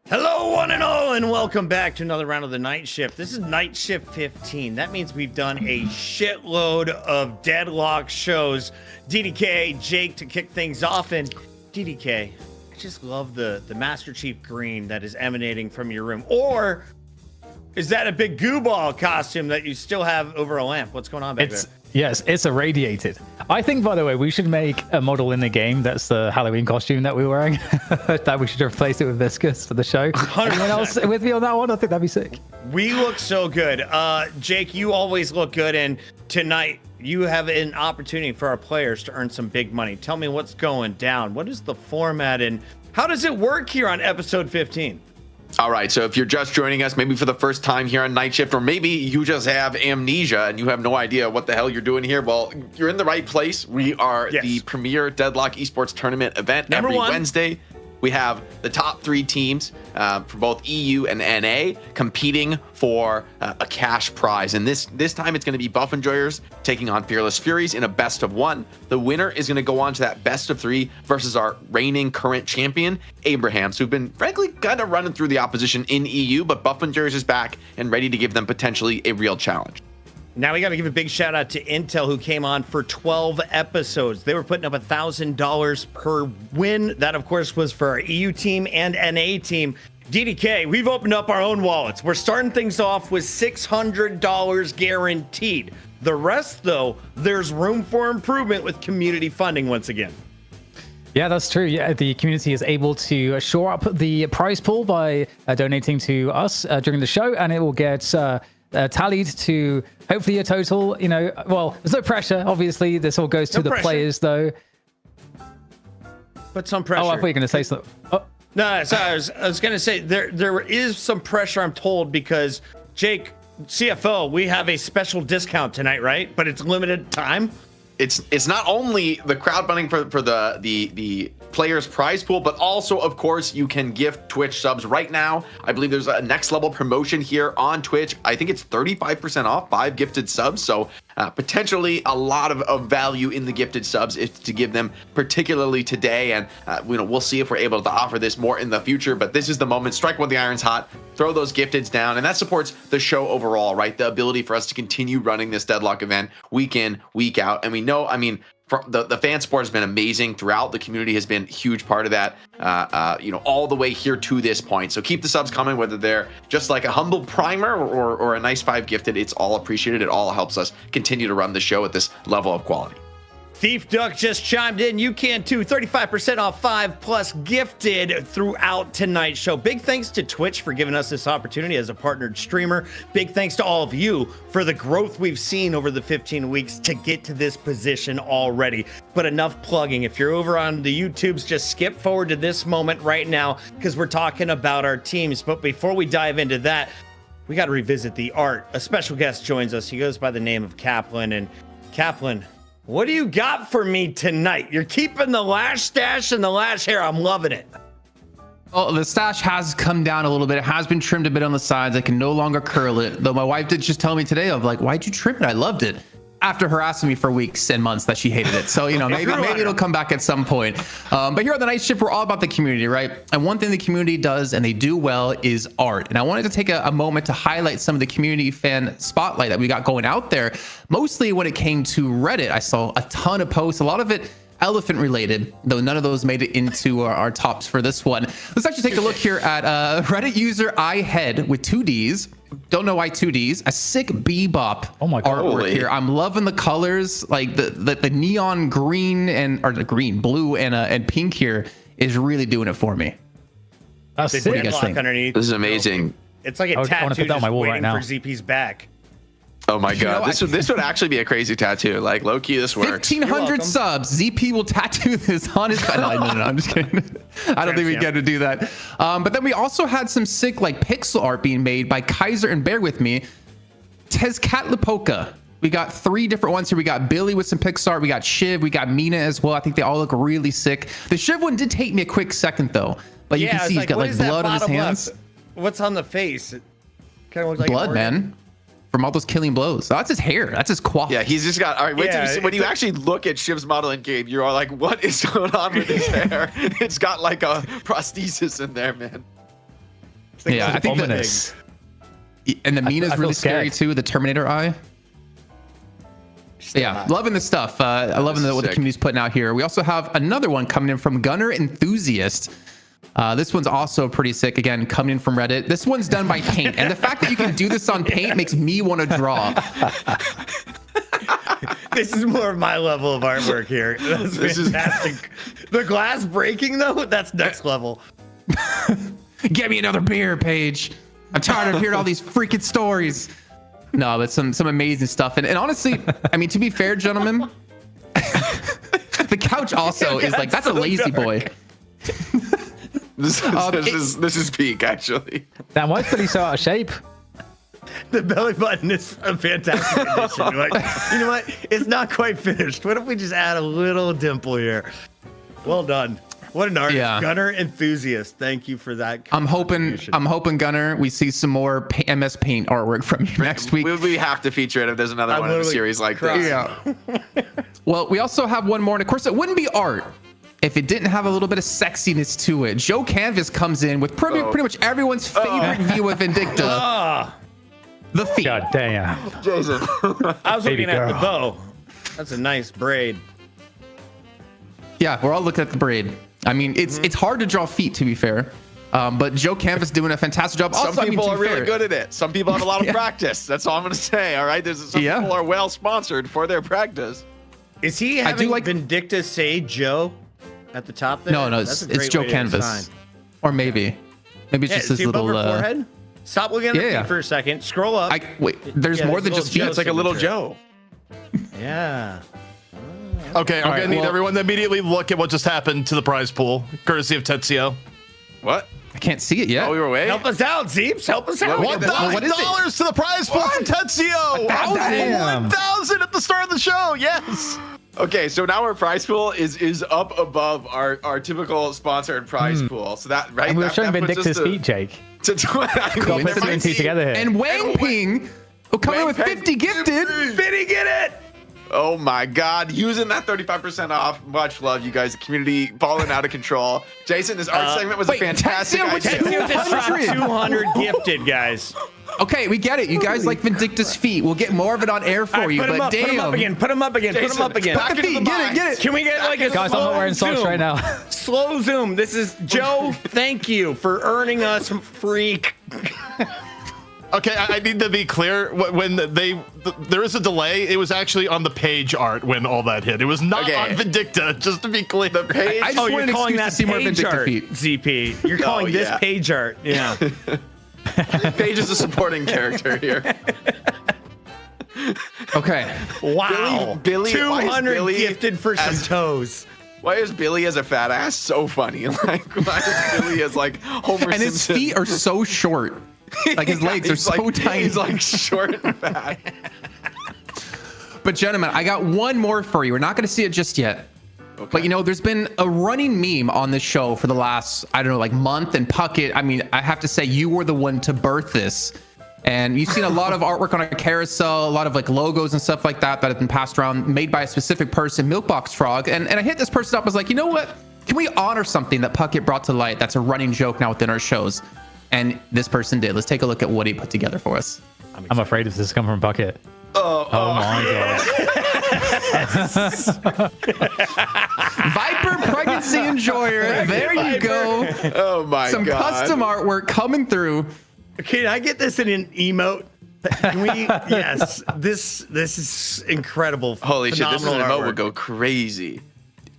Hello, one and all, and welcome back to another round of the Night Shift. This is Night Shift 15. That means we've done a shitload of Deadlock shows. DDK, Jake to kick things off, and DDK, I just love the Master Chief green that is emanating from your room. Or is that a big goo ball costume that you still have over a lamp? What's going on back there? Yes, it's irradiated. I think, by the way, we should make a model in the game that's the Halloween costume that we're wearing. That we should replace it with Viscous for the show. 100%. Anyone else with me on that one? I think that'd be sick. We look so good. Jake, you always look good, and tonight you have an opportunity for our players to earn some big money. Tell me what's going down. What is the format, and how does it work here on episode 15? All right, so if you're just joining us, maybe for the first time here on Night Shift, or maybe you just have amnesia and you have no idea what the hell you're doing here, well, you're in the right place. We are the premier Deadlock esports tournament event every Wednesday. We have the top three teams for both EU and NA competing for a cash prize. And this time it's going to be Buff Enjoyers taking on Fearless Furies in a best of one. The winner is going to go on to that best of three versus our reigning current champion, Abrahams, who've been frankly kind of running through the opposition in EU, but Buff Enjoyers is back and ready to give them potentially a real challenge. Now we got to give a big shout out to Intel, who came on for 12 episodes. They were putting up $1,000 per win. That, of course, was for our EU team and NA team. DDK, we've opened up our own wallets. We're starting things off with $600 guaranteed. The rest, though, there's room for improvement with community funding once again. Yeah, that's true. Yeah, the community is able to shore up the prize pool by donating to us during the show, and it will get tallied to hopefully a total, well, there's no pressure. Obviously, this all goes to the players, though. But some pressure. Oh, I thought you were going to say something. Oh. No, sorry, I was going to say there is some pressure, I'm told, because Jake, CFO, we have a special discount tonight, right? But it's limited time. It's not only the crowdfunding for the players prize pool, but also, of course, you can gift Twitch subs right now. I believe there's a next level promotion here on Twitch. I think it's 35% off 5 gifted subs. So potentially a lot of value in the gifted subs to give them, particularly today. And we'll see if we're able to offer this more in the future. But this is the moment. Strike while the iron's hot. Throw those gifteds down, and that supports the show overall, right? The ability for us to continue running this Deadlock event week in, week out. And we know, the fan support has been amazing throughout. The community has been a huge part of that, all the way here to this point. So keep the subs coming, whether they're just like a humble primer or a nice 5 gifted. It's all appreciated. It all helps us continue to run the show at this level of quality. Thief Duck just chimed in. You can too. 35% off 5+ gifted throughout tonight's show. Big thanks to Twitch for giving us this opportunity as a partnered streamer. Big thanks to all of you for the growth we've seen over the 15 weeks to get to this position already. But enough plugging. If you're over on the YouTubes, just skip forward to this moment right now because we're talking about our teams. But before we dive into that, we got to revisit the art. A special guest joins us. He goes by the name of Kaplan. And Kaplan, what do you got for me tonight? You're keeping the lash stash and the lash hair. I'm loving it. Well, the stash has come down a little bit. It has been trimmed a bit on the sides. I can no longer curl it. Though my wife did just tell me today, of like, why'd you trim it? I loved it. After harassing me for weeks and months that she hated it. So, maybe it'll come back at some point. But here on the Night Shift, we're all about the community, right? And one thing the community does and they do well is art. And I wanted to take a moment to highlight some of the community fan spotlight that we got going out there. Mostly when it came to Reddit, I saw a ton of posts, a lot of it elephant related, though none of those made it into our tops for this one. Let's actually take a look here at Reddit user iHead with 2 Ds. Don't know why 2 Ds. A sick bebop artwork here. I'm loving the colors, like the neon green or the green, blue, and pink here is really doing it for me. That's sick. What do you guys think? Underneath. This is amazing. It's like a tattoo just waiting for ZP's back. Oh my god, this would actually be a crazy tattoo. Like low key, this works. 1,500 subs. ZP will tattoo this on his. No, I'm just kidding. I don't think we get to do that. But then we also had some sick like pixel art being made by Kaiser, and bear with me, Tezcatlipoca. We got 3 different ones here. We got Billy with some pixel art. We got Shiv. We got Mina as well. I think they all look really sick. The Shiv one did take me a quick second though, but you can see he's got like blood on his hands. Left? What's on the face? It kind of looks like blood, man. From all those killing blows. Oh, that's his hair. That's his quaff. Yeah, he's just got. All right, wait till you see, when you actually look at Shiv's model in game, you're all like, "What is going on with his hair?" It's got like a prosthesis in there, man. Yeah, I think ominous. And the Mina's really scary too. The Terminator eye. Still yeah, not. loving this stuff. I loving what the community's putting out here. We also have another one coming in from Gunner Enthusiast. This one's also pretty sick. Again, coming in from Reddit. This one's done by Paint, and the fact that you can do this on Paint makes me want to draw. This is more of my level of artwork here. That's fantastic. The glass breaking though, that's next level. Get me another beer, Paige. I'm tired of hearing all these freaking stories. No, but some amazing stuff. And honestly, I mean, to be fair, gentlemen, the couch also is like, that's a lazy boy. This is peak, actually. Damn, why is Billy so out of shape? The belly button is a fantastic addition. Like, you know what? It's not quite finished. What if we just add a little dimple here? Well done. What an artist. Yeah. Gunner Enthusiast. Thank you for that. I'm hoping Gunner, we see some more MS Paint artwork from you next week. We have to feature it if there's another one in the series like this. Yeah. Well, we also have one more, and of course, it wouldn't be art if it didn't have a little bit of sexiness to it. Joe Canvas comes in with pretty much everyone's favorite view of Vindicta. The feet. God damn. Jason. I was Baby looking at the girl. bow. That's a nice braid. Yeah, we're all looking at the braid. I mean, it's hard to draw feet, to be fair. But Joe Canvas doing a fantastic job. Also, Some people to are be really fair, good at it. Some people have a lot of practice. That's all I'm going to say. All right. Some people are well sponsored for their practice. Is he having Vindicta say Joe at the top there? No, it's Joe Canvas. Or maybe it's just his little forehead. Stop looking at the feet for a second. Scroll up. Wait, there's more than just feet. It's like a little Joe. Yeah. Okay, I'm gonna need everyone to immediately look at what just happened to the prize pool, courtesy of Tetsuo. What? I can't see it yet. Oh, we were away. Help us out, Zeeps. Help us out. $1,000 to the prize pool from Tetsuo. 1,000 at the start of the show. Yes. Okay, so now our prize pool is up above our typical sponsored prize pool. So that right. And we were that, showing that puts Vindicta's us feet, Jake. To 20. Got to put two and two together here. And Wang Ping, coming in with 50 gifted. Fitty, get it. Oh my God! Using that 35% off. Much love, you guys. The community falling out of control. Jason, this art segment was a fantastic idea. Tetsuo just dropped 200 gifted, guys. Okay, we get it. You guys like Vindicta's feet. We'll get more of it on air for you. But damn, put them up again. Put them up again. Jason, put them up again. back into the Get it. Can we get like a Guys, I'm not wearing socks right now. Slow zoom. This is Joe. Thank you for earning us freak. Okay, I need to be clear. When there is a delay, it was actually on the page art when all that hit. It was not on Vindicta, just to be clear. The page. I just you're wanted an calling excuse that to see more page Vindicta art, feet. ZP. You're calling this page art. Yeah. Page is a supporting character here. Okay. Wow. Billy 200 Billy gifted for some toes. Why is Billy as a fat ass so funny? Like, why is Billy as like Homer And his Simpson? feet are so short. Like his legs are so tiny. He's like short and fat. But gentlemen, I got one more for you. We're not going to see it just yet. Okay. But you know, there's been a running meme on this show for the last, I don't know, like month. And Puckett, I mean, I have to say you were the one to birth this. And you've seen a lot of artwork on a carousel, a lot of like logos and stuff like that that have been passed around, made by a specific person, Milkbox Frog. And I hit this person up, was like, you know what? Can we honor something that Puckett brought to light that's a running joke now within our shows? And this person did. Let's take a look at what he put together for us. I'm afraid if this is coming from Bucket. Oh my God. Viper Pregnancy Enjoyer. There you go. Oh my Some God. custom artwork coming through. Can I get this in an emote? Can we? Yes. This is incredible. Holy shit! This Phenomenal remote artwork. would go crazy.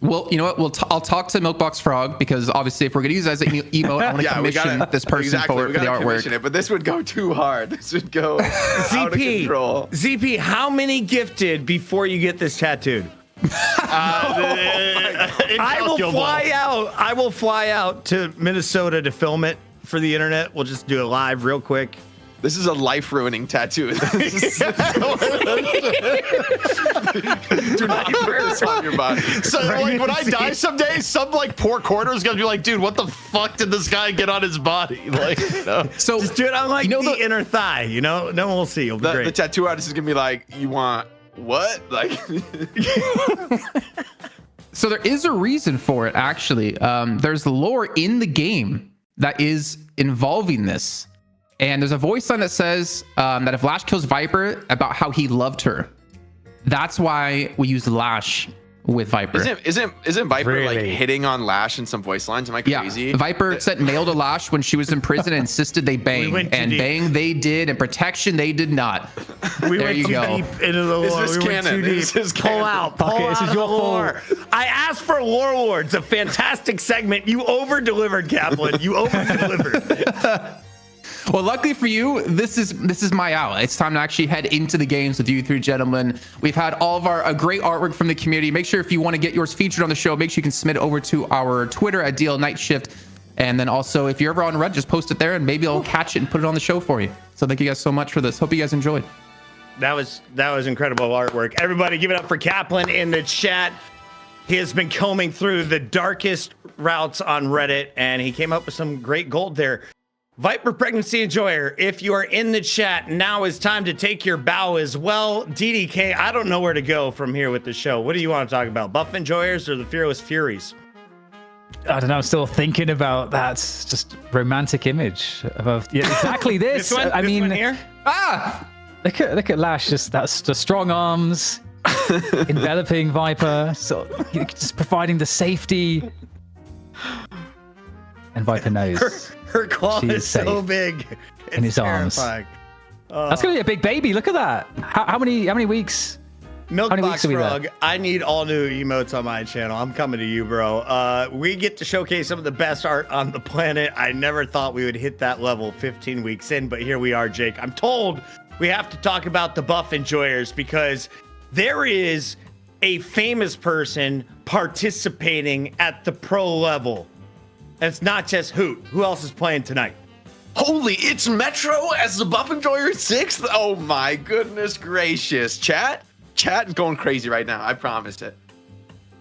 Well, you know what? I'll talk to Milkbox Frog because obviously, if we're gonna use it as an emote, I want to commission this person for the artwork. But this would go too hard. This would go out of control. ZP, how many gifted before you get this tattooed? I will fly out to Minnesota to film it for the internet. We'll just do it live real quick. This is a life-ruining tattoo. Do not put this on your body. So, like, when I die someday, some like poor corner is gonna be like, dude, what the fuck did this guy get on his body? Like, so just do it on like the inner thigh. You know, no one will see. It'll be great. The tattoo artist is gonna be like, you want what? Like, so there is a reason for it. Actually, there's lore in the game that is involving this. And there's a voice line that says that if Lash kills Viper, about how he loved her. That's why we use Lash with Viper. Isn't Viper like hitting on Lash in some voice lines? Am I crazy? Yeah. Viper sent mail to Lash when she was in prison and insisted they bang. And bang they did, and protection they did not. There you go. Deep into the lore. Is this canon? Is this pull out. This is your lore. I asked for Lore Awards, a fantastic segment. You over-delivered, Kaplan. You over-delivered. Well, luckily for you, this is my out. It's time to actually head into the games with you three gentlemen. We've had all of our great artwork from the community. Make sure if you want to get yours featured on the show, make sure you can submit over to our Twitter at DL Night Shift. And then also, if you're ever on Reddit, just post it there and maybe I'll catch it and put it on the show for you. So thank you guys so much for this. Hope you guys enjoyed. That was incredible artwork. Everybody give it up for Kaplan in the chat. He has been combing through the darkest routes on Reddit and he came up with some great gold there. Viper Pregnancy Enjoyer, if you are in the chat, now is time to take your bow as well. DDK, I don't know where to go from here with the show. What do you want to talk about? Buff Enjoyers or the Fearless Furies? I don't know. I'm still thinking about that. Just romantic image of exactly this. This one, I mean, one here? Look at Lash. Just the strong arms, enveloping Viper, so just providing the safety. And Viper knows. Her claw is so big. In his arms. That's gonna be a big baby. Look at that. How many weeks? Milkbox Frog, I need all new emotes on my channel. I'm coming to you, bro. We get to showcase some of the best art on the planet. I never thought we would hit that level 15 weeks in, but here we are, Jake. I'm told we have to talk about the Buff Enjoyers because there is a famous person participating at the pro level. And it's not just Hoot. Who else is playing tonight? Holy, it's Metro as the Buff Enjoyer 6th? Oh my goodness gracious. Chat is going crazy right now. I promised it.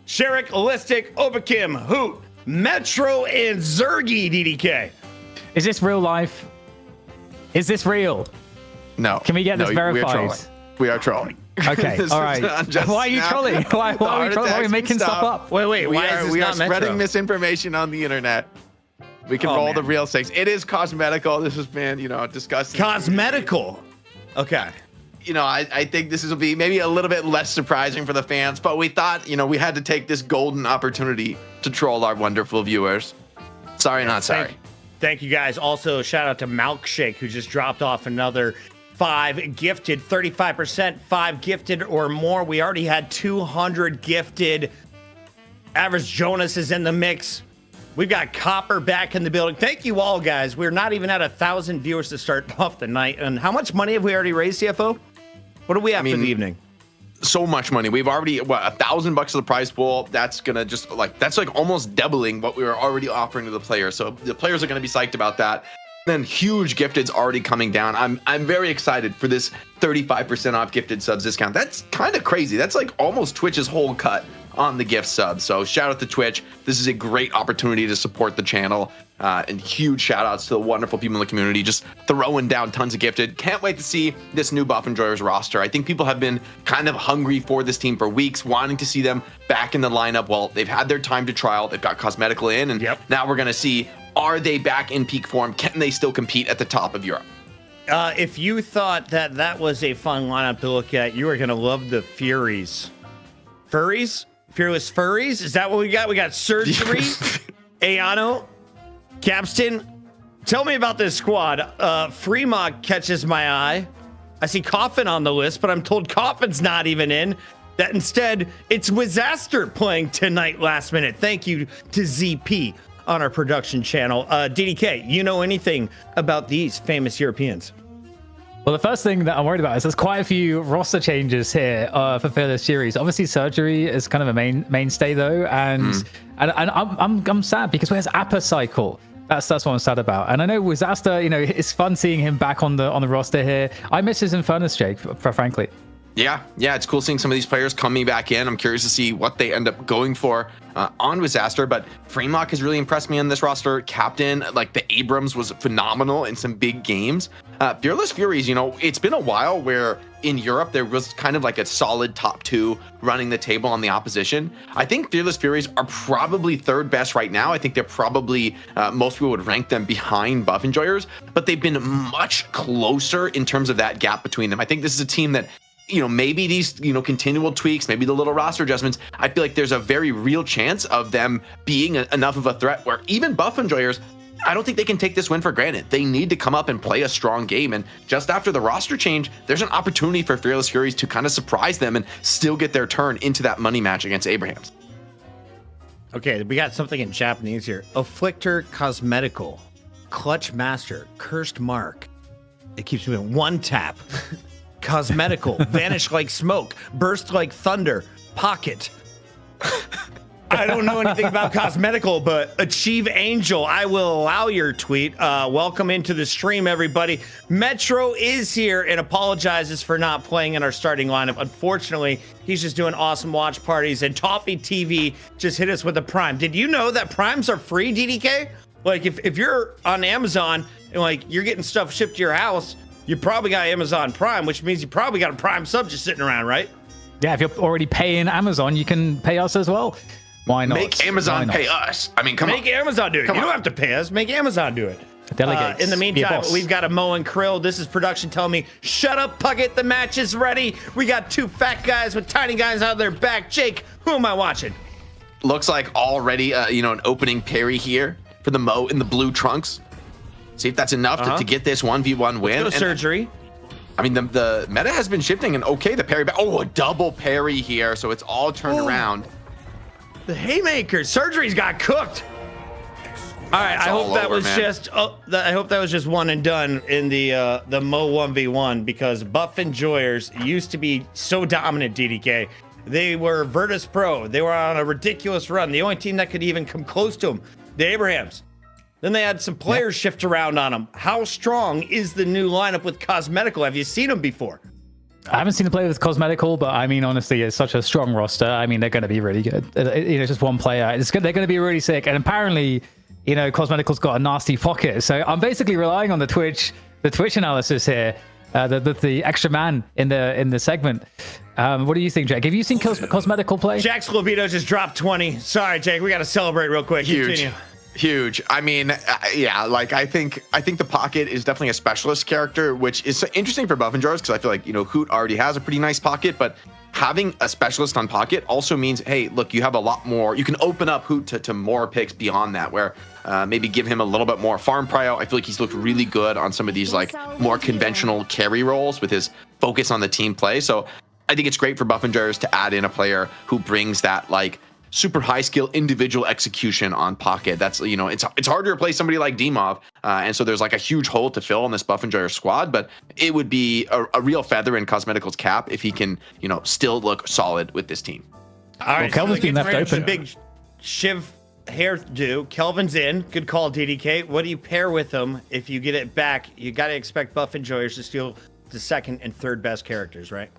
Sherrick, Holistic, Obakim, Hoot, Metro, and Zergy, DDK. Is this real life? Is this real? No. Can we get this verified? We are trolling. Okay, all right. Why are you trolling? Why are we trolling? Why are we making stuff up? Wait. We are spreading misinformation on the internet. We can roll the real stakes. It is cosmetical. This has been, disgusting. Cosmetical. Okay. I think this will be maybe a little bit less surprising for the fans, but we thought, we had to take this golden opportunity to troll our wonderful viewers. Sorry, not sorry. Thank you guys. Also, shout out to Malkshake, who just dropped off another 5 gifted, 35%, 5 gifted or more. We already had 200 gifted. Average Jonas is in the mix. We've got Copper back in the building. Thank you all, guys. We're not even at 1,000 viewers to start off the night. And how much money have we already raised, CFO? What do we have for the evening? So much money. We've already, $1,000 of the prize pool. That's gonna that's almost doubling what we were already offering to the players. So the players are gonna be psyched about that. Then huge gifteds already coming down. I'm very excited for this 35% off gifted subs discount. That's kind of crazy. That's like almost Twitch's whole cut on the gift subs. So shout out to Twitch. This is a great opportunity to support the channel. And huge shout outs to the wonderful people in the community just throwing down tons of gifted. Can't wait to see this new Buff Enjoyers roster. I think people have been kind of hungry for this team for weeks, wanting to see them back in the lineup. Well, they've had their time to trial. They've got Cosmetical in, and now we're going to see, are they back in peak form? Can they still compete at the top of Europe? If you thought that was a fun lineup to look at, you are going to love the Furies. Furries? Fearless Furries? Is that what we got? We got Surgery, Ayano, Capstan. Tell me about this squad. Fremont catches my eye. I see Coffin on the list, but I'm told Coffin's not even in. that instead it's Wizaster playing tonight last minute. Thank you to ZP on our production channel. DDK, you know anything about these famous Europeans? Well, the first thing that I'm worried about is there's quite a few roster changes here for Fearless Furies. Obviously, Surgery is kind of a mainstay though, and I'm sad because where's Appa Cycle? That's what I'm sad about. And I know Wizaster, it's fun seeing him back on the roster here. I miss his Infernus, Jake, frankly. Yeah, it's cool seeing some of these players coming back in. I'm curious to see what they end up going for on Wizaster, but Fremont has really impressed me on this roster. Captain, like the Abrams, was phenomenal in some big games. Fearless Furies, it's been a while where in Europe there was kind of like a solid top 2 running the table on the opposition. I think Fearless Furies are probably 3rd best right now. I think they're probably, most people would rank them behind Buff Enjoyers, but they've been much closer in terms of that gap between them. I think this is a team that, maybe these, continual tweaks, maybe the little roster adjustments, I feel like there's a very real chance of them being enough of a threat where even Buff Enjoyers, I don't think they can take this win for granted. They need to come up and play a strong game. And just after the roster change, there's an opportunity for Fearless Furies to kind of surprise them and still get their turn into that money match against Abrahams. Okay, we got something in Japanese here. Afflictor Cosmetical, Clutch Master, Cursed Mark. It keeps moving. One tap. Cosmetical, Vanish Like Smoke, Burst Like Thunder, Pocket. I don't know anything about Cosmetical, but Achieve Angel, I will allow your tweet. Welcome into the stream, everybody. Metro is here and apologizes for not playing in our starting lineup. Unfortunately, he's just doing awesome watch parties, and Toffee TV just hit us with a Prime. Did you know that Primes are free, DDK? Like, if you're on Amazon and, like, you're getting stuff shipped to your house, you probably got Amazon Prime, which means you probably got a Prime sub just sitting around, right? Yeah, if you're already paying Amazon, you can pay us as well. Why not? Make Amazon pay us. I mean, come on. Make Amazon do it. You don't have to pay us. Make Amazon do it. Delegates. In the meantime, we've got a Mo and Krill. This is production telling me, shut up, Puckett. The match is ready. We got 2 fat guys with tiny guys out their back. Jake, who am I watching? Looks like already, an opening parry here for the Mo in the blue trunks. See if that's enough to get this 1v1 win. Let's go Surgery. I mean, the meta has been shifting, and the parry back. Oh, a double parry here, so it's all turned around. The haymaker. Surgery's got cooked. All right, I hope that was just one and done in the Mo 1v1, because Buff Enjoyers used to be so dominant, DDK. They were Virtus Pro. They were on a ridiculous run. The only team that could even come close to them, the Abrahams. Then they had some players shift around on them. How strong is the new lineup with Cosmetical? Have you seen them before? I haven't seen them play with Cosmetical, but I mean, honestly, it's such a strong roster. I mean, they're going to be really good. Just one player. They're going to be really sick. And apparently, Cosmetical's got a nasty pocket. So I'm basically relying on the Twitch analysis here, the extra man in the segment. What do you think, Jake? Have you seen Cosmetical play? Jack's Libido just dropped 20. Sorry, Jake. We got to celebrate real quick. Continue. Huge. I mean, I think the Pocket is definitely a specialist character, which is interesting for Buff Enjoyers, because I feel like, Hoot already has a pretty nice Pocket, but having a specialist on Pocket also means, hey, look, you have a lot more. You can open up Hoot to more picks beyond that, where maybe give him a little bit more farm prio. I feel like he's looked really good on some of these like more conventional carry roles with his focus on the team play. So I think it's great for Buff Enjoyers to add in a player who brings that like super high skill individual execution on Pocket. That's, it's hard to replace somebody like Dimov. And so there's like a huge hole to fill on this Buff Enjoyer squad, but it would be a real feather in Cosmetical's cap if he can, still look solid with this team. All right. Kelvin's been left open. Big Shiv hairdo. Kelvin's in. Good call, DDK. What do you pair with him? If you get it back, you got to expect Buff Enjoyers to steal the second and third best characters, right?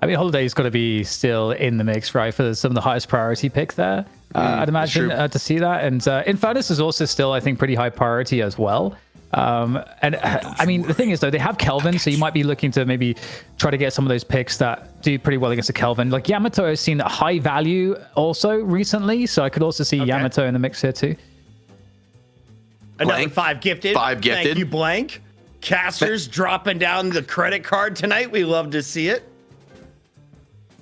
I mean, Holiday's got to be still in the mix, right, for some of the highest priority pick there, I'd imagine, to see that. And Infernus is also still, I think, pretty high priority as well. I mean, the thing is, though, they have Kelvin, so you might be looking to maybe try to get some of those picks that do pretty well against a Kelvin. Like Yamato has seen high value also recently, so I could also see Yamato in the mix here too. Another 5 gifted. 5 gifted. Thank you, Blank. Casters dropping down the credit card tonight. We love to see it.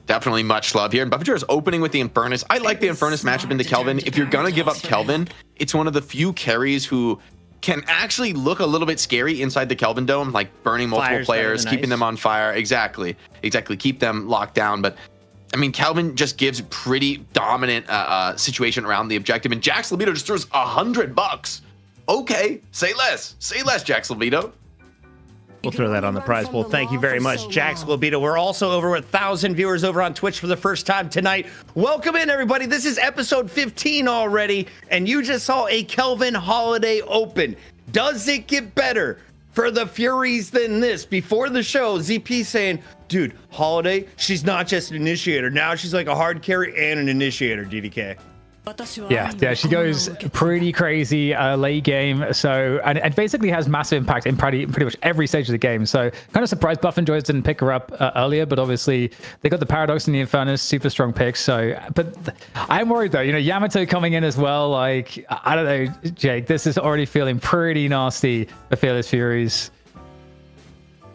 Definitely much love here. And Buff Enjoyers opening with the Infernus. I like the Infernus matchup into Kelvin. If you're going to give up Kelvin, it's one of the few carries who can actually look a little bit scary inside the Kelvin dome, like burning multiple players, keeping them on fire. Exactly. Keep them locked down. But I mean, Kelvin just gives pretty dominant situation around the objective, and Jax Libido just throws $100. Okay, say less, Jax Libido. We'll throw that on the prize pool. Thank you very much, Jax Libido. We're also over 1,000 viewers over on Twitch for the first time tonight. Welcome in, everybody. This is episode 15 already, and you just saw a Kelvin Holiday Open. Does it get better for the Furies than this? Before the show, ZP saying, dude, Holiday, she's not just an initiator. Now she's like a hard carry and an initiator, DDK. Yeah, she goes pretty crazy late game. So, and basically has massive impact in pretty much every stage of the game. So, kind of surprised Buff and Joyce didn't pick her up earlier, but obviously they got the Paradox and the Infernus, super strong picks. So, but I'm worried though. You know, Yamato coming in as well. Like, I don't know, Jake. This is already feeling pretty nasty for Fearless Furies.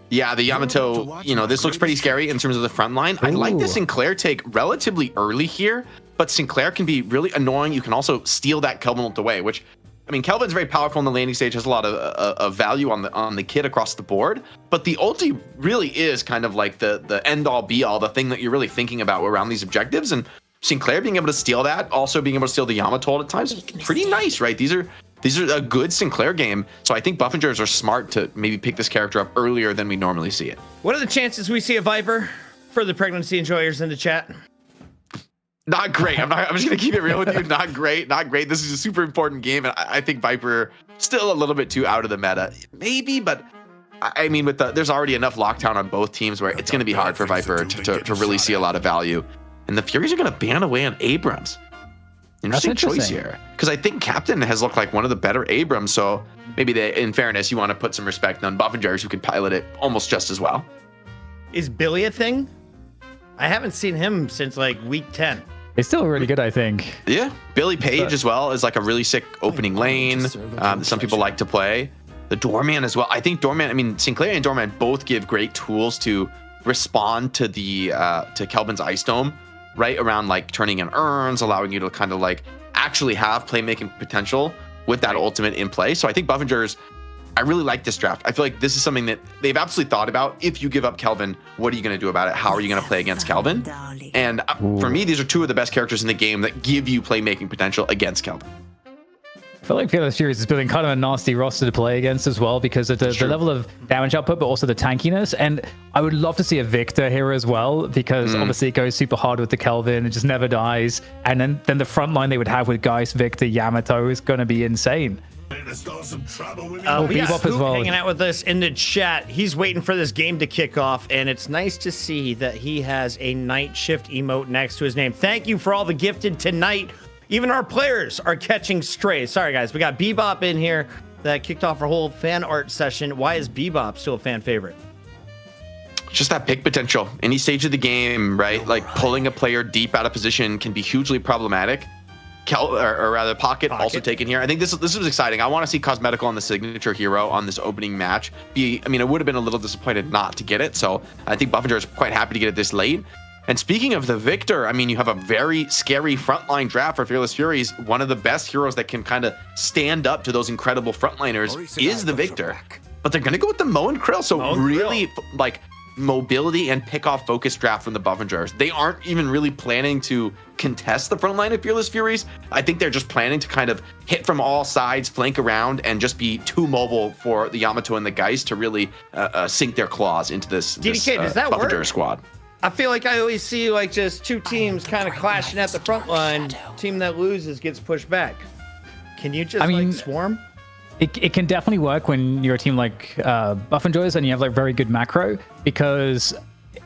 Yeah, the Yamato, you know, this looks pretty scary in terms of the front line. I like the Sinclair take relatively early here, but Sinclair can be really annoying. You can also steal that Kelvin ult away, which, I mean, Kelvin's very powerful in the landing stage, has a lot of value on the kit across the board, but the ulti really is kind of like the end all be all, the thing that you're really thinking about around these objectives. And Sinclair being able to steal that, also being able to steal the Yamato ult at times, pretty nice, right? These are a good Sinclair game, so I think Buffingers are smart to maybe pick this character up earlier than we normally see it. What are the chances we see a Viper for the pregnancy enjoyers in the chat? Not great. I'm just gonna keep it real with you. Not great. This is a super important game, and I think Viper still a little bit too out of the meta. Maybe, but I mean, there's already enough lockdown on both teams where it's gonna be hard for Viper to really see a lot of value. And the Furies are gonna ban away on Abrams. Interesting choice here, because I think Captain has looked like one of the better Abrams. So maybe in fairness, you want to put some respect on Buffingers, who can pilot it almost just as well. Is Billy a thing? I haven't seen him since like week 10. It's still really good, I think. Yeah, Billy Page as well is like a really sick opening lane. Some people like to play. The Doorman as well. I think Doorman, I mean, Sinclair and Doorman both give great tools to respond to the to Kelvin's Ice Dome, right? Around like turning in urns, allowing you to kind of like actually have playmaking potential with that ultimate in play. So I think Buffingers, I really like this draft. I feel like this is something that they've absolutely thought about. If you give up Kelvin, what are you going to do about it? How are you going to play against Kelvin? And for me, these are two of the best characters in the game that give you playmaking potential against Kelvin. I feel like Fearless Furies is building kind of a nasty roster to play against as well, because of the level of damage output, but also the tankiness. And I would love to see a Victor here as well, because obviously it goes super hard with the Kelvin. It just never dies. And then the front line they would have with Geist, Victor, Yamato is going to be insane. We got Bebop as Scoop well. hanging out with us in the chat. He's waiting for this game to kick off, and it's nice to see that he has a night shift emote next to his name. Thank you for all the gifted tonight. Even our players are catching strays. Sorry, guys. We got Bebop in here that kicked off our whole fan art session. Why is Bebop still a fan favorite? Just that pick potential. Any stage of the game, right? Like pulling a player deep out of position can be hugely problematic. Or rather, Pocket also taken here. I think this was exciting. I want to see Cosmetical on the signature hero on this opening match. I mean, I would have been a little disappointed not to get it. So I think Buffinger is quite happy to get it this late. And speaking of the Victor, I mean, you have a very scary frontline draft for Fearless Furies. One of the best heroes that can kind of stand up to those incredible frontliners is the Victor. But they're going to go with the Mo and Krill. So really, like, mobility and pick-off focus draft from the Buffingers. They aren't even really planning to contest the front line of Fearless Furies. I think they're just planning to kind of hit from all sides, flank around, and just be too mobile for the Yamato and the Geist to really sink their claws into this DDK, does that Buffinger work? squad. I feel like I always see like just two teams kind of clashing at the front line. Team that loses gets pushed back. Can you just like swarm? It can definitely work when you're a team like Buff and Joyce and you have like very good macro, because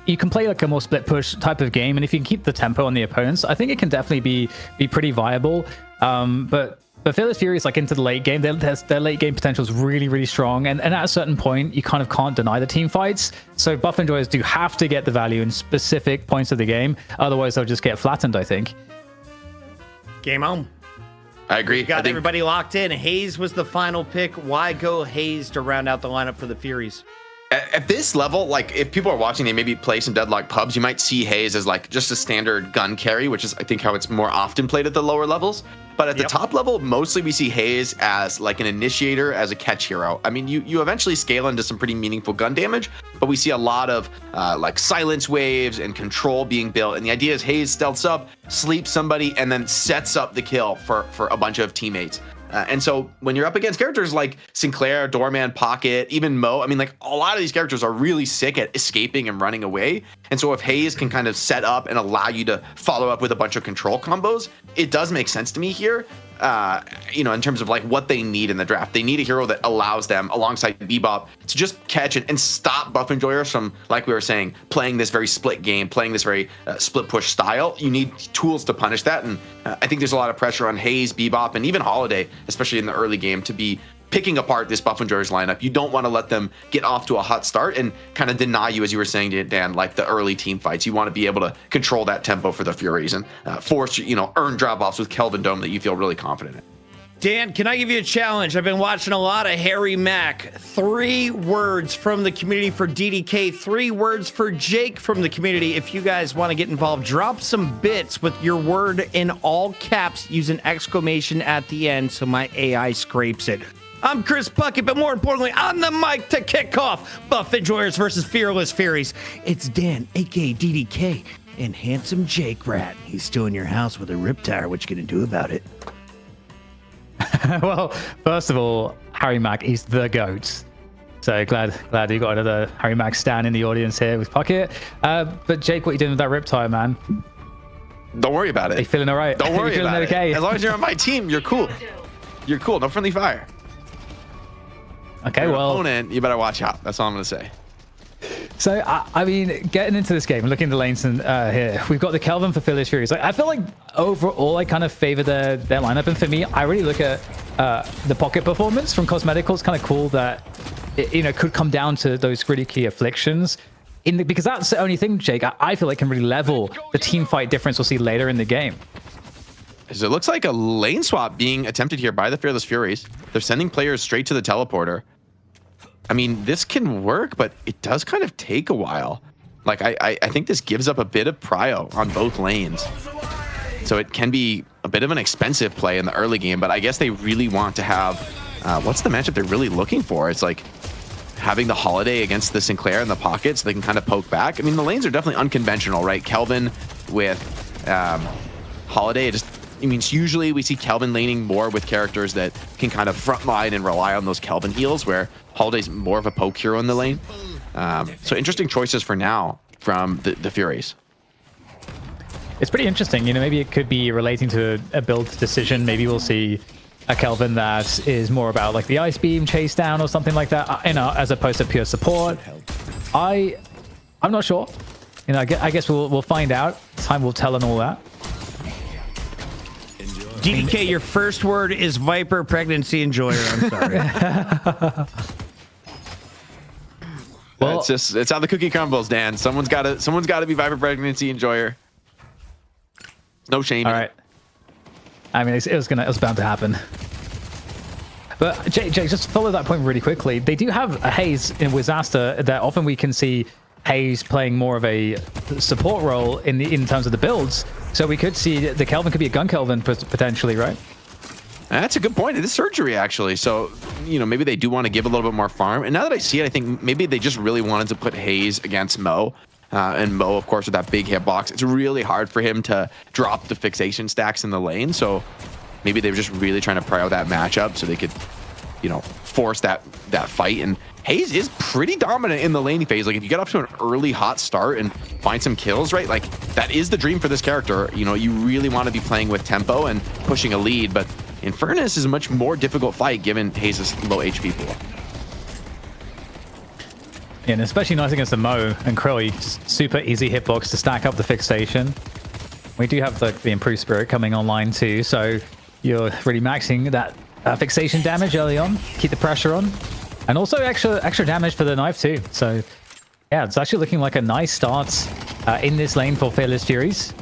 you can play like a more split push type of game, and if you can keep the tempo on the opponents, I think it can definitely be pretty viable. But Fearless Furies, like into the late game, their late game potential is really, really strong, and at a certain point, you kind of can't deny the team fights. So Buff and Joyce do have to get the value in specific points of the game, otherwise they'll just get flattened, I think. Game on. I agree. Got everybody locked in. Hayes was the final pick. Why go Hayes to round out the lineup for the Furies? At this level, like if people are watching, they maybe play some Deadlock pubs, you might see Hayes as like just a standard gun carry, which is I think how it's more often played at the lower levels. But at the top level, mostly we see Hayes as like an initiator, as a catch hero. I mean, you eventually scale into some pretty meaningful gun damage, but we see a lot of like silence waves and control being built. And the idea is Hayes stealths up, sleeps somebody, and then sets up the kill for a bunch of teammates. And so when you're up against characters like Sinclair, Doorman, Pocket, even Mo, I mean, like a lot of these characters are really sick at escaping and running away. And so if Hayes can kind of set up and allow you to follow up with a bunch of control combos, it does make sense to me here. You know, in terms of like what they need in the draft, they need a hero that allows them, alongside Bebop, to just catch it and stop buff enjoyers from, like we were saying, playing this very split game, playing this very split push style. You need tools to punish that, and I think there's a lot of pressure on Hayes, Bebop, and even Holiday, especially in the early game, to be picking apart this buff enjoyers lineup. You don't want to let them get off to a hot start and kind of deny you, as you were saying, Dan, like the early team fights. You want to be able to control that tempo for the Furies and force, you know, earn drop-offs with Kelvin Dome that you feel really confident in. Dan, can I give you a challenge? I've been watching a lot of Harry Mack. 3 words from the community for DDK, 3 words for Jake from the community. If you guys want to get involved, drop some bits with your word in all caps. Use an exclamation at the end so my AI scrapes it. I'm Chris Puckett, but more importantly, on the mic to kick off Buff Enjoyers versus Fearless Furies. It's Dan, aka DDK, and handsome Jake Rat. He's still in your house with a rip tire. What you gonna do about it? Well, first of all, Harry Mack is the GOAT. So glad you got another Harry Mack stan in the audience here with Puckett. But Jake, what are you doing with that rip tire, man? Don't worry about it. Are you feeling all right? Don't worry feeling about okay? it. As long as you're on my team, you're cool. You're cool. No friendly fire. Okay, Your well, opponent, you better watch out. That's all I'm gonna say. So, I mean, getting into this game and looking at the lanes here, we've got the Kelvin for Fearless Furies. Like, I feel like overall, I kind of favor their lineup. And for me, I really look at the Pocket performance from Cosmeticals. Kind of cool that it, you know, could come down to those really key afflictions. Because that's the only thing, Jake, I feel like can really level the team fight difference we'll see later in the game. So it looks like a lane swap being attempted here by the Fearless Furies. They're sending players straight to the teleporter. I mean, this can work, but it does kind of take a while. Like, I think this gives up a bit of prio on both lanes. So it can be a bit of an expensive play in the early game, but I guess they really want to have... what's the matchup they're really looking for? It's like having the Holiday against the Sinclair in the pocket so they can kind of poke back. I mean, the lanes are definitely unconventional, right? Kelvin with Holiday, it just... I mean, usually we see Kelvin laning more with characters that can kind of frontline and rely on those Kelvin heals, where Holiday's more of a poke hero in the lane. So interesting choices for now from the Furies. It's pretty interesting. You know, maybe it could be relating to a build decision. Maybe we'll see a Kelvin that is more about like the Ice Beam chase down or something like that, you know, as opposed to pure support. I'm not sure. You know, I guess we'll find out. Time will tell and all that. DDK, your first word is Viper Pregnancy Enjoyer. I'm sorry. Well, it's how the cookie crumbles, Dan. Someone's got to be Viper Pregnancy Enjoyer. No shame. All right. I mean, it was bound to happen. But Jake, just follow that point really quickly. They do have a Hayes in Wizasta that often we can see Hayes playing more of a support role in terms of the builds. So we could see the Kelvin could be a gun Kelvin potentially, right? That's a good point. It is surgery, actually. So, you know, maybe they do want to give a little bit more farm. And now that I see it, I think maybe they just really wanted to put Hayes against Mo. And Mo, of course, with that big hitbox, it's really hard for him to drop the fixation stacks in the lane. So maybe they were just really trying to pry out that matchup so they could, you know, force that fight. And Hayes is pretty dominant in the laning phase. Like, if you get off to an early hot start and find some kills, right, like that is the dream for this character. You know, you really want to be playing with tempo and pushing a lead, but Infernus is a much more difficult fight given Hayes' low HP pool. Yeah, and especially nice against the Mo and Krill. Just super easy hitbox to stack up the fixation. We do have the improved spirit coming online too, so you're really maxing that fixation damage early on. Keep the pressure on. And also extra damage for the knife too. So yeah, it's actually looking like a nice start in this lane for Fearless Furies.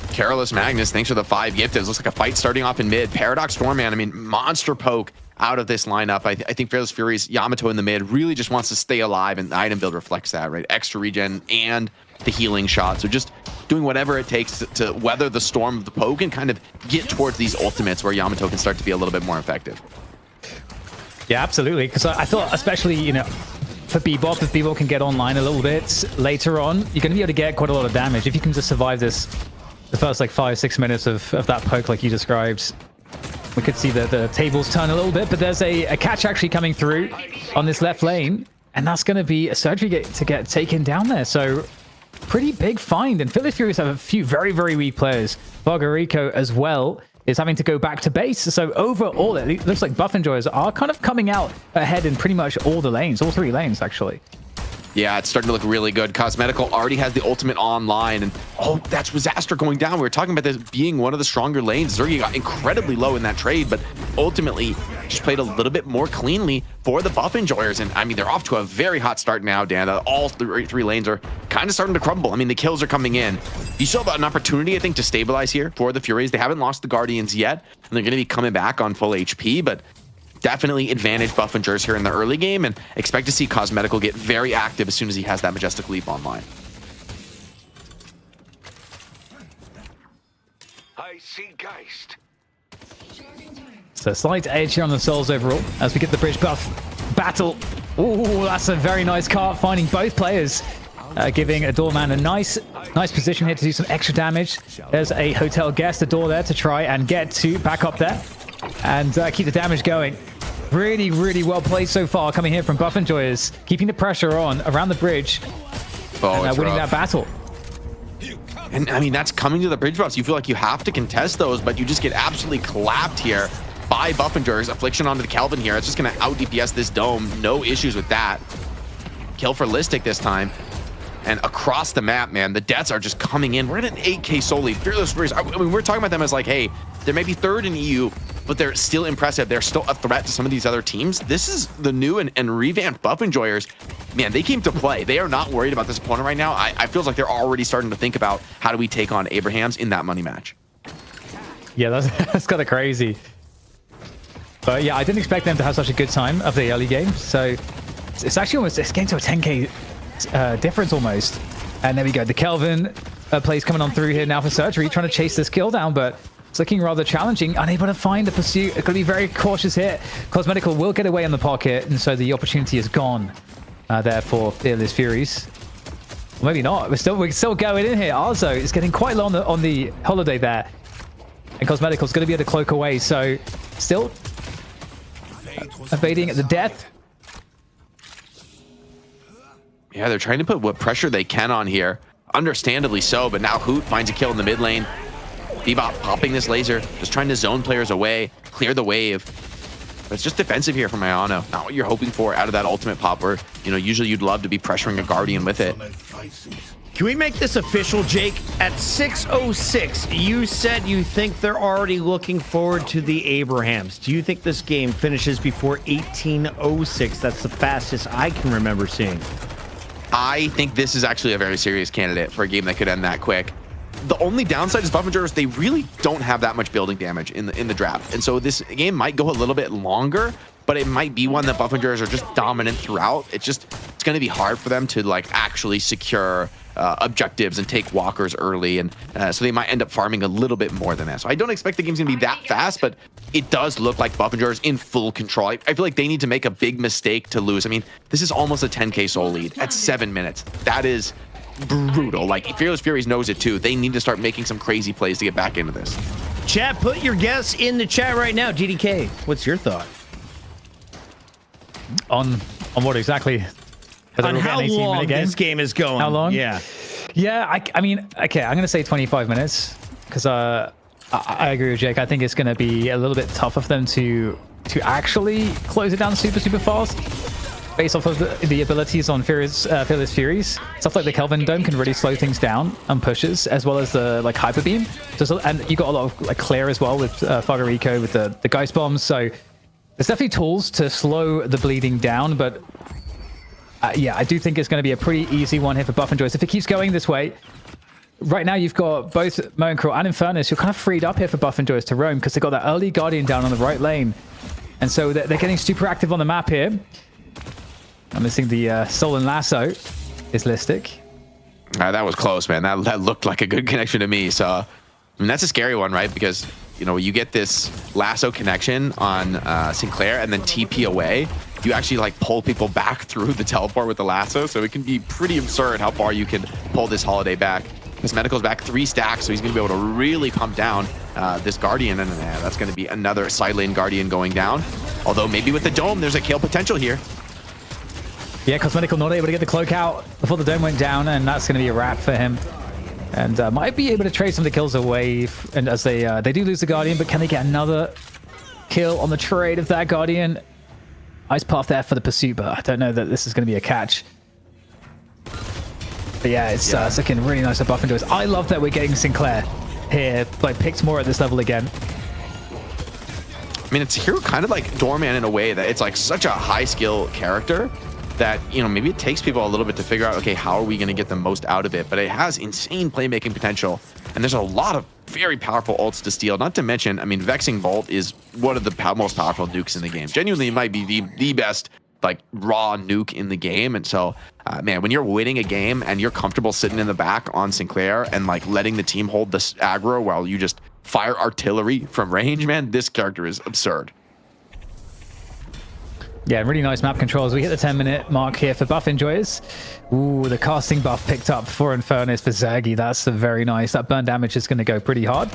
Careless Magnus, thanks for the 5 gifted. Looks like a fight starting off in mid. Paradox Stormman, I mean, monster poke out of this lineup. I think Fearless Furies, Yamato in the mid, really just wants to stay alive, and the item build reflects that, right? Extra regen and the healing shot. So just doing whatever it takes to weather the storm of the poke and kind of get towards these ultimates where Yamato can start to be a little bit more effective. Yeah, absolutely. Because I thought, especially, you know, for Bebop, if Bebop can get online a little bit later on, you're going to be able to get quite a lot of damage. If you can just survive this, the first like 5-6 minutes of that poke like you described, we could see the tables turn a little bit. But there's a catch actually coming through on this left lane, and that's going to be a surgery to get taken down there. So pretty big find. And Fearless Furies have a few very, very weak players. Bargarico as well is having to go back to base. So overall, it looks like Buff Enjoyers are kind of coming out ahead in pretty much all the lanes, all 3 lanes, actually. Yeah, it's starting to look really good. Cosmetical already has the ultimate online, and oh, that's Disaster going down. We were talking about this being one of the stronger lanes. Zergy got incredibly low in that trade, but ultimately just played a little bit more cleanly for the Buff Enjoyers. And I mean, they're off to a very hot start now, Dan. All 3 lanes are kind of starting to crumble. I mean, the kills are coming in. You still have an opportunity, I think, to stabilize here for the Furies. They haven't lost the Guardians yet, and they're going to be coming back on full HP, but definitely advantage Buff Enjoyers here in the early game, and expect to see Cosmetical get very active as soon as he has that Majestic Leap online. I see Geist. So slight edge here on the Souls overall as we get the bridge buff battle. Ooh, that's a very nice cart, finding both players, giving Adorman a nice position here to do some extra damage. There's a hotel guest, a door there to try and get to back up there and keep the damage going. Really, really well played so far, coming here from Buff Enjoyers, keeping the pressure on around the bridge and winning that battle. And I mean, that's coming to the bridge buffs. You feel like you have to contest those, but you just get absolutely clapped here by Buff Enjoyers. Affliction onto the Kelvin here. It's just going to out DPS this dome. No issues with that. Kill for Listic this time. And across the map, man, the deaths are just coming in. We're at an 8K soul lead. Fearless Furies, I mean, we're talking about them as like, hey, they may be 3rd in EU, but they're still impressive. They're still a threat to some of these other teams. This is the new and revamped Buff Enjoyers. Man, they came to play. They are not worried about this opponent right now. I feel like they're already starting to think about how do we take on Abrahams in that money match. Yeah, that's kind of crazy. But yeah, I didn't expect them to have such a good time of the early game. So it's actually almost, it's getting to a 10K difference almost. And there we go. The Kelvin plays coming on through here now for Surgery, trying to chase this kill down, but it's looking rather challenging. Unable to find the pursuit. Going to be very cautious here. Cosmetical will get away in the pocket, and so the opportunity is gone there for Fearless Furies. Or maybe not. We're still going in here. Arzo is getting quite low on the holiday there. And Cosmetical's going to be able to cloak away, so still evading the death. Yeah, they're trying to put what pressure they can on here. Understandably so, but now Hoot finds a kill in the mid lane. Bebop popping this laser, just trying to zone players away, clear the wave. But it's just defensive here from Ayano. Not what you're hoping for out of that ultimate pop where, you know, usually you'd love to be pressuring a Guardian with it. Can we make this official, Jake? At 6:06, you said you think they're already looking forward to the Abrahams. Do you think this game finishes before 18:06? That's the fastest I can remember seeing. I think this is actually a very serious candidate for a game that could end that quick. The only downside is Buff Enjoyers, they really don't have that much building damage in the draft. And so this game might go a little bit longer, but it might be one that Buff Enjoyers are just dominant throughout. It's going to be hard for them to like actually secure objectives and take walkers early, and so they might end up farming a little bit more than that. So I don't expect the game's gonna be that fast, but it does look like Buff Enjoyers in full control. I feel like they need to make a big mistake to lose. I mean, this is almost a 10K soul lead at 7 minutes. That is brutal. Like, Fearless Furies knows it too. They need to start making some crazy plays to get back into this. Chat, put your guess in the chat right now. GDK, what's your thought? On what exactly? On how long this game is going. How long? Yeah. Yeah, I mean, okay, I'm going to say 25 minutes because I agree with Jake. I think it's going to be a little bit tougher for them to actually close it down super fast based off of the abilities on Fearless Furies. Stuff like the Kelvin Dome can really slow things down and pushes, as well as the like Hyper Beam. And you got a lot of like clear as well with Fagarico with the Ghost Bombs. So there's definitely tools to slow the bleeding down, but yeah, I do think it's going to be a pretty easy one here for Buff Enjoyers. If it keeps going this way, right now you've got both Moencrawl and Infernus. You're kind of freed up here for Buff Enjoyers to roam because they've got that early Guardian down on the right lane. And so they're getting super active on the map here. I'm missing the stolen lasso. Is Listic. That was close, man. That looked like a good connection to me. So, I mean, that's a scary one, right? Because, you know, you get this lasso connection on Sinclair and then TP away. You actually like pull people back through the teleport with the lasso. So it can be pretty absurd how far you can pull this Holiday back. This Medical's back 3 stacks, so he's going to be able to really pump down this Guardian. And that's going to be another side lane Guardian going down. Although maybe with the Dome, there's a kill potential here. Yeah, Cosmetical not able to get the cloak out before the Dome went down, and that's going to be a wrap for him. And might be able to trade some of the kills away. And as they do lose the Guardian, but can they get another kill on the trade of that Guardian? Ice path there for the pursuit, but I don't know that this is going to be a catch. But yeah, it's looking really nice to buff into us. I love that we're getting Sinclair here, like picked more at this level again. I mean, it's a hero kind of like Doorman in a way that it's like such a high skill character that, you know, maybe it takes people a little bit to figure out, okay, how are we going to get the most out of it? But it has insane playmaking potential, and there's a lot of very powerful ults to steal. Not to mention, I mean, Vexing Bolt is one of the most powerful nukes in the game. Genuinely, it might be the best, like, raw nuke in the game. And so, man, when you're winning a game and you're comfortable sitting in the back on Sinclair and, like, letting the team hold this aggro while you just fire artillery from range, man, this character is absurd. Yeah, really nice map controls. We hit the 10-minute mark here for buff enjoyers. Ooh, the casting buff picked up for Infernus for Zergy. That's very nice. That burn damage is going to go pretty hard.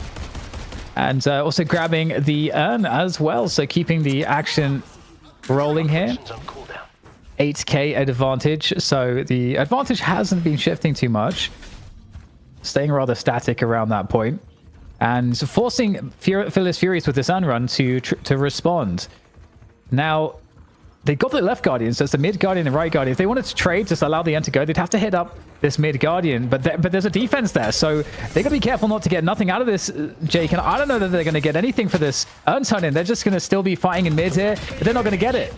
And also grabbing the urn as well. So keeping the action rolling here. 8k advantage. So the advantage hasn't been shifting too much. Staying rather static around that point. And forcing Fearless Furies with this unrun to respond. Now, they got the left Guardian, so it's the mid Guardian and right Guardian. If they wanted to trade, just allow the end to go, they'd have to hit up this mid Guardian. But there's a defense there, so they got to be careful not to get nothing out of this, Jake. And I don't know that they're going to get anything for this urn turn-in. They're just going to still be fighting in mid here, but they're not going to get it.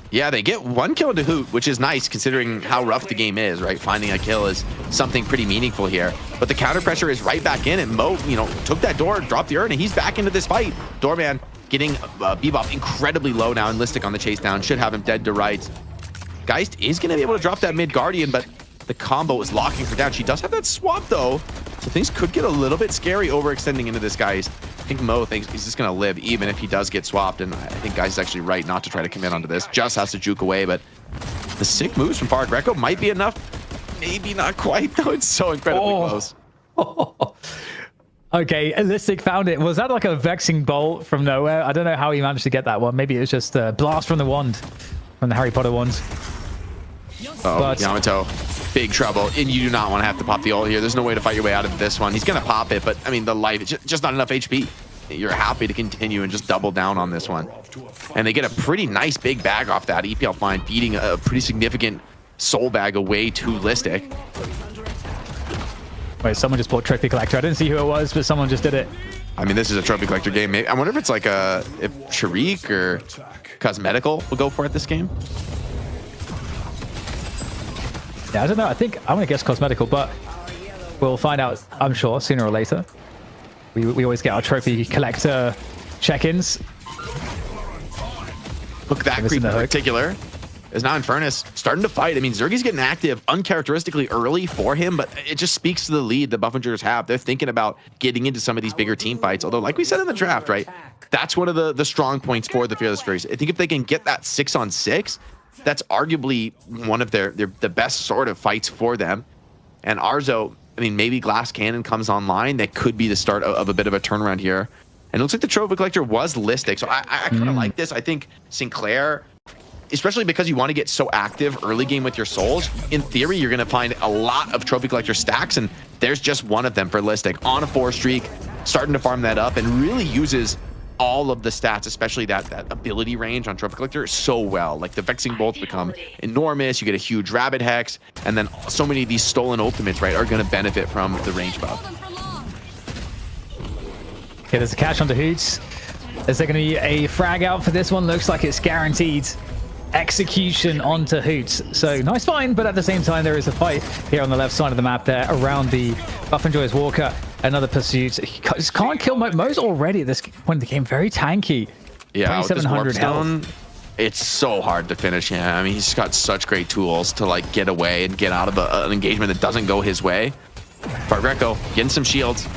Yeah, they get 1 kill into Hoot, which is nice considering how rough the game is, right? Finding a kill is something pretty meaningful here. But the counter pressure is right back in, and Mo, you know, took that door, dropped the urn, and he's back into this fight. Doorman getting Bebop incredibly low now, and Listic on the chase down. Should have him dead to rights. Geist is going to be able to drop that mid Guardian, but the combo is locking her down. She does have that swap, though, so things could get a little bit scary overextending into this Geist. I think Mo thinks he's just going to live even if he does get swapped, and I think Geist is actually right not to try to commit onto this. Just has to juke away, but the sick moves from Far Greco might be enough. Maybe not quite, though. It's so incredibly close. Okay, Listic found it. Was that like a Vexing Bolt from nowhere? I don't know how he managed to get that one. Maybe it was just a blast from the wand, from the Harry Potter wands. Oh, Yamato, big trouble. And you do not want to have to pop the ult here. There's no way to fight your way out of this one. He's going to pop it, but I mean, the life, it's just not enough HP. You're happy to continue and just double down on this one. And they get a pretty nice big bag off that. EPL Fine beating a pretty significant soul bag away to Listic. Wait, someone just bought Trophy Collector. I didn't see who it was, but someone just did it. I mean, this is a Trophy Collector game. Maybe, I wonder if it's like if Sharik or Cosmetical will go for it this game. Yeah, I don't know. I think I'm going to guess Cosmetical, but we'll find out, I'm sure, sooner or later. We always get our Trophy Collector check-ins. Look, that creep in particular is now Infernus starting to fight. I mean, Zergy's getting active uncharacteristically early for him, but it just speaks to the lead the Buffingers have. They're thinking about getting into some of these bigger team fights. Although, like we said in the draft, right, that's one of the strong points for the Fearless Furies. I think if they can get that 6-on-6, that's arguably one of the best sort of fights for them. And Arzo, I mean, maybe Glass Cannon comes online. That could be the start of a bit of a turnaround here. And it looks like the Trophy Collector was Listic. So I kind of like this. I think Sinclair, especially because you want to get so active early game with your souls, in theory, you're going to find a lot of Trophy Collector stacks, and there's just one of them for Listic on a 4 streak, starting to farm that up, and really uses all of the stats, especially that ability range on Trophy Collector so well. Like the Vexing Bolts become enormous, you get a huge Rabbit Hex, and then so many of these stolen ultimates, right, are going to benefit from the range buff. Okay, there's a catch onto Hoots. Is there going to be a frag out for this one? Looks like it's guaranteed. Execution onto Hoots. So nice find, but at the same time, there is a fight here on the left side of the map there around the Buff Enjoyers Walker. Another pursuit. He just can't kill Mo's already at this point in the game. Very tanky. Yeah, with this warp 2700 stone, health. it's so hard to finish him. I mean, he's got such great tools to like get away and get out of an engagement that doesn't go his way. Fargreco getting some shields,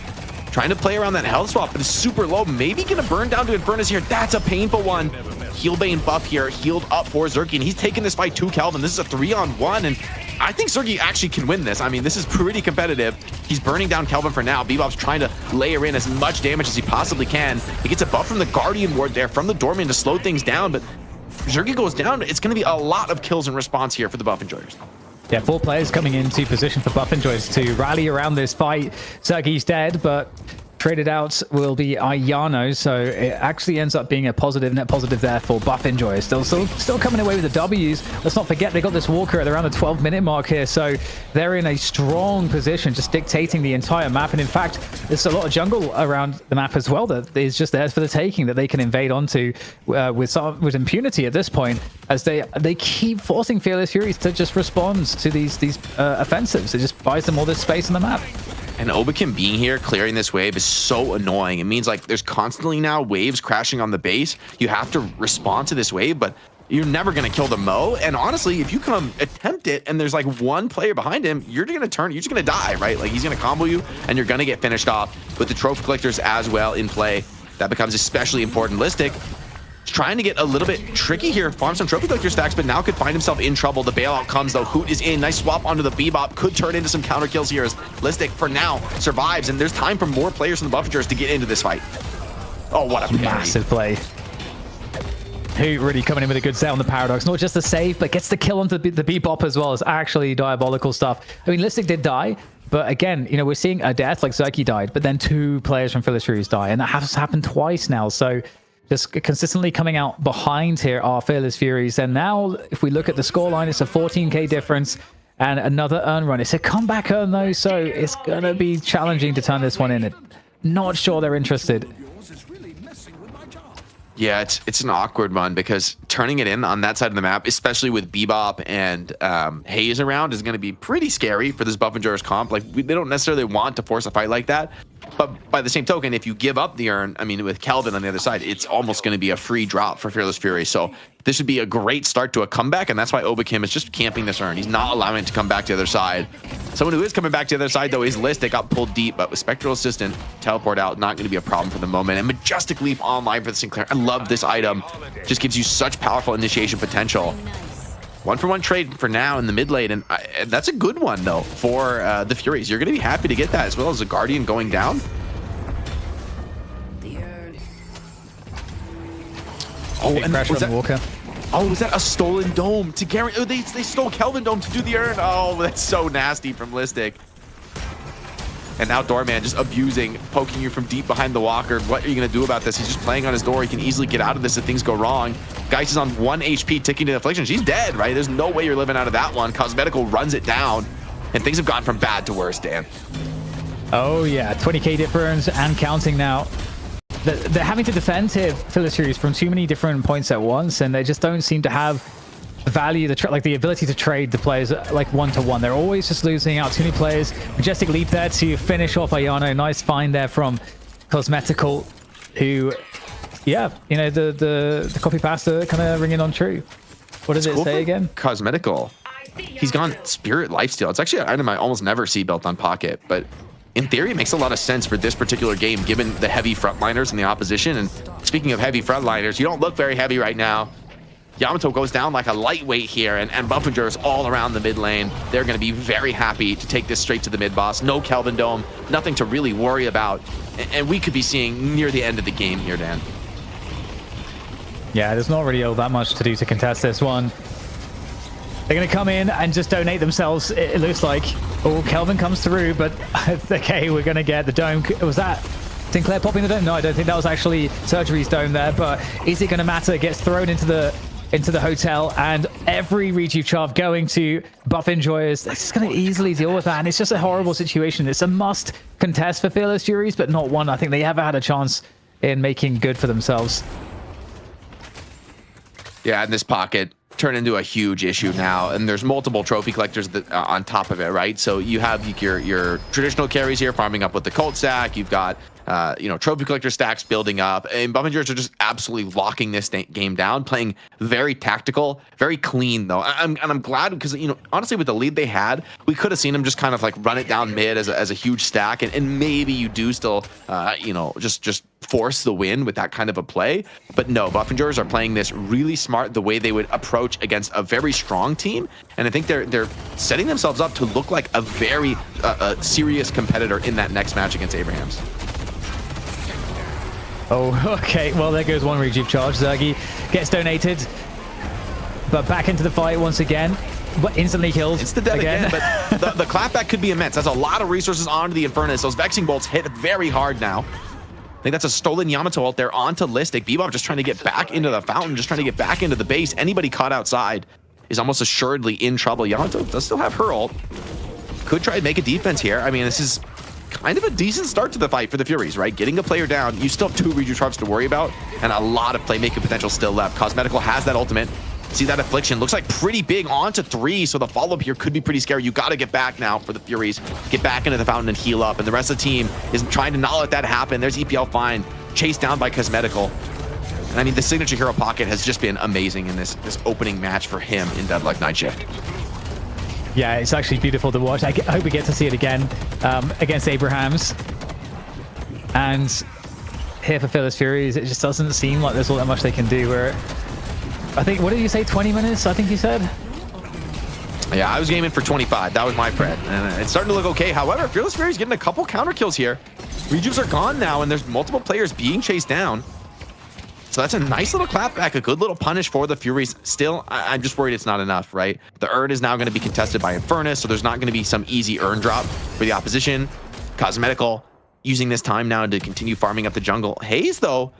trying to play around that health swap, but it's super low. Maybe gonna burn down to Infernus here. That's a painful one. Healbane buff here, healed up for Zergy, and he's taking this fight to Kelvin. This is a 3-on-1, and I think Zergy actually can win this. I mean, this is pretty competitive. He's burning down Kelvin for now. Bebop's trying to layer in as much damage as he possibly can. He gets a buff from the Guardian Ward there, from the Doorman to slow things down, but Zergy goes down. It's going to be a lot of kills in response here for the buff enjoyers. Yeah, 4 players coming into position for buff enjoyers to rally around this fight. Zergy's dead, but traded out will be Ayano, so it actually ends up being a positive, net positive there for buff enjoyers. Still coming away with the W's. Let's not forget they got this Walker at around the 12-minute mark here, so they're in a strong position, just dictating the entire map. And in fact, there's a lot of jungle around the map as well that is just there for the taking, that they can invade onto with impunity at this point, as they keep forcing Fearless Furies to just respond to these offensives. It just buys them all this space on the map. And Obakam being here, clearing this wave is so annoying. It means like there's constantly now waves crashing on the base. You have to respond to this wave, but you're never going to kill the Mo. And honestly, if you come attempt it and there's like one player behind him, you're just going to die, right? Like he's going to combo you and you're going to get finished off. With the trophy collectors as well in play, that becomes especially important. Listic trying to get a little bit tricky here, farm some trophy collector stacks, but now could find himself in trouble. The bailout comes though. Hoot is in. Nice swap onto the Bebop. Could turn into some counter kills here as Listic for now survives, and there's time for more players from the Buffingers to get into this fight. Oh, what a massive play. Hoot really coming in with a good set on the Paradox. Not just the save, but gets the kill onto the Bebop as well. It's actually diabolical stuff. I mean, Listic did die, but again, you know, we're seeing a death like Zergy died, but then 2 players from Fearless Furies die, and that has happened twice now. So just consistently coming out behind here are Fearless Furies. And now, if we look at the scoreline, it's a 14k difference and another earn run. It's a comeback earn, though, so it's going to be challenging to turn this one in. Not sure they're interested. Yeah, it's an awkward one because turning it in on that side of the map, especially with Bebop and Haze around, is going to be pretty scary for this Buff Endurers comp. Like, they don't necessarily want to force a fight like that. But by the same token, if you give up the urn, I mean, with Kelvin on the other side, it's almost going to be a free drop for Fearless Fury. So this would be a great start to a comeback, and that's why Obakam is just camping this urn. He's not allowing it to come back to the other side. Someone who is coming back to the other side, though, is Listic. Got pulled deep, but with Spectral Assistant, teleport out, not going to be a problem for the moment. And Majestic Leap online for the Sinclair. I love this item. Just gives you such powerful initiation potential. 1-for-1 trade for now in the mid lane, and that's a good one, though, for the Furies. You're going to be happy to get that, as well as a Guardian going down. Oh, and was that, Walker. Oh, was that a stolen dome to guarantee? Oh, they stole Kelvin Dome to do the urn. Oh, that's so nasty from Listic. And now Doorman just abusing, poking you from deep behind the walker. What are you going to do about this? He's just playing on his door. He can easily get out of this if things go wrong. Geist is on 1 HP, ticking to affliction. She's dead, right? There's no way you're living out of that one. Cosmetical runs it down, and things have gone from bad to worse, Dan. Oh, yeah. 20k difference and counting now. They're having to defend here, Fearless Furies, from too many different points at once, and they just don't seem to have value, like the ability to trade the players like one-to-one. They're always just losing out. Too many players. Majestic Leap there to finish off Ayano. Nice find there from Cosmetical, who, yeah, you know, the copy pasta kind of ringing on true. What did it say again? Cosmetical. He's gone Spirit Lifesteal. It's actually an item I almost never see built on Pocket, but in theory, it makes a lot of sense for this particular game, given the heavy frontliners in the opposition. And speaking of heavy frontliners, you don't look very heavy right now. Yamato goes down like a lightweight here, and Buffingers all around the mid lane. They're going to be very happy to take this straight to the mid boss. No Kelvin Dome, nothing to really worry about. And we could be seeing near the end of the game here, Dan. Yeah, there's not really all that much to do to contest this one. They're going to come in and just donate themselves, it looks like. Oh, Kelvin comes through, but okay, we're going to get the dome. Was that Sinclair popping the dome? No, I don't think that was actually Surgery's dome there, but is it going to matter? It gets thrown into the hotel, and every Rejuve Chav going to Buff Enjoyers. They're just going to easily deal with that, and it's just a horrible situation. It's a must contest for Fearless Furies, but not one I think they ever had a chance in making good for themselves. Yeah, in this Pocket turn into a huge issue now, and there's multiple trophy collectors that on top of it, right? So you have your traditional carries here farming up with the cult stack. You've got trophy collector stacks building up, and Buffingers are just absolutely locking this game down, playing very tactical, very clean though. I'm glad because honestly with the lead they had, we could have seen them just kind of like run it down mid as a huge stack, and maybe you do still just force the win with that kind of a play. But no, Buffingers are playing this really smart, the way they would approach against a very strong team, and I think they're setting themselves up to look like a very serious competitor in that next match against Abrahams. Oh, okay. Well, there goes one rejuve charge. Zergy gets donated, but back into the fight once again. But instantly killed. It's the dead again, but the clapback could be immense. That's a lot of resources onto the Infernus. Those Vexing Bolts hit very hard now. I think that's a stolen Yamato ult there onto Listic. Bebop just trying to get back into the fountain, just trying to get back into the base. Anybody caught outside is almost assuredly in trouble. Yamato does still have her ult. Could try and make a defense here. I mean, this is kind of a decent start to the fight for the Furies, right? Getting a player down, you still have 2 rejuve traps to worry about, and a lot of playmaking potential still left. Cosmetical has that ultimate. See that affliction, looks like pretty big onto 3, so the follow-up here could be pretty scary. You got to get back now for the Furies, get back into the fountain and heal up, and the rest of the team is trying to not let that happen. There's EPL fine, chased down by Cosmetical. And I mean, the signature hero pocket has just been amazing in this opening match for him in Deadlock Night Shift. Yeah, it's actually beautiful to watch. I hope we get to see it again against Abrahams. And here for Phyllis Furies, it just doesn't seem like there's all that much they can do. Where I think, what did you say, 20 minutes, I think you said? Yeah, I was gaming for 25. That was my pred. And it's starting to look okay. However, Fearless Fury's getting a couple counter kills here. Rejuves are gone now, and there's multiple players being chased down. So that's a nice little clapback, a good little punish for the Furies. Still, I'm just worried it's not enough, right? The Urn is now going to be contested by Infernus, so there's not going to be some easy Urn drop for the opposition. Cosmetical using this time now to continue farming up the jungle. Haze, though,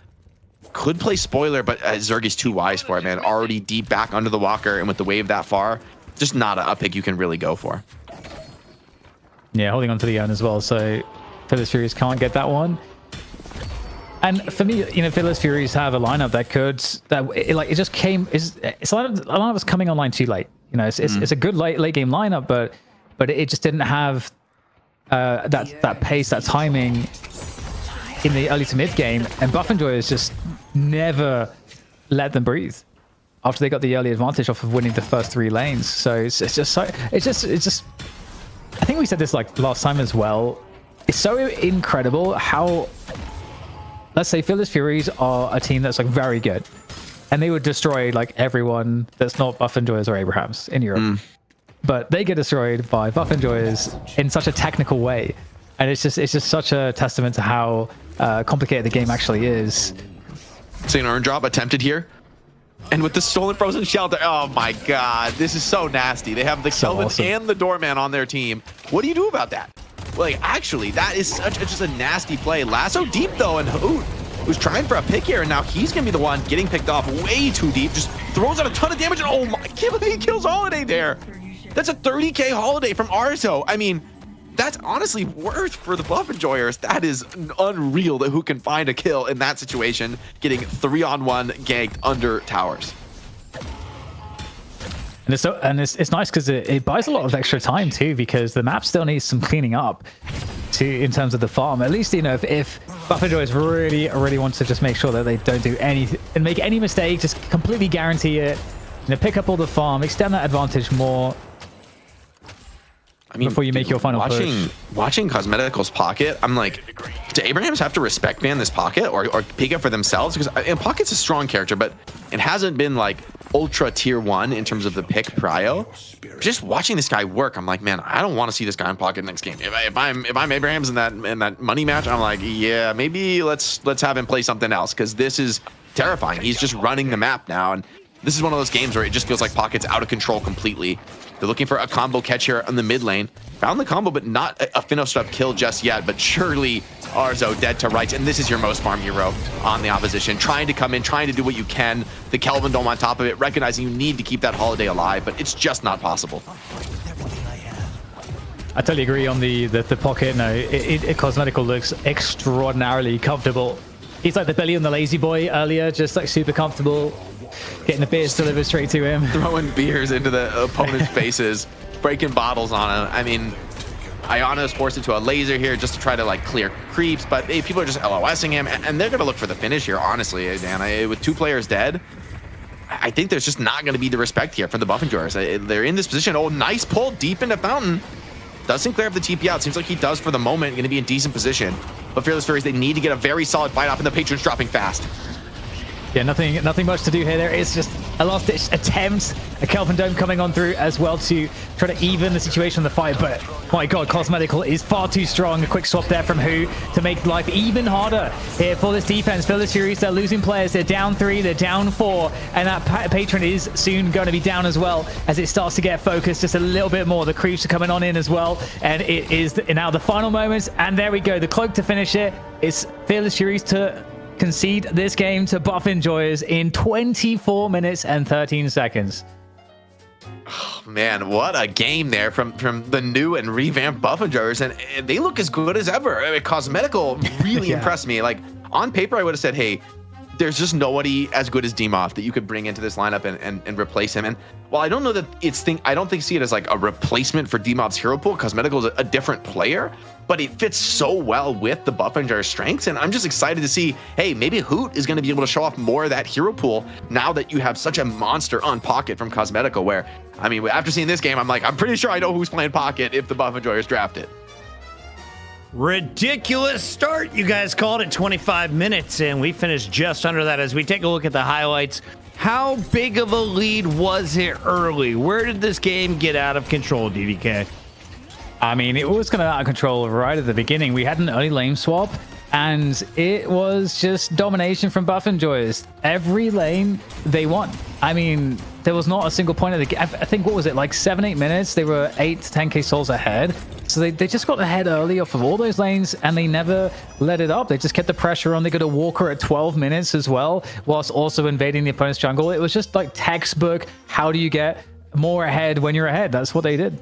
could play spoiler, but Zergy's too wise for it, man. Already deep back under the walker, and with the wave that far, just not a pick you can really go for. Yeah, holding on to the Urn as well, so Phyllis Furies can't get that one. And for me, Phyllis Furies have a lineup that could, it just came, it's a lineup that's coming online too late. It's a good late game lineup, but it just didn't have that pace, that timing in the early to mid game. And Buffingers has just never let them breathe after they got the early advantage off of winning the first 3 lanes. So it's just, I think we said this like last time as well. It's so incredible how, let's say Phyllis Furies are a team that's like very good, and they would destroy like everyone that's not Buffingers or Abrahams in Europe. But they get destroyed by Buffingers in such a technical way, and it's just such a testament to how complicated the game actually is. See an Urn drop attempted here, and with the stolen frozen shelter, oh my god, this is so nasty. They have the Kelvin and the Doorman on their team. What do you do about that? Like, actually, that is just a nasty play. Lasso deep, though, and Hoot was trying for a pick here, and now he's going to be the one getting picked off way too deep. Just throws out a ton of damage, and oh my, I can't believe he kills Holiday there. That's a 30k Holiday from Arzo. I mean, that's honestly worth for the Buff Enjoyers. That is unreal that who can find a kill in that situation, getting 3-on-1 ganked under towers. And it's nice because it buys a lot of extra time too, because the map still needs some cleaning up in terms of the farm. At least, if Buffingers really wants to just make sure that they don't do anything and make any mistake, just completely guarantee it, pick up all the farm, extend that advantage more. I mean, before you make your final push. Watching Cosmetical's pocket, I'm like, do Abrahams have to respect ban this pocket or pick up for themselves? Because Pocket's a strong character, but it hasn't been like ultra tier 1 in terms of the pick prio. Just watching this guy work, I'm like, man, I don't want to see this guy in Pocket next game. If I'm Abrahams in that money match, I'm like, yeah, maybe let's have him play something else, because this is terrifying. He's just running the map now, and this is one of those games where it just feels like Pocket's out of control completely. They're looking for a combo catch here on the mid lane. Found the combo, but not a finished up kill just yet. But surely Arzo dead to rights. And this is your most farm hero on the opposition. Trying to come in, trying to do what you can. The Kelvin Dome on top of it, recognizing you need to keep that Holiday alive, but it's just not possible. I totally agree on the pocket. No, Cosmetical looks extraordinarily comfortable. He's like the Billy and the Lazy Boy earlier, just like super comfortable. Getting the beers delivered straight to him. Throwing beers into the opponent's faces, breaking bottles on him. I mean, Ayana is forced into a laser here just to try to like clear creeps, but hey, people are just LOSing him, and they're gonna look for the finish here, honestly, Dan. With 2 players dead, I think there's just not gonna be the respect here from the Buff Enjoyers. They're in this position. Oh, nice pull deep into Fountain. Does Sinclair have the TP out? Seems like he does for the moment. Gonna be in decent position. But Fearless Furies, they need to get a very solid fight off, and the Patron's dropping fast. Yeah, nothing much to do here. There is just a last-ditch attempt. A Kelvin Dome coming on through as well to try to even the situation in the fight. But my God, Cosmetical is far too strong. A quick swap there from Who to make life even harder here for this defense. Fearless Furies, they're losing players. They're down 3, they're down 4, and that Patron is soon going to be down as well as it starts to get focused just a little bit more. The creeps are coming on in as well, and it is now the final moments. And there we go, the cloak to finish it. It's Fearless Furies to concede this game to Buff Enjoyers in 24 minutes and 13 seconds. Oh, man, what a game there from the new and revamped Buff Enjoyers, and they look as good as ever. I mean, Cosmetical really impressed me. Like, on paper, I would have said, hey, there's just nobody as good as Demoth that you could bring into this lineup and replace him. And while I don't know that I don't see it as like a replacement for Demoth's hero pool. Cosmetical is a different player, but it fits so well with the Buff Enjoyer's strengths. And I'm just excited to see, hey, maybe Hoot is going to be able to show off more of that hero pool now that you have such a monster on Pocket from Cosmetical, where, I mean, after seeing this game, I'm like, I'm pretty sure I know who's playing Pocket if the Buff Enjoyers draft it. Ridiculous start. You guys called it 25 minutes, and we finished just under that. As we take a look at the highlights, how big of a lead was it early? Where did this game get out of control, DDK? I mean, it was kind of out of control right at the beginning. We had an early lane swap, and it was just domination from Buff Enjoyers. Every lane they won. I mean, there was not a single point of the game. I think, what was it, like 7-8 minutes? They were 8 to 10k souls ahead. So they just got ahead early off of all those lanes, and they never let it up. They just kept the pressure on. They got a Walker at 12 minutes as well, whilst also invading the opponent's jungle. It was just like textbook, how do you get more ahead when you're ahead? That's what they did.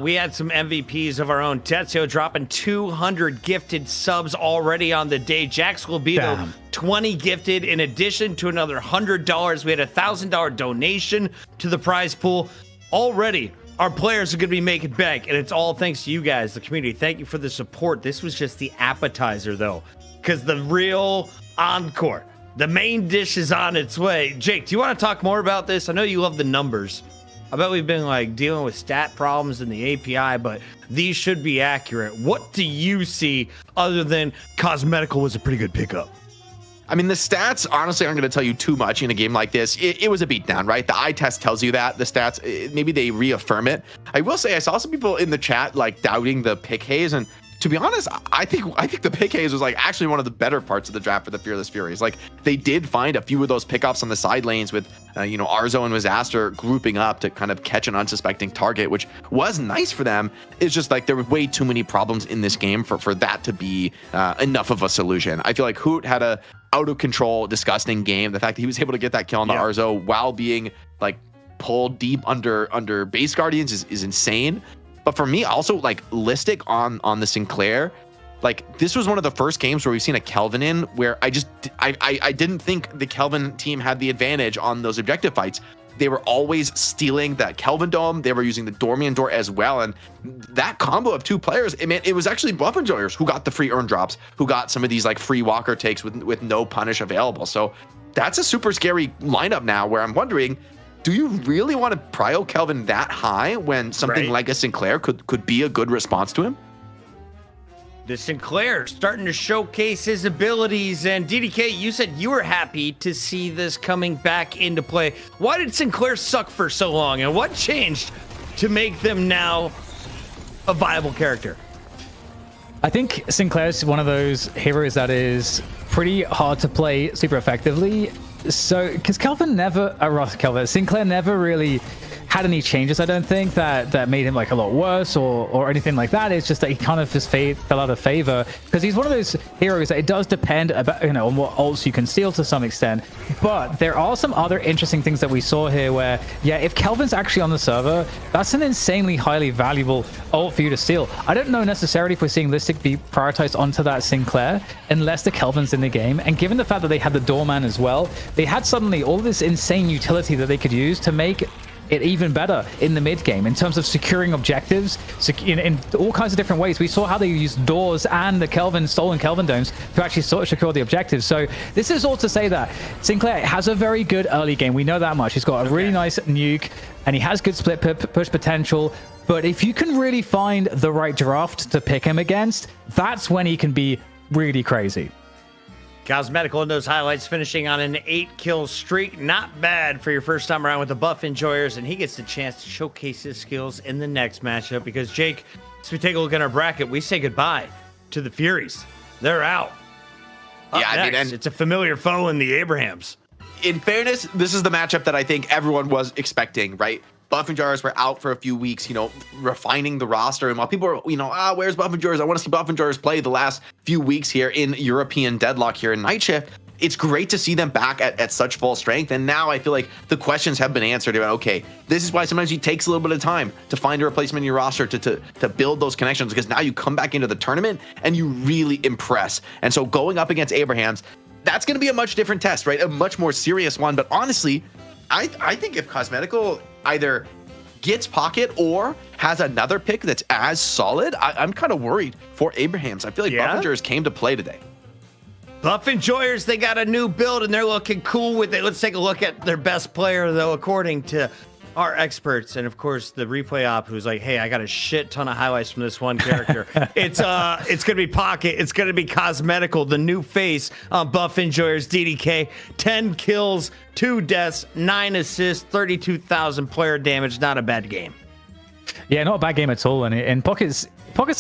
We had some MVPs of our own. Tetsuo dropping 200 gifted subs already on the day. Jax will be the 20 gifted in addition to another $100. We had a $1,000 donation to the prize pool. Already, our players are going to be making bank, and it's all thanks to you guys, the community. Thank you for the support. This was just the appetizer, though, because the real encore, the main dish is on its way. Jake, do you want to talk more about this? I know you love the numbers. I bet we've been like dealing with stat problems in the API, but these should be accurate. What do you see other than Cosmetical was a pretty good pickup? I mean, the stats, honestly, aren't going to tell you too much in a game like this. It was a beatdown, right? The eye test tells you that. The stats, maybe they reaffirm it. I will say, I saw some people in the chat like doubting the pick haze, and to be honest, I think the pick haze was like actually one of the better parts of the draft for the Fearless Furies. Like, they did find a few of those pickups on the side lanes with, Arzo and Disaster grouping up to kind of catch an unsuspecting target, which was nice for them. It's just like there were way too many problems in this game for that to be enough of a solution. I feel like Hoot had a out of control, disgusting game. The fact that he was able to get that kill on the Arzo while being like pulled deep under base guardians is insane. But for me, also like Listic on the Sinclair, like this was one of the first games where we've seen a Kelvin in where I didn't think the Kelvin team had the advantage on those objective fights. They were always stealing that Kelvin Dome. They were using the Dormian Door as well. And that combo of 2 players, it was actually Buff Enjoyers who got the free earn drops, who got some of these like free Walker takes with no punish available. So that's a super scary lineup now where I'm wondering, do you really want to prio Kelvin that high when something like a Sinclair could be a good response to him? The Sinclair starting to showcase his abilities. And DDK, you said you were happy to see this coming back into play. Why did Sinclair suck for so long? And what changed to make them now a viable character? I think Sinclair's one of those heroes that is pretty hard to play super effectively. So, because Sinclair never really had any changes, I don't think, that made him like a lot worse or anything like that. It's just that he kind of just fell out of favor because he's one of those heroes that it does depend about, on what ults you can steal to some extent. But there are some other interesting things that we saw here where, if Kelvin's actually on the server, that's an insanely highly valuable ult for you to steal. I don't know necessarily if we're seeing Listic be prioritized onto that Sinclair unless the Kelvin's in the game. And given the fact that they had the Doorman as well, they had suddenly all this insane utility that they could use to make it even better in the mid game in terms of securing objectives in all kinds of different ways. We saw how they used doors and the stolen Kelvin domes to actually sort of secure the objectives. So this is all to say that Sinclair has a very good early game. We know that much. He's got a really nice nuke and he has good split push potential. But if you can really find the right draft to pick him against, that's when he can be really crazy. Cosmetical in those highlights, finishing on an 8-kill streak. Not bad for your first time around with the buff enjoyers, and he gets the chance to showcase his skills in the next matchup because, Jake, as we take a look at our bracket, we say goodbye to the Furies. They're out. Yeah, I mean, and it's a familiar foe in the Abrahams. In fairness, this is the matchup that I think everyone was expecting, right? Buff and Jars were out for a few weeks, refining the roster. And while people are, where's Buff and Jars? I want to see Buff and Jars play the last few weeks here in European Deadlock here in Night Shift. It's great to see them back at such full strength. And now I feel like the questions have been answered about, okay, this is why sometimes it takes a little bit of time to find a replacement in your roster to build those connections, because now you come back into the tournament and you really impress. And so going up against Abrahams, that's going to be a much different test, right? A much more serious one. But honestly, I think if Cosmetical either gets Pocket or has another pick that's as solid, I'm kind of worried for Abrahams. I feel like Buffingers came to play today. Buff Enjoyers, they got a new build and they're looking cool with it. Let's take a look at their best player, though, according to our experts. And of course, the replay op who's like, hey, I got a shit ton of highlights from this one character. It's gonna be Pocket. It's gonna be Cosmetical, the new face on Buff Enjoyers. DDK, 10 kills, 2 deaths, 9 assists, 32,000 player damage. Not a bad game. Yeah, not a bad game at all. And Pocket's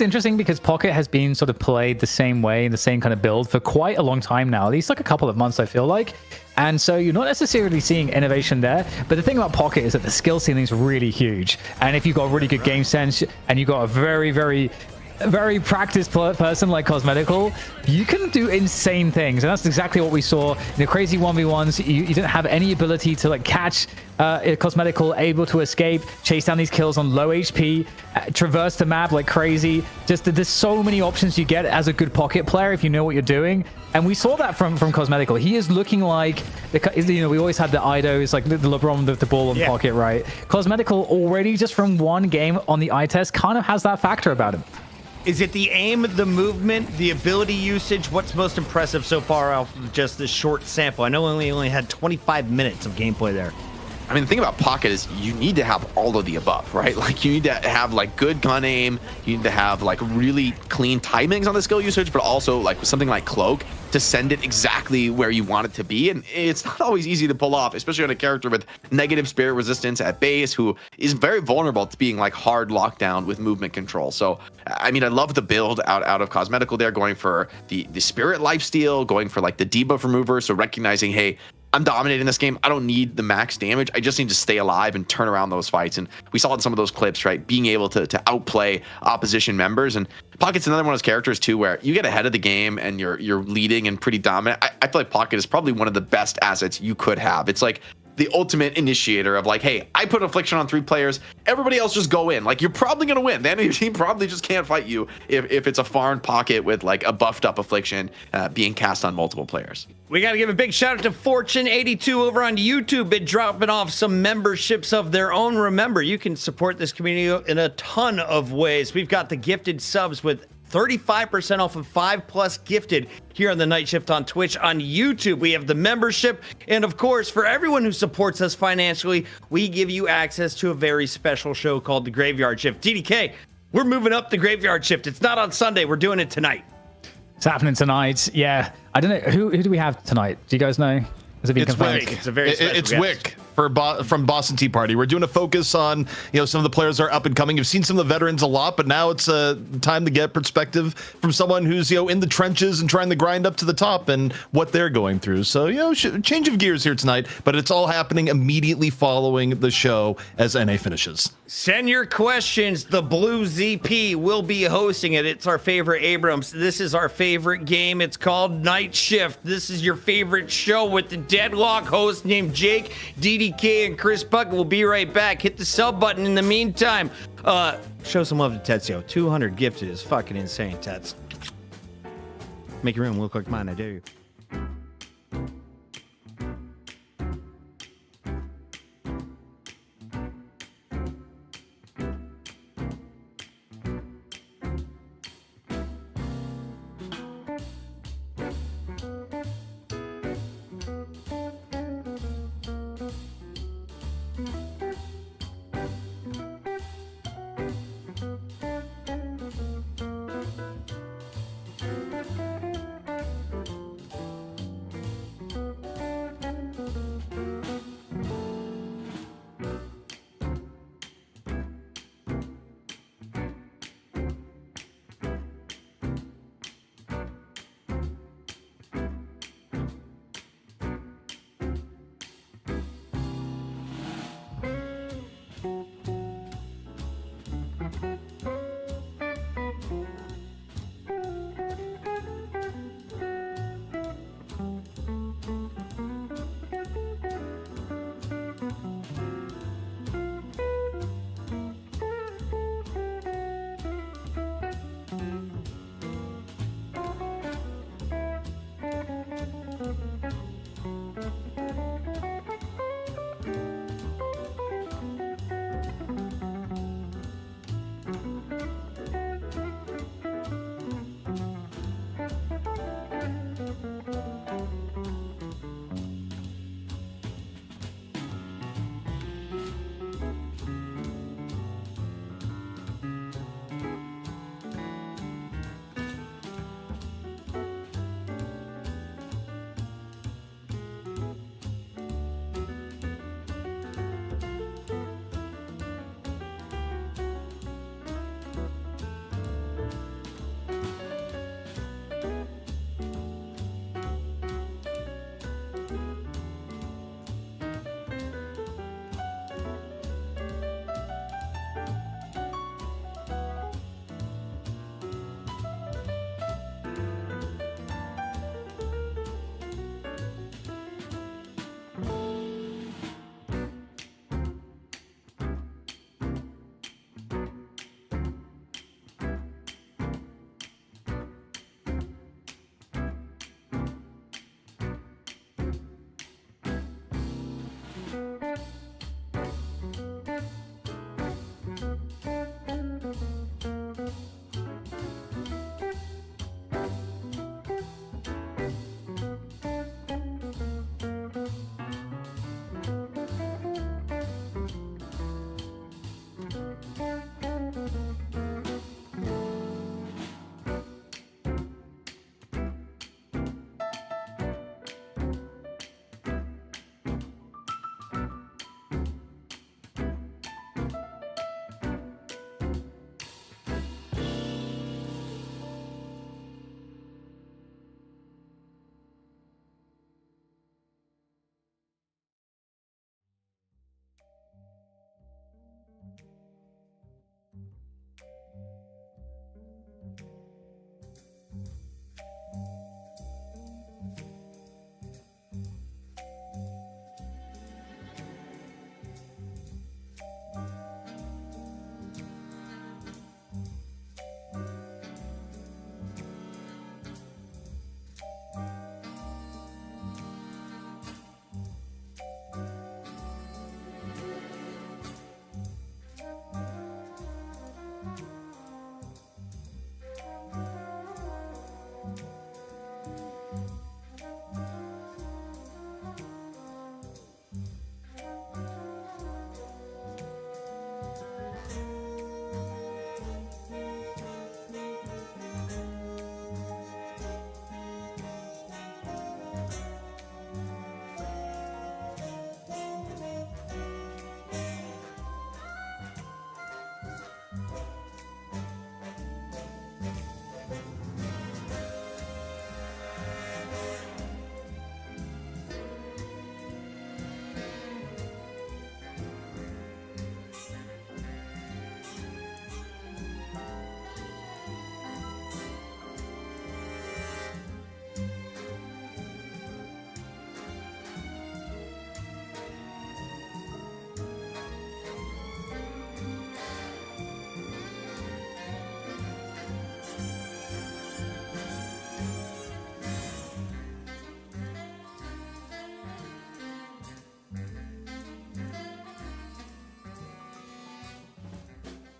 interesting because Pocket has been sort of played the same way, in the same kind of build for quite a long time now, at least like a couple of months, I feel like. And so you're not necessarily seeing innovation there. But the thing about Pocket is that the skill ceiling is really huge. And if you've got really good game sense and you've got a very, very, very practiced person like Cosmetical, you can do insane things. And that's exactly what we saw in the crazy 1v1s. You didn't have any ability to like catch Cosmetical, able to escape, chase down these kills on low HP, traverse the map like crazy. Just there's so many options you get as a good Pocket player if you know what you're doing. And we saw that from Cosmetical. He is looking like, we always had the Idos, like the LeBron with the ball in Pocket, right? Cosmetical already, just from one game on the eye test, kind of has that factor about him. Is it the aim, the movement, the ability usage? What's most impressive so far off of just this short sample? I know we only had 25 minutes of gameplay there. I mean, the thing about Pocket is you need to have all of the above, right? Like you need to have like good gun aim. You need to have like really clean timings on the skill usage, but also like something like Cloak to send it exactly where you want it to be. And it's not always easy to pull off, especially on a character with negative spirit resistance at base, who is very vulnerable to being like hard lockdown with movement control. So, I mean, I love the build out of Cosmetical there, going for the spirit lifesteal, going for like the debuff remover. So recognizing, hey, I'm dominating this game. I don't need the max damage. I just need to stay alive and turn around those fights. And we saw in some of those clips, right, being able to outplay opposition members. And Pocket's another one of those characters too, where you get ahead of the game and you're leading and pretty dominant. I feel like Pocket is probably one of the best assets you could have. It's like the ultimate initiator of like, hey, I put Affliction on 3 players. Everybody else just go in. Like, you're probably going to win. The enemy team probably just can't fight you if it's a farm Pocket with like a buffed up Affliction being cast on multiple players. We got to give a big shout out to Fortune82 over on YouTube. Been dropping off some memberships of their own. Remember, you can support this community in a ton of ways. We've got the gifted subs with 35% off of 5+ gifted here on the Night Shift on Twitch. On YouTube, we have the membership. And of course, for everyone who supports us financially, we give you access to a very special show called The Graveyard Shift. DDK, we're moving up the Graveyard Shift. It's not on Sunday. We're doing it tonight. It's happening tonight. Yeah. I don't know. Who do we have tonight? Do you guys know? Has it been confirmed? Wick. It's a very special It's guest. Wick from Boston Tea Party. We're doing a focus on, some of the players that are up and coming. You've seen some of the veterans a lot, but now it's time to get perspective from someone who's, in the trenches and trying to grind up to the top and what they're going through. So, change of gears here tonight, but it's all happening immediately following the show as NA finishes. Send your questions. The Blue ZP will be hosting it. It's our favorite Abrams. This is our favorite game. It's called Night Shift. This is your favorite show with the Deadlock host named Jake, DDK, and Chris Puckett. We'll be right back. Hit the sub button in the meantime. Show some love to Tetsio. 200 gifted is fucking insane, Tets. Make your room look like mine, I dare you.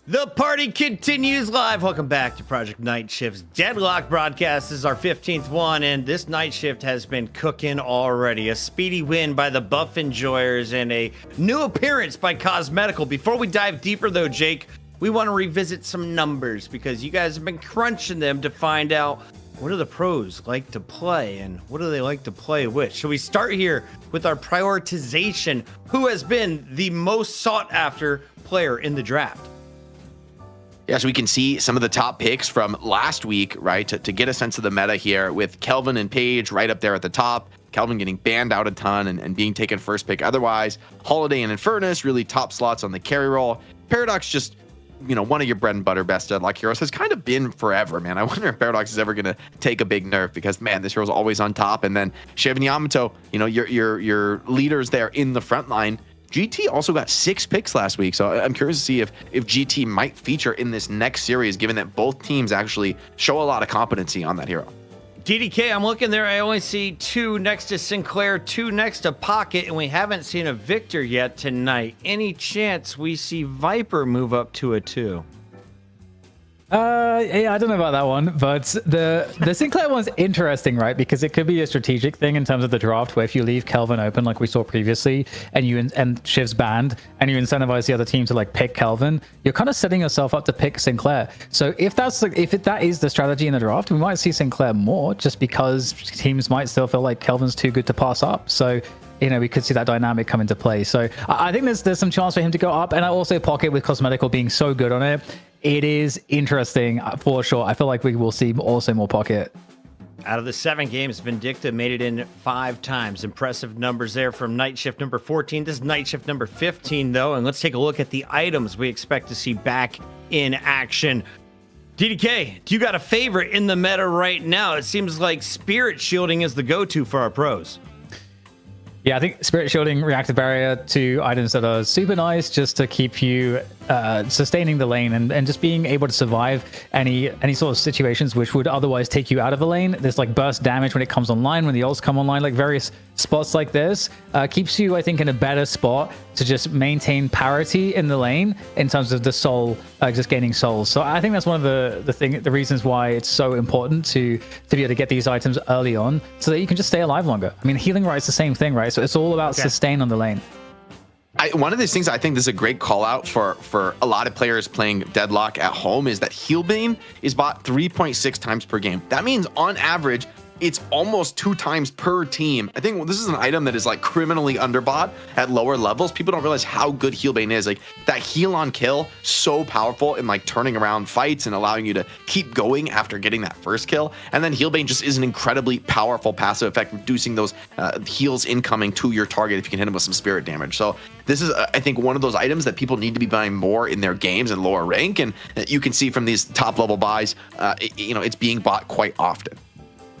The party continues live. Welcome back to Project Night Shift's Deadlock broadcast. This is our 15th one, and this night shift has been cooking already. A speedy win by the Buff Enjoyers and a new appearance by Cosmetical. Before we dive deeper, though, Jake, we want to revisit some numbers because you guys have been crunching them to find out what do the pros like to play and what do they like to play with. So we start here with our prioritization. Who has been the most sought after player in the draft? Yeah, so we can see some of the top picks from last week, right? To get a sense of the meta here with Kelvin and Paige right up there at the top. Kelvin getting banned out a ton and being taken first pick otherwise. Holiday and Infernus really top slots on the carry role. Paradox just, one of your bread and butter best Deadlock heroes has kind of been forever, man. I wonder if Paradox is ever going to take a big nerf because, man, this hero's always on top. And then Shiv and Yamato, your leaders there in the front line. GT also got 6 picks last week, so I'm curious to see if GT might feature in this next series, given that both teams actually show a lot of competency on that hero. DDK, I'm looking there. I only see 2 next to Sinclair, 2 next to Pocket, and we haven't seen a Victor yet tonight. Any chance we see Viper move up to a 2? Yeah, I don't know about that one, but the Sinclair one's interesting, right? Because it could be a strategic thing in terms of the draft, where if you leave Kelvin open, like we saw previously, and Shiv's banned, and you incentivize the other team to pick Kelvin, you're kind of setting yourself up to pick Sinclair. So if that is the strategy in the draft, we might see Sinclair more, just because teams might still feel like Kelvin's too good to pass up. So we could see that dynamic come into play. So I think there's some chance for him to go up, and I also Pocket with Cosmetical being so good on it. It is interesting for sure. I feel like we will see also more Pocket. Out of the 7 games, Vindicta made it in 5 times. Impressive numbers there from night shift number 14. This is night shift number 15, though, and let's take a look at the items we expect to see back in action. DDK, do you got a favorite in the meta right now? It seems like Spirit Shielding is the go-to for our pros. Yeah, I think Spirit Shielding, Reactive Barrier, 2 items that are super nice just to keep you sustaining the lane and just being able to survive any sort of situations which would otherwise take you out of the lane. There's burst damage when it comes online, when the ults come online, various spots like this. Keeps you, I think, in a better spot to just maintain parity in the lane in terms of the soul, just gaining souls. So I think that's one of the reasons why it's so important to be able to get these items early on so that you can just stay alive longer. I mean, healing right's the same thing, right? So it's all about sustain on the lane. One of these things I think this is a great call out for a lot of players playing Deadlock at home is that Healbane is bought 3.6 times per game. That means on average, it's almost 2 times per team. I think this is an item that is criminally underbought at lower levels. People don't realize how good Healbane is. That heal on kill, so powerful in turning around fights and allowing you to keep going after getting that first kill. And then Healbane just is an incredibly powerful passive effect, reducing those heals incoming to your target if you can hit him with some spirit damage. So this is, I think, one of those items that people need to be buying more in their games and lower rank. And you can see from these top level buys, it's being bought quite often.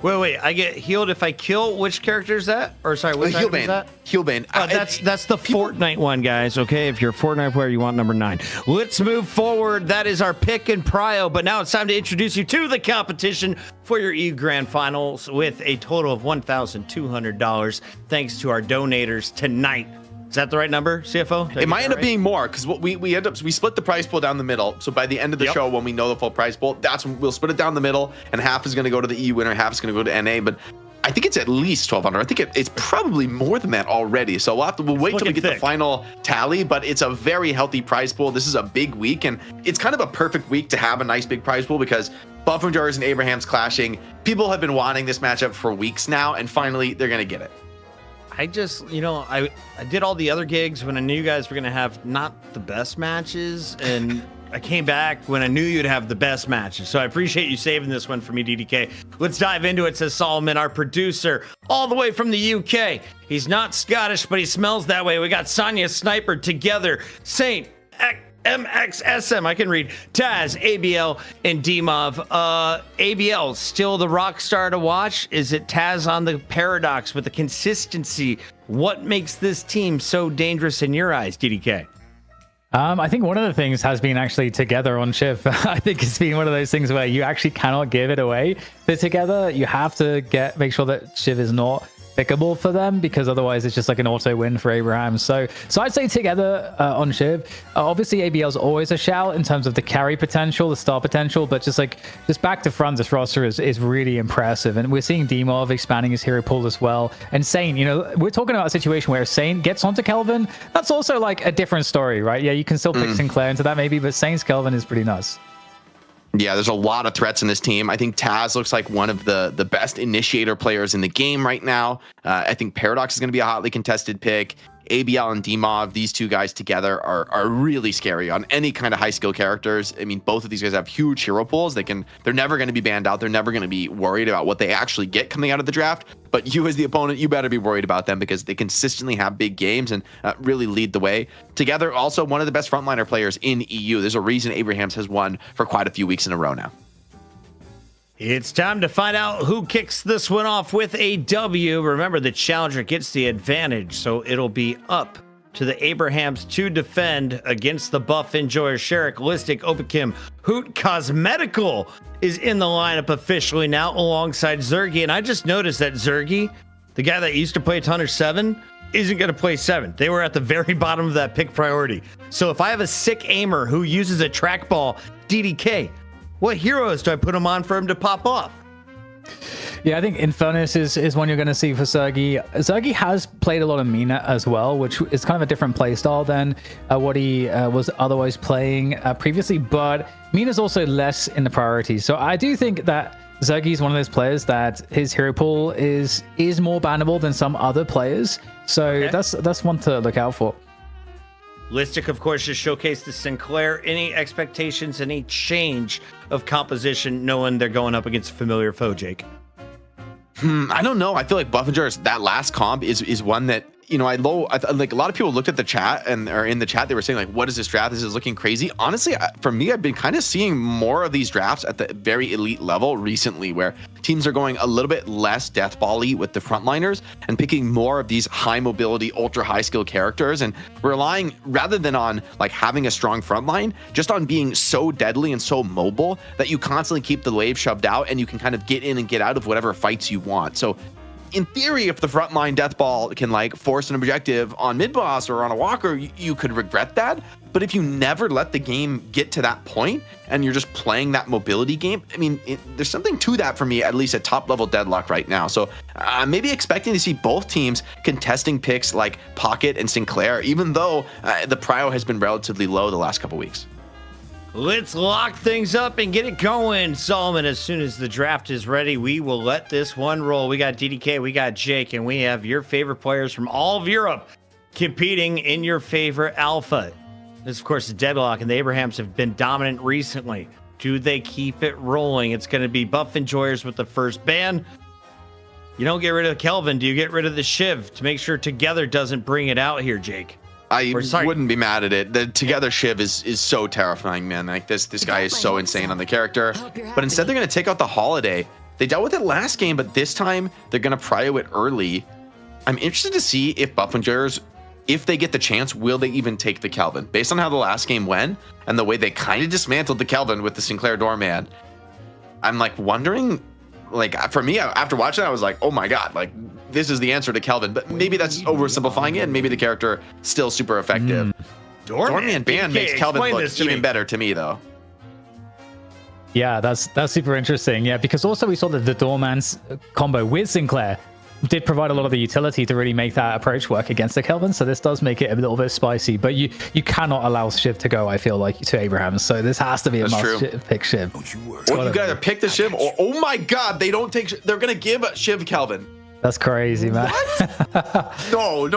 Wait, I get healed if I kill. Which character is that? Or sorry, which item is that? Healbane. Oh, that's the Fortnite one, guys. Okay, if you're a Fortnite player, you want number 9. Let's move forward. That is our pick and prio. But now it's time to introduce you to the competition for your E Grand Finals with a total of $1,200. Thanks to our donators tonight. Is that the right number, CFO? It might end up being more because we split the prize pool down the middle. So by the end of the show, when we know the full prize pool, that's when we'll split it down the middle, and half is going to go to the EU winner, half is going to go to NA. But I think it's at least 1,200. I think it's probably more than that already. So we'll wait till we get the final tally. But it's a very healthy prize pool. This is a big week, and it's kind of a perfect week to have a nice big prize pool because Buff Enjoyers and Abraham's clashing. People have been wanting this matchup for weeks now, and finally they're going to get it. I just, I did all the other gigs when I knew you guys were going to have not the best matches, and I came back when I knew you'd have the best matches. So I appreciate you saving this one for me, DDK. Let's dive into it, says Solomon, our producer, all the way from the UK. He's not Scottish, but he smells that way. We got Sonya Sniper together, Saint, MXSM, I can read, Taz, ABL, and DMOV. ABL, still the rock star to watch? Is it Taz on the Paradox with the consistency? What makes this team so dangerous in your eyes, DDK? I think one of the things has been actually together on Shiv. I think it's been one of those things where you actually cannot give it away. But together, you have to make sure that Shiv is not pickable for them, because otherwise it's just like an auto win for Abraham. So I'd say together on Shiv. Obviously ABL's always a shout in terms of the carry potential, the star potential, but just back to front, this roster is really impressive. And we're seeing Dimov expanding his hero pool as well. And Saint, we're talking about a situation where Saint gets onto Kelvin. That's also like a different story, right? Yeah, you can still pick Sinclair into that maybe, but Saint's Kelvin is pretty nuts. Yeah, there's a lot of threats in this team. I think Taz looks like one of the best initiator players in the game right now. I think Paradox is going to be a hotly contested pick. ABL and Dimov, these two guys together are really scary on any kind of high skill characters. I mean, both of these guys have huge hero pools. They're never going to be banned out. They're never going to be worried about what they actually get coming out of the draft. But you as the opponent, you better be worried about them, because they consistently have big games and really lead the way. Together, also one of the best frontliner players in EU. There's a reason Abrahams has won for quite a few weeks in a row now. It's time to find out who kicks this one off with a W. Remember, the challenger gets the advantage, so it'll be up to the Abrahams to defend against the Buff Enjoyer. Sherrick, Listic, Opakim, Hoot Cosmetical is in the lineup officially now alongside Zergy. And I just noticed that Zergy, the guy that used to play Thunder 7, isn't going to play 7. They were at the very bottom of that pick priority. So if I have a sick aimer who uses a trackball DDK, what heroes do I put him on for him to pop off? Yeah, I think Infernus is one you're going to see for Zergy. Zergy has played a lot of Mina as well, which is kind of a different playstyle than what he was otherwise playing previously, but Mina's also less in the priorities. So I do think that Zergy is one of those players that his hero pool is more bannable than some other players. So okay, that's one to look out for. Listic, of course, just showcased the Sinclair. Any expectations, any change of composition, knowing they're going up against a familiar foe, Jake? I don't know. I feel like Buffinger's that last comp is one that, like a lot of people looked at the chat or in the chat, they were saying like, what is this draft? This is looking crazy. Honestly, for me, I've been kind of seeing more of these drafts at the very elite level recently, where teams are going a little bit less deathball-y with the frontliners and picking more of these high mobility, ultra high skill characters, and relying rather than on like having a strong frontline, just on being so deadly and so mobile that you constantly keep the wave shoved out and you can kind of get in and get out of whatever fights you want. So in theory, if the frontline deathball can like force an objective on mid boss or on a walker, you could regret that. But if you never let the game get to that point and you're just playing that mobility game, I mean, there's something to that for me, at least at top level Deadlock right now. So maybe expecting to see both teams contesting picks like Pocket and Sinclair, even though the prio has been relatively low the last couple weeks. Let's lock things up and get it going, Solomon. As soon as the draft is ready, we will let this one roll. We got DDK, we got Jake, and we have your favorite players from all of Europe competing in your favorite alpha. This, of course, is Deadlock, and the Abrahams have been dominant recently. Do they keep it rolling? It's going to be Buff Enjoyers with the first ban. You don't get rid of Kelvin. Do you get rid of the Shiv to make sure Together doesn't bring it out here, Jake? I wouldn't be mad at it. The Together Shiv is so terrifying, man. Like this guy is so insane on the character. But instead they're going to take out the Holiday. They dealt with it last game, but this time they're going to prio it early. I'm interested to see if Buff Enjoyers, if they get the chance, will they even take the Kelvin? Based on how the last game went and the way they kind of dismantled the Kelvin with the Sinclair Doorman, I'm like wondering, like for me, after watching it, I was like, oh my God, like this is the answer to Kelvin, but maybe that's oversimplifying it, and maybe the character still super effective. Doorman ban makes Kelvin look even better to me, though. Yeah, that's super interesting. Yeah, because also we saw that the Doorman's combo with Sinclair did provide a lot of the utility to really make that approach work against the Kelvin. So this does make it a little bit spicy, but you cannot allow Shiv to go, I feel like, to Abraham. So this has to be a must-pick Shiv. Well, you gotta pick the Shiv, or oh my God, they don't take. They're gonna give Shiv Kelvin. That's crazy, man. What? No.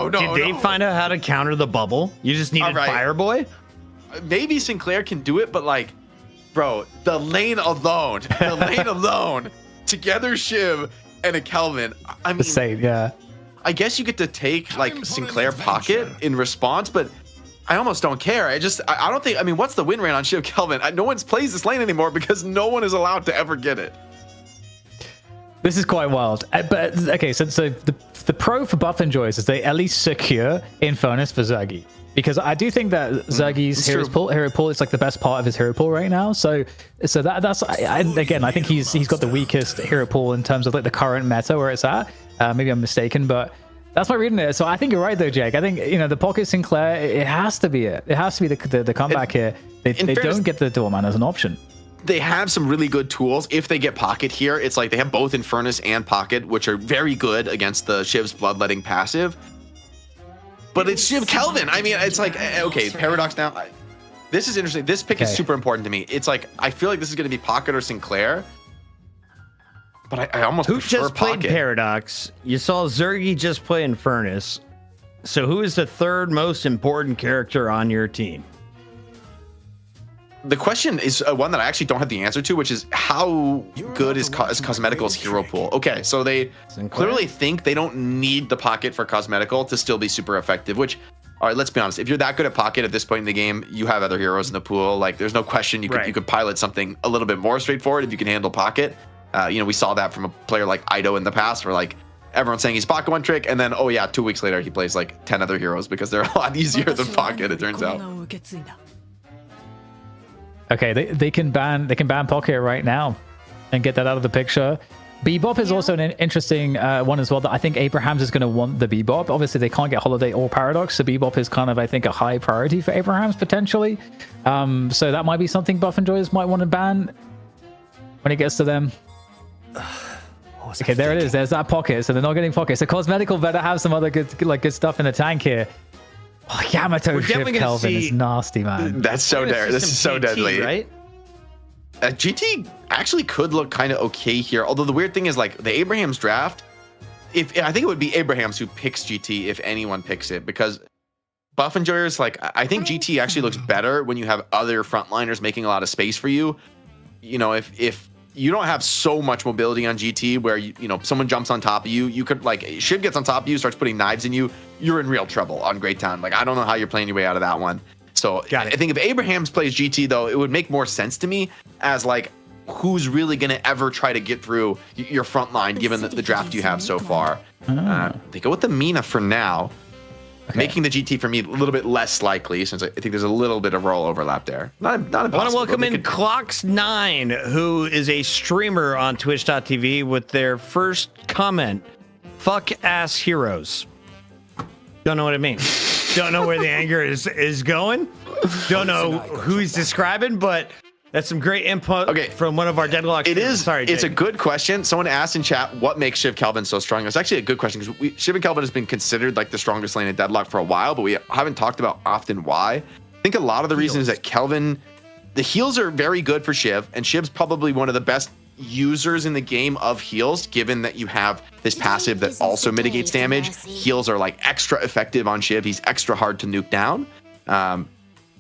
Did they find out how to counter the bubble? You just needed Fireboy? Maybe Sinclair can do it, but like, bro, the lane alone, Together Shiv and a Kelvin. I mean, the same, yeah. I guess you get to take like Sinclair Pocket in response, but I almost don't care. I don't think, I mean, what's the win rate on Shiv Kelvin? No one plays this lane anymore because no one is allowed to ever get it. This is quite wild. But okay, so the pro for Buff Enjoyers is they at least secure Infernus for Zergy. because I do think that Zergi's hero pool is like the best part of his hero pool right now. So that's again, I think he's got the weakest hero pool in terms of like the current meta where it's at. Maybe I'm mistaken, but that's my reading it. So I think you're right though, Jake. I think the Pocket Sinclair, it has to be it. It has to be the comeback here. They don't get the Doorman as an option. They have some really good tools. If they get Pocket here, it's like they have both Infernus and Pocket, which are very good against the Shiv's Bloodletting passive. But it's Shiv Kelvin. I mean, it's like, okay, Paradox now. This is interesting. This pick is super important to me. It's like, I feel like this is going to be Pocket or Sinclair. But I almost Who prefer just played Pocket. Paradox? You saw Zergi just play Infernus. So who is the third most important character on your team? The question is one that I actually don't have the answer to, which is how good is Cosmetical's hero pool? Okay, so they clearly think they don't need the Pocket for Cosmetical to still be super effective, which, all right, let's be honest. If you're that good at Pocket at this point in the game, you have other heroes in the pool. Like, there's no question you could pilot something a little bit more straightforward if you can handle Pocket. We saw that from a player like Ido in the past, where like everyone's saying he's Pocket one trick, and then 2 weeks later he plays like 10 other heroes because they're a lot easier than Pocket, it turns out. Okay, they can ban Pocket right now and get that out of the picture. Bebop is also an interesting one as well that I think Abrahams is going to want the Bebop. Obviously, they can't get Holiday or Paradox, so Bebop is kind of, I think, a high priority for Abrahams potentially. So that might be something Buff Enjoyers might want to ban when it gets to them. Okay, there it is. There's that Pocket. So they're not getting Pocket. So Cosmetical better have some other good stuff in the tank here. Oh, Yamato Shiv Kelvin is nasty, man. That's so deadly. This is so deadly. Right? GT actually could look kind of okay here. Although the weird thing is, like, the Abrahams draft, I think it would be Abrahams who picks GT if anyone picks it, because Buff Enjoyers, like, I think GT actually looks better when you have other frontliners making a lot of space for you. If you don't have so much mobility on GT where someone jumps on top of you, you could, like, Shiv gets on top of you, starts putting knives in you, you're in real trouble on Great Town. Like, I don't know how you're playing your way out of that one. So I think if Abrahams plays GT, though, it would make more sense to me as, like, who's really going to ever try to get through your front line given the draft you have so far. They go with the Mina for now, making the GT for me a little bit less likely, since I think there's a little bit of role overlap there. Not impossible. I want to welcome in Clocks9, who is a streamer on Twitch.tv, with their first comment: "Fuck ass heroes." Don't know what it means. Don't know where the anger is going. Don't know who he's describing, but that's some great input from one of our Deadlock. It is. Sorry, it's Jake. a good question. Someone asked in chat, what makes Shiv Kelvin so strong? It's actually a good question, because Shiv and Kelvin has been considered like the strongest lane in Deadlock for a while, but we haven't talked about often why. I think a lot of the reason is that Kelvin, the heals are very good for Shiv, and Shiv's probably one of the best users in the game of heals, given that you have this passive that also mitigates damage. Heals are like extra effective on Shiv. He's extra hard to nuke down.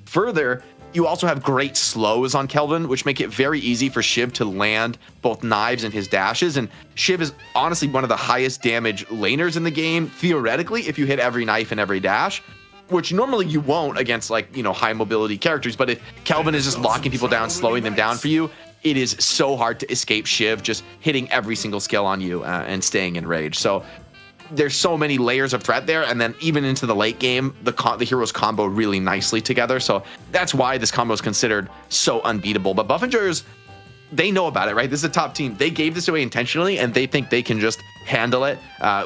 Further, you also have great slows on Kelvin, which make it very easy for Shiv to land both knives and his dashes. And Shiv is honestly one of the highest damage laners in the game, theoretically, if you hit every knife and every dash, which normally you won't against, like, high mobility characters. But if Kelvin is just locking people down, slowing them down for you, it is so hard to escape Shiv just hitting every single skill on you and staying in rage. So there's so many layers of threat there, and then even into the late game, the heroes combo really nicely together. So that's why this combo is considered so unbeatable. But Buff Enjoyers, they know about it, right? This is a top team. They gave this away intentionally, and they think they can just handle it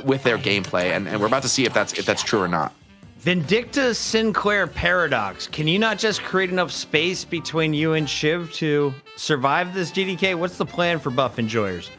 with their gameplay. And we're about to see if that's true or not. Vindicta Sinclair Paradox. Can you not just create enough space between you and Shiv to survive this GDK? What's the plan for Buff Enjoyers?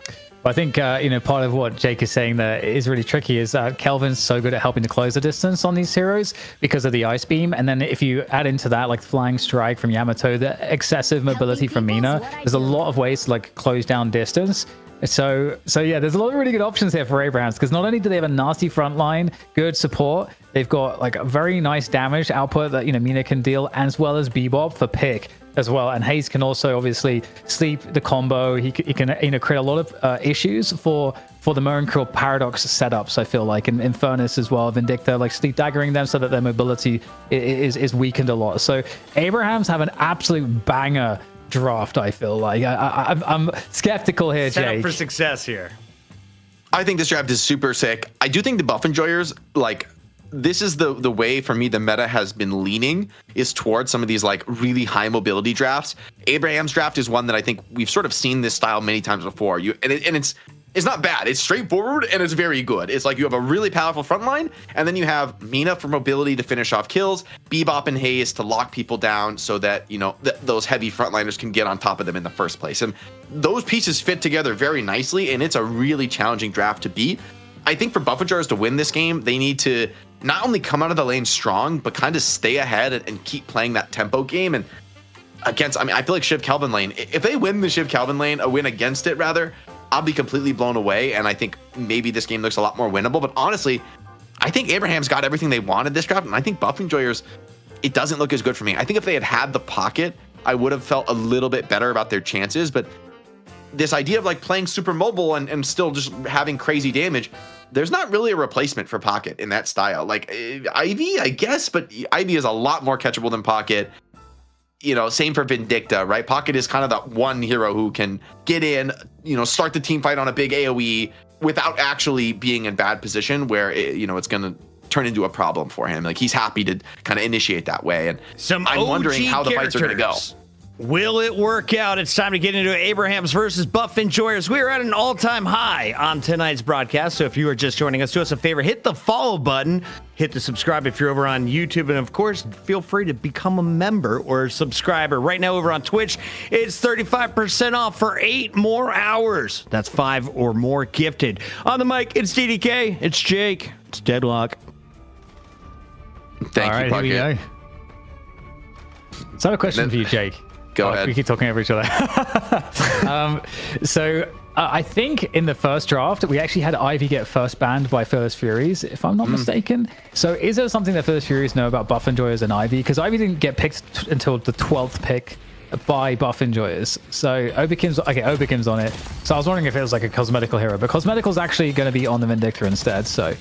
I think, part of what Jake is saying that is really tricky is that Kelvin's so good at helping to close the distance on these heroes because of the Ice Beam. And then if you add into that, like Flying Strike from Yamato, the excessive mobility from Mina, there's a lot of ways to, like, close down distance. So yeah, there's a lot of really good options here for Abrahams, because not only do they have a nasty front line, good support, they've got, like, a very nice damage output that, Mina can deal, as well as Bebop for pick as well. And Hayes can also obviously sleep the combo. He can create a lot of issues for the Morincrill Paradox setups, I feel like, in Furnace as well. Vindicta, like, sleep daggering them so that their mobility is weakened a lot. So Abrahams have an absolute banger draft, I feel like. I'm skeptical here, Set Jake. up for success here. I think this draft is super sick. I do think the Buff Enjoyers, like, this is the way for me the meta has been leaning is towards some of these like really high mobility drafts. Abraham's draft is one that I think we've sort of seen this style many times before. It's not bad. It's straightforward and it's very good. It's like you have a really powerful front line, and then you have Mina for mobility to finish off kills, Bebop and Haze to lock people down so that, you know, those heavy frontliners can get on top of them in the first place. And those pieces fit together very nicely, and it's a really challenging draft to beat. I think for Buffingers to win this game, they need to not only come out of the lane strong, but kind of stay ahead and keep playing that tempo game. And against, I mean, I feel like Shiv Kelvin lane, if they win the Shiv Kelvin lane, a win against it rather, I'll be completely blown away. And I think maybe this game looks a lot more winnable. But honestly, I think Abraham's got everything they wanted this draft. And I think Buff Enjoyers, it doesn't look as good for me. I think if they had the pocket, I would have felt a little bit better about their chances. But this idea of like playing super mobile and still just having crazy damage, there's not really a replacement for Pocket in that style. Like Ivy, I guess, but Ivy is a lot more catchable than Pocket. You know, same for Vindicta, right? Pocket is kind of that one hero who can get in, you know, start the team fight on a big AoE without actually being in bad position where, it's going to turn into a problem for him. Like he's happy to kind of initiate that way. And I'm wondering how the fights are going to go. Will it work out? It's time to get into Abrahams versus Buff Enjoyers. We are at an all-time high on tonight's broadcast. So if you are just joining us, do us a favor, hit the follow button, hit the subscribe if you're over on YouTube, and of course, feel free to become a member or a subscriber. Right now over on Twitch, it's 35% off for 8 more hours. That's 5 or more gifted. On the mic, it's DDK, it's Jake, it's Deadlock. Thank you, Bucket. Here we go. So I have a question for you, Jake. Go ahead. We keep talking over each other. I think in the first draft, we actually had Ivy get first banned by Fearless Furies, if I'm not mistaken. So is there something that Fearless Furies know about Buff Enjoyers and Ivy? Because Ivy didn't get picked until the 12th pick by Buff Enjoyers. So Obakim's on it. So I was wondering if it was like a cosmetical hero, but cosmetical's actually going to be on the Vindicta instead. So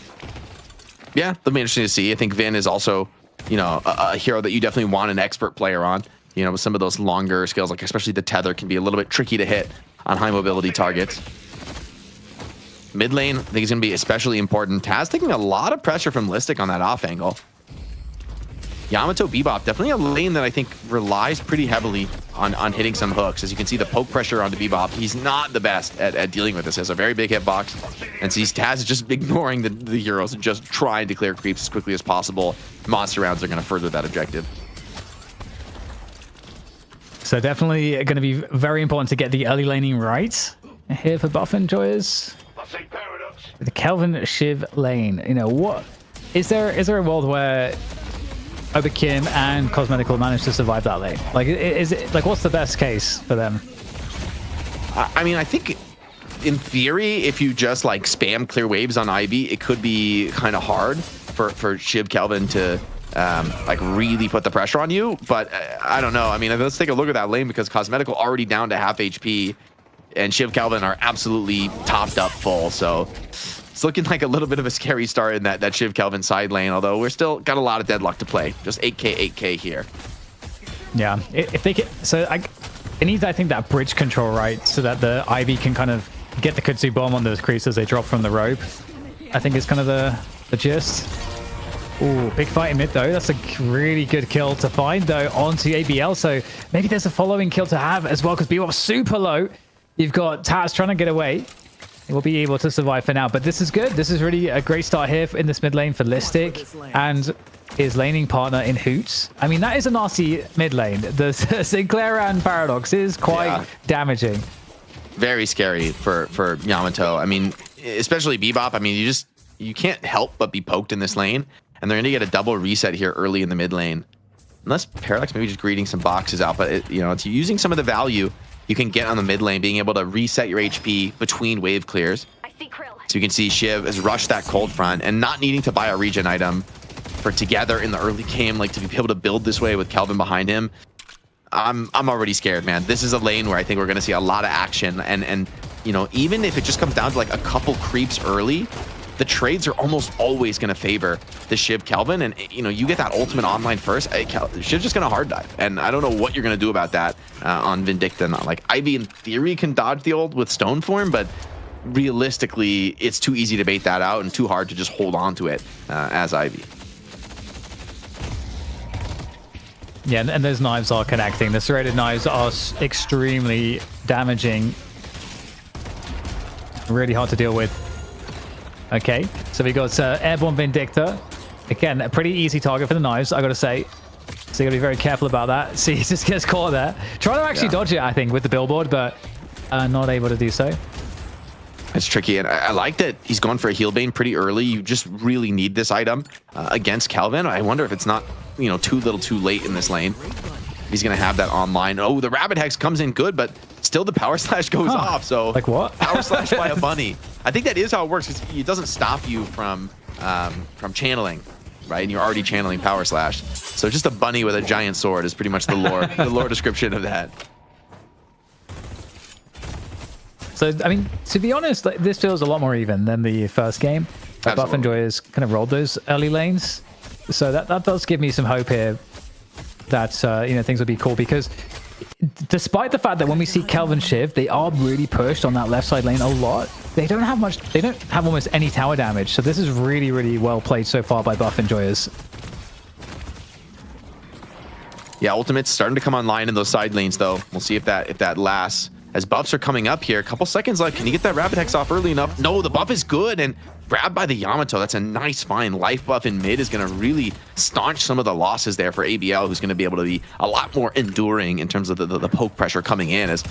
yeah, that'll be interesting to see. I think Vin is also, a hero that you definitely want an expert player on. With some of those longer skills, like especially the tether can be a little bit tricky to hit on high mobility targets. Mid lane, I think is going to be especially important. Taz taking a lot of pressure from Listic on that off angle. Yamato Bebop, definitely a lane that I think relies pretty heavily on hitting some hooks. As you can see, the poke pressure onto Bebop, he's not the best at dealing with this. He has a very big hitbox, and sees Taz is just ignoring the heroes and just trying to clear creeps as quickly as possible. Monster rounds are going to further that objective. So definitely going to be very important to get the early laning right here for Buff Enjoyers. The Kelvin Shiv lane. What is there a world where Obakim and Cosmetical manage to survive that lane? Like, is it like what's the best case for them? I mean, I think in theory, if you just like spam clear waves on Ivy, it could be kind of hard for Shiv Kelvin to like really put the pressure on you, but I don't know. I mean, let's take a look at that lane because Cosmetical already down to half HP and Shiv Kelvin are absolutely topped up full. So it's looking like a little bit of a scary start in that Shiv Kelvin side lane, although we're still got a lot of Deadlock to play. Just 8k here. Yeah, if they get, it needs, I think, that bridge control, right? So that the Ivy can kind of get the Kutsu bomb on those creeps as they drop from the rope. I think it's kind of the gist. Ooh, big fight in mid though. That's a really good kill to find though onto ABL. So maybe there's a following kill to have as well because Bebop's super low. You've got Taz trying to get away. He will be able to survive for now, but this is good. This is really a great start here in this mid lane for Listic and his laning partner in Hoots. I mean, that is a nasty mid lane. The Sinclair and Paradox is quite damaging. Very scary for Yamato. I mean, especially Bebop. I mean, you can't help but be poked in this lane. And they're going to get a double reset here early in the mid lane. Unless Paradox maybe just greeting some boxes out. But, it's using some of the value you can get on the mid lane, being able to reset your HP between wave clears. So you can see Shiv has rushed that cold front and not needing to buy a regen item for together in the early game, like to be able to build this way with Kelvin behind him. I'm already scared, man. This is a lane where I think we're going to see a lot of action. And even if it just comes down to like a couple creeps early, the trades are almost always going to favor the Shiv Kelvin. And, you get that ultimate online first, Shiv's just going to hard dive. And I don't know what you're going to do about that on Vindicta. Like, Ivy, in theory, can dodge the ult with Stone Form, but realistically, it's too easy to bait that out and too hard to just hold on to it as Ivy. Yeah, and those knives are connecting. The serrated knives are extremely damaging. Really hard to deal with. Okay, so we got Airborne Vindicta. Again, a pretty easy target for the knives, I gotta say. So you gotta be very careful about that. See, he just gets caught there. Trying to actually dodge it, I think, with the billboard, but not able to do so. It's tricky, and I like that he's going for a heal bane pretty early. You just really need this item against Kelvin. I wonder if it's not, you know, too little too late in this lane. He's going to have that online. Oh, the Rabbit Hex comes in good, but still the Power Slash goes off. So like what? Power Slash by a bunny. I think that is how it works. It doesn't stop you from channeling, right? And you're already channeling Power Slash. So just a bunny with a giant sword is pretty much the lore description of that. So, I mean, to be honest, like, this feels a lot more even than the first game. Buff and Joy has kind of rolled those early lanes. So that does give me some hope here that, you know, things will be cool. Because despite the fact that when we see Kelvin Shiv, they are really pushed on that left side lane a lot. They don't have much, they don't have almost any tower damage. So this is really, really well played so far by Buff and Joyers. Yeah, Ultimate's starting to come online in those side lanes, though. We'll see if that lasts. As buffs are coming up here, a couple seconds left. Can you get that Rabbit Hex off early enough? No, the buff is good, and grabbed by the Yamato. That's a nice find. Life buff in mid is going to really staunch some of the losses there for ABL, who's going to be able to be a lot more enduring in terms of the poke pressure coming in, as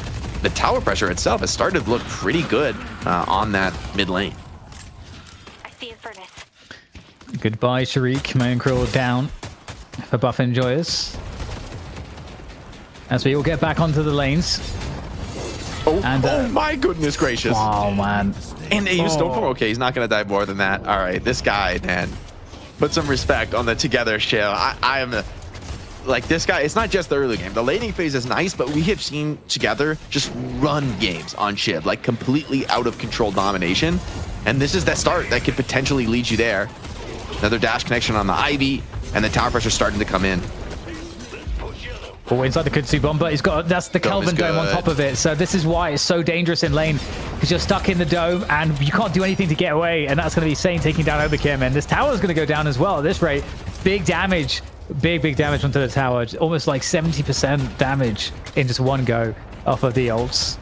the tower pressure itself has started to look pretty good on that mid lane. I see Infernus. Goodbye, Sharik. Main Krill down for Buff and Joyous. As we all get back onto the lanes. Oh my goodness gracious. Oh, man. And they used Stormform. Okay, he's not going to die more than that. All right, this guy, man. Put some respect on the Together Shiv. I am like this guy. It's not just the early game. The laning phase is nice, but we have seen Together just run games on Shiv, like completely out of control domination. And this is that start that could potentially lead you there. Another dash connection on the Ivy, and the tower pressure starting to come in. Oh, inside the Kutsu bomb, but he's got, that's the Kelvin dome on top of it. So this is why it's so dangerous in lane, because you're stuck in the dome and you can't do anything to get away. And that's going to be Sane taking down Overkim. And this tower is going to go down as well at this rate. Big damage, big damage onto the tower. Almost like 70% damage in just one go off of the ults.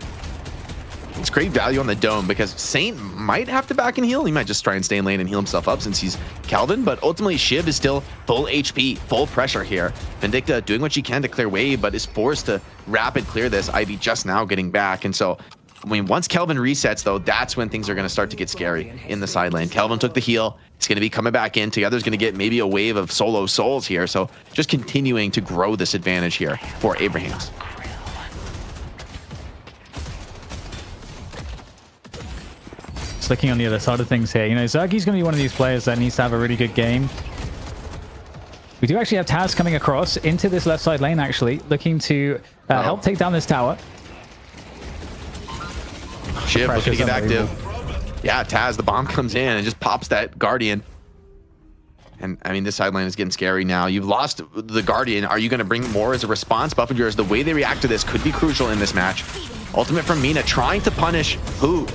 It's great value on the dome because Saint might have to back and heal. He might just try and stay in lane and heal himself up since he's Kelvin, but ultimately Shiv is still full HP, full pressure here. Vindicta doing what she can to clear wave, but is forced to rapid clear this. Ivy just now getting back. And so, I mean, once Kelvin resets, though, that's when things are going to start to get scary in the side lane. Kelvin took the heal. He's going to be coming back in. Together's going to get maybe a wave of solo souls here. So just continuing to grow this advantage here for Abrahams. Looking on the other side of things here, you know, Zergi's going to be one of these players that needs to have a really good game. We do actually have Taz coming across into this left side lane, actually, looking to help take down this tower. Shiv looking to get active. Yeah, Taz, the bomb comes in and just pops that Guardian. And, I mean, this side lane is getting scary now. You've lost the Guardian. Are you going to bring more as a response? Buff and Joyers, the way they react to this could be crucial in this match. Ultimate from Mina trying to punish who?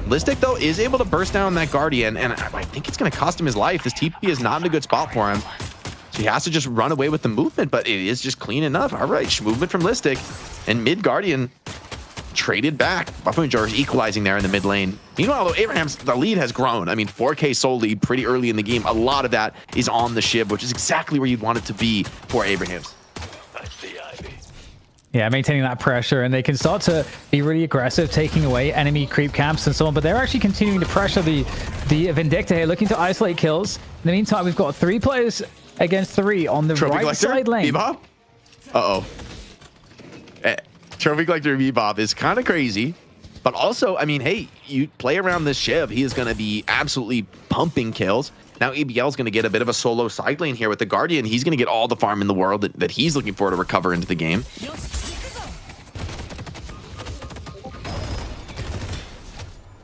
Listic, though, is able to burst down that Guardian, and I think it's going to cost him his life. This TP is not in a good spot for him. So he has to just run away with the movement, but it is just clean enough. All right, movement from Listic, and mid Guardian traded back. Buffalo Jar equalizing there in the mid lane. Meanwhile, though, Abraham's, the lead has grown. I mean, 4K soul lead pretty early in the game. A lot of that is on the Shiv, which is exactly where you'd want it to be for Abrahams. Yeah, maintaining that pressure, and they can start to be really aggressive, taking away enemy creep camps and so on, but they're actually continuing to pressure the Vindicta here, looking to isolate kills. In the meantime, we've got 3 players against 3 on the Trophy right collector, side lane. Bebop? Uh-oh. Trophy Collector Bebop is kind of crazy, but also, I mean, hey, you play around this Shiv, he is going to be absolutely pumping kills. Now ABL is going to get a bit of a solo side lane here with the Guardian. He's going to get all the farm in the world that he's looking for to recover into the game.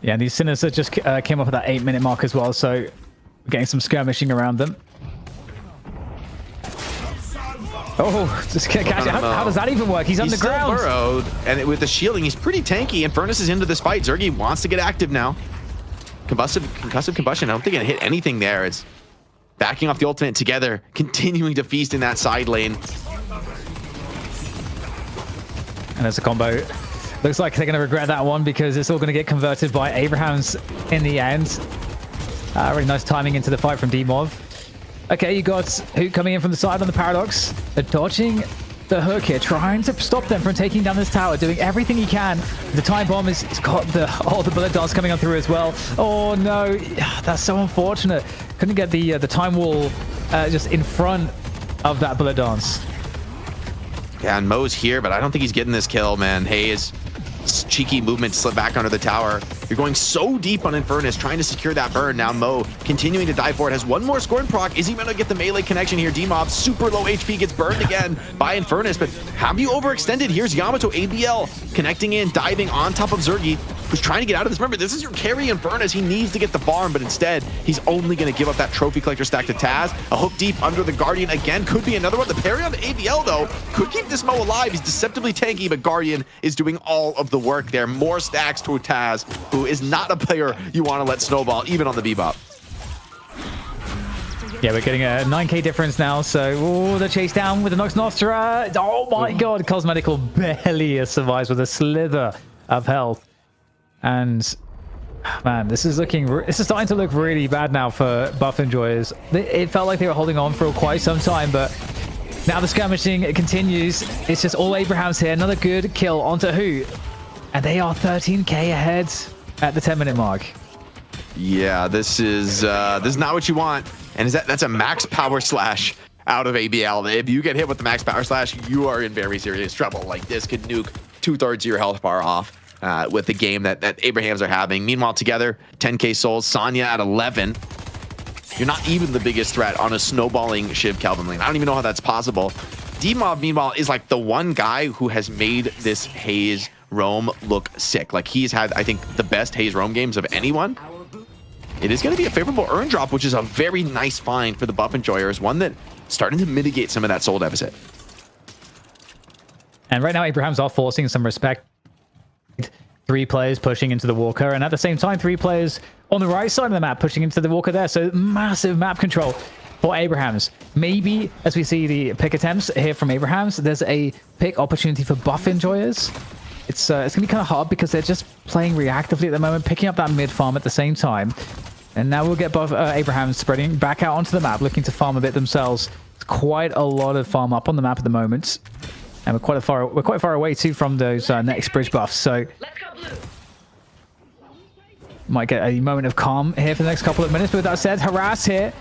Yeah, these Sinners that just came up at that 8-minute mark as well, so getting some skirmishing around them. Oh, just catch it. How does that even work? He's underground. Still burrowed, and with the shielding, he's pretty tanky, and Furnace is into this fight. Zergi wants to get active now. Concussive combustion. I don't think it hit anything there. It's backing off the ultimate Together, continuing to feast in that side lane. And there's a combo. Looks like they're going to regret that one because it's all going to get converted by Abrahams in the end. Really nice timing into the fight from Demov. Okay, you got Hoot coming in from the side on the Paradox. They're dodging the hook here, trying to stop them from taking down this tower, doing everything he can. The time bomb has got the bullet dance coming on through as well. Oh no, that's so unfortunate. Couldn't get the time wall just in front of that bullet dance. Yeah, and Mo's here, but I don't think he's getting this kill, man. Hayes, cheeky movement to slip back under the tower. You're going so deep on Infernus, trying to secure that burn. Now Mo continuing to dive for it, has one more scorn proc. Is he going to get the melee connection here? D-Mob, super low HP, gets burned again by Infernus, but have you overextended? Here's Yamato ABL connecting in, diving on top of Zergi, who's trying to get out of this. Remember, this is your carry Infernus. He needs to get the farm, but instead, he's only going to give up that trophy collector stack to Taz. A hook deep under the Guardian again, could be another one. The parry on the ABL, though, could keep this Mo alive. He's deceptively tanky, but Guardian is doing all of the work there. More stacks to Taz, who is not a player you want to let snowball, even on the Bebop. Yeah, we're getting a 9k difference now, so the chase down with the Nox Nostra. Oh my god, Cosmetical barely survives with a slither of health. And man, this is starting to look really bad now for Buff Enjoyers. It felt like they were holding on for quite some time, but now the skirmishing continues. It's just all Abrahams here. Another good kill onto Hoot. And they are 13k ahead at the 10-minute mark. Yeah, this is not what you want. And that's a max power slash out of ABL. If you get hit with the max power slash, you are in very serious trouble. Like, this could nuke 2/3 of your health bar off with the game that Abrahams are having. Meanwhile, together, 10k souls. Sonya at 11. You're not even the biggest threat on a snowballing Shiv Kelvin lane. I don't even know how that's possible. D-Mob, meanwhile, is like the one guy who has made this Haze roam look sick. Like, he's had, I think, the best Haze roam games of anyone. It is going to be a favorable earn drop, which is a very nice find for the Buff Enjoyers, one that starting to mitigate some of that soul deficit. And right now, Abrahams are forcing some respect. 3 players pushing into the Walker, and at the same time, 3 players on the right side of the map pushing into the Walker there. So massive map control for Abrahams. Maybe as we see the pick attempts here from Abrahams, there's a pick opportunity for Buff Enjoyers. It's going to be kind of hard because they're just playing reactively at the moment, picking up that mid farm at the same time. And now we'll get Buff Abrahams spreading back out onto the map, looking to farm a bit themselves. It's quite a lot of farm up on the map at the moment. And we're quite far away too from those next bridge buffs. So might get a moment of calm here for the next couple of minutes. But with that said, Harass here,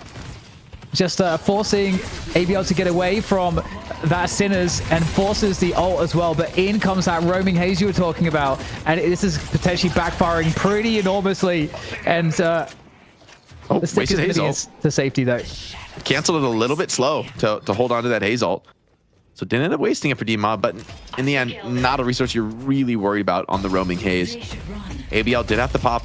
just forcing ABL to get away from that Sinners and forces the ult as well. But in comes that roaming Haze you were talking about, and this is potentially backfiring pretty enormously. And the stick is getting to safety though. Canceled it a little bit slow to hold on to that Haze ult. So didn't end up wasting it for D-Mob, but in the end, not a resource you're really worried about on the roaming Haze. ABL did have to pop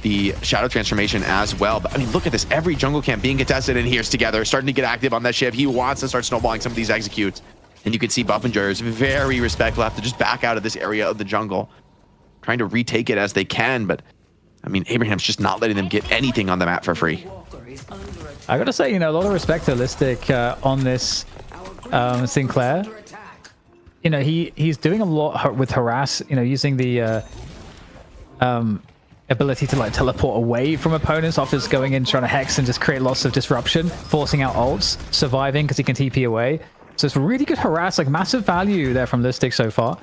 the Shadow Transformation as well. But I mean, look at this. Every jungle camp being contested, and here's Together, starting to get active on that Shiv. He wants to start snowballing some of these executes. And you can see Buff Enjoyers very respectful, have to just back out of this area of the jungle, trying to retake it as they can. But I mean, Abraham's just not letting them get anything on the map for free. I gotta say, a lot of respect to Listic on this Sinclair. He's doing a lot with Harass, using the ability to like teleport away from opponents after just going in, trying to hex and just create lots of disruption, forcing out ults, surviving because he can TP away. So it's really good Harass, like massive value there from Listic so far.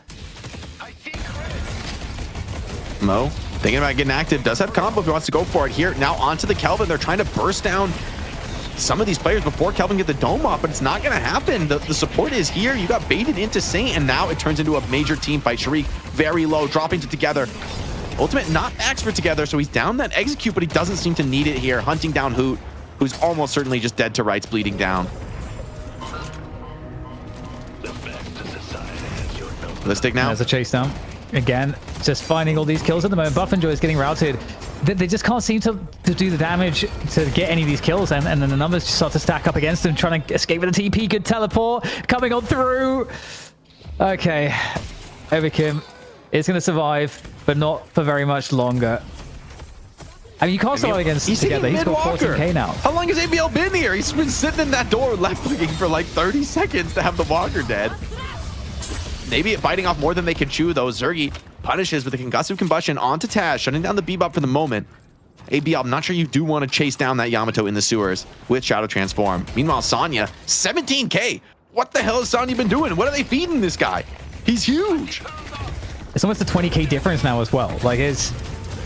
Mo, thinking about getting active, does have combo if he wants to go for it here. Now onto the Kelvin. They're trying to burst down some of these players before Kelvin get the dome off, but it's not going to happen. The support is here. You got baited into Saint, and now it turns into a major team fight. Sharik very low, dropping to Together. Ultimate not max for Together, so he's down that execute, but he doesn't seem to need it here. Hunting down Hoot, who's almost certainly just dead to rights, bleeding down. Listic now. There's a chase down. Again, just finding all these kills at the moment. Buff Enjoy is getting routed. They just can't seem to do the damage to get any of these kills, and then the numbers just start to stack up against them, trying to escape with a TP. Good teleport coming on through. Okay, Overkim is going to survive, but not for very much longer. I mean, you can't survive against Together. He's got 14k now. How long has ABL been here? He's been sitting in that door left clicking for like 30 seconds to have the Walker dead. maybe biting off more than they can chew, though. Zergy punishes with a concussive combustion onto Taz, shutting down the Bebop for the moment. ABL, I'm not sure you do want to chase down that Yamato in the sewers with Shadow Transform. Meanwhile, Sonya, 17k. What the hell has Sonya been doing? What are they feeding this guy? He's huge. It's almost a 20k difference now as well. Like it's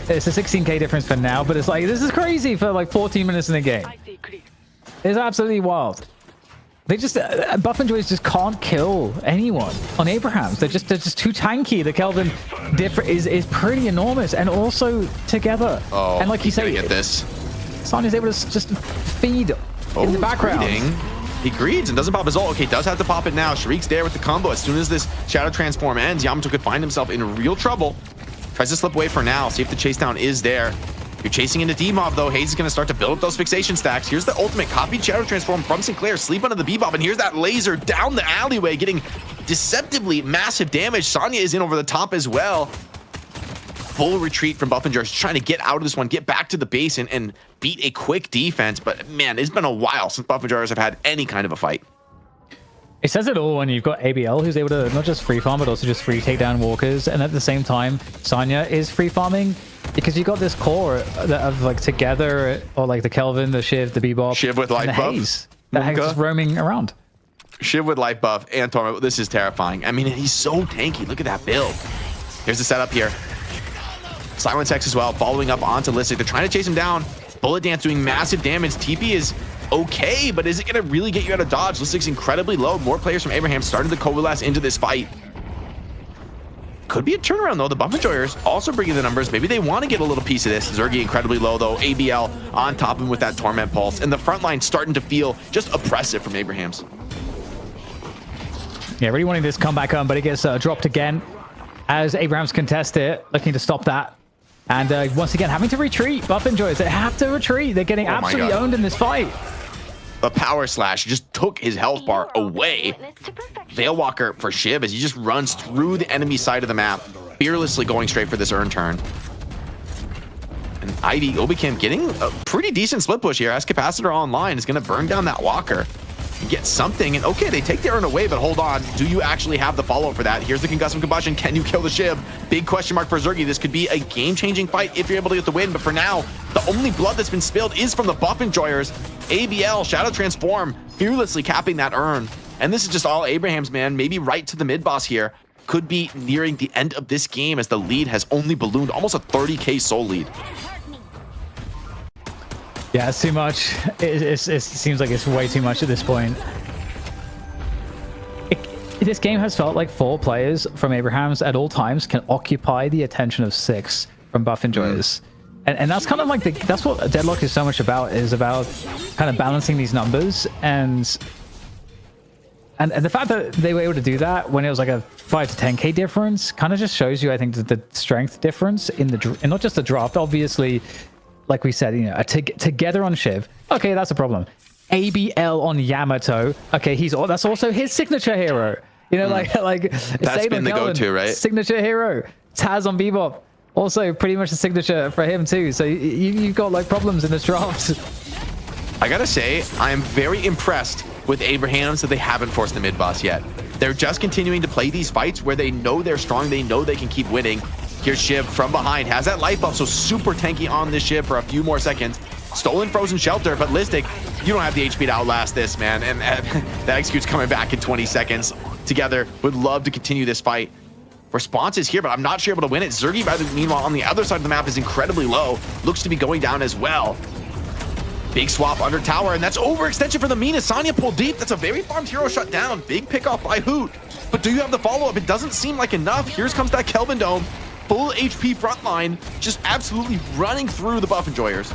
a 16k difference for now, but it's like, this is crazy for like 14 minutes in the game. It's absolutely wild. They just Buff and Joyce just can't kill anyone on Abrahams. They're just too tanky. The Kelvin is pretty enormous, and also together. Oh, and like you say, get this. Sonya's able to just feed in the background. He greeds and doesn't pop his ult. Okay, does have to pop it now. Shariq's there with the combo. As soon as this Shadow Transform ends, Yamato could find himself in real trouble. Tries to slip away for now. See if the chase down is there. You're chasing into D-Mob, though. Hayes is going to start to build up those fixation stacks. Here's the ultimate copied Shadow Transform from Sinclair. Sleep under the Bebop, and here's that laser down the alleyway, getting deceptively massive damage. Sonya is in over the top as well. Full retreat from Buff and Joyce, trying to get out of this one, get back to the base, and beat a quick defense. But, man, it's been a while since Buff and Joyce have had any kind of a fight. It says it all when you've got ABL, who's able to not just free farm, but also just free take down walkers. And at the same time, Sonya is free farming because you got this core of like together, or like the Kelvin, the Shiv, the Bebop, Shiv with life and the buff. Haze. That Haze is roaming around. Shiv with life buff and Torment. This is terrifying. I mean, he's so tanky. Look at that build. Here's the setup here. Silence X as well, following up onto Listic. They're trying to chase him down. Bullet Dance doing massive damage. TP is okay, but is it going to really get you out of dodge? Listic's incredibly low. More players from Abraham starting to coalesce into this fight. Could be a turnaround, though. The Buff Enjoyers also bringing the numbers. Maybe they want to get a little piece of this. Zergy incredibly low, though. ABL on top of him with that Torment Pulse. And the front line starting to feel just oppressive from Abraham's. Yeah, really wanting this comeback on, but it gets dropped again as Abrahams contest it, looking to stop that. And once again, having to retreat. Buff Enjoyers, they have to retreat. They're getting absolutely owned in this fight. The Power Slash just took his health bar away. Veilwalker for Shiv as he just runs through the enemy side of the map, fearlessly going straight for this earn turn. And Ivy Obicam getting a pretty decent split push here as Capacitor online is going to burn down that Walker and get something. And okay, they take the earn away, but hold on. Do you actually have the follow-up for that? Here's the concussive combustion. Can you kill the Shiv? Big question mark for Zergy. This could be a game-changing fight if you're able to get the win, but for now, the only blood that's been spilled is from the Buff Enjoyers. ABL, Shadow Transform, fearlessly capping that earn. And this is just all Abraham's, man. Maybe right to the mid-boss here. Could be nearing the end of this game as the lead has only ballooned, almost a 30k soul lead. Yeah, it's too much. It seems like it's way too much at this point. This game has felt like 4 players from Abraham's at all times can occupy the attention of 6 from Buff Enjoyers. And that's kind of like that's what Deadlock is so much about, is about kind of balancing these numbers. And the fact that they were able to do that when it was like a 5 to 10k difference kind of just shows you, I think, the strength difference in and not just the draft. Obviously, like we said, you know, together on Shiv, okay, that's a problem. ABL on Yamato, okay, that's also his signature hero. You know, like that's been the go-to, right? Signature hero. Taz on Bebop, also pretty much a signature for him too. So you've got like problems in this draft. I gotta say, I am very impressed with Abrahams that they haven't forced the mid-boss yet. They're just continuing to play these fights where they know they're strong, they know they can keep winning. Here's Shiv from behind, has that life buff, so super tanky on this Shiv for a few more seconds. Stolen Frozen Shelter, but Listic, you don't have the HP to outlast this, man. And that execute's coming back in 20 seconds. Together, would love to continue this fight. Response is here, but I'm not sure able to win it. Zergy, meanwhile, on the other side of the map is incredibly low. Looks to be going down as well. Big swap under tower, and that's overextension for the Mina. Sonya pulled deep. That's a very farmed hero shut down. Big pick off by Hoot. But do you have the follow-up? It doesn't seem like enough. Here comes that Kelvin Dome. Full HP frontline, just absolutely running through the Buff Enjoyers.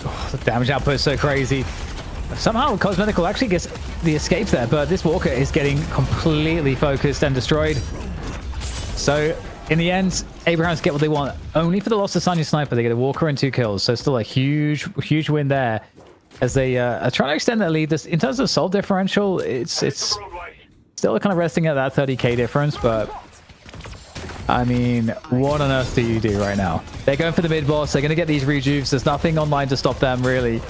Oh, the damage output is so crazy. Somehow Cosmetical actually gets the escape there, but this Walker is getting completely focused and destroyed. So in the end, Abrahams get what they want. Only for the loss of Sonya Sniper, they get a Walker and 2 kills. So still a huge win there as they are trying to extend their lead. In terms of soul differential, it's still kind of resting at that 30k difference, but I mean, what on earth do you do right now? They're going for the mid boss. They're going to get these rejuves. There's nothing online to stop them, really.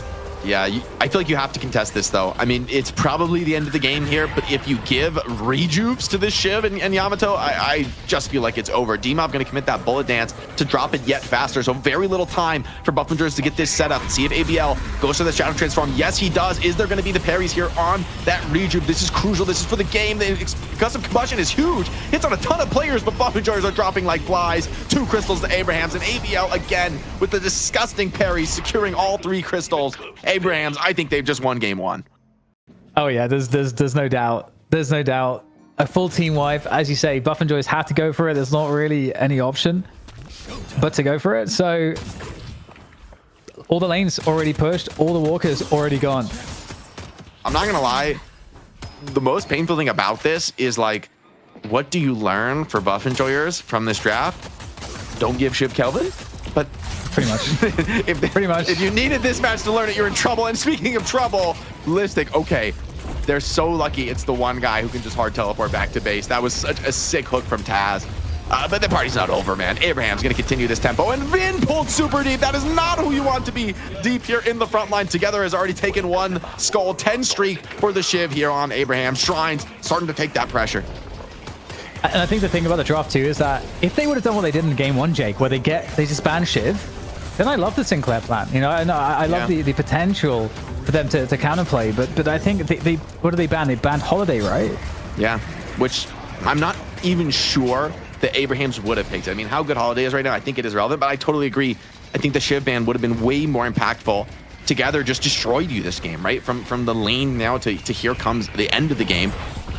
Yeah, I feel like you have to contest this, though. I mean, it's probably the end of the game here, but if you give rejuves to this Shiv and Yamato, I just feel like it's over. D-Mob going to commit that bullet dance to drop it yet faster, so very little time for Buffingers to get this set up. See if ABL goes for the Shadow Transform. Yes, he does. Is there going to be the parries here on that rejuve? This is crucial. This is for the game. The Concussive Combustion is huge. Hits on a ton of players, but Buffingers are dropping like flies. 2 crystals to Abrahams, and ABL again with the disgusting parries, securing all 3 crystals. Abrahams, I think they've just won game 1. Oh yeah, there's no doubt. There's no doubt. A full team wipe, as you say, Buff and Joyce had to go for it. There's not really any option but to go for it. So all the lanes already pushed, all the walkers already gone. I'm not gonna lie, the most painful thing about this is like, what do you learn for Buff Enjoyers from this draft? Don't give Shiv Kelvin, but Pretty much. If you needed this match to learn it, you're in trouble. And speaking of trouble, Listic, okay, they're so lucky it's the one guy who can just hard teleport back to base. That was such a sick hook from Taz. But the party's not over, man. Abraham's going to continue this tempo. And Vin pulled super deep. That is not who you want to be deep here in the front line. Together has already taken 1 skull. 10 streak for the Shiv here on Abraham. Shrines starting to take that pressure. And I think the thing about the draft too is that if they would have done what they did in game 1, Jake, where they just ban Shiv, then I love the Sinclair plan. You know, I love the potential for them to counterplay. But I think they what did they ban? They banned Holiday, right? Yeah, which I'm not even sure that Abrahams would have picked. I mean, how good Holiday is right now, I think it is relevant, but I totally agree. I think the Shiv ban would have been way more impactful. Together just destroyed you this game, right? From the lane now to here comes the end of the game.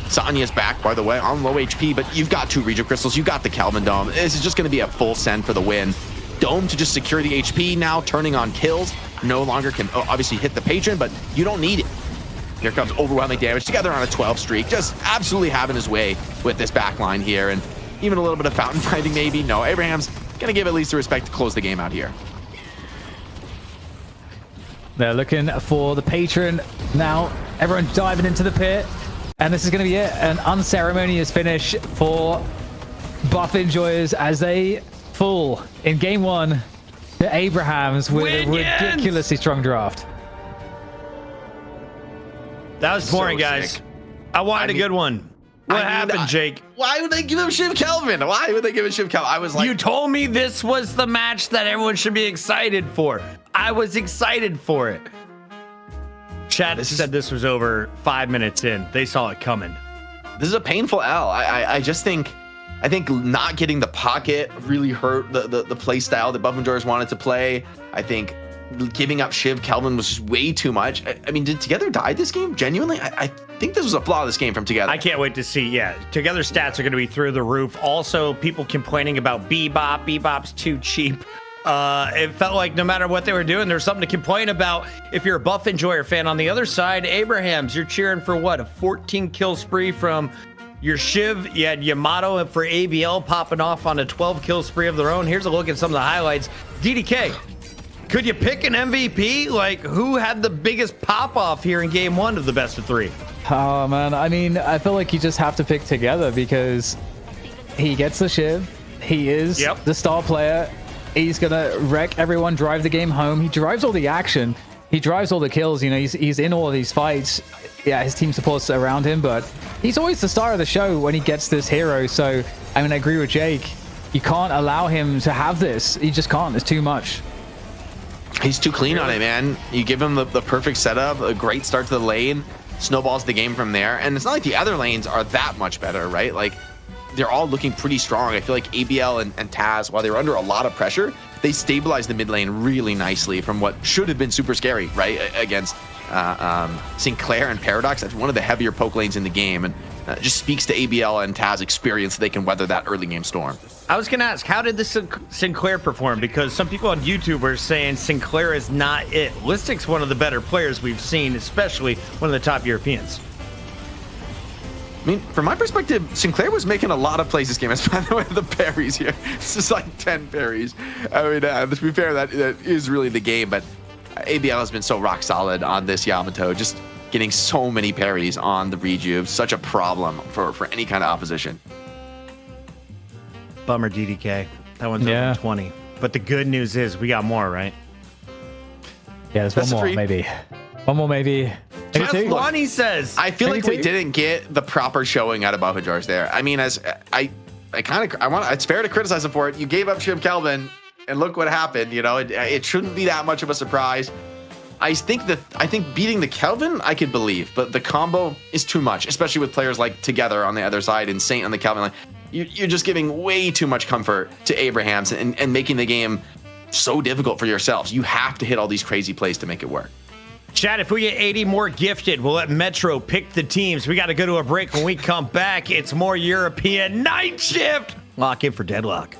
Sanya's back, by the way, on low HP, but you've got 2 Regent Crystals, you've got the Calvin Dome. This is just going to be a full send for the win. Dome to just secure the HP now, turning on kills. No longer can obviously hit the patron, but you don't need it. Here comes overwhelming damage together on a 12 streak, just absolutely having his way with this backline here, and even a little bit of fountain fighting maybe. No, Abraham's going to give at least the respect to close the game out here. They're looking for the patron now. Everyone diving into the pit. And this is going to be it. An unceremonious finish for Buff Enjoyers as they fall in game 1 to Abrahams with a ridiculously strong draft. That was boring, guys. Sick. I wanted a good one. What happened, Jake? Why would they give him Shiv Kelvin? Why would they give him Shiv Kelvin? I was like, You told me this was the match that everyone should be excited for. I was excited for it. Chat said this was over 5 minutes in. They saw it coming. this is a painful L. I just think not getting the pocket really hurt the play style that Buff and Doors wanted to play. I think giving up Shiv Kelvin was just way too much. I mean, did Together die this game? Genuinely, I think this was a flaw of this game from Together. I can't wait to see. Yeah, Together stats are going to be through the roof. Also, people complaining about Bebop. Bebop's too cheap. It felt like no matter what they were doing, there's something to complain about. If you're a Buff Enjoyer fan on the other side, Abrahams, you're cheering for what? A 14 kill spree from your Shiv. You had Yamato for ABL popping off on a 12 kill spree of their own. Here's a look at some of the highlights. DDK, could you pick an MVP? Like, who had the biggest pop off here in game one of the best of three? Oh, man. I mean, I feel like you just have to pick Together because he gets the Shiv. He is the star player. He's going to wreck everyone, drive the game home. He drives all the action. He drives all the kills. You know, he's in all of these fights. Yeah, his team supports around him, but he's always the star of the show when he gets this hero. So, I mean, I agree with Jake. You can't allow him to have this. You just can't. It's too much. He's too clean on it, man. You give him the perfect setup, a great start to the lane, snowballs the game from there. And it's not like the other lanes are that much better, right? Like, they're all looking pretty strong. I feel like ABL and Taz, while they were under a lot of pressure, they stabilized the mid lane really nicely from what should have been super scary, right? Against Sinclair and Paradox. That's one of the heavier poke lanes in the game, and just speaks to ABL and Taz experience. They can weather that early game storm. I was going to ask, how did the Sinclair perform? Because some people on YouTube are saying Sinclair is not it. Listic's one of the better players we've seen, especially one of the top Europeans. I mean, from my perspective, Sinclair was making a lot of plays this game. By the way, the parries here. This is like 10 parries. I mean, to be fair, that is really the game, but ABL has been so rock solid on this Yamato, just getting so many parries on the rejuve. Such a problem for any kind of opposition. Bummer, DDK. That one's over 20. But the good news is we got more, right? Yeah, there's one more, maybe. One more, maybe. Maybe Jeff two. Lonnie says. I feel Maybe like we two? didn't get the proper showing out of Bahujars there. I mean, as I want. It's fair to criticize him for it. You gave up Shim Kelvin, and look what happened. You know, it shouldn't be that much of a surprise. I think beating the Kelvin I could believe, but the combo is too much, especially with players like Together on the other side and Saint on the Kelvin line. You're just giving way too much comfort to Abrahams and making the game so difficult for yourselves. You have to hit all these crazy plays to make it work. Chad, if we get 80 more gifted, we'll let Metro pick the teams. We got to go to a break. When we come back, it's more European Night Shift. Lock in for Deadlock.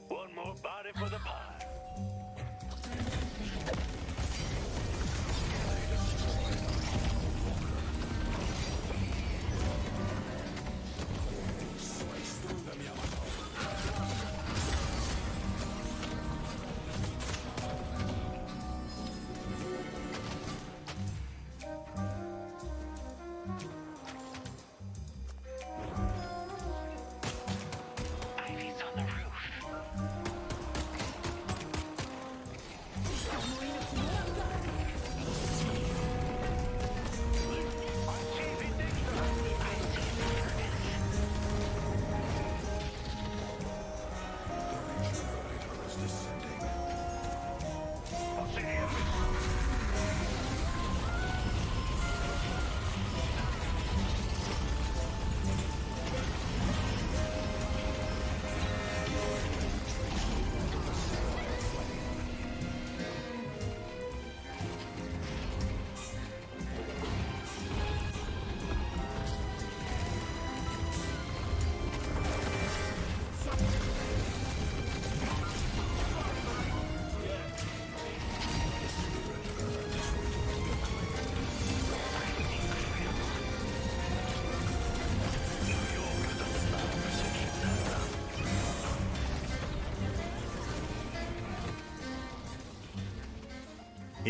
One more body for the pie. Ivy's on the roof.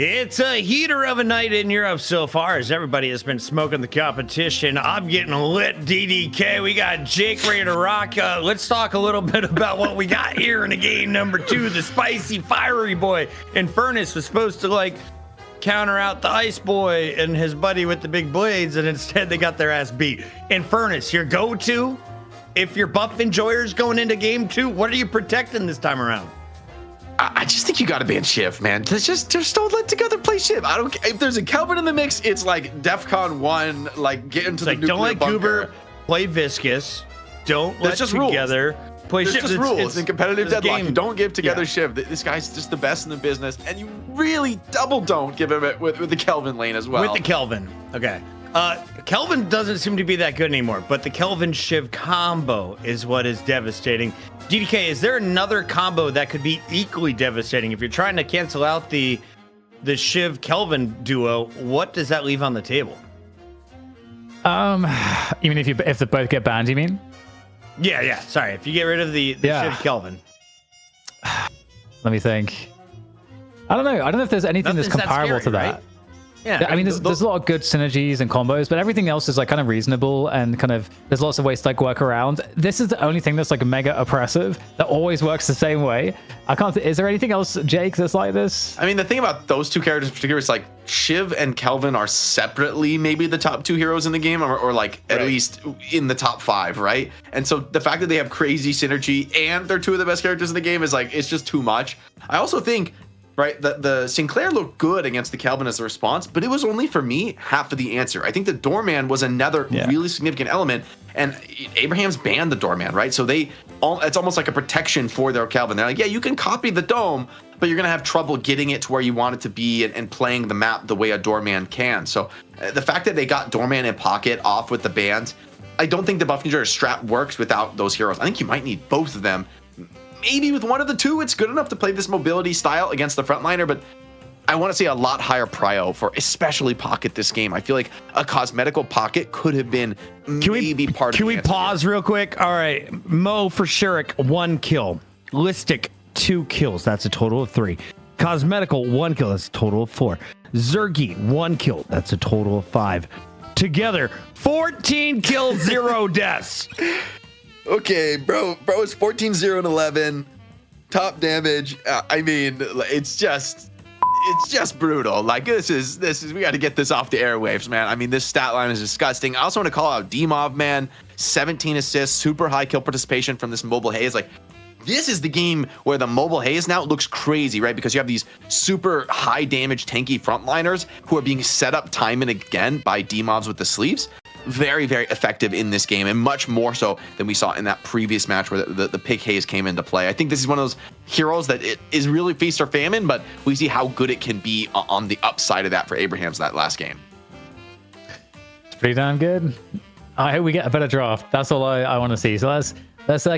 It's a heater of a night in Europe so far as everybody has been smoking the competition. I'm getting lit, DDK. We got Jake ready to rock. Let's talk a little bit about what we got here in the game number 2. The spicy, fiery boy Infernus was supposed to like counter out the ice boy and his buddy with the big blades, and instead they got their ass beat. Infernus, your go-to if your buff enjoyers going into game 2, what are you protecting this time around? I just think you got to ban Shiv, man. Just don't let Together play Shiv. I don't. If there's a Kelvin in the mix, it's like DEFCON 1. Like get into the like, nuclear don't let bunker. Goober play Viscous. Don't let just Together play There's Shiv. just rules in competitive Deadlock. You don't give Together Yeah. Shiv. This guy's just the best in the business, and you really double don't give him it with the Kelvin lane as well. With the Kelvin. Okay. Kelvin doesn't seem to be that good anymore, but the Kelvin Shiv combo is what is devastating. DDK, is there another combo that could be equally devastating? If you're trying to cancel out the Shiv Kelvin duo, what does that leave on the table? Even if they both get banned, you mean? Yeah. Sorry, if you get rid of the Yeah. Shiv Kelvin. Let me think. I don't know if there's anything that's Nothing's that comparable scary, to that. right? Yeah. I mean, there's a lot of good synergies and combos, but everything else is like kind of reasonable and kind of there's lots of ways to like work around. This is the only thing that's like mega oppressive that always works the same way. I can't. Is there anything else, Jake, that's like this? I mean, the thing about those two characters in particular is like Shiv and Kelvin are separately maybe the top 2 heroes in the game, or like at least in the top 5, right? And so the fact that they have crazy synergy and they're 2 of the best characters in the game is like it's just too much. I also think. Right, the Sinclair looked good against the Kelvin as a response, but it was only for me half of the answer. I think the Doorman was another really significant element, and Abraham's banned the Doorman, right? So it's almost like a protection for their Kelvin. They're like, yeah, you can copy the dome, but you're gonna have trouble getting it to where you want it to be and playing the map the way a Doorman can. So the fact that they got Doorman in pocket off with the bans, I don't think the Buff Ninja strat works without those heroes. I think you might need both of them. Maybe with one of the 2, it's good enough to play this mobility style against the frontliner, but I want to see a lot higher prio for especially Pocket this game. I feel like a cosmetical Pocket could have been maybe part of the Can we answer pause real quick? All right. Mo for Shurik, 1 kill. Listic, 2 kills. That's a total of 3. Cosmetical, 1 kill. That's a total of 4. Zergy, 1 kill. That's a total of 5. Together, 14 kills, 0 deaths. Okay, bro is 14-0 and 11. Top damage. I mean, it's just brutal. Like this is we got to get this off the airwaves, man. I mean, this stat line is disgusting. I also want to call out D-Mob, man. 17 assists, super high kill participation from this mobile haze. Like this is the game where the mobile haze now looks crazy, right? Because you have these super high damage tanky frontliners who are being set up time and again by D-Mobs with the sleeves. Very, very effective in this game, and much more so than we saw in that previous match where the Pig Haze came into play. I think this is one of those heroes that it is really feast or famine, but we see how good it can be on the upside of that for Abraham's that last game. It's pretty damn good. I hope we get a better draft. That's all I want to see. So let's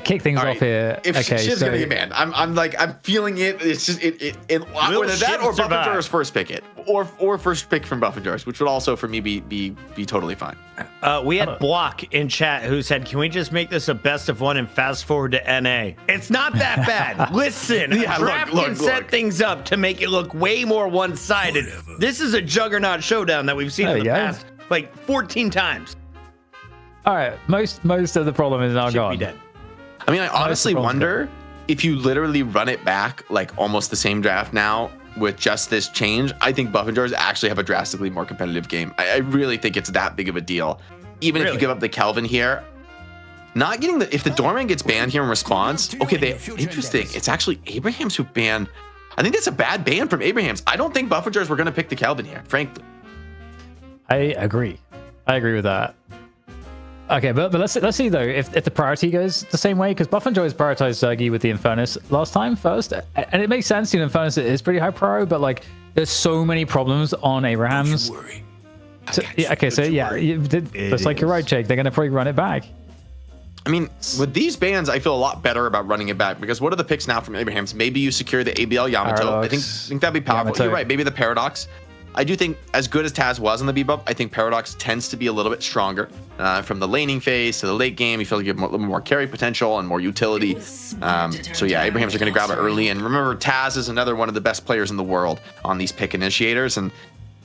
kick things off here. If Shiv's gonna get banned, I'm feeling it. It's just it Will either that Shiv or survive? Buffenjar's first pick it, or first pick from Buffenjar's, which would also for me be totally fine. We had Block in chat who said, "Can we just make this a best of 1 and fast forward to NA?" It's not that bad. Listen, Yeah, draft look, can set look. things up to make it look way more one-sided. This is a juggernaut showdown that we've seen There in the you go. past like 14 times. All right, most of the problem is now Should gone. be dead. I mean, I honestly problem's wonder if you literally run it back like almost the same draft now with just this change. I think Buffenjars actually have a drastically more competitive game. I really think it's that big of a deal. Even if you Really? give up the Kelvin here, not getting if the Doorman gets banned here in response. Okay, interesting. It's actually Abrahams who banned. I think that's a bad ban from Abrahams. I don't think Buffenjars were going to pick the Kelvin here, frankly. I agree with that. Okay, but let's see though if the priority goes the same way, because Buff and Joy's prioritized Zergy with the Infernus last time first, and it makes sense. Infernus is pretty high pro, but like there's so many problems on Abraham's. Looks like you're right, Jake. They're gonna probably run it back. I mean, with these bans, I feel a lot better about running it back because what are the picks now from Abraham's? Maybe you secure the ABL Yamato. Paradox, I think that'd be powerful. Yamato. You're right. Maybe the Paradox. I do think as good as Taz was on the B-Buff, I think Paradox tends to be a little bit stronger from the laning phase to the late game. You feel like you have a little more carry potential and more utility. So yeah, Abrahams are going to grab it early. And remember, Taz is another one of the best players in the world on these pick initiators. And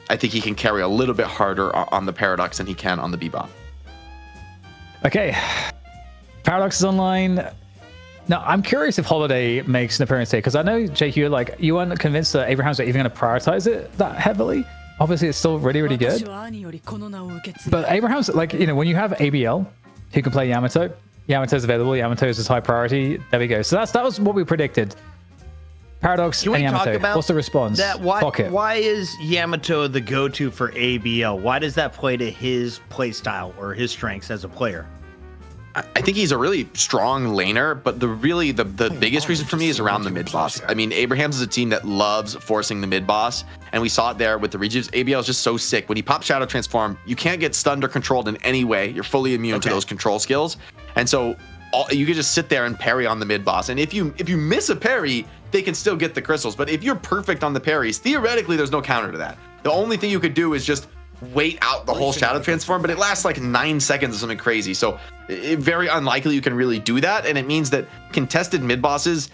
I think he can carry a little bit harder on the Paradox than he can on the B-Buff. Okay. Paradox is online. Now, I'm curious if Holiday makes an appearance here, because I know, Jake, you weren't convinced that Abrahams are even going to prioritize it that heavily. Obviously, it's still really, really good. But Abrahams, like, you know, when you have ABL who can play Yamato, Yamato's available, Yamato is his high priority. There we go. So that was what we predicted. Paradox Can we and Yamato. talk about What's the response? Pocket. Why is Yamato the go-to for ABL? Why does that play to his play style or his strengths as a player? I think he's a really strong laner, but the biggest reason for me is around the mid boss. I mean, Abrahams is a team that loves forcing the mid boss, and we saw it there with the Regives. ABL is just so sick. When he pops Shadow Transform, you can't get stunned or controlled in any way. You're fully immune to those control skills, and so you can just sit there and parry on the mid boss. And if you miss a parry, they can still get the crystals. But if you're perfect on the parries, theoretically, there's no counter to that. The only thing you could do is just wait out the whole Shadow Transform, but it lasts like 9 seconds or something crazy. So very unlikely you can really do that. And it means that contested mid bosses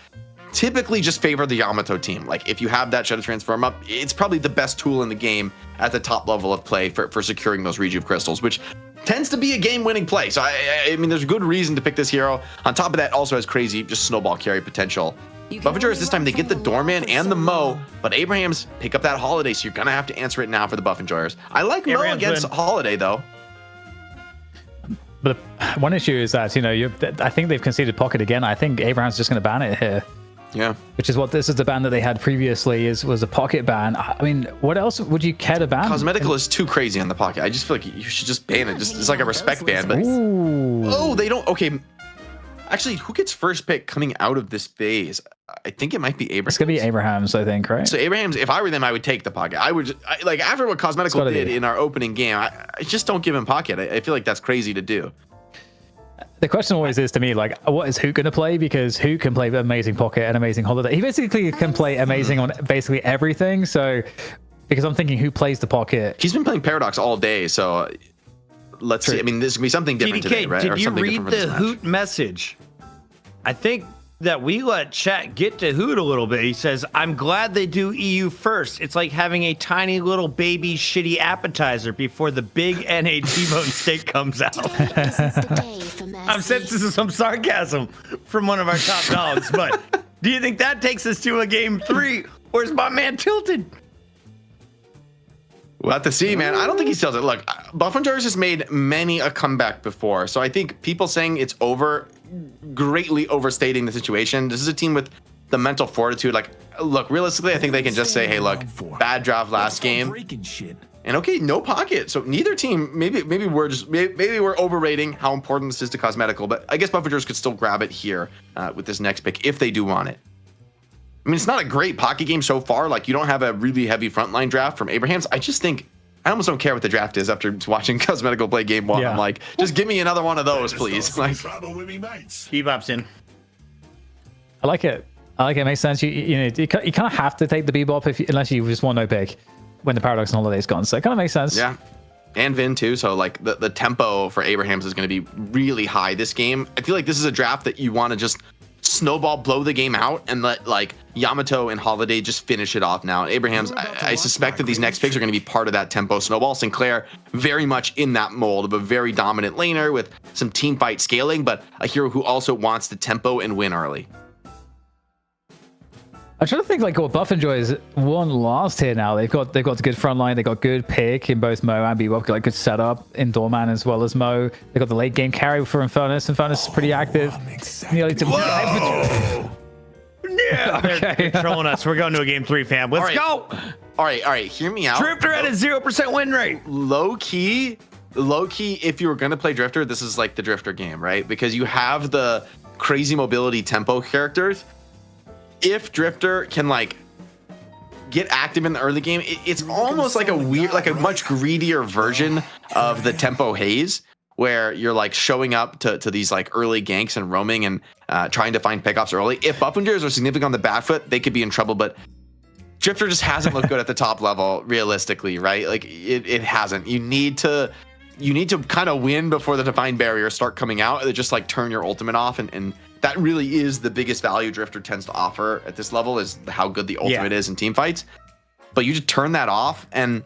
typically just favor the Yamato team. Like if you have that Shadow Transform up, it's probably the best tool in the game at the top level of play for securing those Rejuve crystals, which tends to be a game-winning play. So I mean, there's a good reason to pick this hero. On top of that, also has crazy just snowball carry potential. Buffingers this time, they get the Doorman and the Mo, but Abrahams pick up that Holiday, so you're gonna have to answer it now for the Buff Enjoyers. I like Mo against Holiday though. But one issue is that, you know, I think they've conceded Pocket again. I think Abraham's just going to ban it here. Yeah. Which is what this is the ban that they had previously was a Pocket ban. I mean, what else would you care to ban? Cosmetical is too crazy on the Pocket. I just feel like you should just ban it. Just it's like a respect ban. But they don't. Okay. Actually, who gets first pick coming out of this phase? I think it might be Abrahams. It's gonna be Abrahams, I think, right? So Abrahams, if I were them, I would take the Pocket. I would like after what Cosmetical did in our opening game. I just don't give him Pocket. I feel like that's crazy to do. The question always is to me, like, what is Hoot going to play? Because Hoot can play amazing Pocket and amazing Holiday. He basically can play amazing on basically everything. So, because I'm thinking who plays the Pocket? He's been playing Paradox all day, so let's see. I mean, this could be something different today, right? Did you read the Hoot message? I think that we let chat get to Hoot a little bit. He says, I'm glad they do EU first. It's like having a tiny little baby shitty appetizer before the big NA T-bone steak comes out. I'm sensing some sarcasm from one of our top dogs, but do you think that takes us to a game 3? Or is my man tilted? We'll have to see, man. I don't think he sells it. Look, Buffingers has made many a comeback before, so I think people saying it's over greatly overstating the situation. This is a team with the mental fortitude. Like, look, realistically, I think they can just say, hey, look, bad draft last game. And okay, no Pocket. So neither team, maybe we're overrating how important this is to Cosmetical, but I guess Buffingers could still grab it here with this next pick if they do want it. I mean, it's not a great Pocket game so far. Like, you don't have a really heavy frontline draft from Abrahams. I just think I almost don't care what the draft is after watching Cosmetical play game 1. Yeah. I'm like, just give me another one of those, please. Like, he pops in. I like it. It makes sense. You kind of have to take the Bebop unless you just want no pick when the Paradox and Holiday's gone. So it kind of makes sense. Yeah. And Vin too. So like the tempo for Abrahams is going to be really high this game. I feel like this is a draft that you want to just snowball, blow the game out, and let like Yamato and Holiday just finish it off now. Abrahams, I suspect that these next picks are going to be part of that tempo snowball. Sinclair very much in that mold of a very dominant laner with some team fight scaling, but a hero who also wants to tempo and win early. I'm trying to think like what Buff Enjoys won last here now. They've got a good front line. They got good pick in both Mo and Bebop. Like good setup in Doorman as well as Mo. They got the late game carry for Infernus. Infernus is pretty active. Yeah, they're controlling us. We're going to a game 3, fam. Let's go. All right. Hear me out. Drifter at a 0% win rate. Low key. If you were going to play Drifter, this is like the Drifter game, right? Because you have the crazy mobility tempo characters. If Drifter can like get active in the early game, it's almost like a weird, like a much greedier version of the tempo haze, where you're like showing up to these like early ganks and roaming and trying to find pickoffs early. If Buffingers are significant on the back foot, they could be in trouble. But Drifter just hasn't looked good at the top level, realistically, right? Like it hasn't. You need to kind of win before the defined barriers start coming out. They just like turn your ultimate off, and that really is the biggest value Drifter tends to offer at this level, is how good the ultimate is in team fights. But you just turn that off, and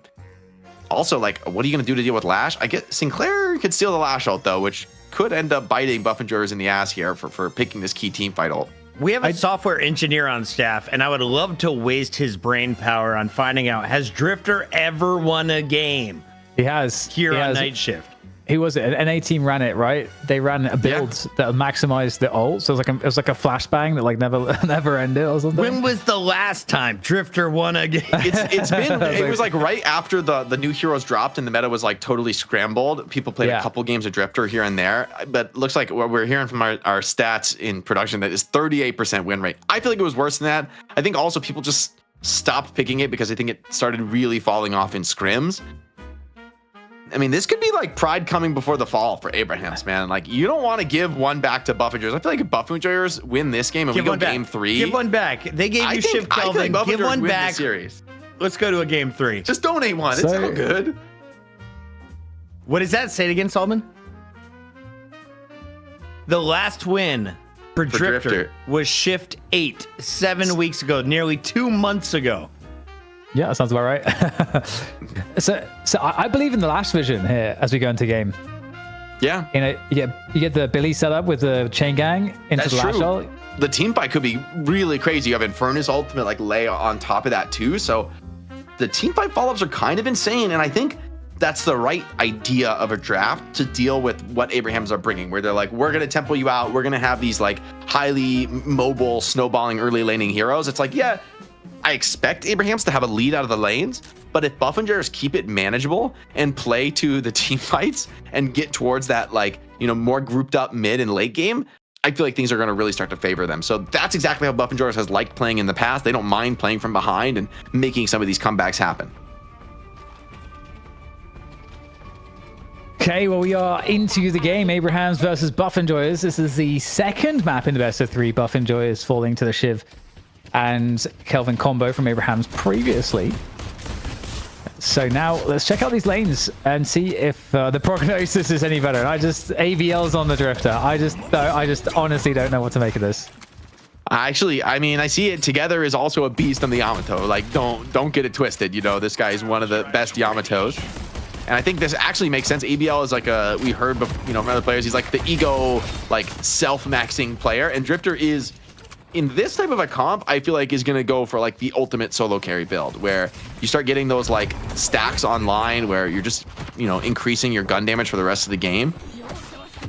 also, like, what are you going to do to deal with Lash? I get Sinclair could steal the Lash ult, though, which could end up biting Buff Enjoyers in the ass here for picking this key team fight ult. We have a software engineer on staff, and I would love to waste his brain power on finding out, has Drifter ever won a game He has. here on Night Shift? Who was it? An A team ran it, right? They ran a build that maximized the ult. So it was like a flashbang that like never ended or something. When was the last time Drifter won a game? It was like right after the new heroes dropped and the meta was like totally scrambled. People played a couple games of Drifter here and there, but looks like what we're hearing from our stats in production that is 38% win rate. I feel like it was worse than that. I think also people just stopped picking it because I think it started really falling off in scrims. I mean, this could be like pride coming before the fall for Abrahams, man. Like, you don't want to give one back to Buff Enjoyers. I feel like if Buff Enjoyers win this game and we go game 3, give one back. They gave you Shiv Kelvin. Give one back. Series. Let's go to a game 3. Just donate one. It's all good. What does that say again, Solomon? The last win for Drifter was Shift 8 7 weeks ago, nearly 2 months ago. Yeah, that sounds about right. so I believe in the Lash vision here as we go into game. Yeah. You get the Billy set up with the chain gang into the Lash ult. The team fight could be really crazy. You have Infernus ultimate like lay on top of that too. So the team fight follow-ups are kind of insane. And I think that's the right idea of a draft to deal with what Abrahams are bringing, where they're like, we're going to tempo you out. We're going to have these like highly mobile, snowballing, early laning heroes. It's like, yeah, I expect Abrahams to have a lead out of the lanes, but if Buff Enjoyers keep it manageable and play to the team fights and get towards that, like, you know, more grouped up mid and late game, I feel like things are going to really start to favor them. So that's exactly how Buff Enjoyers has liked playing in the past. They don't mind playing from behind and making some of these comebacks happen. Okay, well, we are into the game. Abrahams versus Buff Enjoyers. This is the second map in the best of 3. Buff Enjoyers falling to the Shiv and Kelvin combo from Abrahams previously. So now let's check out these lanes and see if the prognosis is any better. AVL's on the Drifter. I just honestly don't know what to make of this. Actually, I mean, I see it together is also a beast on the Yamato. Like, don't get it twisted. You know, this guy is one of the best Yamatos. And I think this actually makes sense. ABL is like we heard, you know, from other players, he's like the ego, like self-maxing player. And Drifter is, in this type of a comp, I feel like is going to go for like the ultimate solo carry build, where you start getting those like stacks online where you're just, you know, increasing your gun damage for the rest of the game.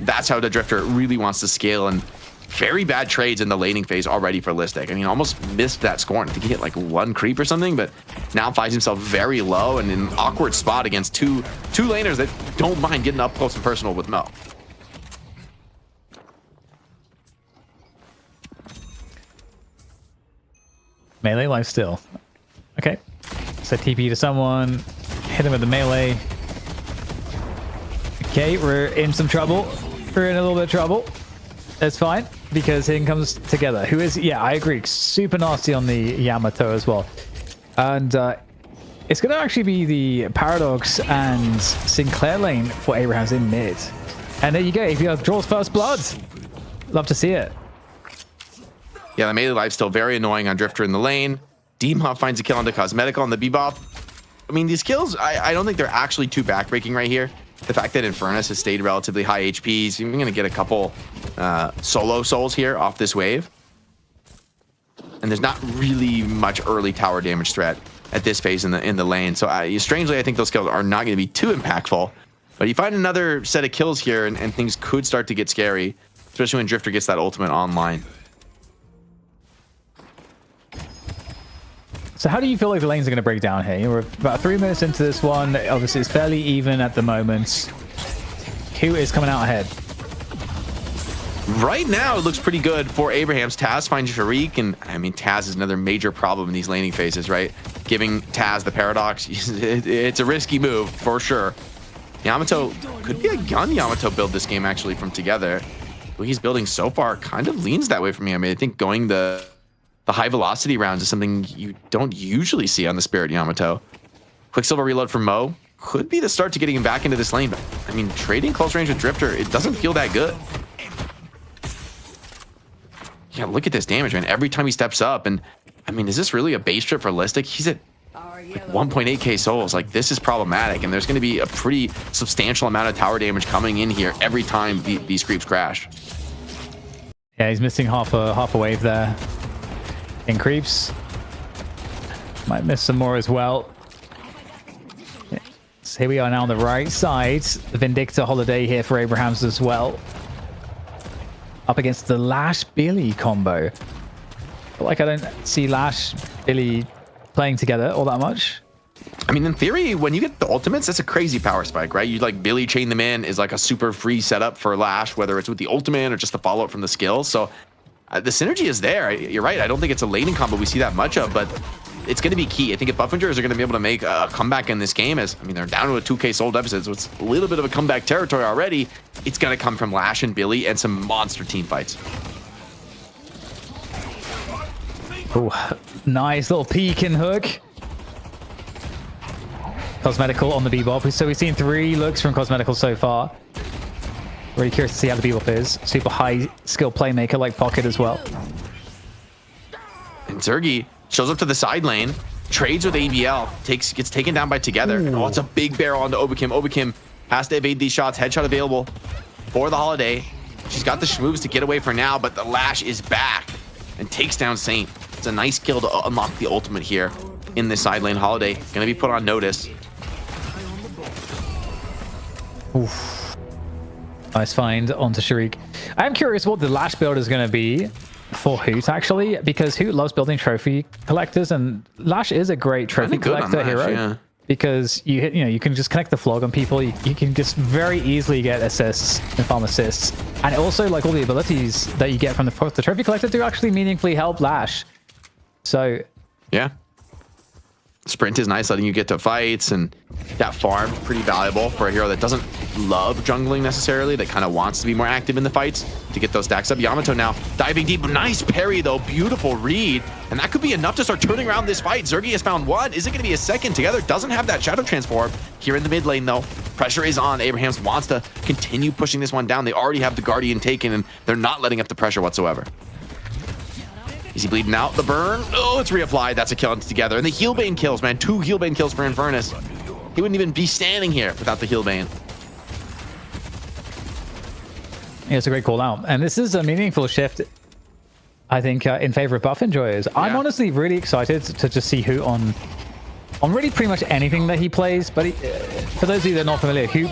That's how the Drifter really wants to scale, and very bad trades in the laning phase already for Listic. I mean, almost missed that score. I think he hit like 1 creep or something, but now finds himself very low and in an awkward spot against two laners that don't mind getting up close and personal with Mo. Melee life still. Okay. So TP to someone. Hit him with the melee. Okay, we're in some trouble. We're in a little bit of trouble. That's fine, because Hidden comes together. Who is, yeah, I agree. Super nasty on the Yamato as well. And it's going to actually be the Paradox and Sinclair lane for Abrahams in mid. And there you go. If you have draws first blood, love to see it. Yeah, the melee life's still very annoying on Drifter in the lane. Demob finds a kill on the Cosmetical on the Bebop. I mean, these kills, I don't think they're actually too backbreaking right here. The fact that Infernus has stayed relatively high HPs, you're going to get a couple solo souls here off this wave. And there's not really much early tower damage threat at this phase in the lane. So strangely, I think those kills are not going to be too impactful. But you find another set of kills here, and things could start to get scary, especially when Drifter gets that ultimate online. So how do you feel like the lanes are going to break down here? We're about 3 minutes into this one. Obviously, it's fairly even at the moment. Who is coming out ahead? Right now, it looks pretty good for Abrahams. Taz finds Sharik, and I mean, Taz is another major problem in these laning phases, right? Giving Taz the Paradox, it's a risky move for sure. Yamato could be a gun Yamato build this game actually from Together. What he's building so far kind of leans that way for me. I mean, I think going the the high velocity rounds is something you don't usually see on the Spirit Yamato. Quicksilver reload from Mo could be the start to getting him back into this lane, but I mean, trading close range with Drifter, it doesn't feel that good. Yeah, look at this damage, man. Every time he steps up, and I mean, is this really a base trip for Listic? He's at like 1.8k souls. Like, this is problematic, and there's going to be a pretty substantial amount of tower damage coming in here every time these creeps crash. Yeah, he's missing half a wave there. In creeps. Might miss some more as well. Yeah. So here we are now on the right side. The Vindicta holiday here for Abrahams as well. Up against the Lash Billy combo. Like, I don't see Lash Billy playing together all that much. I mean, in theory, when you get the ultimates, that's a crazy power spike, right? You like Billy chain them in is like a super free setup for Lash, whether it's with the ultimate or just the follow-up from the skills. So the synergy is there. You're right. I don't think it's a laning combo we see that much of, but it's going to be key. I think if Buffingers are going to be able to make a comeback in this game, I mean, they're down to a 2k soul deficit, so it's a little bit of a comeback territory already. It's going to come from Lash and Billy and some monster team fights. Oh, nice little peek and hook. Cosmetical on the Bebop. So we've seen 3 looks from Cosmetical so far. Really curious to see how the Bebop is. Super high skill playmaker like Pocket as well. And Zergy shows up to the side lane, trades with ABL, gets taken down by Together. Ooh. Oh, it's a big barrel onto Obakim. Obakim has to evade these shots. Headshot available for the holiday. She's got the schmoves to get away for now, but the Lash is back and takes down Saint. It's a nice kill to unlock the ultimate here in this side lane. Holiday gonna be put on notice. Oof. Nice find onto Sharik. I'm curious what the Lash build is going to be for Hoot, actually, because Hoot loves building trophy collectors, and Lash is a great trophy collector hero. Yeah. Because you can just connect the flog on people. You can just very easily get assists and farm assists, and also like all the abilities that you get from the trophy collector do actually meaningfully help Lash. So yeah, sprint is nice, letting you get to fights, and that farm pretty valuable for a hero that doesn't love jungling necessarily, that kind of wants to be more active in the fights to get those stacks up. Yamato now diving deep. Nice parry though, beautiful read, and that could be enough to start turning around this fight. Zergy has found one. Is it going to be a second? Together doesn't have that shadow transform here in the mid lane though. Pressure is on. Abrahams wants to continue pushing this one down. They already have the Guardian taken, and they're not letting up the pressure whatsoever. Is he bleeding out? The burn. Oh, it's reapplied. That's a kill into Together. And the Healbane kills, man. 2 Healbane kills for Infernus. He wouldn't even be standing here without the Healbane. yeah, it's a great call out, and this is a meaningful shift, I think, in favor of buff enjoyers. Yeah. I'm honestly really excited to just see Hoot on really pretty much anything that he plays. But for those of you that are not familiar, Hoot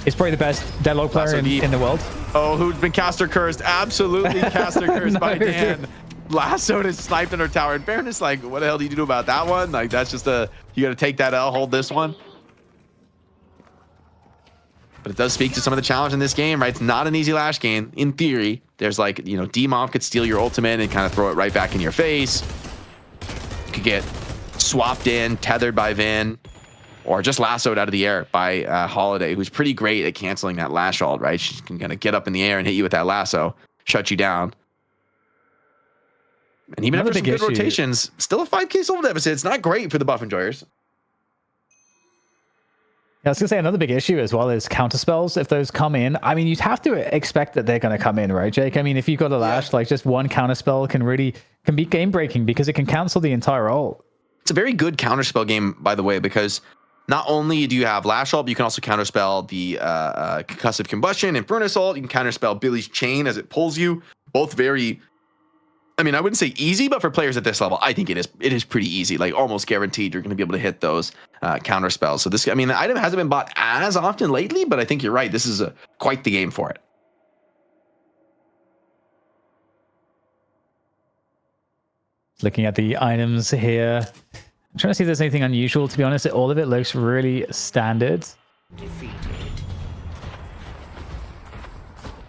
is probably the best Deadlock player in the world. Oh, Hoot's been caster cursed. Absolutely caster cursed by Dan. Lassoed and sniped in her tower. And Baron is like, what the hell do you do about that one? Like, that's just you got to take that L, hold this one. But it does speak to some of the challenge in this game, right? It's not an easy Lash game. In theory, there's like, D-Mob could steal your ultimate and kind of throw it right back in your face. You could get swapped in, tethered by Vin, or just lassoed out of the air by Holiday, who's pretty great at canceling that Lash ult, right? She can kind of get up in the air and hit you with that lasso, shut you down. And even after some good rotations, still a 5k soul deficit. It's not great for the buff enjoyers. Yeah, I was going to say another big issue as well is counterspells. If those come in, I mean, you'd have to expect that they're going to come in, right, Jake? I mean, if you've got a Lash, like just one counterspell can be game breaking because it can cancel the entire ult. It's a very good counterspell game, by the way, because not only do you have Lash ult, but you can also counterspell the Concussive Combustion and Furnace ult. You can counterspell Billy's Chain as it pulls you. Both very, I mean, I wouldn't say easy, but for players at this level, I think it is pretty easy. Like almost guaranteed you're going to be able to hit those counter spells. So this, I mean, the item hasn't been bought as often lately, but I think you're right. This is quite the game for it. Looking at the items here, I'm trying to see if there's anything unusual. To be honest, all of it looks really standard.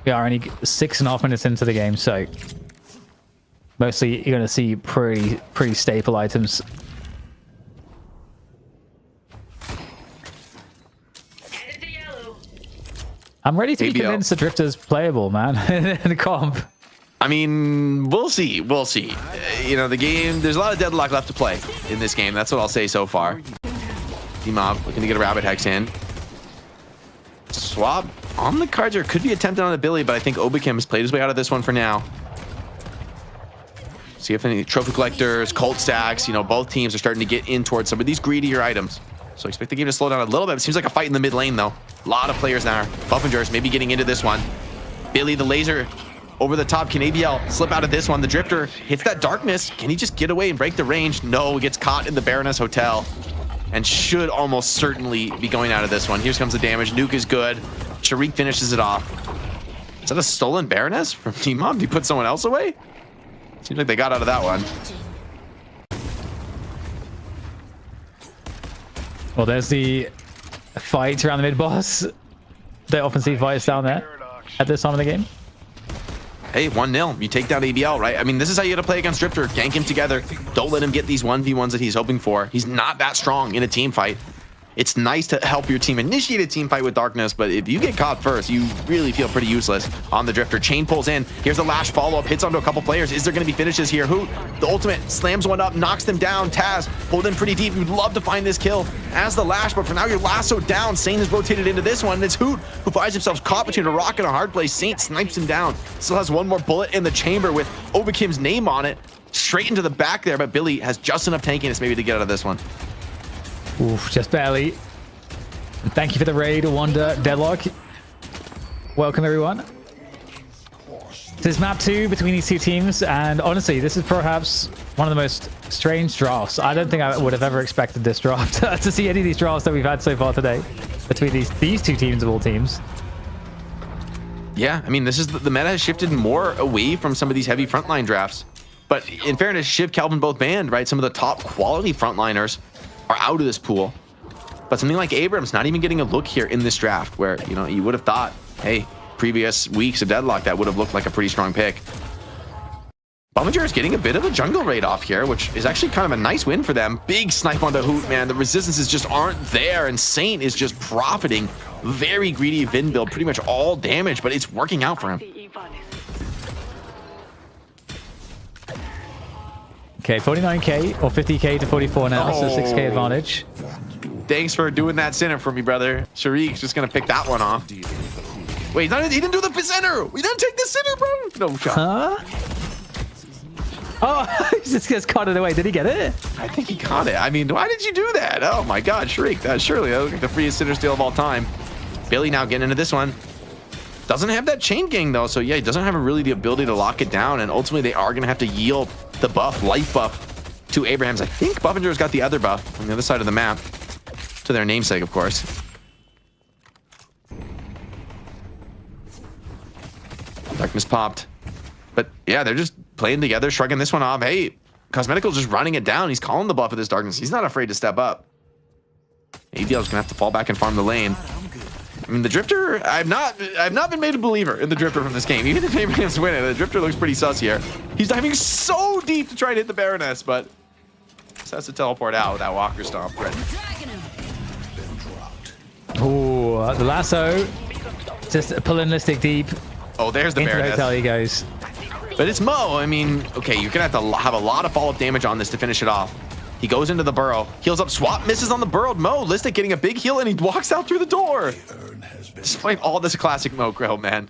We are only 6.5 minutes into the game, so mostly you're going to see pretty staple items. I'm ready to be convinced the Drifter's playable, man, in the comp. I mean, we'll see. We'll see. You know, the game, there's a lot of deadlock left to play in this game. That's what I'll say so far. D-Mob looking to get a rabbit hex in. Swap on the cards here. Could be attempted on the Billy, but I think Obakim has played his way out of this one for now. See if any trophy collectors, cult stacks, you know, both teams are starting to get in towards some of these greedier items. So expect the game to slow down a little bit. It seems like a fight in the mid lane, though. A lot of players now. Buffingers maybe getting into this one. Billy, the laser over the top. Can ABL slip out of this one? The Drifter hits that darkness. Can he just get away and break the range? No, he gets caught in the Baroness Hotel and should almost certainly be going out of this one. Here comes the damage. Nuke is good. Sharik finishes it off. Is that a stolen Baroness from T-Mob? Did he put someone else away? Seems like they got out of that one. Well, there's the fight around the mid boss. They often see fights down there at this time of the game. Hey, 1-0. You take down ABL, right? I mean, this is how you got to play against Drifter. Gank him together. Don't let him get these 1v1s that he's hoping for. He's not that strong in a team fight. It's nice to help your team initiate a team fight with Darkness, but if you get caught first, you really feel pretty useless on the Drifter. Chain pulls in. Here's a Lash follow-up. Hits onto a couple players. Is there going to be finishes here? Who? The ultimate slams one up, knocks them down. Taz pulled in pretty deep. You'd love to find this kill as the Lash, but for now, you're lassoed down. Sane is rotated into this one, and it's Hoot who finds himself caught between a rock and a hard place. Saint snipes him down. Still has one more bullet in the chamber with Obakim's name on it. Straight into the back there, but Billy has just enough tankiness maybe to get out of this one. Oof, just barely. Thank you for the raid, Wanda Deadlock. Welcome, everyone. This is map 2 between these two teams, and honestly, this is perhaps one of the most strange drafts. I don't think I would have ever expected this draft to see any of these drafts that we've had so far today between these two teams of all teams. Yeah, I mean, this is the meta has shifted more away from some of these heavy frontline drafts. But in fairness, Shiv, Calvin both banned, right? Some of the top quality frontliners are out of this pool. But something like Abrams not even getting a look here in this draft where, you know, you would have thought, hey, previous weeks of Deadlock, that would have looked like a pretty strong pick. Bombinger is getting a bit of a jungle raid off here, which is actually kind of a nice win for them. Big snipe on the Hoot, man. The resistances just aren't there, and Saint is just profiting. Very greedy Vin build, pretty much all damage, but it's working out for him. Okay, 49k or 50k to 44 now, so 6k advantage. Thanks for doing that center for me, brother. Sharik's just gonna pick that one off. Wait, he didn't do the center. We didn't take the center, bro. No shot. Huh? Oh, he just caught it away. Did he get it? I think he caught it. I mean, why did you do that? Oh my God, Sharik. That looks like the freest center steal of all time. Billy now getting into this one. Doesn't have that chain gang though, so yeah, he doesn't have really the ability to lock it down, and ultimately they are gonna have to yield the buff, life buff, to Abrahams. I think Buffinger's got the other buff on the other side of the map. To their namesake, of course. Darkness popped. But yeah, they're just playing together, shrugging this one off. Hey, Cosmetical's just running it down. He's calling the buff of this Darkness. He's not afraid to step up. ABL's gonna have to fall back and farm the lane. I mean, the Drifter, I've not been made a believer in the Drifter from this game. Even if Abraham's winning, the Drifter looks pretty sus here. He's diving so deep to try and hit the Baroness, but just has to teleport out with that Walker Stomp. Right. Oh, the lasso. Just pulling the stick deep. Oh, there's the Into Baroness. the hotel he goes. But it's Mo. I mean, okay, you're going to have a lot of follow-up damage on this to finish it off. He goes into the burrow. Heals up. Swap misses on the burrow. Mo, Listic getting a big heal, and he walks out through the door. Despite all this classic Mo Crow, man.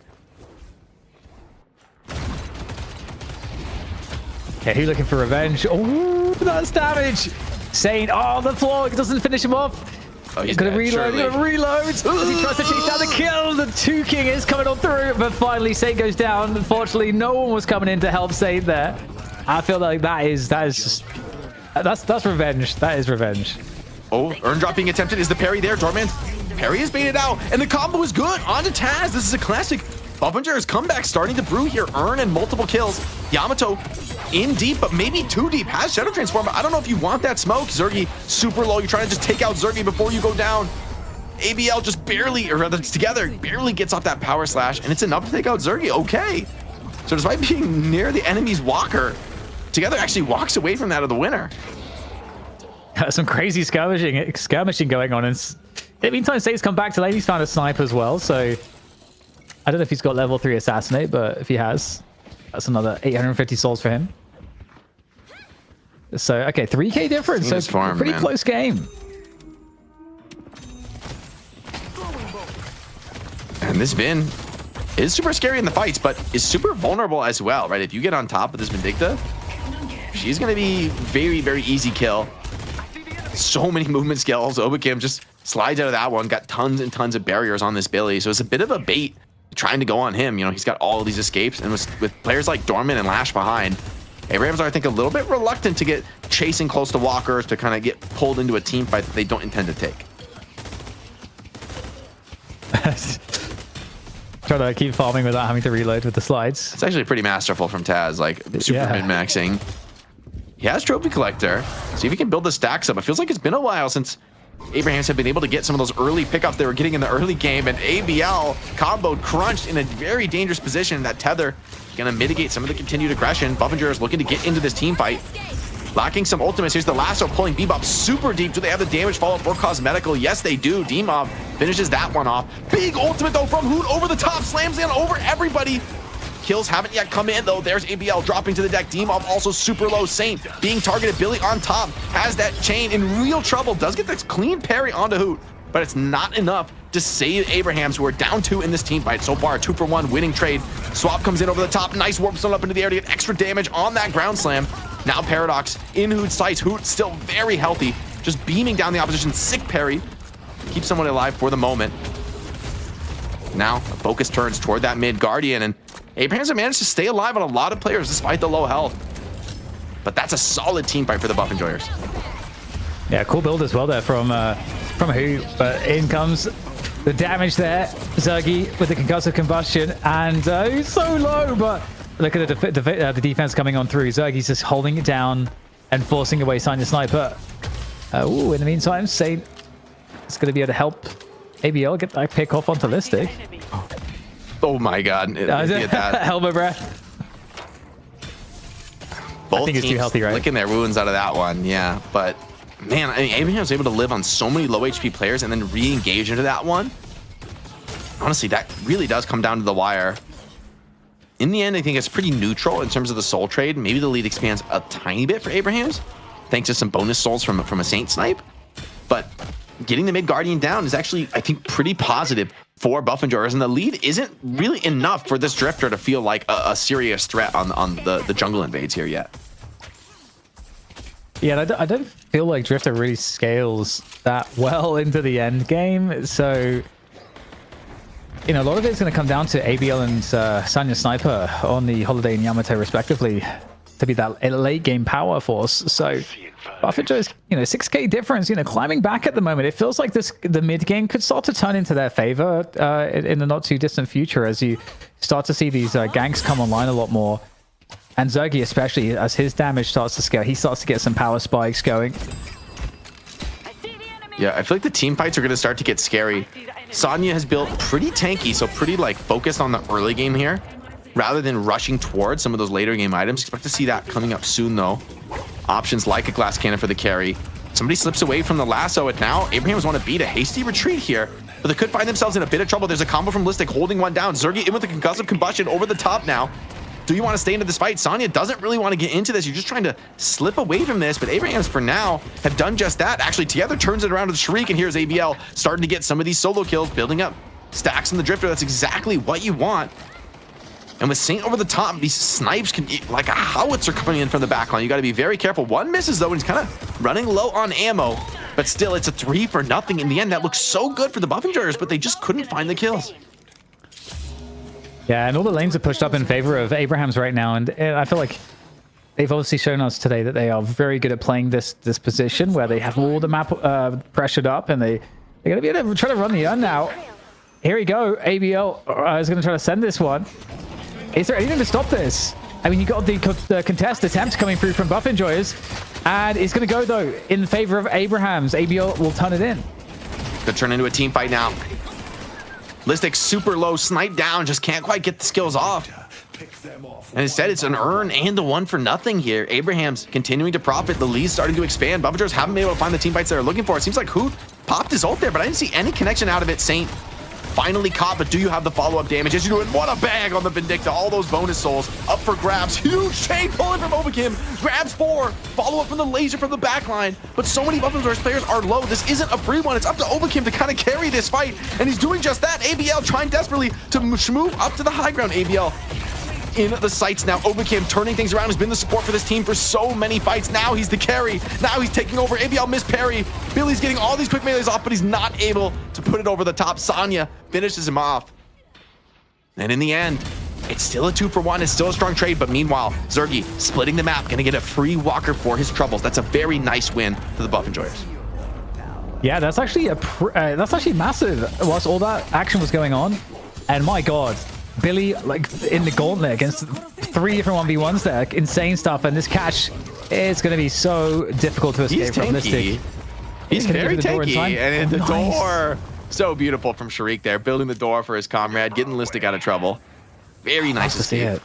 Okay, who's looking for revenge? Oh, that's damage. Saint, oh, the floor doesn't finish him off. Oh, He's gonna reload, as he tries to chase down the kill. The 2 King is coming on through, but finally Saint goes down. Unfortunately, no one was coming in to help Saint there. I feel like that's revenge. That is revenge. Oh, Urn drop being attempted. Is the parry there? Dortmund's parry is baited out, and the combo is good. On to Taz. This is a classic. Buffenger's comeback starting to brew here. Urn and multiple kills. Yamato in deep, but maybe too deep. Has Shadow Transform, but I don't know if you want that smoke. Zergy super low. You're trying to just take out Zergy before you go down. ABL just barely, or rather together, barely gets off that power slash, and it's enough to take out Zergy. Okay. So despite being near the enemy's walker, together actually walks away from that of the winner. Some crazy skirmishing going on. And in the meantime, Saint's come back to lane. He's found a sniper as well, so I don't know if he's got level 3 assassinate, but if he has, That's another 850 souls for him. So, okay, 3k difference. So, farm, pretty man. close game. And this Vin is super scary in the fights, but is super vulnerable as well, right? If you get on top of this Vindicta, she's going to be very, very easy kill. So many movement skills. Obakim just slides out of that one, got tons and tons of barriers on this Billy. So it's a bit of a bait trying to go on him. You know, he's got all of these escapes, and with players like Dorman and Lash behind, Abrahams are, I think, a little bit reluctant to get chasing close to walkers, to kind of get pulled into a team fight that they don't intend to take. Try to keep farming without having to reload with the slides. It's actually pretty masterful from Taz, like super Yeah. min-maxing. He has Trophy Collector. See if he can build the stacks up. It feels like it's been a while since Abrahams have been able to get some of those early pickups they were getting in the early game, and ABL comboed, crunched in a very dangerous position. That tether gonna mitigate some of the continued aggression. Buffinger is looking to get into this team fight. Lacking some ultimates. Here's the lasso pulling Bebop super deep. Do they have the damage follow-up for Cosmetical? Yes, they do. D-Mob finishes that one off. Big ultimate, though, from Hoot over the top. Slams in over everybody. Kills haven't yet come in, though. There's ABL dropping to the deck. D-Mob also super low. Saint being targeted. Billy on top. Has that chain in real trouble. Does get this clean parry onto Hoot, but it's not enough to save Abrahams, who are down 2 in this team fight. So far, 2-for-1 winning trade. Swap comes in over the top. Nice warp stone up into the air to get extra damage on that ground slam. Now Paradox in Hoot's sights. Hoot still very healthy, just beaming down the opposition. Sick parry. Keep someone alive for the moment. Now the focus turns toward that mid Guardian, and Abrahams have managed to stay alive on a lot of players despite the low health. But that's a solid team fight for the Buff Enjoyers. Yeah, cool build as well there from Hoot. But in comes the damage there. Zergy with the concussive combustion, and he's so low, but look at the defense coming on through. Zergy's just holding it down and forcing away Sign Sniper. In the meantime, Saint is going to be able to help ABL get that pick off onto Listic. Oh my god. Get that. Helmet breath. Both I think it's too teams healthy, right? licking their wounds out of that one, yeah. But man, I mean, Abraham was able to live on so many low HP players and then re-engage into that one. Honestly, that really does come down to the wire. In the end, I think it's pretty neutral in terms of the soul trade. Maybe the lead expands a tiny bit for Abrahams, thanks to some bonus souls from a Saint snipe. But getting the mid Guardian down is actually, I think, pretty positive for Buff Enjoyers, and the lead isn't really enough for this Drifter to feel like a serious threat on the jungle invades here yet. Yeah, I don't feel like Drifter really scales that well into the end game. So, you know, a lot of it's going to come down to ABL and Sanya Sniper on the Holiday and Yamato respectively to be that late game power force. So Buffett is, 6k difference, climbing back at the moment. It feels like the mid game could start to turn into their favor in the not too distant future as you start to see these ganks come online a lot more. And Zergy, especially as his damage starts to scale, he starts to get some power spikes going. Yeah, I feel like the team fights are going to start to get scary. Sonya has built pretty tanky, so pretty focused on the early game here, rather than rushing towards some of those later game items. Expect to see that coming up soon, though. Options like a glass cannon for the carry. Somebody slips away from the lasso, and now Abrahams want to beat a hasty retreat here, but they could find themselves in a bit of trouble. There's a combo from Listic holding one down. Zergy in with the concussive combustion over the top now. Do you want to stay into this fight? Sonya doesn't really want to get into this. You're just trying to slip away from this, but Abrahams for now have done just that. Actually, together turns it around to the Shriek, and here's ABL starting to get some of these solo kills, building up stacks in the Drifter. That's exactly what you want. And with Saint over the top, these snipes can, like a howitzer coming in from the backline. You got to be very careful. One misses, though, and he's kind of running low on ammo. But still, it's a 3-for-0 in the end. That looks so good for the Buff Enjoyers, but they just couldn't find the kills. Yeah, and all the lanes are pushed up in favor of Abrahams right now. And I feel like they've obviously shown us today that they are very good at playing this position where they have all the map pressured up, and they're going to be able to try to run the urn now. Here we go. ABL is going to try to send this one. Is there anything to stop this? I mean, you got the contest attempts coming through from Buff Enjoyers, and it's going to go, though, in favor of Abrahams. ABL will turn it in. Could turn into a team fight now. Listic super low, snipe down, just can't quite get the skills off. And instead, it's an urn and the 1-for-0 here. Abrahams continuing to profit. The lead's starting to expand. Buff Enjoyers haven't been able to find the team fights they're looking for. It seems like Hoot popped his ult there, but I didn't see any connection out of it. Saint finally caught, but do you have the follow-up damage? Yes, you do it. What a bag on the Vindicta. All those bonus souls up for grabs. Huge chain pulling from Obakim. Grabs 4. Follow-up from the laser from the backline. But so many Buffalo players are low. This isn't a free one. It's up to Obakim to kind of carry this fight, and he's doing just that. ABL trying desperately to move up to the high ground. ABL in the sights now. Obakim turning things around, has been the support for this team for so many fights. Now he's the carry. Now he's taking over. ABL missed parry. Billy's getting all these quick melees off, but he's not able to put it over the top. Sonya finishes him off. And in the end, it's still a 2-for-1. It's still a strong trade, but meanwhile, Zergy splitting the map, gonna get a free walker for his troubles. That's a very nice win for the Buff Enjoyers. Yeah, that's actually that's actually massive. Whilst all that action was going on, and my God, Billy like in the gauntlet against 3 different 1v1s there, insane stuff. And this catch is going to be so difficult to escape from. Mystic. He's very tanky, and in the door, so beautiful from Sharik there, building the door for his comrade, getting Listic out of trouble. Very nice to see it.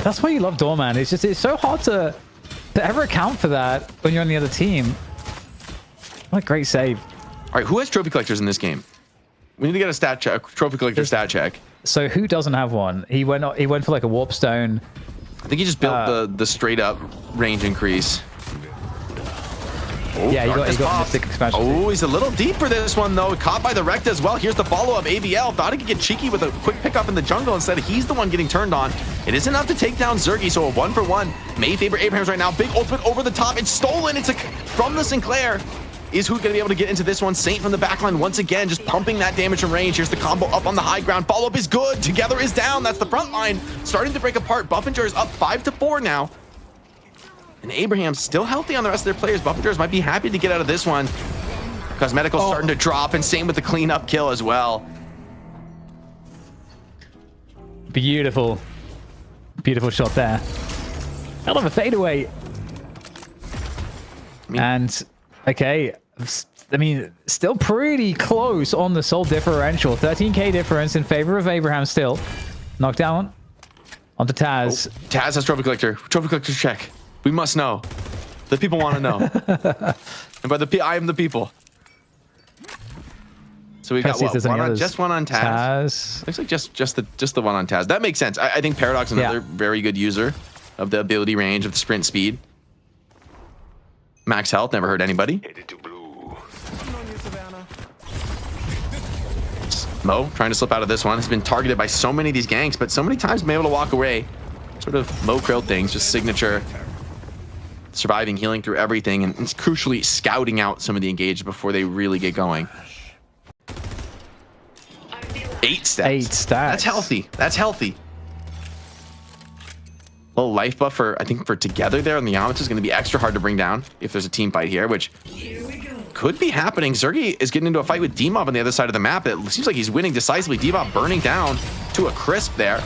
That's why you love Doorman. It's just, it's so hard to ever account for that when you're on the other team. What a great save. All right, who has trophy collectors in this game? We need to get a stat check, trophy collector stat check. So who doesn't have one? He went for like a warp stone. I think he just built the straight up range increase. Oh, yeah, he got Mystic expansion. Oh, he's a little deep for this one though. Caught by the Recta as well. Here's the follow-up. ABL thought he could get cheeky with a quick pickup in the jungle. Instead, he's the one getting turned on. It is enough to take down Zergy, so a 1-for-1. May favor Abrahams right now. Big ultimate over the top. It's stolen. It's from the Sinclair. Is who going to be able to get into this one? Saint from the backline once again, just pumping that damage from range. Here's the combo up on the high ground. Follow-up is good. Together is down. That's the front line starting to break apart. Buffinger is up 5-4 now. And Abraham's still healthy on the rest of their players. Buffingers might be happy to get out of this one. Cosmetical's starting to drop, and same with the cleanup kill as well. Beautiful. Beautiful shot there. Hell of a fadeaway. And, okay, I mean, still pretty close on the soul differential. 13k difference in favor of Abraham still. Knocked down onto Taz. Oh, Taz has trophy collector. Trophy collector check. We must know. The people want to know. And by the I am the people. So we got what, just one on Taz. Looks like just the one on Taz. That makes sense. I think Paradox is another very good user of the ability range of the sprint speed. Max health, never hurt anybody. Mo trying to slip out of this one. Has been targeted by so many of these ganks, but so many times been able to walk away. Sort of Mo Krill things, just signature. Surviving, healing through everything, and it's crucially scouting out some of the engaged before they really get going. 8 stats. 8 stats. That's healthy. That's healthy. A little life buff for, I think, for together there on the Yamato is going to be extra hard to bring down if there's a team fight here, which could be happening. Zergy is getting into a fight with D-Mob on the other side of the map. It seems like he's winning decisively. D-Mob burning down to a crisp there.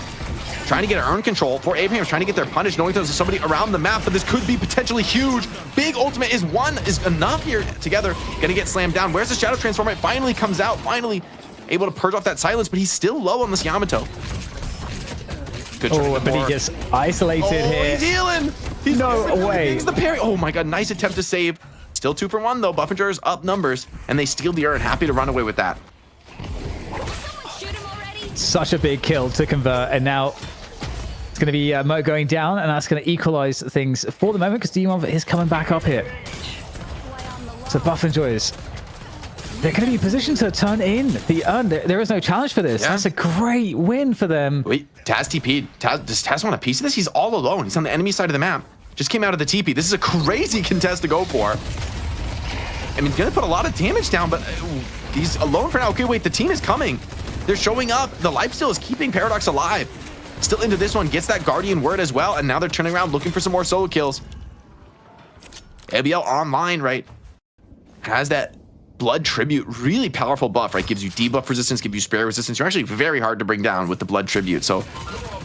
Trying to get earn control for Abraham's trying to get their punish, knowing there's somebody around the map, but this could be potentially huge. Big ultimate is enough here together. Gonna get slammed down. Where's the Shadow Transformer? It finally comes out, finally able to purge off that silence, but he's still low on this Yamato. Good try, but he gets isolated here. He's healing. He's no way. He's the parry. Oh my God, nice attempt to save. Still 2-for-1 though. Buffinger's up numbers, and they steal the urn. Happy to run away with that. Such a big kill to convert, and now it's going to be Mo going down, and that's going to equalize things for the moment because D-Mob is coming back up here. So Buff Enjoyers, they're going to be positioned to turn in the urn. There is no challenge for this. Yeah. That's a great win for them. Wait, Taz TP'd. Does Taz want a piece of this? He's all alone. He's on the enemy side of the map. Just came out of the TP. This is a crazy contest to go for. I mean, going to put a lot of damage down, but he's alone for now. Okay, wait, the team is coming. They're showing up. The lifesteal is keeping Paradox alive. Still into this one, gets that Guardian word as well, and now they're turning around looking for some more solo kills. ABL online, right? Has that Blood Tribute, really powerful buff, right? Gives you debuff resistance, gives you spare resistance. You're actually very hard to bring down with the Blood Tribute. So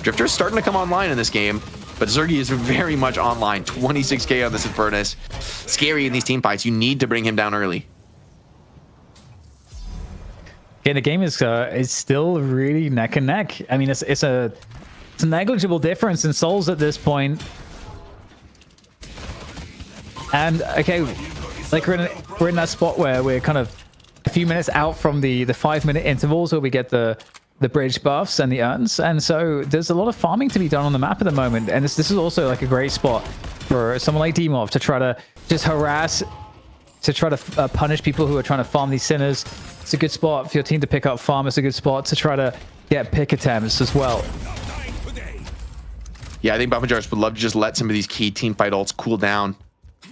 Drifter's starting to come online in this game, but Zergy is very much online. 26k on this Infernus. Scary in these team fights. You need to bring him down early. Yeah, the game is still really neck and neck. I mean, it's a negligible difference in souls at this point. And okay, like we're in that spot where we're kind of a few minutes out from the 5-minute intervals where we get the bridge buffs and the urns, and so there's a lot of farming to be done on the map at the moment, and this is also like a great spot for someone like Demov to try to just harass, to try to punish people who are trying to farm these sinners. It's a good spot for your team to pick up farm. It's a good spot to try to get pick attempts as well. Yeah, I think Buffingers would love to just let some of these key team fight ults cool down.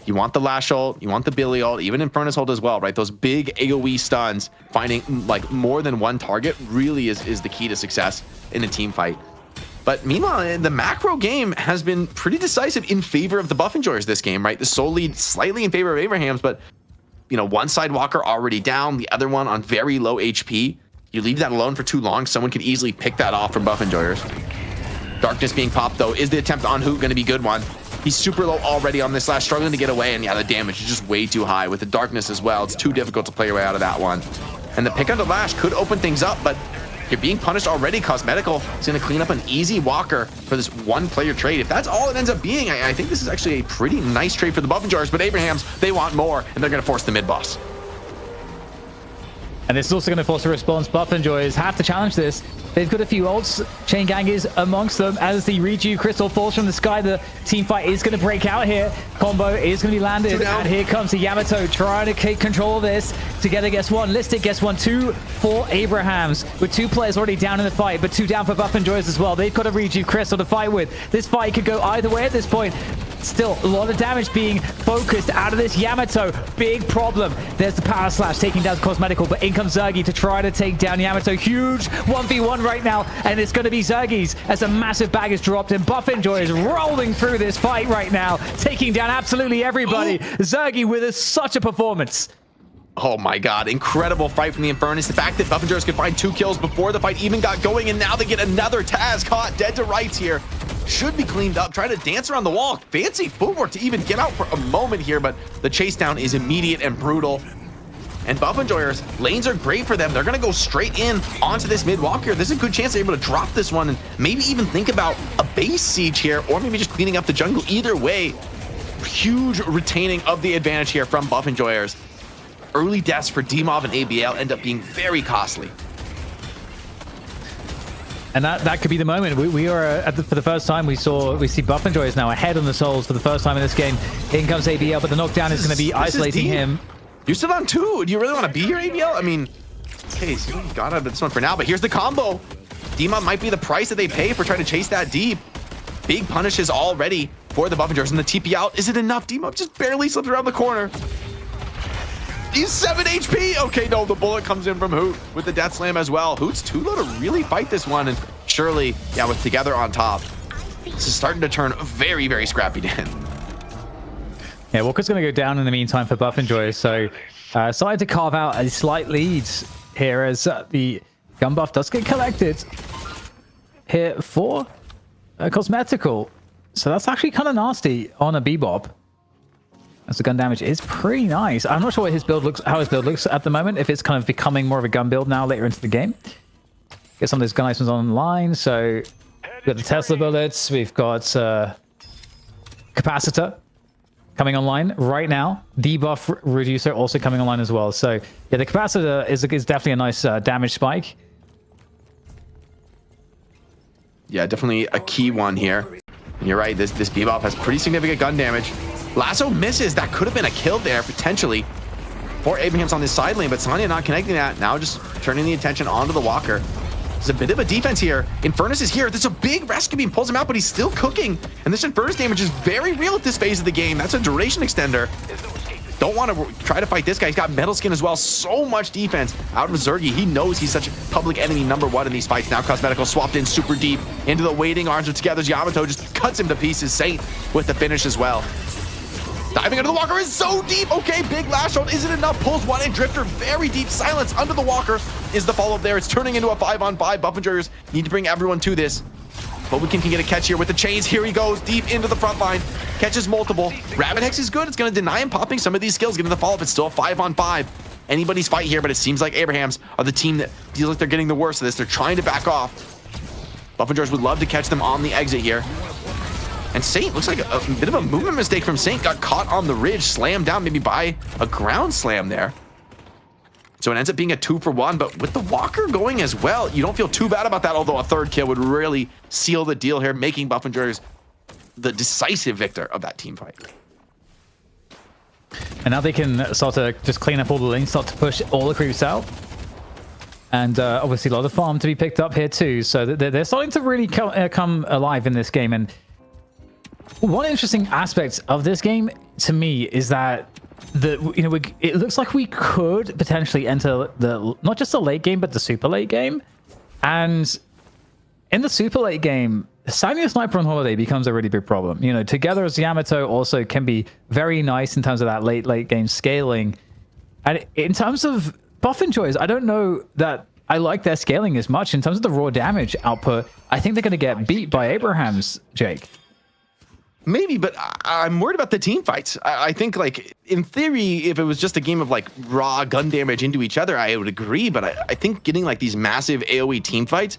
You want the Lash ult, you want the Billy ult, even Infernus ult as well, right? Those big AoE stuns, finding like more than one target really is the key to success in a team fight. But meanwhile, the macro game has been pretty decisive in favor of the Buff Enjoyers this game, right? The soul lead slightly in favor of Abraham's, but you know, one Sidewalker already down, the other one on very low HP. You leave that alone for too long, someone could easily pick that off from Buff Enjoyers. Darkness being popped though. Is the attempt on Hoot going to be a good one? He's super low already on this Lash, struggling to get away, and yeah, the damage is just way too high. With the Darkness as well, it's too difficult to play your way out of that one. And the pick on the Lash could open things up, but you're being punished already. Cosmetical is going to clean up an easy Walker for this one-player trade. If that's all it ends up being, I think this is actually a pretty nice trade for the Buff Enjoyers, but Abraham's, they want more, and they're going to force the mid-boss. And this is also going to force a response. Buff Enjoyers have to challenge this. They've got a few ults. Chain Gang is amongst them. As the Reju Crystal falls from the sky, the team fight is going to break out here. Combo is going to be landed. And here comes the Yamato trying to take control of this. Together gets one. Listic gets one. 2 for Abrahams. With 2 players already down in the fight, but 2 down for Buff Enjoyers as well. They've got a Reju Crystal to fight with. This fight could go either way at this point. Still, a lot of damage being focused out of this Yamato. Big problem. There's the Power Slash taking down Cosmetical, but in comes Zergy to try to take down Yamato. Huge 1v1 right now, and it's going to be Zergy's as a massive bag is dropped, and Buff Enjoyers rolling through this fight right now, taking down absolutely everybody. Zergy with such a performance. Oh my god, incredible fight from the Infernus. The fact that Buff Enjoyers could find 2 kills before the fight even got going, and now they get another Taz caught dead to rights here. Should be cleaned up, trying to dance around the wall. Fancy footwork to even get out for a moment here, but the chase down is immediate and brutal. And Buff Enjoyers, lanes are great for them. They're gonna go straight in onto this mid walk here. There's a good chance they're able to drop this one and maybe even think about a base siege here, or maybe just cleaning up the jungle. Either way, huge retaining of the advantage here from Buff Enjoyers. Early deaths for Demov and ABL end up being very costly. And that could be the moment. We are for the first time we see Buff Enjoyers now ahead on the souls for the first time in this game. In comes ABL, but the knockdown is going to be isolating him. You're still on 2. Do you really want to be here, ABL? I mean, okay, so you got out of this one for now, but here's the combo. Demon might be the price that they pay for trying to chase that deep. Big punishes already for the Buff Enjoyers, and the TP out. Is it enough? Demon just barely slipped around the corner. He's 7 HP. Okay, no, the bullet comes in from Hoot with the death slam as well. Hoot's too low to really fight this one, and surely, yeah, with Together on top, this is starting to turn very, very scrappy, Dan. Yeah, Walker's going to go down in the meantime for Buff Enjoyers, so starting to carve out a slight lead here as the gun buff does get collected here for Cosmetical. So that's actually kind of nasty on a Bebop, as the gun damage is pretty nice. I'm not sure what his build looks, how his build looks at the moment, if it's kind of becoming more of a gun build now later into the game. Get some of those gun items online. So we've got the Tesla bullets, we've got Capacitor coming online right now. Debuff Reducer also coming online as well. So yeah, the Capacitor is definitely a nice damage spike. Yeah, definitely a key one here. And you're right, this Bebop has pretty significant gun damage. Lasso misses. That could have been a kill there, potentially, for Abraham's on this side lane, but Sonya not connecting that. Now just turning the attention onto the Walker. There's a bit of a defense here. Infernus is here. There's a big rescue beam, pulls him out, but he's still cooking. And this Infernus damage is very real at this phase of the game. That's a duration extender. Don't want to try to fight this guy. He's got metal skin as well. So much defense out of Zergy. He knows he's such a public enemy #1 in these fights. Now Cosmetical swapped in super deep into the waiting arms of Together's Yamato. Just cuts him to pieces. Saint with the finish as well. Diving into the Walker is so deep. Okay, big lash out. Is it enough? Pulls one in. Drifter very deep. Silence under the Walker is the follow-up there. It's turning into a 5-on-5. Buff Enjoyers need to bring everyone to this. But we can get a catch here with the chains. Here he goes, deep into the front line. Catches multiple. Rabbit Hex is good. It's going to deny him popping some of these skills. Getting the follow-up. It's still a 5-on-5. Anybody's fight here, but it seems like Abraham's are the team that feels like they're getting the worst of this. They're trying to back off. Buff Enjoyers would love to catch them on the exit here. And Saint looks like a bit of a movement mistake from Saint. Got caught on the ridge, slammed down maybe by a ground slam there. So it ends up being a 2-for-1, but with the Walker going as well, you don't feel too bad about that, although a third kill would really seal the deal here, making Buff and Joyers the decisive victor of that team fight. And now they can start to just clean up all the lanes, start to push all the creeps out. And obviously a lot of farm to be picked up here too. So they're starting to really come alive in this game. And one interesting aspect of this game to me is that it looks like we could potentially enter not just the late game, but the super late game. And in the super late game, Sanya Sniper on Holiday becomes a really big problem. Together as Yamato also can be very nice in terms of that late game scaling. And in terms of Buff and Joyers, I don't know that I like their scaling as much. In terms of the raw damage output, I think they're going to get beat by Abrahams, Jake. Maybe, but I'm worried about the team fights. I think, like, in theory, if it was just a game of, like, raw gun damage into each other, I would agree. But I think getting, like, these massive AoE team fights,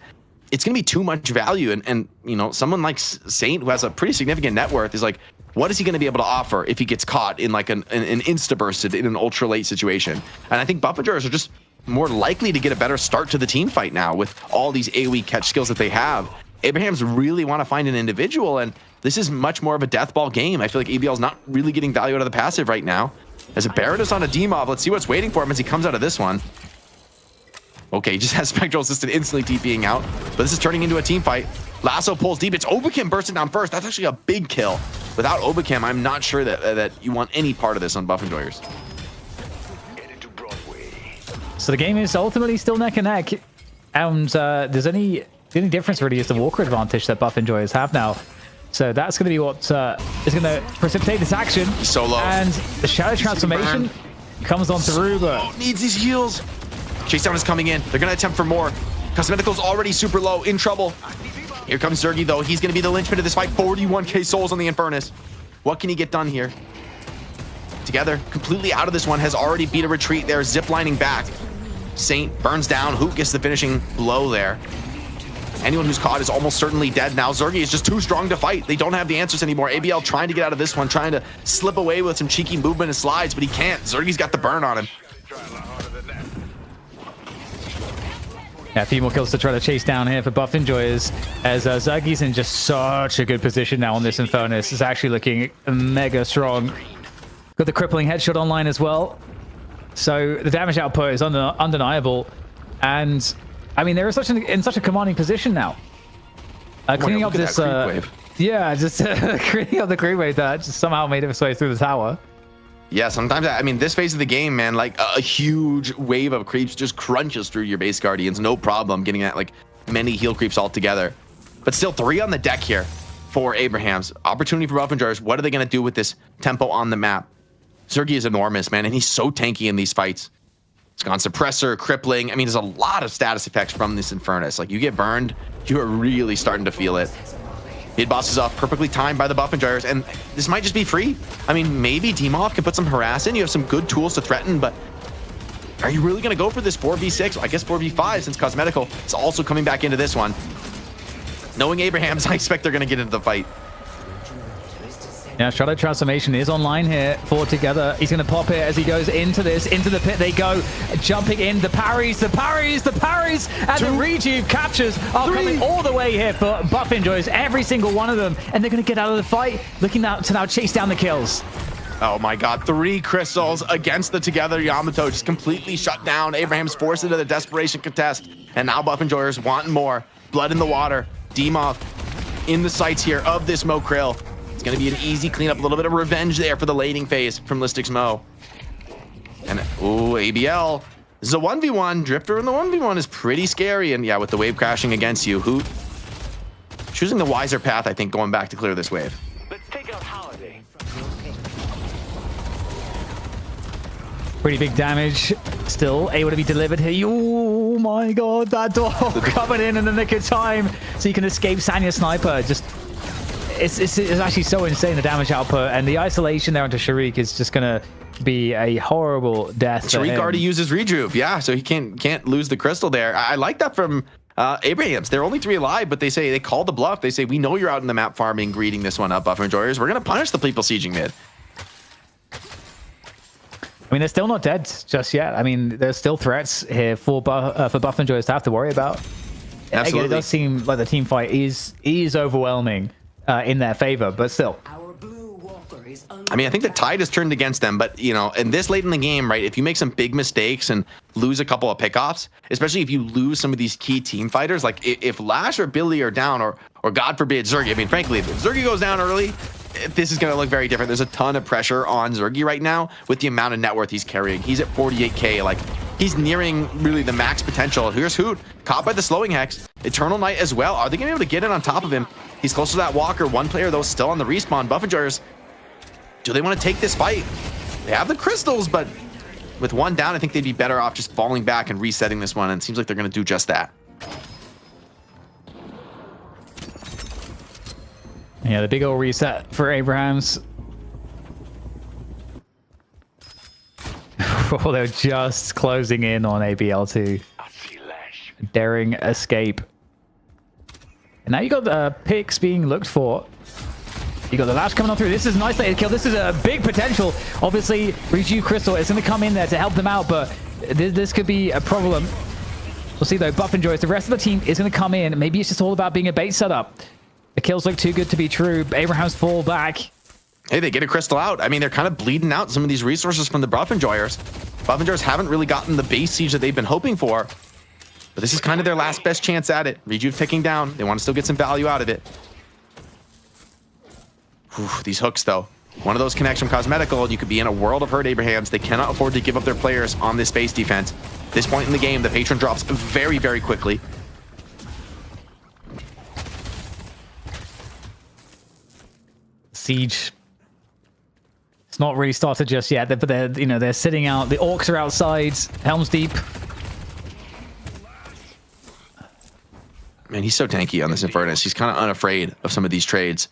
it's going to be too much value. And someone like Saint, who has a pretty significant net worth, is like, what is he going to be able to offer if he gets caught in, like, an insta-bursted in an ultra-late situation? And I think Buff and Joyers are just more likely to get a better start to the team fight now with all these AoE catch skills that they have. Abrahams really want to find an individual, and this is much more of a death ball game. I feel like ABL's not really getting value out of the passive right now. As a Baron is on a D-Mob, let's see what's waiting for him as he comes out of this one. Okay, he just has Spectral Assistant instantly TPing out, but this is turning into a team fight. Lasso pulls deep. It's Obakim bursting down first. That's actually a big kill. Without Obakim, I'm not sure that you want any part of this on Buff and Joyers. So the game is ultimately still neck and neck. And the only difference really is the Walker advantage that Buff and Joyers have now. So that's going to be what is going to precipitate this action. So low. And the Shadow Transformation comes on through, but needs these heals. Chase down is coming in. They're going to attempt for more. Cosmetical's already super low, in trouble. Here comes Zergy, though. He's going to be the linchpin of this fight. 41k souls on the Infernus. What can he get done here? Together, completely out of this one, has already beat a retreat there, ziplining back. Saint burns down. Hoot gets the finishing blow there. Anyone who's caught is almost certainly dead now. Zergy is just too strong to fight. They don't have the answers anymore. ABL trying to get out of this one, trying to slip away with some cheeky movement and slides, but he can't. Zergy's got the burn on him. Yeah, a few more kills to try to chase down here for Buff and Joyers, as Zergy's in just such a good position now on this Infernus. It's actually looking mega strong. Got the crippling headshot online as well. So the damage output is undeniable. And I mean, they're in such a commanding position now. Cleaning up this, yeah, just cleaning up the creep wave that just somehow made its way through the tower. Yeah, sometimes, I mean, this phase of the game, man, like a huge wave of creeps just crunches through your base Guardians. No problem getting at like many heal creeps all together. But still 3 on the deck here for Abrahams. Opportunity for Buff and Joyers. What are they going to do with this tempo on the map? Zergy is enormous, man, and he's so tanky in these fights. It's gone suppressor, crippling. I mean, there's a lot of status effects from this Infernus. Like, you get burned, you are really starting to feel it. Hit bosses off, perfectly timed by the Buff and Joyers, and this might just be free. I mean, maybe Dimov can put some harass in. You have some good tools to threaten, but are you really going to go for this 4v6? Well, I guess 4v5 since Cosmetical is also coming back into this one. Knowing Abrahams, I expect they're going to get into the fight. Yeah, Shadow Transformation is online here for Together. He's going to pop here as he goes into the pit. They go, jumping in, the parries, and the rejuve captures are coming all the way here for Buff and Joyers, every single one of them, and they're going to get out of the fight, looking out to now chase down the kills. Oh my god, 3 crystals against the Together Yamato, just completely shut down. Abraham's forced into the desperation contest, and now Buff and Joyers wanting more. Blood in the water. Dimov in the sights here of this Mo Krill. It's going to be an easy cleanup, a little bit of revenge there for the laning phase from Lystic's Mo. And, ooh, ABL. This is a 1v1. Drifter in the 1v1 is pretty scary. And yeah, with the wave crashing against you, Hoot choosing the wiser path, I think, going back to clear this wave. Let's take out Holiday. Pretty big damage. Still able to be delivered here. Oh my god, that dog coming in the nick of time so you can escape Sanya Sniper. Just... It's actually so insane, the damage output, and the isolation there onto Sharik is just gonna be a horrible death. Sharik already uses rejuve, yeah, so he can't lose the crystal there. I like that from Abrahams. They're only 3 alive, but they call the bluff. They say, we know you're out in the map farming, greeting this one up, Buff and Joyers. We're gonna punish the people sieging mid. I mean, they're still not dead just yet. I mean, there's still threats here for Buff and Joyous to have to worry about. Absolutely. Again, it does seem like the team fight is overwhelming in their favor, but still. I mean, I think the tide has turned against them, but you know, and this late in the game, right? If you make some big mistakes and lose a couple of pickoffs, especially if you lose some of these key team fighters, like if Lash or Billy are down, or God forbid Zergy. I mean, frankly, if Zergy goes down early, this is going to look very different. There's a ton of pressure on Zergy right now with the amount of net worth he's carrying. He's at 48K. Like, he's nearing really the max potential. Here's Hoot, caught by the slowing hex. Eternal Knight as well. Are they going to be able to get in on top of him? He's close to that walker. One player, though, still on the respawn. Buff and Joyous, do they want to take this fight? They have the crystals, but with one down, I think they'd be better off just falling back and resetting this one, and it seems like they're going to do just that. Yeah, the big old reset for Abrahams. Oh, they're just closing in on ABL2. I see Lash. Daring escape. And now you got the picks being looked for. You got the Lash coming on through. This is a nice late kill. This is a big potential. Obviously, Rejuve Crystal is going to come in there to help them out, but this could be a problem. We'll see, though. Buff and Joyous, the rest of the team is going to come in. Maybe it's just all about being a bait setup. The kills look too good to be true. Abraham's fall back. Hey, they get a crystal out. I mean, they're kind of bleeding out some of these resources from the Buff and Joyous. Buff and Joyous haven't really gotten the base siege that they've been hoping for, but this is kind of their last best chance at it. Rejuve ticking down. They want to still get some value out of it. Whew, these hooks, though. One of those connects from Cosmetical, and you could be in a world of hurt, Abrahams. They cannot afford to give up their players on this base defense. At this point in the game, the Patron drops very, very quickly. Siege. It's not really started just yet, but they're sitting out. The orcs are outside. Helm's Deep. Man, he's so tanky on this Infernus. He's kind of unafraid of some of these trades.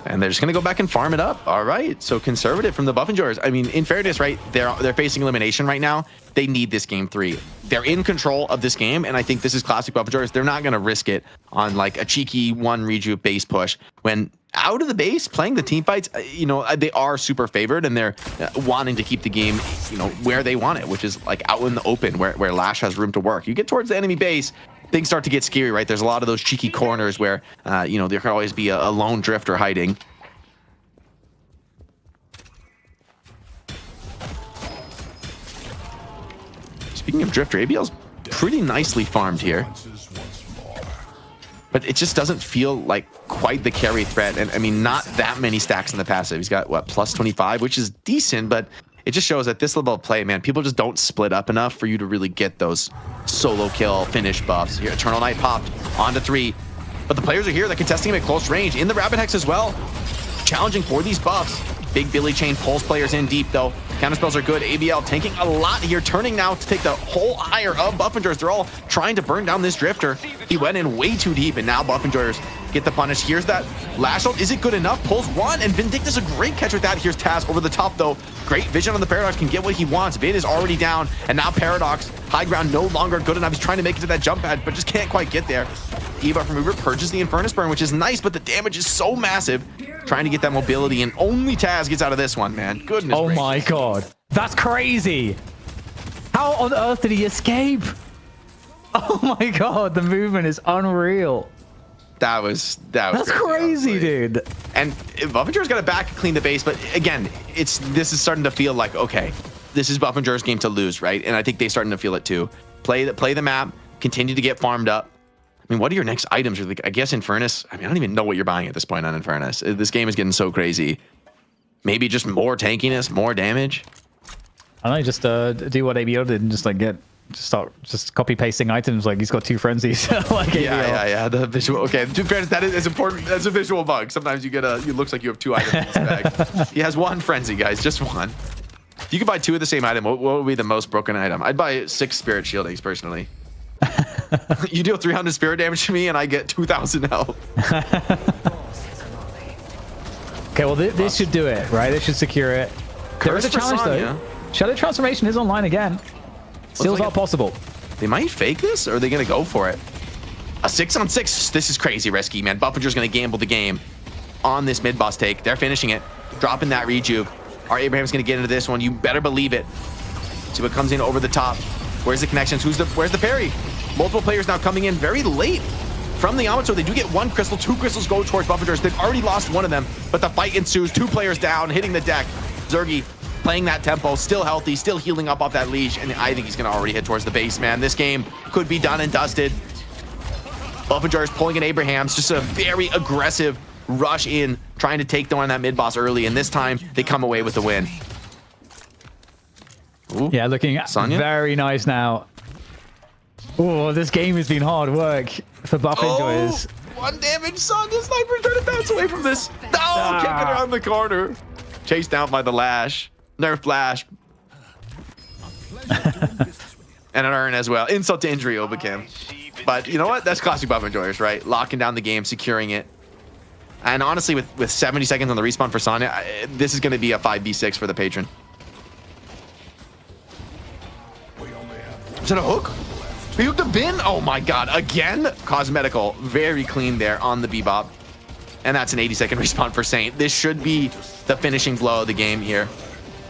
And they're just going to go back and farm it up. All right. So conservative from the Buff and Joyous. I mean, in fairness, right, they're facing elimination right now. They need this game 3. They're in control of this game, and I think this is classic Buff and Joyous. They're not going to risk it on like a cheeky one Rejuve base push when out of the base playing the team fights. You know, they are super favored, and they're wanting to keep the game, you know, where they want it, which is like out in the open where Lash has room to work. You get towards the enemy base, things start to get scary, right? There's a lot of those cheeky corners where, you know, there can always be a lone drifter hiding. Speaking of drifter, ABL's pretty nicely farmed here. But it just doesn't feel like quite the carry threat. And I mean, not that many stacks in the passive. He's got, what, plus 25, which is decent, but it just shows at this level of play, man, people just don't split up enough for you to really get those solo kill finish buffs. Here, Eternal Knight popped onto 3. But the players are here. They're contesting him at close range. In the Rapid Hex as well. Challenging for these buffs. Big Billy Chain pulls players in deep, though. Counterspells are good. ABL tanking a lot here, turning now to take the whole ire of Buff and Joyous. They're all trying to burn down this Drifter. He went in way too deep, and now Buff and Joyous get the punish. Here's that Lash ult. Is it good enough? Pulls one, and Vindictus a great catch with that. Here's Taz over the top, though. Great vision on the Paradox, can get what he wants. Vid is already down, and now Paradox, high ground no longer good enough. He's trying to make it to that jump pad, but just can't quite get there. Debuff Remover purges the Infernus Burn, which is nice, but the damage is so massive. Trying to get that mobility, and only Taz gets out of this one, man. Goodness Oh gracious. my god. That's crazy. How on earth did he escape? Oh my god, the movement is unreal. That was That's crazy, honestly. dude. And Buff and Joyous got it back and clean the base, but again, this is starting to feel like, okay, this is Buff and Joyous' game to lose, right? And I think they're starting to feel it too. Play the map, continue to get farmed up. I mean, what are your next items? I guess Infernus. I mean, I don't even know what you're buying at this point on Infernus. This game is getting so crazy. Maybe just more tankiness, more damage. I don't know, just do what ABO did and just like start copy pasting items. Like he's got 2 frenzies. Like ABO. Yeah. The visual. Okay, to fairness, that is important. That's a visual bug. Sometimes you get it looks like you have 2 items in this bag. He has 1 frenzy, guys, just 1. If you could buy 2 of the same item, what would be the most broken item? I'd buy 6 spirit shieldings personally. You deal 300 spirit damage to me, and I get 2,000 health. Okay, well this should do it, right? This should secure it. There is a challenge though. Shadow Transformation is online again. Steals are possible. They might fake this, or are they gonna go for it? A 6-on-6. This is crazy risky, man. Buffinger's gonna gamble the game on this mid boss take. They're finishing it, dropping that rejuve. Are Abraham's going to get into this one? You better believe it. See what comes in over the top. Where's the connections? Where's the parry? Multiple players now coming in very late from the Yamato. They do get one crystal. 2 crystals go towards Buffingers. They've already lost one of them, but the fight ensues. 2 players down, hitting the deck. Zergy playing that tempo, still healthy, still healing up off that leash, and I think he's going to already head towards the base, man. This game could be done and dusted. Buffingers pulling in Abraham's. Just a very aggressive rush in, trying to take down that mid boss early, and this time they come away with the win. Ooh, yeah, looking Sonya? very nice now. Oh, this game has been hard work for Buff Enjoyers. 1 damage. Sonya Sniper trying to bounce away from this. No, kicking around the corner. Chased down by the Lash. Nerf Flash. And an Urn as well. Insult to injury, Obacam. But you know what? That's classic Buff Enjoyers, right? Locking down the game, securing it. And honestly, with 70 seconds on the respawn for Sonya, this is going to be a 5v6 for the patron. Is that a hook? He hooked a bin? Oh my god. Again? Cosmetical. Very clean there on the Bebop. And that's an 80-second respawn for Saint. This should be the finishing blow of the game here.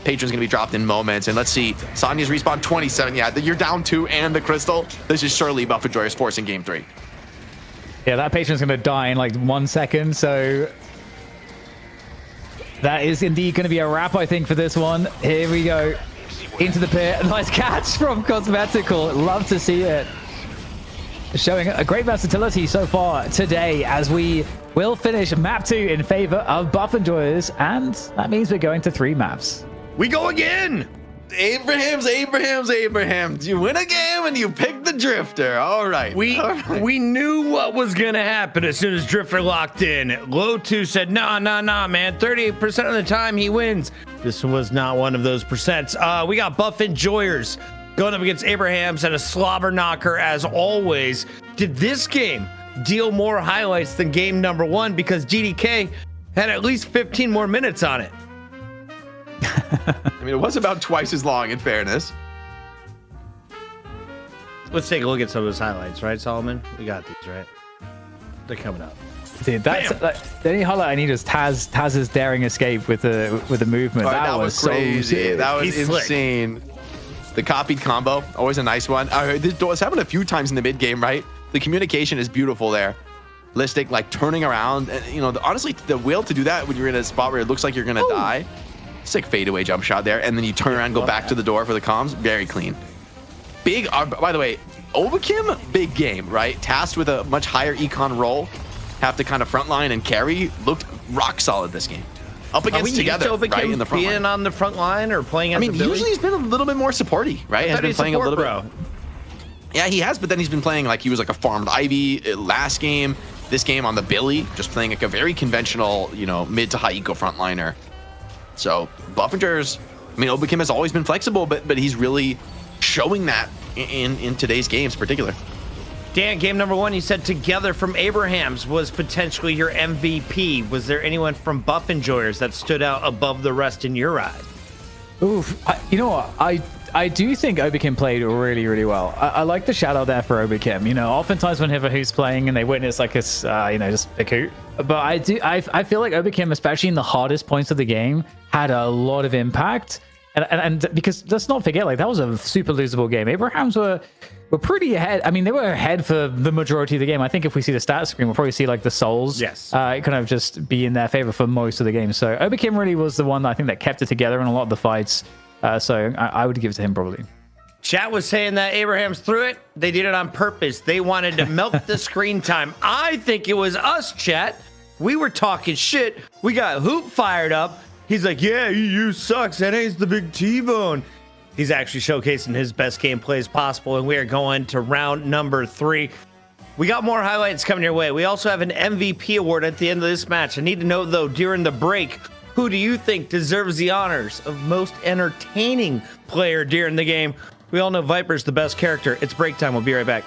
Patron's going to be dropped in moments. And let's see. Sonya's respawn 27. Yeah, you're down 2 and the crystal. This is surely Buff Enjoyers forcing game 3. Yeah, that Patron's going to die in like 1 second. So that is indeed going to be a wrap, I think, for this one. Here we go. Into the pit. Nice catch from Cosmetical. Love to see it. Showing a great versatility so far today as we will finish map 2 in favor of Buff Enjoyers. And that means we're going to 3 maps. We go again. Abrahams. You win a game and you pick the Drifter. All right. We knew what was gonna happen as soon as Drifter locked in. Low 2 said, nah, man. 38% of the time he wins. This was not one of those percents. We got Buff Enjoyers going up against Abrahams and a slobber knocker as always. Did this game deal more highlights than game number 1 because GDK had at least 15 more minutes on it? I mean, it was about twice as long, in fairness. Let's take a look at some of those highlights, right, Solomon? We got these, right? They're coming up. Dude, that's the only highlight I need is Taz's daring escape with the movement. Right, that was crazy. So that was He's insane. The copied combo, always a nice one. This happened a few times in the mid game, right? The communication is beautiful there. Listic, like turning around, and you know, honestly, the will to do that when you're in a spot where it looks like you're gonna die. Sick fadeaway jump shot there, and then you turn around and go back to the door for the comms. Very clean. Big, by the way, Obakim, big game, right? Tasked with a much higher econ role, have to kind of frontline and carry. Looked rock solid this game. Up against together, right in the front being line. on the front line or playing as I mean, a Billy? usually he's been a little bit more supporty, right? Has been playing a little bit. Yeah, he has, but then he's been playing like he was like a farmed Ivy last game. This game on the Billy, just playing like a very conventional, you know, mid to high eco frontliner. So Buffingers, I mean, Obakim has always been flexible, but he's really showing that in today's games in particular. Dan, game number 1, you said Together from Abrahams was potentially your MVP. Was there anyone from Buff Enjoyers that stood out above the rest in your eyes? Oof. You know what? I do think Obakim played really, really well. I like the shout out there for Obakim. You know, oftentimes whenever who's playing and they win, it's like it's you know, just a coup. But I feel like Obakim, especially in the hardest points of the game, had a lot of impact. And because let's not forget, like that was a super losable game. Abrahams were pretty ahead. I mean, they were ahead for the majority of the game. I think if we see the stats screen, we'll probably see like the souls, kind of just be in their favor for most of the game. So Obakim really was the one that I think that kept it together in a lot of the fights. So I would give it to him probably. Chat was saying that Abrahams threw it. They did it on purpose. They wanted to milk the screen time. I think it was us, chat. We were talking shit. We got Hoop fired up. He's like, yeah, you sucks. NA's the big T-bone. He's actually showcasing his best gameplay as possible, and we are going to round number 3. We got more highlights coming your way. We also have an MVP award at the end of this match. I need to know, though, during the break, who do you think deserves the honors of most entertaining player during the game? We all know Viper's the best character. It's break time. We'll be right back.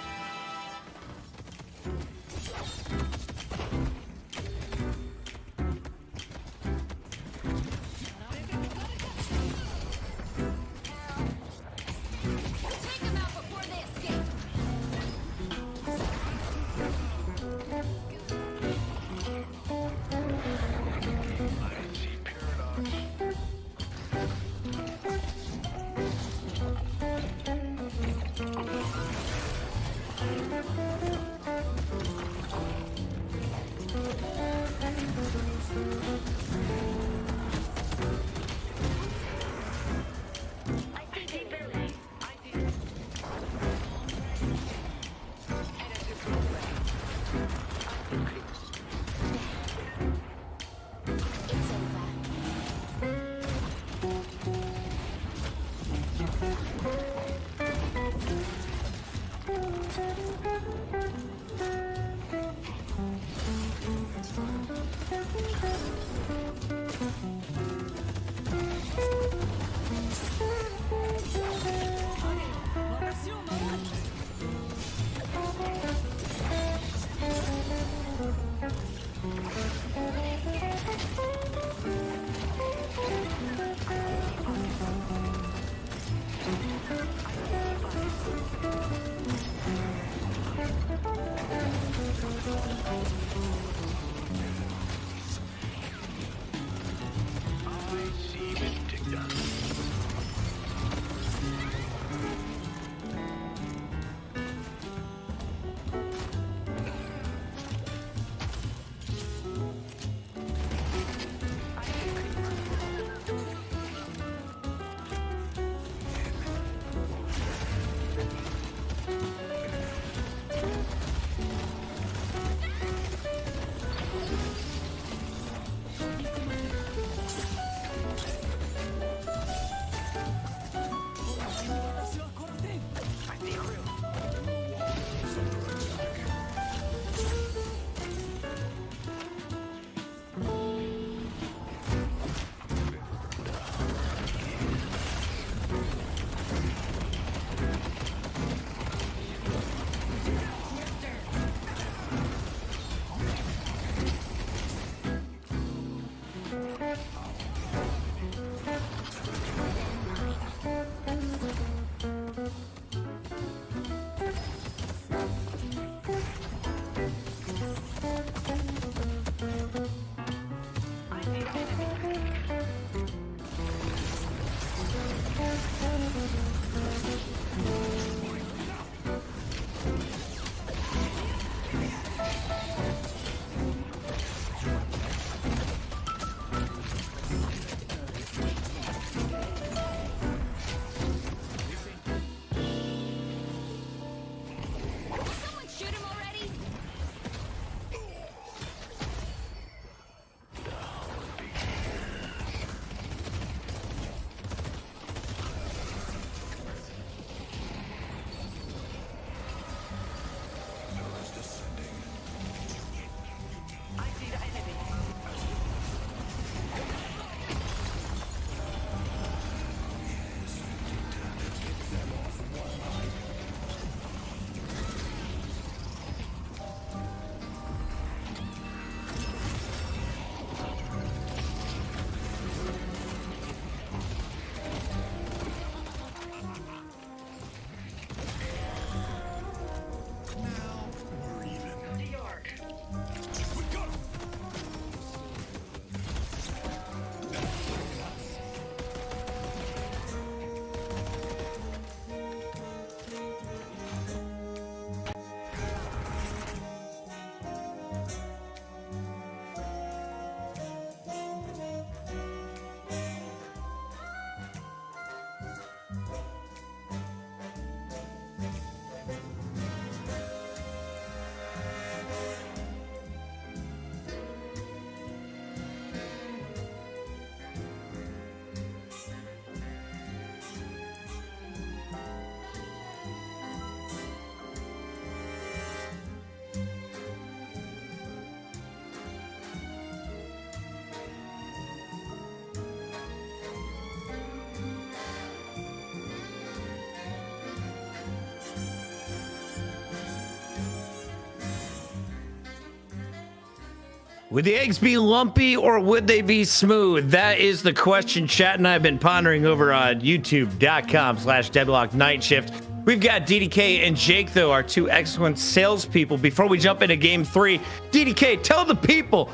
Would the eggs be lumpy or would they be smooth? That is the question Chat and I have been pondering over on youtube.com/Deadlock Night Shift. We've got DDK and Jake, though, our two excellent salespeople. Before we jump into game 3, DDK, tell the people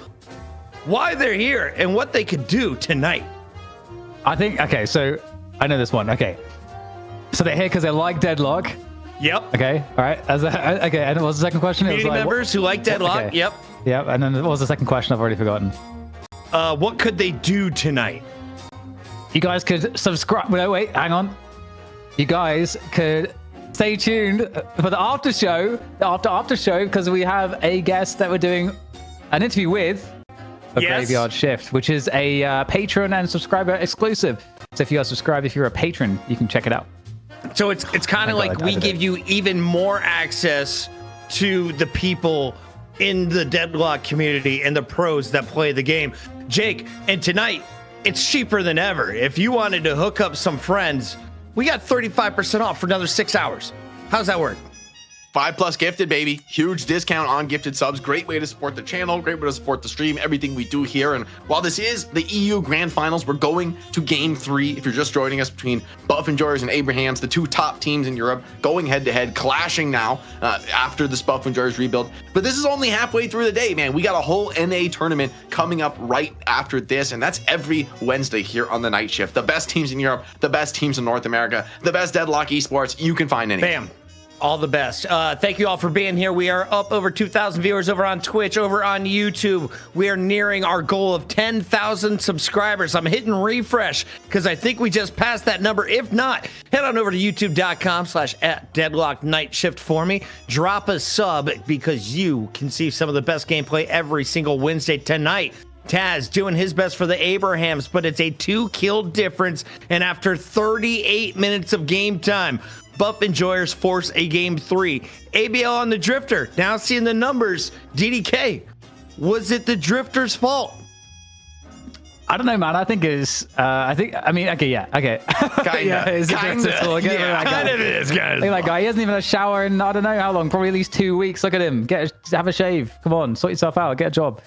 why they're here and what they could do tonight. I think, okay, so I know this one. Okay. So they're here because they like Deadlock. Yep. Okay. All right. Okay. And what was the second question? Community members who like Deadlock. Okay. Yep. Yep. And then what was the second question? I've already forgotten. What could they do tonight? You guys could subscribe. No, wait, hang on. You guys could stay tuned for the after show, after show, because we have a guest that we're doing an interview with for Graveyard Shift, which is a patron and subscriber exclusive. So if you are subscribed, if you're a patron, you can check it out. So it's kind of like we give you even more access to the people in the Deadlock community and the pros that play the game. Jake, and tonight, it's cheaper than ever. If you wanted to hook up some friends, we got 35% off for another 6 hours. How's that work? 5+ gifted, baby. Huge discount on gifted subs. Great way to support the channel. Great way to support the stream. Everything we do here. And while this is the EU Grand Finals, we're going to Game 3. If you're just joining us, between Buff Enjoyers and Abrahams, the two top teams in Europe, going head-to-head, clashing now after this Buff Enjoyers rebuild. But this is only halfway through the day, man. We got a whole NA tournament coming up right after this, and that's every Wednesday here on the Night Shift. The best teams in Europe, the best teams in North America, the best Deadlock esports you can find anywhere. Bam. All the best. Thank you all for being here. We are up over 2,000 viewers over on Twitch, over on YouTube. We are nearing our goal of 10,000 subscribers. I'm hitting refresh because I think we just passed that number. If not, head on over to youtube.com/Deadlock Night Shift for me. Drop a sub because you can see some of the best gameplay every single Wednesday tonight. Taz doing his best for the Abrahams, but it's a 2-kill difference. And after 38 minutes of game time, Buff Enjoyers force a game 3. ABL on the Drifter. Now seeing the numbers. DDK, was it the Drifter's fault? I don't know, man. I think it's. I mean, okay, yeah, okay. Kinda. It's the Drifter's fault. Kind of is, guys. Look at that guy. He hasn't even had a shower in I don't know how long. Probably at least 2 weeks. Look at him. Have a shave. Come on, sort yourself out. Get a job.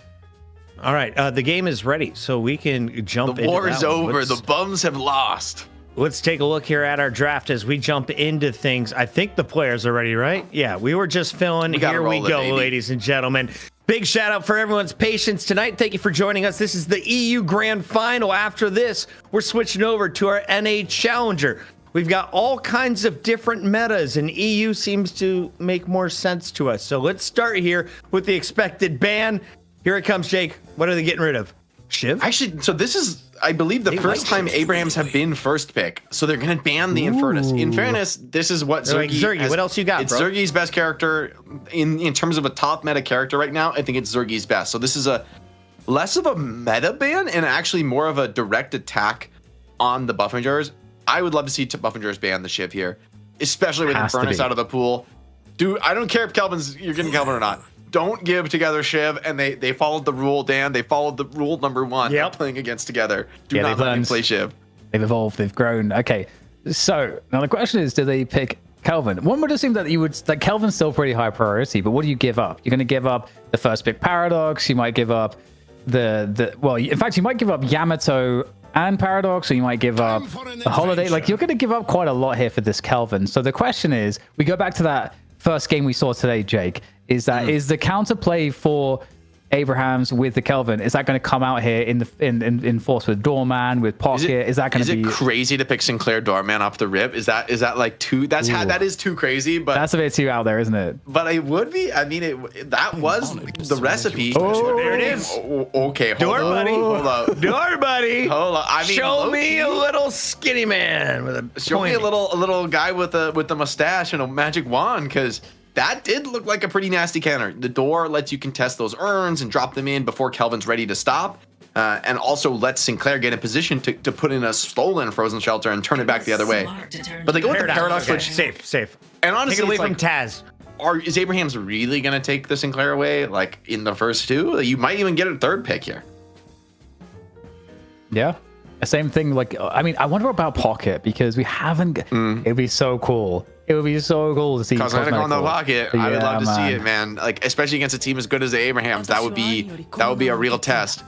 All right, the game is ready, so we can jump into The war that is one. over. The bums have lost. Let's take a look here at our draft as we jump into things. I think the players are ready, right? Yeah, we were just filling. Here we go, ladies and gentlemen. Big shout out for everyone's patience tonight. Thank you for joining us. This is the EU Grand Final. After this, we're switching over to our NA Challenger. We've got all kinds of different metas, and EU seems to make more sense to us. So let's start here with the expected ban. Here it comes, Jake. What are they getting rid of? Shiv? Actually, so this is, I believe, the first time Abrahams have been first pick. So they're going to ban the Infernus. In fairness, this is what Zergy. What else you got, It's bro? Zergy's best character in terms of a top meta character right now. I think it's Zergy's best. So this is a less of a meta ban and actually more of a direct attack on the Buff Enjoyers. I would love to see Buff Enjoyers ban the Shiv here, especially with Infernus out of the pool. Dude, I don't care if you're getting Kelvin or not. Don't give together Shiv, and they followed the rule, Dan. They followed the rule number 1 of playing against together. Do not let them play Shiv. They've evolved, they've grown. Okay, so now the question is, do they pick Kelvin? One would assume that Kelvin's still pretty high priority, but what do you give up? You're going to give up the first pick Paradox. You might give up well, in fact, you might give up Yamato and Paradox, or you might give up the Holiday. Like, you're going to give up quite a lot here for this Kelvin. So the question is, we go back to that first game we saw today, Jake. Is the counterplay for Abrahams with the Kelvin? Is that going to come out here in force with Doorman, with Pocket? Is that going to be? Is it crazy to pick Sinclair Doorman off the rip? Is that like too? That is too crazy. But that's a bit too out there, isn't it? But it would be. I mean, that was the recipe. Oh, there it is. Okay, Door buddy. Hold up. Door buddy. Hold up. I mean, show me a little skinny man with a. Show me a little guy with a mustache and a magic wand, because that did look like a pretty nasty counter. The door lets you contest those urns and drop them in before Kelvin's ready to stop. And also lets Sinclair get in position to put in a stolen frozen shelter and turn it back the other way. But they go with the Paradox, which safe. And honestly, take it away from Taz. Is Abrahams really going to take the Sinclair away, like in the first 2? You might even get a third pick here. Yeah. Same thing. Like, I mean, I wonder about Pocket because we haven't. It'd be so cool. It would be so cool to see Cosmetic on the Cosmetical. pocket. I would Yeah, love to see man. it, man. Like, especially against a team as good as the Abrahams. That would be a real test.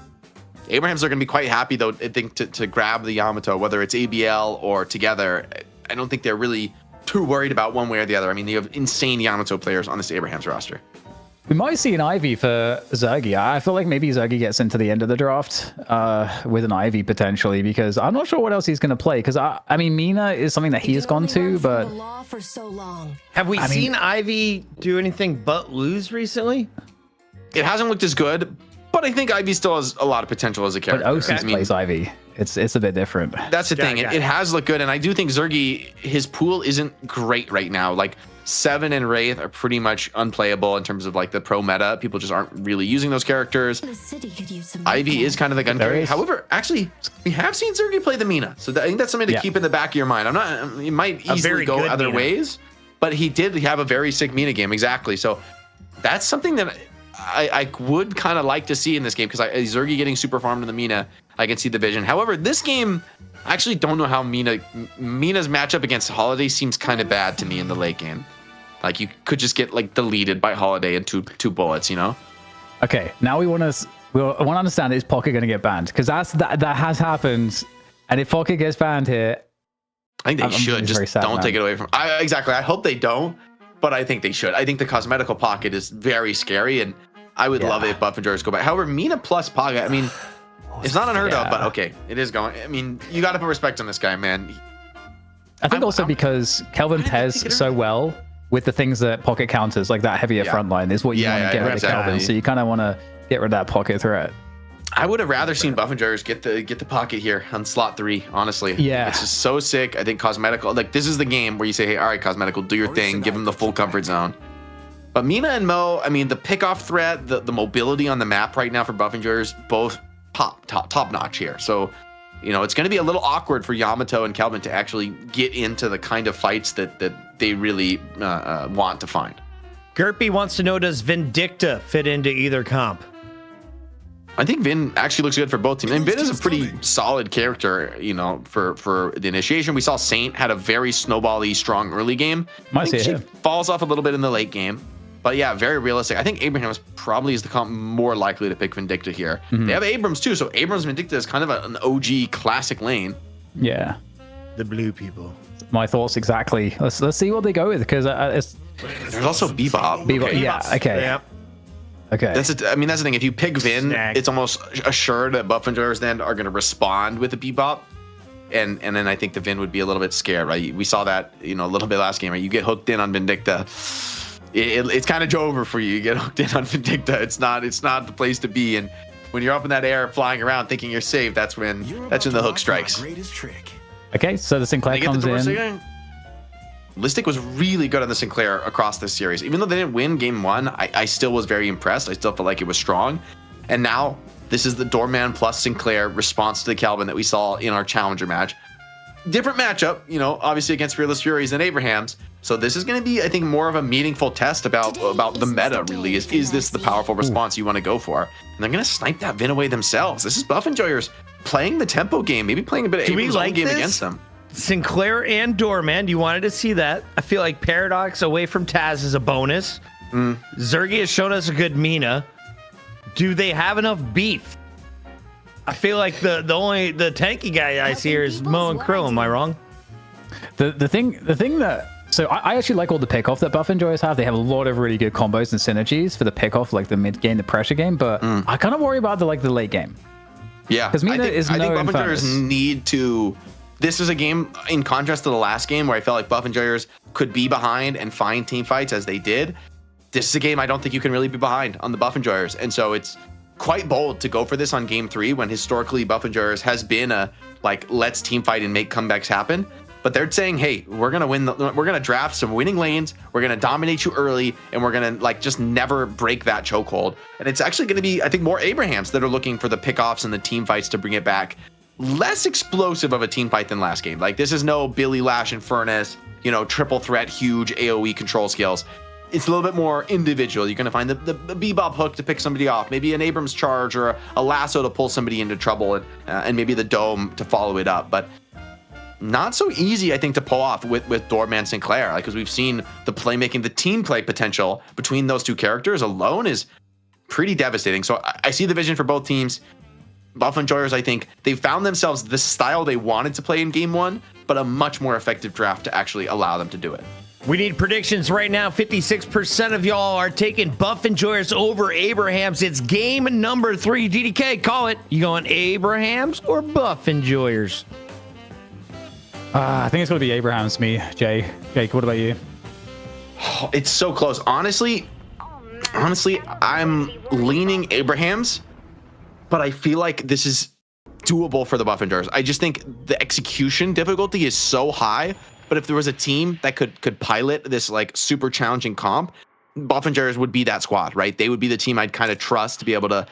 Abrahams are going to be quite happy, though, I think, to grab the Yamato, whether it's ABL or together. I don't think they're really too worried about one way or the other. I mean, they have insane Yamato players on this Abrahams roster. We might see an Ivy for Zergy. I feel like maybe Zergy gets into the end of the draft with an Ivy potentially, because I'm not sure what else he's going to play. Because I mean, Mina is something that he has gone to, but Have we seen Ivy do anything but lose recently? It hasn't looked as good, but I think Ivy still has a lot of potential as a character. but OC plays Ivy. It's a bit different. That's the thing. got It has looked good, and I do think Zergy, his pool isn't great right now. Like, Seven and Wraith are pretty much unplayable in terms of like the pro meta. People just aren't really using those characters. Ivy is kind of like uncarried. However, actually, we have seen Zergy play the Mina, so I think that's something to keep in the back of your mind. It might easily very go good other Mina. ways, but he did have a very sick Mina game. Exactly. So that's something that I would kind of like to see in this game, because Zergy getting super farmed in the Mina, I can see the vision. However, this game, I actually don't know how Mina's matchup against Holiday seems kind of bad to me in the late game. Like, you could just get like deleted by Holiday in two bullets, you know? Okay, now we want to understand, is Pocket going to get banned? Because that has happened, and if Pocket gets banned here, I think they should. very Just sad, don't man. take it away from. Exactly. I hope they don't, but I think they should. I think the Cosmetical Pocket is very scary, and I would love it if Buff and Jars go back. However, Mina plus Pocket, I mean, it's not unheard of, but okay, it is going. I mean, you got to put respect on this guy, man. I think also because Kelvin pairs so well with the things that Pocket counters, like that heavier front line, is what you want to get rid of Kelvin. So you kind of want to get rid of that Pocket threat. I would have rather seen Buff and Jars get the Pocket here on slot 3. Honestly, it's just so sick. I think Cosmetical, like, this is the game where you say, hey, all right, Cosmetical, do your thing, give him the full comfort zone. But Mina and Mo, I mean, the pickoff threat, the mobility on the map right now for Buff and Jars, both top notch here. So, you know, it's going to be a little awkward for Yamato and Kelvin to actually get into the kind of fights that they really want to find. Gerpy wants to know, does Vindicta fit into either comp? I think Vin actually looks good for both teams. And Vin is a pretty solid character, you know, for the initiation. We saw Saint had a very snowbally strong early game. Might I think see she him. falls off a little bit in the late game. But yeah, very realistic. I think Abraham probably is the comp more likely to pick Vindicta here. They have Abrams too, so Abrams Vindicta is kind of an OG classic lane. Yeah, The blue people. my thoughts exactly. Let's see what they go with, because it's There's also Bebop. Bebop. Yeah, okay. Yeah. Okay. That's the thing. If you pick Vin, Snag. it's almost assured that Buff and Jars then are going to respond with a Bebop. And then I think the Vin would be a little bit scared, right? We saw that, you know, a little bit last game, right? You get hooked in on Vindicta. It's kind of over for you. You get hooked in on Vindicta. It's not the place to be. And when you're up in that air flying around thinking you're safe, that's when the hook strikes. Okay, so the Sinclair They get the comes door in. again. Listic was really good on the Sinclair across this series. Even though they didn't win game 1, I still was very impressed. I still felt like it was strong. And now this is the Doorman plus Sinclair response to the Calvin that we saw in our Challenger match. Different matchup, you know, obviously against Fearless Furies and Abrahams. So this is going to be, I think, more of a meaningful test about the meta, really. Is this the powerful response you want to go for? And they're going to snipe that Vin away themselves. This is Buff Enjoyers playing the tempo game, maybe playing a bit of Do we Abrams' like own game this? against them. Sinclair and Doorman, you wanted to see that. I feel like Paradox away from Taz is a bonus. Zergy has shown us a good Mina. Do they have enough beef? I feel like the tanky guy I see here is Mo and Krill. Am I wrong? The thing that, so I actually like all the pickoff that Buff Enjoyers have. They have a lot of really good combos and synergies for the pickoff, like the mid game, the pressure game. But I kind of worry about the late game. Yeah, 'Cause Mina is I think no Buff Enjoyers Infernus. need to. This is a game in contrast to the last game where I felt like Buff Enjoyers could be behind and find team fights as they did. This is a game I don't think you can really be behind on the Buff Enjoyers, and so it's quite bold to go for this on game 3 when historically Buff Enjoyers has been a like let's team fight and make comebacks happen. But they're saying, hey, we're gonna win. We're gonna draft some winning lanes. We're gonna dominate you early, and we're gonna like just never break that chokehold. And it's actually gonna be, I think, more Abrahams that are looking for the pickoffs and the team fights to bring it back. Less explosive of a team fight than last game. Like this is no Billy Lash and Furnace, you know, triple threat, huge AOE control skills. it's a little bit more individual. You're going to find the bebop hook to pick somebody off, maybe an Abrams charge or a lasso to pull somebody into trouble, and maybe the dome to follow it up. But not so easy, I think, to pull off with Doorman Sinclair, because we've seen the playmaking, the team play potential between those two characters alone is pretty devastating. So I see the vision for both teams. Buff Enjoyers, I think they found themselves the style they wanted to play in game one, but a much more effective draft to actually allow them to do it. We need predictions right now. 56% of y'all are taking Buff Enjoyers over Abrahams. It's game number 3. DDK, call it. You going Abrahams or Buff Enjoyers? I think it's going to be Abrahams, me, Jay. Jake, what about you? Oh, it's so close. Honestly, I'm leaning Abrahams, but I feel like this is doable for the Buff Enjoyers. I just think the execution difficulty is so high, but if there was a team that could pilot this like super challenging comp, Buff Enjoyers would be that squad, right? They would be the team I'd kind of trust to be able to,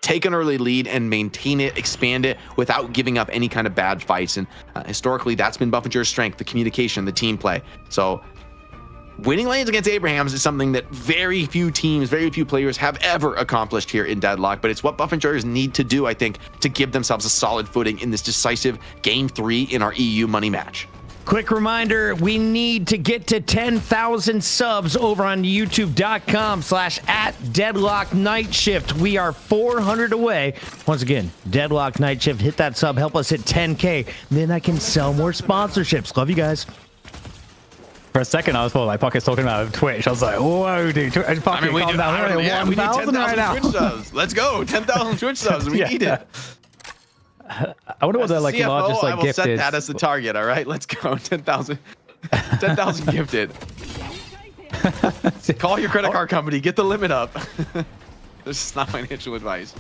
take an early lead and maintain it, expand it without giving up any kind of bad fights. And historically, that's been Buff Enjoyers' strength, the communication, the team play. So winning lanes against Abrahams is something that very few teams, very few players have ever accomplished here in Deadlock, but it's what Buff Enjoyers need to do, I think, to give themselves a solid footing in this decisive Game 3 in our EU money match. Quick reminder, we need to get to 10,000 subs over on youtube.com/@Deadlock Night Shift. We are 400 away. Once again, Deadlock Night Shift. Hit that sub. Help us hit 10K. Then I can sell more sponsorships. Love you guys. For a second, I was like, Pocket's talking about Twitch. I was like, whoa, dude. Pocket, We need 1,000 right now. Twitch subs. Let's go. 10,000 Twitch subs. We need it. I wonder what they're like CFO, largest like I will gifted. set that as the target. All right, let's go. 10,000 gifted. Call your credit card company. Get the limit up. This is not financial advice.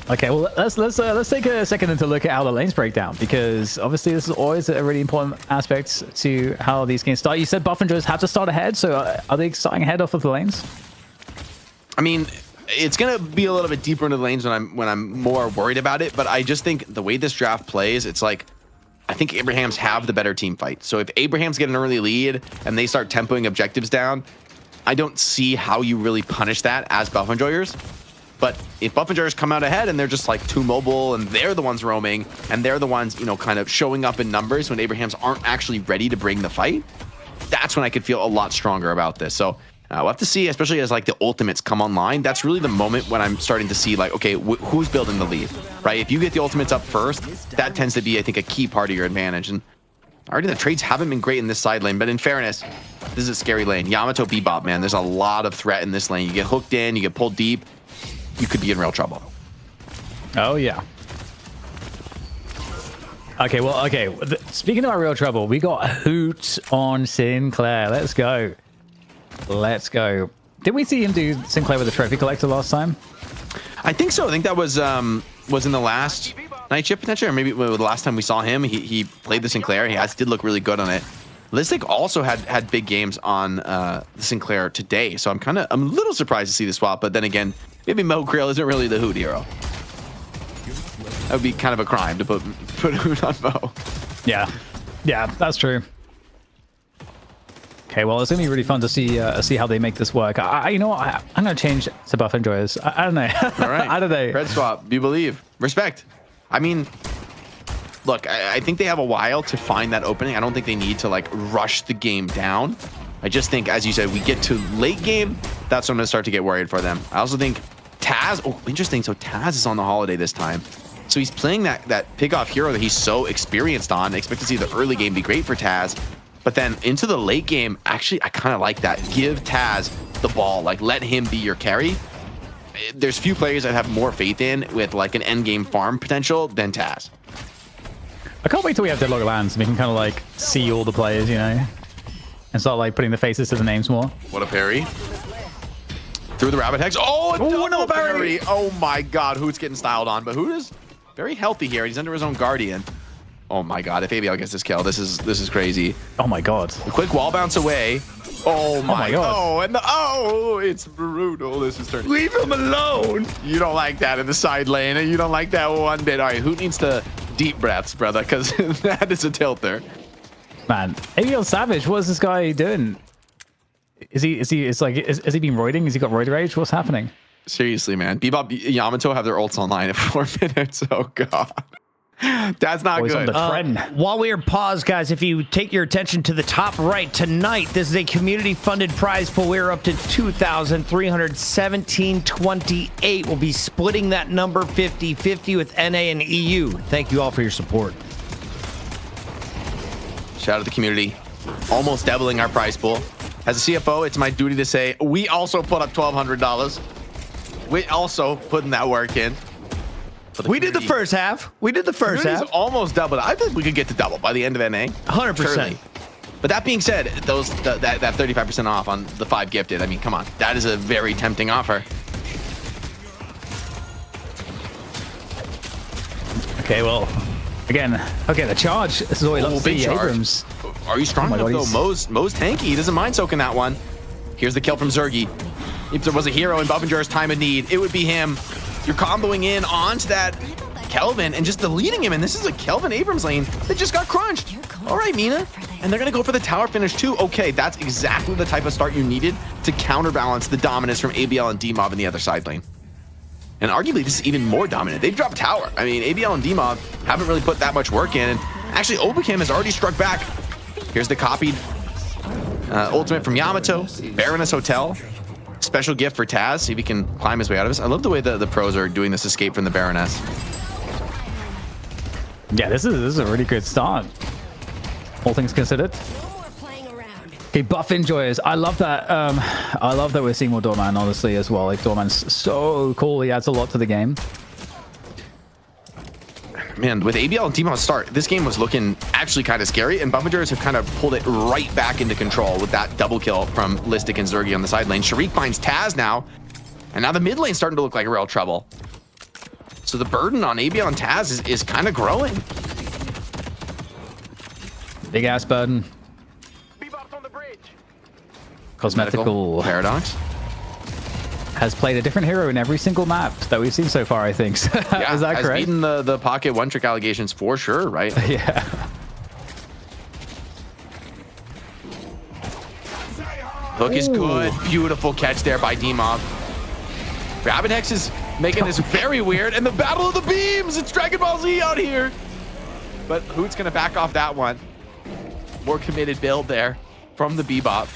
Okay, well, let's take a second to look at how the lanes break down, because obviously this is always a really important aspect to how these games start. You said Buff Enjoyers have to start ahead, so are they starting ahead off of the lanes? I mean, it's gonna be a little bit deeper into the lanes when I'm more worried about it, but I just think the way this draft plays, it's like I think Abrahams have the better team fight. So if Abrahams get an early lead and they start tempoing objectives down, I don't see how you really punish that as Buff Enjoyers. But if Buff Enjoyers come out ahead and they're just like too mobile and they're the ones roaming and they're the ones, kind of showing up in numbers when Abrahams aren't actually ready to bring the fight, that's when I could feel a lot stronger about this. So we'll have to see, especially as like the ultimates come online. That's really the moment when I'm starting to see like, okay, who's building the lead, right? If you get the ultimates up first, that tends to be, I think, a key part of your advantage. And already the trades haven't been great in this side lane, but in fairness, this is a scary lane. Yamato Bebop, man, there's a lot of threat in this lane. You get hooked in, you get pulled deep, you could be in real trouble. Oh, yeah. Okay, well, okay. Speaking of our real trouble, we got Hoot on Sinclair. Let's go. Let's go. Did we see him do Sinclair with a trophy collector last time? I think so. I think that was in the last night shift potentially, or maybe the last time we saw him. He played the Sinclair. He did look really good on it. Listic also had big games on the Sinclair today, so I'm a little surprised to see the swap. But then again, maybe Mo Creel isn't really the Hoot hero. That would be kind of a crime to put Hoot on Mo. Yeah, that's true. Okay, well, it's gonna be really fun to see how they make this work. You know what? I'm gonna change to Buff Enjoyers. I don't know. All right. I don't know. Red swap. You believe? Respect. I mean, look, I think they have a while to find that opening. I don't think they need to like rush the game down. I just think, as you said, we get to late game. That's when I'm gonna start to get worried for them. I also think Taz. Oh, interesting. So Taz is on the holiday this time. So he's playing that pick-off hero that he's so experienced on. I expect to see the early game be great for Taz. But then into the late game, actually, I kind of like that. Give Taz the ball. Like, let him be your carry. There's few players that have more faith in with, like, an end-game farm potential than Taz. I can't wait till we have Deadlock lands and we can kind of, like, see all the players, and start, like, putting the faces to the names more. What a parry. Through the rabbit hex. Oh, a double parry. Oh, my God. Hoot's getting styled on. But Hoot is very healthy here. He's under his own Guardian. Oh my God! If ABL gets this kill, this is crazy. Oh my God! A quick wall bounce away. Oh my God! It's brutal. This is turning. Leave him alone. You don't like that in the side lane. You don't like that one bit. All right, who needs to deep breaths, brother? Because that is a tilter. Man, ABL Savage. What is this guy doing? Is he has he been roiding? Has he got roid rage? What's happening? Seriously, man. Bebop, Yamato have their ults online in 4 minutes. Oh god. That's not He's on good. the trend. While we are paused, guys, if you take your attention to the top right tonight, this is a community-funded prize pool. We're up to 2,317.28. We'll be splitting that number 50-50 with NA and EU. Thank you all for your support. Shout out to the community. Almost doubling our prize pool. As a CFO, it's my duty to say we also put up $1,200. We also putting that work in. We did the first half. Community's almost doubled. I think we could get to double by the end of NA. 100%. Surely. But that being said, that 35% off on the 5 gifted. I mean, come on. That is a very tempting offer. Okay, well, again, okay, the charge. This is what we love to big see, charge. Abrams. Are you strong Oh my enough, God, though? Mo's tanky. He doesn't mind soaking that one. Here's the kill from Zergy. If there was a hero in Buffinger's time of need, it would be him. You're comboing in onto that Kelvin and just deleting him. And this is a Kelvin Abrams lane that just got crunched. All right, Mina. And they're going to go for the tower finish, too. Okay, that's exactly the type of start you needed to counterbalance the dominance from ABL and DMob in the other side lane. And arguably, this is even more dominant. They've dropped tower. I mean, ABL and DMob haven't really put that much work in. And actually, Obacam has already struck back. Here's the copied ultimate from Yamato. Baroness Hotel. Special gift for Taz. See if he can climb his way out of this. I love the way the pros are doing this escape from the Baroness. Yeah, this is a really good start. All things considered. Okay, buff enjoyers. I love that. I love that we're seeing more Doorman, honestly, as well. Like, Doorman's so cool. He adds a lot to the game. Man, with ABL and DMob start, this game was looking actually kind of scary, and Buffingers have kind of pulled it right back into control with that double kill from Listic and Zergy on the side lane. Sharik finds Taz now, and now the mid lane's starting to look like real trouble. So the burden on ABL and Taz is kind of growing. Big ass burden. Bebop's on the bridge. Cosmetical Paradox. has played a different hero in every single map that we've seen so far, I think. Yeah, is that has correct? beaten the pocket one trick allegations for sure, right? Yeah. Hook is good. Beautiful catch there by DMob. Rabbit Hex is making this very weird. And the Battle of the Beams. It's Dragon Ball Z out here. But Hoot's going to back off that one. More committed build there from the Bebop.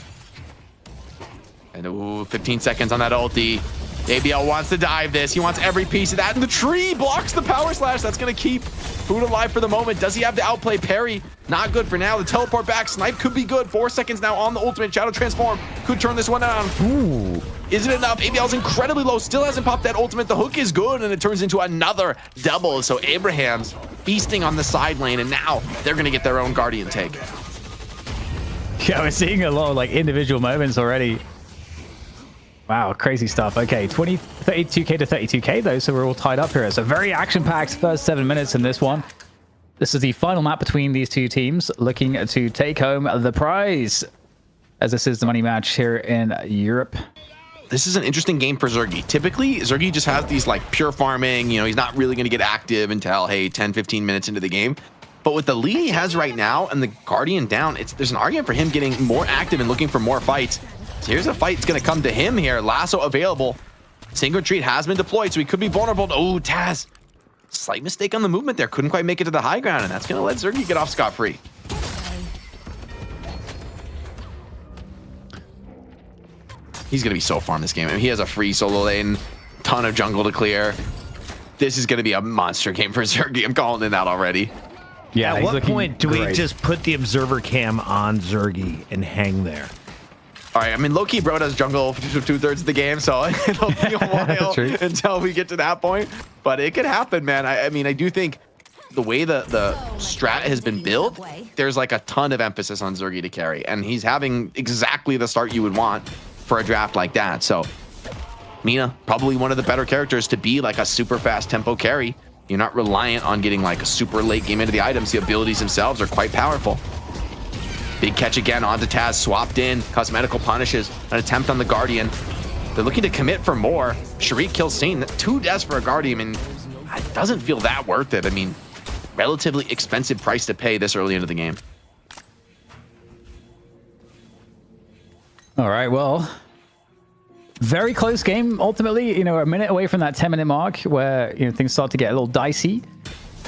And ooh, 15 seconds on that ulti. ABL wants to dive this. He wants every piece of that. And the tree blocks the power slash. That's going to keep Hoot alive for the moment. Does he have the outplay parry? Not good for now. The teleport back. Snipe could be good. 4 seconds now on the ultimate. Shadow transform. Could turn this one down. Ooh. Is it enough? ABL's incredibly low. Still hasn't popped that ultimate. The hook is good. And it turns into another double. So Abraham's feasting on the side lane. And now they're going to get their own Guardian take. Yeah, we're seeing a lot of like individual moments already. Wow, crazy stuff. Okay, 32k to 32k though, so we're all tied up here. It's a very action-packed first 7 minutes in this one. This is the final map between these two teams, looking to take home the prize, as this is the money match here in Europe. This is an interesting game for Zergy. Typically, Zergy just has these like pure farming, you know, he's not really going to get active until, hey, 10, 15 minutes into the game. But with the lead he has right now and the Guardian down, there's an argument for him getting more active and looking for more fights. So here's a fight that's going to come to him here. Lasso available. Single retreat has been deployed, so he could be vulnerable. Oh, Taz. Slight mistake on the movement there. Couldn't quite make it to the high ground, and that's going to let Zergy get off scot-free. He's going to be so far in this game. I mean, he has a free solo lane, ton of jungle to clear. This is going to be a monster game for Zergy. I'm calling it out already. Yeah, At what point do we great. just put the observer cam on Zergy and hang there? All right, I mean, low-key, bro does jungle for 2/3 of the game, so it'll be a while until we get to that point. But it could happen, man. I mean, I do think the way the strat has been built, there's like a ton of emphasis on Zergy to carry, and he's having exactly the start you would want for a draft like that. So, Mina, probably one of the better characters to be like a super fast tempo carry. You're not reliant on getting like a super late game into the items. The abilities themselves are quite powerful. Big catch again onto Taz, swapped in. Cosmetical punishes an attempt on the Guardian. They're looking to commit for more. Sharik kills Sane. 2 deaths for a Guardian, and it doesn't feel that worth it. I mean, relatively expensive price to pay this early into the game. All right, well, very close game. Ultimately, you know, a minute away from that 10-minute mark where, you know, things start to get a little dicey.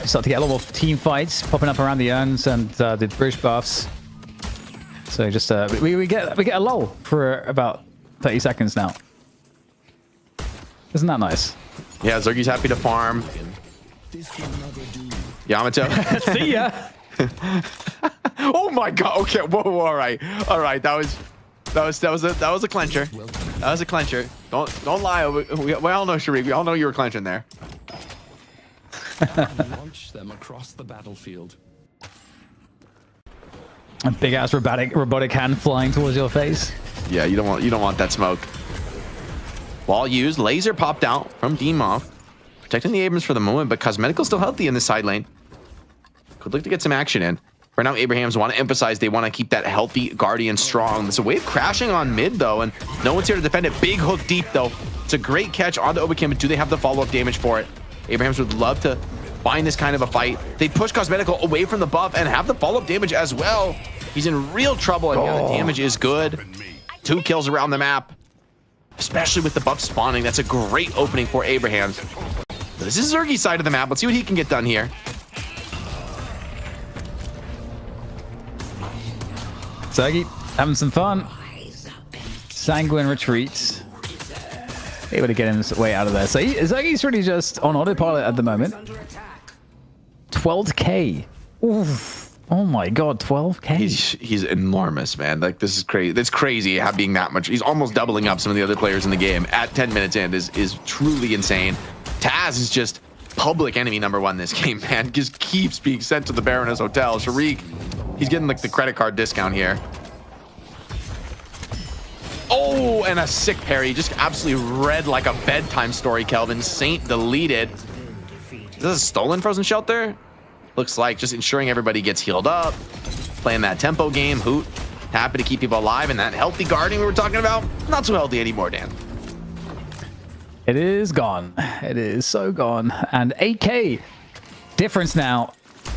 You start to get a lot of team fights popping up around the urns and the bridge buffs. So just we get a lull for about 30 seconds now. Isn't that nice? Yeah, Zergy's happy to farm. Yamato. See ya. Oh my god. Okay. Whoa. All right. That was a clencher. That was a clencher. Don't lie. We all know, Sharik. We all know you were clenching there. Launch them across the battlefield. A big ass robotic hand flying towards your face. Yeah, you don't want that smoke. Wall used. Laser popped out from Demoff. Protecting the Abrams for the moment, but Cosmetical's still healthy in the side lane. Could look to get some action in. For now, Abrahams want to emphasize they want to keep that healthy Guardian strong. There's a wave crashing on mid, though, and no one's here to defend it. Big hook deep, though. It's a great catch on the Obacam, but do they have the follow-up damage for it? Abrahams would love to find this kind of a fight. They push Cosmetical away from the buff and have the follow-up damage as well. He's in real trouble, and yeah, the damage is good. 2 kills around the map, especially with the buff spawning. That's a great opening for Abrahams. This is Zergy's side of the map. Let's see what he can get done here. Zergy having some fun. Sanguine retreat. Able to get his way out of there. So Zergy's really just on autopilot at the moment. 12k. Oof. Oh my god, 12k. He's enormous, man. Like, this is crazy. It's crazy being that much. He's almost doubling up some of the other players in the game at 10 minutes in is truly insane. Taz is just public enemy #1 this game, man. Just keeps being sent to the Baroness Hotel. Sharik, he's getting like the credit card discount here. Oh, and a sick parry. Just absolutely read like a bedtime story, Kelvin. Saint deleted. Is this a stolen Frozen Shelter? Looks like just ensuring everybody gets healed up. Playing that tempo game. Hoot, happy to keep people alive. And that healthy guarding we were talking about, not so healthy anymore, Dan. It is gone. It is so gone. And 8k difference now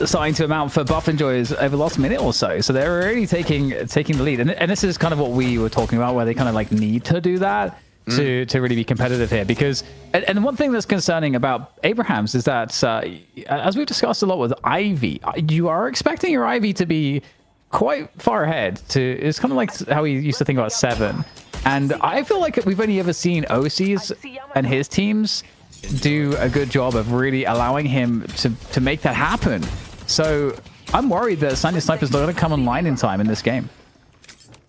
starting to amount for Buff Enjoyers over the last minute or so. So they're already taking the lead. And this is kind of what we were talking about, where they kind of like need to do that to really be competitive here. Because, and one thing that's concerning about Abrahams is that, as we've discussed a lot with Ivy, you are expecting your Ivy to be quite far ahead. It's kind of like how we used to think about Seven. And I feel like we've only ever seen OCs and his teams do a good job of really allowing him to make that happen. So I'm worried that Sandy Sniper's not going to come online in time in this game.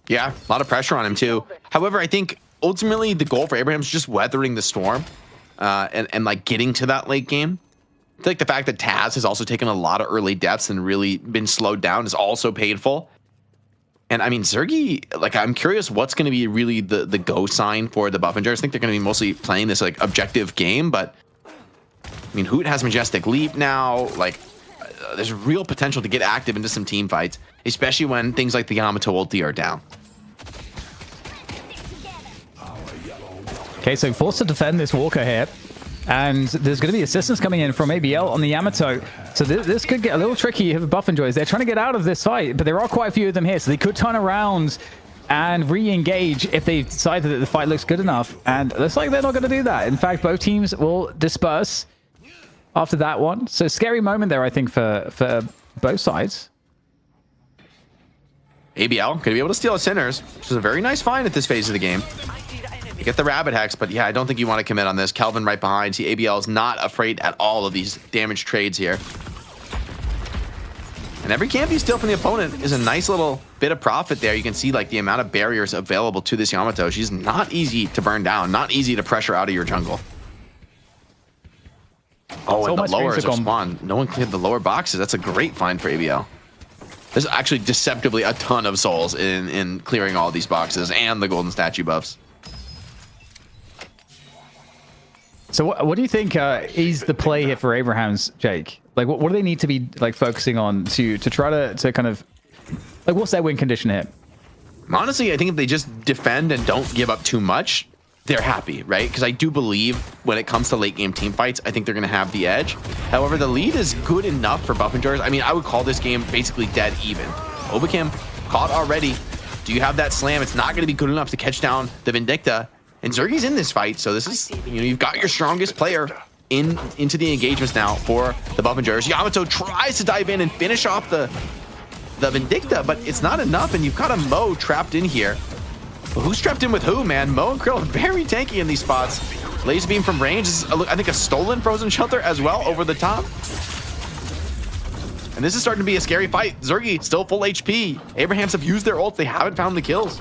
Yeah, a lot of pressure on him too. However, I think ultimately the goal for Abraham is just weathering the storm and like getting to that late game. I feel like the fact that Taz has also taken a lot of early deaths and really been slowed down is also painful. And I mean, Zergy, like, I'm curious what's going to be really the go sign for the Buff Enjoyers. I think they're going to be mostly playing this like objective game, but I mean, Hoot has Majestic Leap now. Like, there's real potential to get active into some team fights, especially when things like the Yamato ulti are down. Okay, so forced to defend this Walker here. And there's going to be assistance coming in from ABL on the Yamato. So this could get a little tricky for Buff Enjoyers. They're trying to get out of this fight, but there are quite a few of them here. So they could turn around and re-engage if they decide that the fight looks good enough. And it looks like they're not going to do that. In fact, both teams will disperse after that one. So scary moment there, I think, for both sides. ABL going to be able to steal a Sinners, which is a very nice find at this phase of the game. You get the Rabbit Hex, but yeah, I don't think you want to commit on this. Kelvin right behind. See, ABL is not afraid at all of these damage trades here. And every camp you steal from the opponent is a nice little bit of profit there. You can see like the amount of barriers available to this Yamato. She's not easy to burn down, not easy to pressure out of your jungle. Oh, and the lowers are spawned. No one cleared the lower boxes. That's a great find for ABL. There's actually deceptively a ton of souls in clearing all these boxes and the golden statue buffs. So what do you think is the play here for Abrahams, Jake? Like, what do they need to be like focusing on to try to kind of like, what's their win condition here? Honestly, I think if they just defend and don't give up too much, they're happy, right? Because I do believe when it comes to late game team fights, I think they're going to have the edge. However, the lead is good enough for Buff Enjoyers. I mean, I would call this game basically dead even. Obacam caught already. Do you have that slam? It's not going to be good enough to catch down the Vindicta. And Zergi's in this fight, so this is, you know, you've got your strongest player into the engagements now for the Buffingers. Yamato tries to dive in and finish off the Vindicta, but it's not enough, and you've got a Mo trapped in here. But who's trapped in with who, man? Mo and Krill are very tanky in these spots. Laser beam from range is, I think, a stolen frozen shelter as well over the top. And this is starting to be a scary fight. Zergi still full HP. Abrahams have used their ults. They haven't found the kills.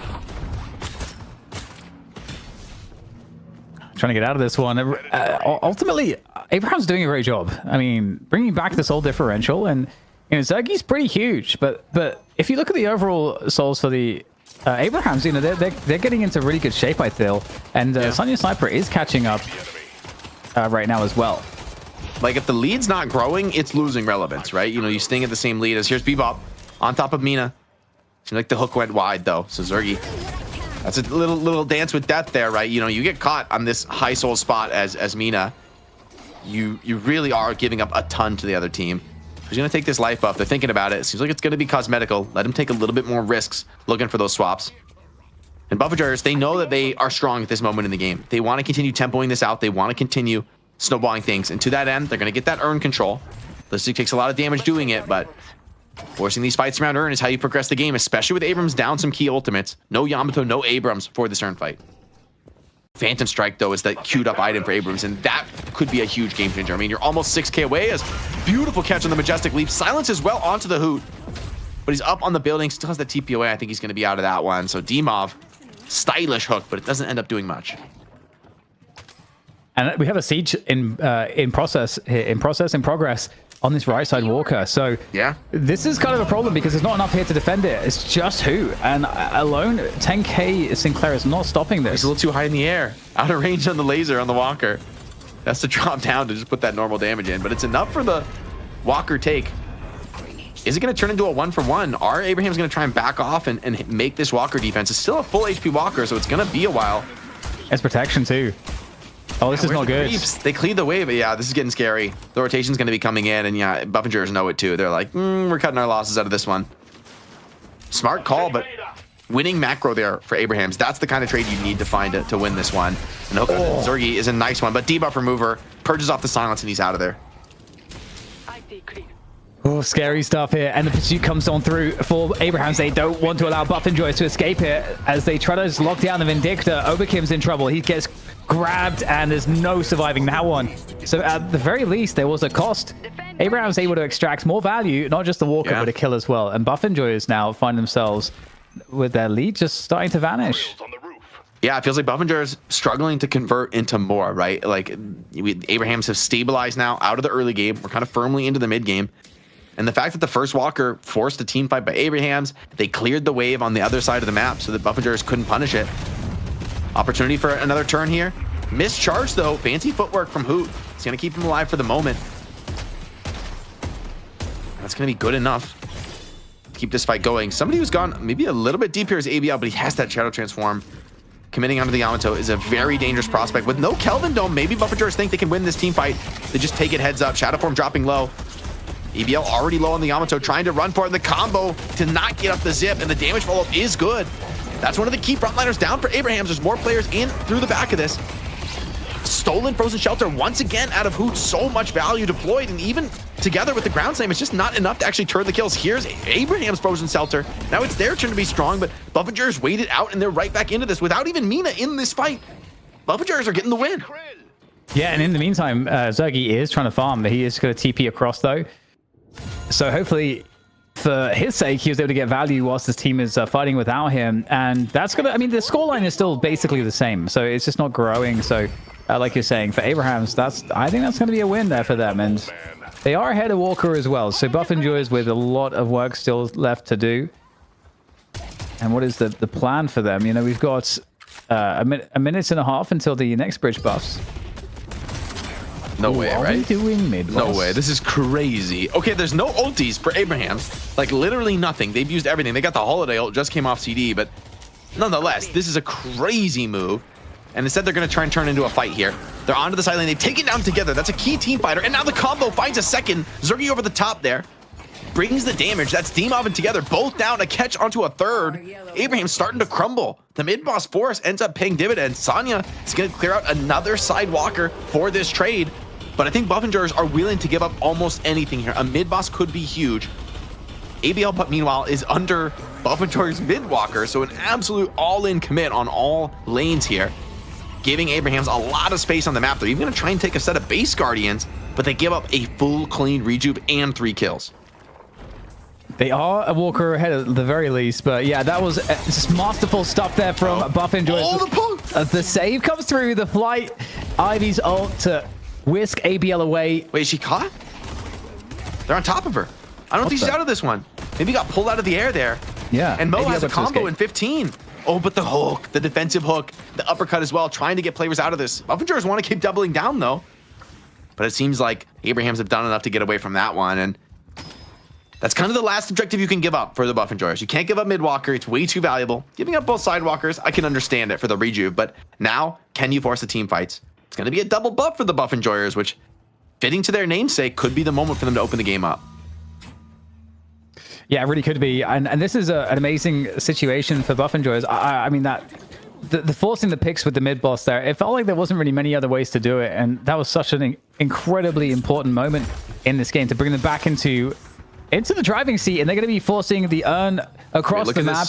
Trying to get out of this one. Ultimately, Abraham's doing a great job. I mean, bringing back the soul differential, and you know, Zergi's pretty huge. But if you look at the overall souls for the Abrahams, you know, they're getting into really good shape, I feel. And Sonya Sniper is catching up right now as well. Like, if the lead's not growing, it's losing relevance, right? You know, you staying at the same lead as here's Bebop on top of Mina. Seems like the hook went wide though, so Zergi. That's a little dance with death there, right? You know, you get caught on this high soul spot as Mina. You really are giving up a ton to the other team. Who's gonna take this life buff? They're thinking about it. It seems like it's gonna be cosmetical. Let him take a little bit more risks looking for those swaps. And Buffingers, they know that they are strong at this moment in the game. They want to continue tempoing this out. They want to continue snowballing things, and to that end, they're going to get that Urn control. Listic takes a lot of damage doing it, but forcing these fights around Urn is how you progress the game, especially with Abrams down some key ultimates. No Yamato, no Abrams for this Urn fight. Phantom Strike, though, is that queued up item for Abrams, and that could be a huge game changer. I mean, you're almost 6k away. As beautiful catch on the Majestic Leap. Silence as well onto the Hoot, but he's up on the building, still has the TPOA. I think he's going to be out of that one. So Dimov, stylish hook, but it doesn't end up doing much. And we have a siege in progress on this right side Walker. So yeah, this is kind of a problem because there's not enough here to defend it. It's just who, and alone 10k Sinclair is not stopping this. He's a little too high in the air, out of range on the laser on the Walker. That's to drop down to just put that normal damage in, but it's enough for the Walker take. Is it going to turn into a 1-for-1? Are Abraham's going to try and back off and make this Walker defense? It's still a full HP Walker, so it's going to be a while. It's protection too. Oh, this is not good. They cleared the wave, but yeah, this is getting scary. The rotation's going to be coming in, and yeah, Buffingers know it too. They're like, we're cutting our losses out of this one. Smart call, but winning macro there for Abrahams. That's the kind of trade you need to find to win this one. And hook on Zergi is a nice one, but debuff remover purges off the silence, and he's out of there. Oh, scary stuff here, and the pursuit comes on through for Abrahams. They don't want to allow Buffingers to escape here as they try to just lock down the Vindicta. Overkim's in trouble. He gets grabbed, and there's no surviving that one. So at the very least, there was a cost. Abraham's able to extract more value, not just the Walker, but a kill as well. And Buffingers now find themselves with their lead just starting to vanish. Yeah, it feels like Buffingers struggling to convert into more, right? Like, Abrahams have stabilized now out of the early game. We're kind of firmly into the mid game. And the fact that the first Walker forced a team fight by Abrahams, they cleared the wave on the other side of the map so that Buffingers couldn't punish it. Opportunity for another turn here. Missed charge, though. Fancy footwork from Hoot. It's going to keep him alive for the moment. That's going to be good enough to keep this fight going. Somebody who's gone maybe a little bit deep here is ABL, but he has that Shadow Transform. Committing onto the Yamato is a very dangerous prospect. With no Kelvin Dome, maybe Buffingers think they can win this team fight. They just take it heads up. Shadow Form dropping low. EBL already low on the Yamato, trying to run for it. And the combo to not get up the zip, and the damage follow-up is good. That's one of the key frontliners down for Abrahams. There's more players in through the back of this. Stolen frozen shelter once again out of Hoot. So much value deployed, and even together with the ground slam, it's just not enough to actually turn the kills. Here's Abraham's frozen shelter. Now it's their turn to be strong, but Buffingers waited out, and they're right back into this without even Mina in this fight. Buffingers are getting the win. Yeah, and in the meantime, Zergi is trying to farm. He is going to TP across, though. So hopefully, for his sake, he was able to get value whilst his team is fighting without him. And that's going to, I mean, the scoreline is still basically the same. So it's just not growing. So like you're saying, for Abrahams, I think that's going to be a win there for them. And they are ahead of Walker as well. So Buffingers with a lot of work still left to do. And what is the plan for them? You know, we've got a minute and a half until the next bridge buffs. No way, right? Doing mid no way. This is crazy. Okay, there's no ultis for Abraham. Like, literally nothing. They've used everything. They got the holiday ult, just came off CD, but nonetheless, this is a crazy move. And instead, they're going to try and turn into a fight here. They're onto the sideline. They've taken down together. That's a key team fighter. And now the combo finds a second. Zergi over the top there. brings the damage. That's Demov and Together both down to catch onto a third. Abraham's starting to crumble. The mid-boss force ends up paying dividends. Sonya is going to clear out another Sidewalker for this trade. But I think Buff and Jurors are willing to give up almost anything here. A mid-boss could be huge. ABL, but meanwhile, is under Buff and Jurors mid-walker. So an absolute all-in commit on all lanes here, giving Abrahams a lot of space on the map. They're even going to try and take a set of base Guardians, but they give up a full clean rejuve and 3 kills. They are a walker ahead at the very least, but yeah, that was just masterful stuff there from Buff and Jurors. The save comes through, the flight, Ivy's ult to whisk ABL away. Wait, is she caught? They're on top of her. I don't think she's out of this one. Maybe got pulled out of the air there. Yeah. And Mo ABL has a got to combo escape. in 15. Oh, but the hook, the defensive hook, the uppercut as well, trying to get players out of this. Buff and Jurors want to keep doubling down though. But it seems like Abrahams have done enough to get away from that one. And that's kind of the last objective you can give up for the Buff and Jurors. You can't give up mid-walker. It's way too valuable. Giving up both Sidewalkers, I can understand it for the rejuve. But now, can you force the team fights? It's going to be a double buff for the Buff and Jurors, which, fitting to their namesake, could be the moment for them to open the game up. Yeah, it really could be. And this is an amazing situation for Buff and Jurors. I mean, that the forcing the picks with the mid boss there, it felt like there wasn't really many other ways to do it. And that was such an incredibly important moment in this game to bring them back into the driving seat. And they're going to be forcing the urn across the map.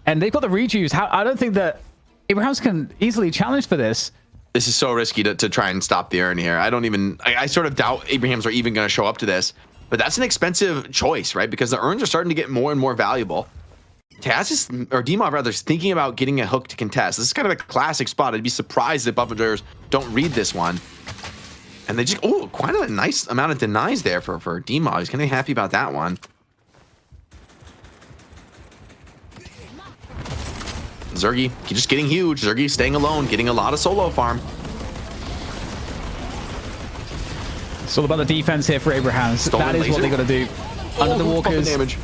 And they've got the rejuves. I don't think that Abrahams can easily challenge for this. This is so risky to try and stop the urn here. I sort of doubt Abrahams are even going to show up to this. But that's an expensive choice, right? Because the urns are starting to get more and more valuable. Taz is, or Demov rather, is thinking about getting a hook to contest. This is kind of a classic spot. I'd be surprised if Buff and Jurors don't read this one. And they just, quite a nice amount of denies there for Demov. He's kind of happy about that one. Zergy, just getting huge. Zergy staying alone, getting a lot of solo farm. It's all about the defense here for Abrahams. That is what they got to do. Under the walkers. Damage.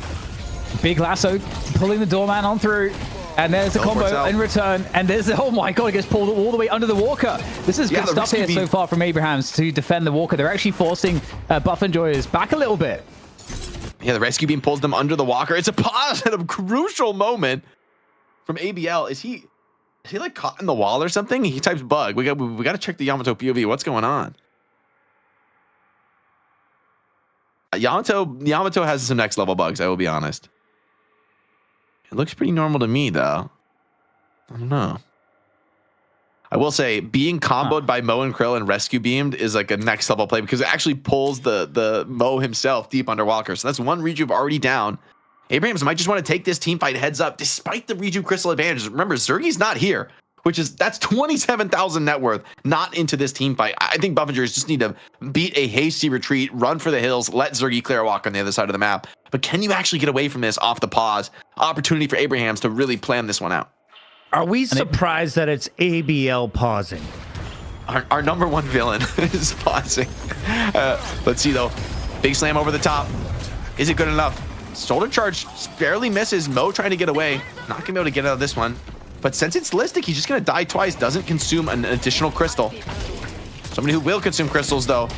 Big lasso, pulling the doorman on through. And there's a combo in return. And there's, oh my god, it gets pulled all the way under the walker. This is good stuff here so far from Abrahams to defend the walker. They're actually forcing Buff and Jurors back a little bit. Yeah, the rescue beam pulls them under the walker. It's a pause at a crucial moment from ABL. Is he like caught in the wall or something? He types bug. We got to check the Yamato POV. What's going on? Yamato has some next level bugs, I will be honest. It looks pretty normal to me though. I don't know. I will say being comboed by Mo and Krill and rescue beamed is like a next level play because it actually pulls the Mo himself deep under Walker. So that's one rejuve already down. Abrahams might just want to take this team fight heads up despite the rejuve crystal advantage. Remember, Zergy's not here, that's 27,000 net worth not into this team fight. I think Buff and Jurors just need to beat a hasty retreat, run for the hills, let Zergy clear a walk on the other side of the map. But can you actually get away from this off the pause? Opportunity for Abrahams to really plan this one out. Are we surprised that it's ABL pausing? Our number one villain is pausing. Let's see though. Big slam over the top. Is it good enough? Shoulder charge barely misses. Mo trying to get away. Not gonna be able to get out of this one. But since it's Listic, he's just gonna die twice. Doesn't consume an additional crystal. Somebody who will consume crystals though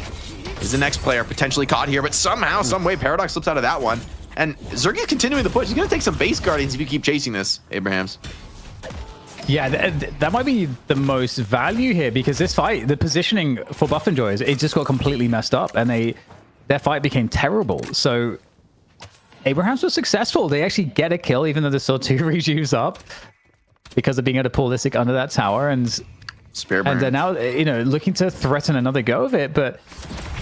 is the next player potentially caught here. But somehow, some way, Paradox slips out of that one. And Zergy's continuing the push. He's gonna take some base Guardians if you keep chasing this, Abrahams. Yeah, that might be the most value here because this fight, the positioning for Buff and Jurors, it just got completely messed up and their fight became terrible. So Abrahams was successful. They actually get a kill even though there's still 2 rejuves up because of being able to pull Listic under that tower and they're now, looking to threaten another go of it. But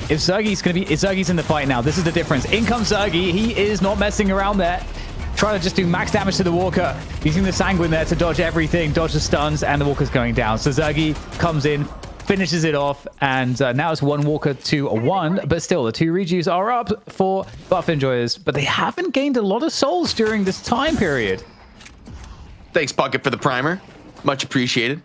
if Zergy's in the fight now, this is the difference. In comes Zergy. He is not messing around there. Trying to just do max damage to the Walker, using the Sanguine there to dodge everything, dodge the stuns, and the Walker's going down. So Zergy comes in, finishes it off, and now it's 1 Walker to 1, but still the 2 rejuves are up for Buff and Jurors, but they haven't gained a lot of souls during this time period. Thanks, Bucket, for the primer. Much appreciated.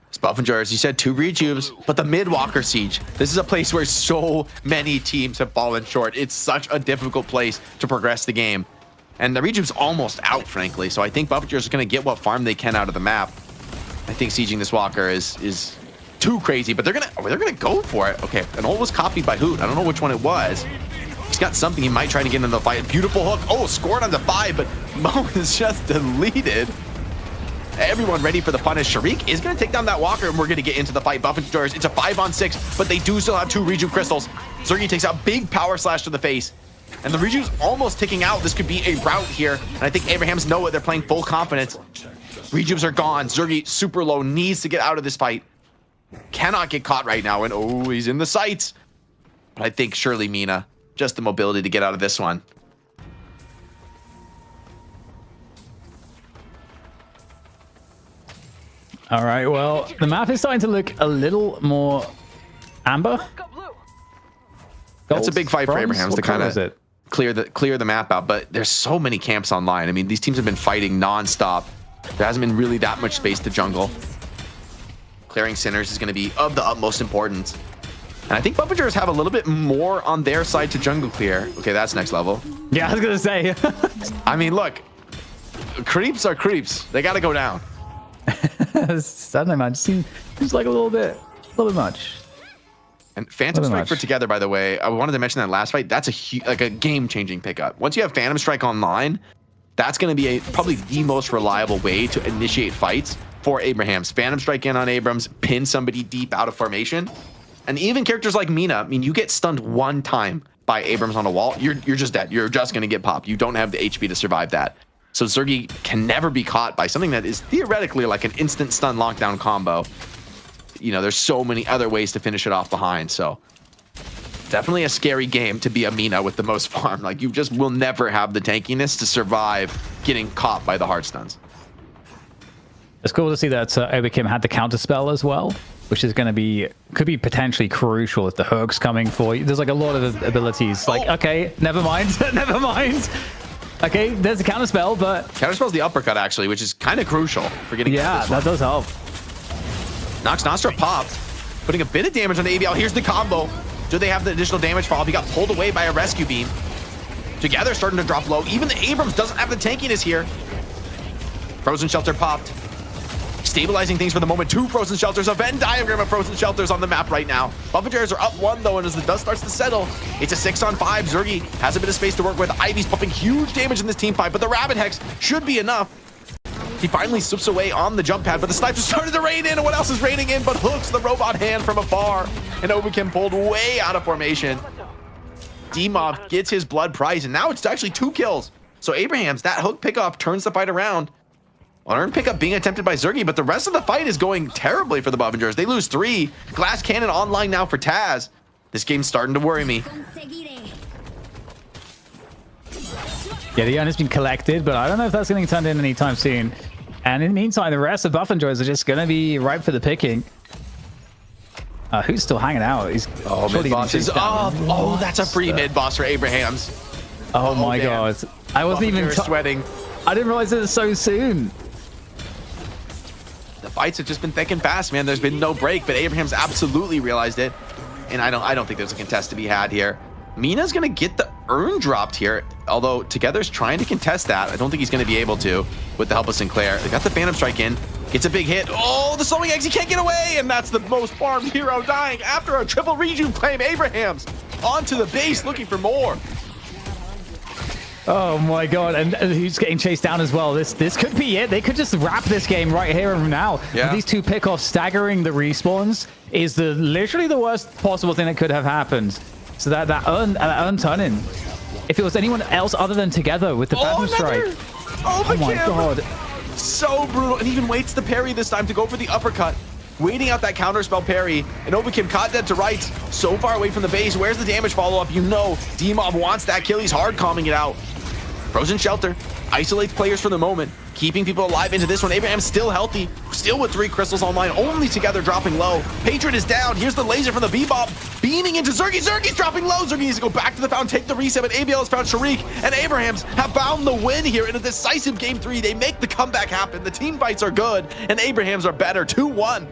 It's Buff and Jurors. You said 2 rejuves, but the mid-Walker siege. This is a place where so many teams have fallen short. It's such a difficult place to progress the game. And the rejuve's almost out, frankly. So I think Buff and Jurors are going to get what farm they can out of the map. I think sieging this Walker is too crazy, but they're gonna go for it. Okay, an ult was copied by Hoot. I don't know which one it was. He's got something. He might try to get into the fight. Beautiful hook. Oh, scored on the 5, but Mo is just deleted. Everyone ready for the punish. Sharik is going to take down that walker, and we're going to get into the fight. Buff Enjoyers, it's a 5-on-6, but they do still have 2 Reju crystals. Zergy takes out big power slash to the face. And the Reju's almost ticking out. This could be a rout here. And I think Abrahams know it. They're playing full confidence. Rejubes are gone. Zergy super low, needs to get out of this fight. Cannot get caught right now. And oh, he's in the sights. But I think surely Mina, just the mobility to get out of this one. All right, well, the map is starting to look a little more amber. That's a big fight for Abrahams to kind of clear the map out. But there's so many camps online. I mean, these teams have been fighting nonstop. There hasn't been really that much space to jungle. Clearing Sinners is going to be of the utmost importance. And I think Buffagers have a little bit more on their side to jungle clear. Okay, that's next level. Yeah, I was going to say. I mean, look, creeps are creeps. They got to go down. I don't know, man. Seems like a little bit much. And Phantom Strike for Together, by the way, I wanted to mention that last fight. That's a game-changing pickup. Once you have Phantom Strike online, that's going to be probably the most reliable way to initiate fights for Abrahams. Phantom Strike in on Abrams, pin somebody deep out of formation. And even characters like Mina, I mean, you get stunned one time by Abrams on a wall, you're just dead. You're just going to get popped. You don't have the HP to survive that. So Zergy can never be caught by something that is theoretically like an instant stun lockdown combo. You know, there's so many other ways to finish it off behind. So definitely a scary game to be a Mina with the most farm. Like, you just will never have the tankiness to survive getting caught by the hard stuns. It's cool to see that Oberkim had the counter spell as well, which is going to could be potentially crucial if the hook's coming for you. There's like a lot of abilities. Like, okay, never mind, never mind. Okay, there's a counter spell, but counterspell's the uppercut actually, which is kind of crucial for getting. Yeah, that does help. Nox Nostra popped, putting a bit of damage on the ABL. Here's the combo. Do they have the additional damage follow-up? He got pulled away by a rescue beam. Together starting to drop low. Even the Abrams doesn't have the tankiness here. Frozen Shelter popped. Stabilizing things for the moment. 2 Frozen Shelters. A Venn diagram of Frozen Shelters on the map right now. Buffagers are up 1 though, and as the dust starts to settle, it's a 6-on-5. Zergy has a bit of space to work with. Ivy's pumping huge damage in this team fight, but the Rabbit Hex should be enough. He finally slips away on the jump pad, but the snipers started to rain in, and what else is raining in but hooks the robot hand from afar. And Obikim pulled way out of formation. D-Mob gets his blood prize, and now it's actually 2 kills. So Abrahams, that hook pickoff turns the fight around. Unearned pickup being attempted by Zergy, but the rest of the fight is going terribly for the Buffagers. They lose 3. Glass Cannon online now for Taz. This game's starting to worry me. Yeah, the urn has been collected, but I don't know if that's getting turned in anytime soon. And in the meantime, the rest of Buffagers are just going to be ripe for the picking. Who's still hanging out? He's mid-boss is up. Oh, that's a free mid-boss for Abrahams. Oh my god. I wasn't even sweating. I didn't realize it was so soon. The fights have just been thick and fast, man. There's been no break, but Abrahams absolutely realized it. And I don't think there's a contest to be had here. Mina's going to get the urn dropped here, although Together's trying to contest that. I don't think he's going to be able to with the help of Sinclair. They got the Phantom Strike in. Gets a big hit. Oh, the slowing eggs. He can't get away. And that's the most farmed hero dying after a triple rejuve claim. Abrahams onto the base looking for more. Oh my god, and he's getting chased down as well. This could be it. They could just wrap this game right here and now. Yeah. With these 2 pickoffs staggering the respawns is literally the worst possible thing that could have happened. So that urn turn-in. If it was anyone else other than Together with the Phantom Strike. Oh my god. So brutal. And even waits the parry this time to go for the uppercut. Waiting out that counterspell parry. And Obikim caught dead to rights. So far away from the base. Where's the damage follow-up? You know D-Mob wants that kill. He's hard calming it out. Frozen Shelter isolates players for the moment, keeping people alive into this one. Abraham's still healthy, still with 3 crystals online, only Together dropping low. Patron is down. Here's the laser from the Bebop, beaming into Zergy. Zergy's dropping low. Zergy needs to go back to the fountain, take the reset, but ABL has found Sharik, and Abrahams have found the win here in a decisive game 3. They make the comeback happen. The team fights are good, and Abrahams are better. 2-1.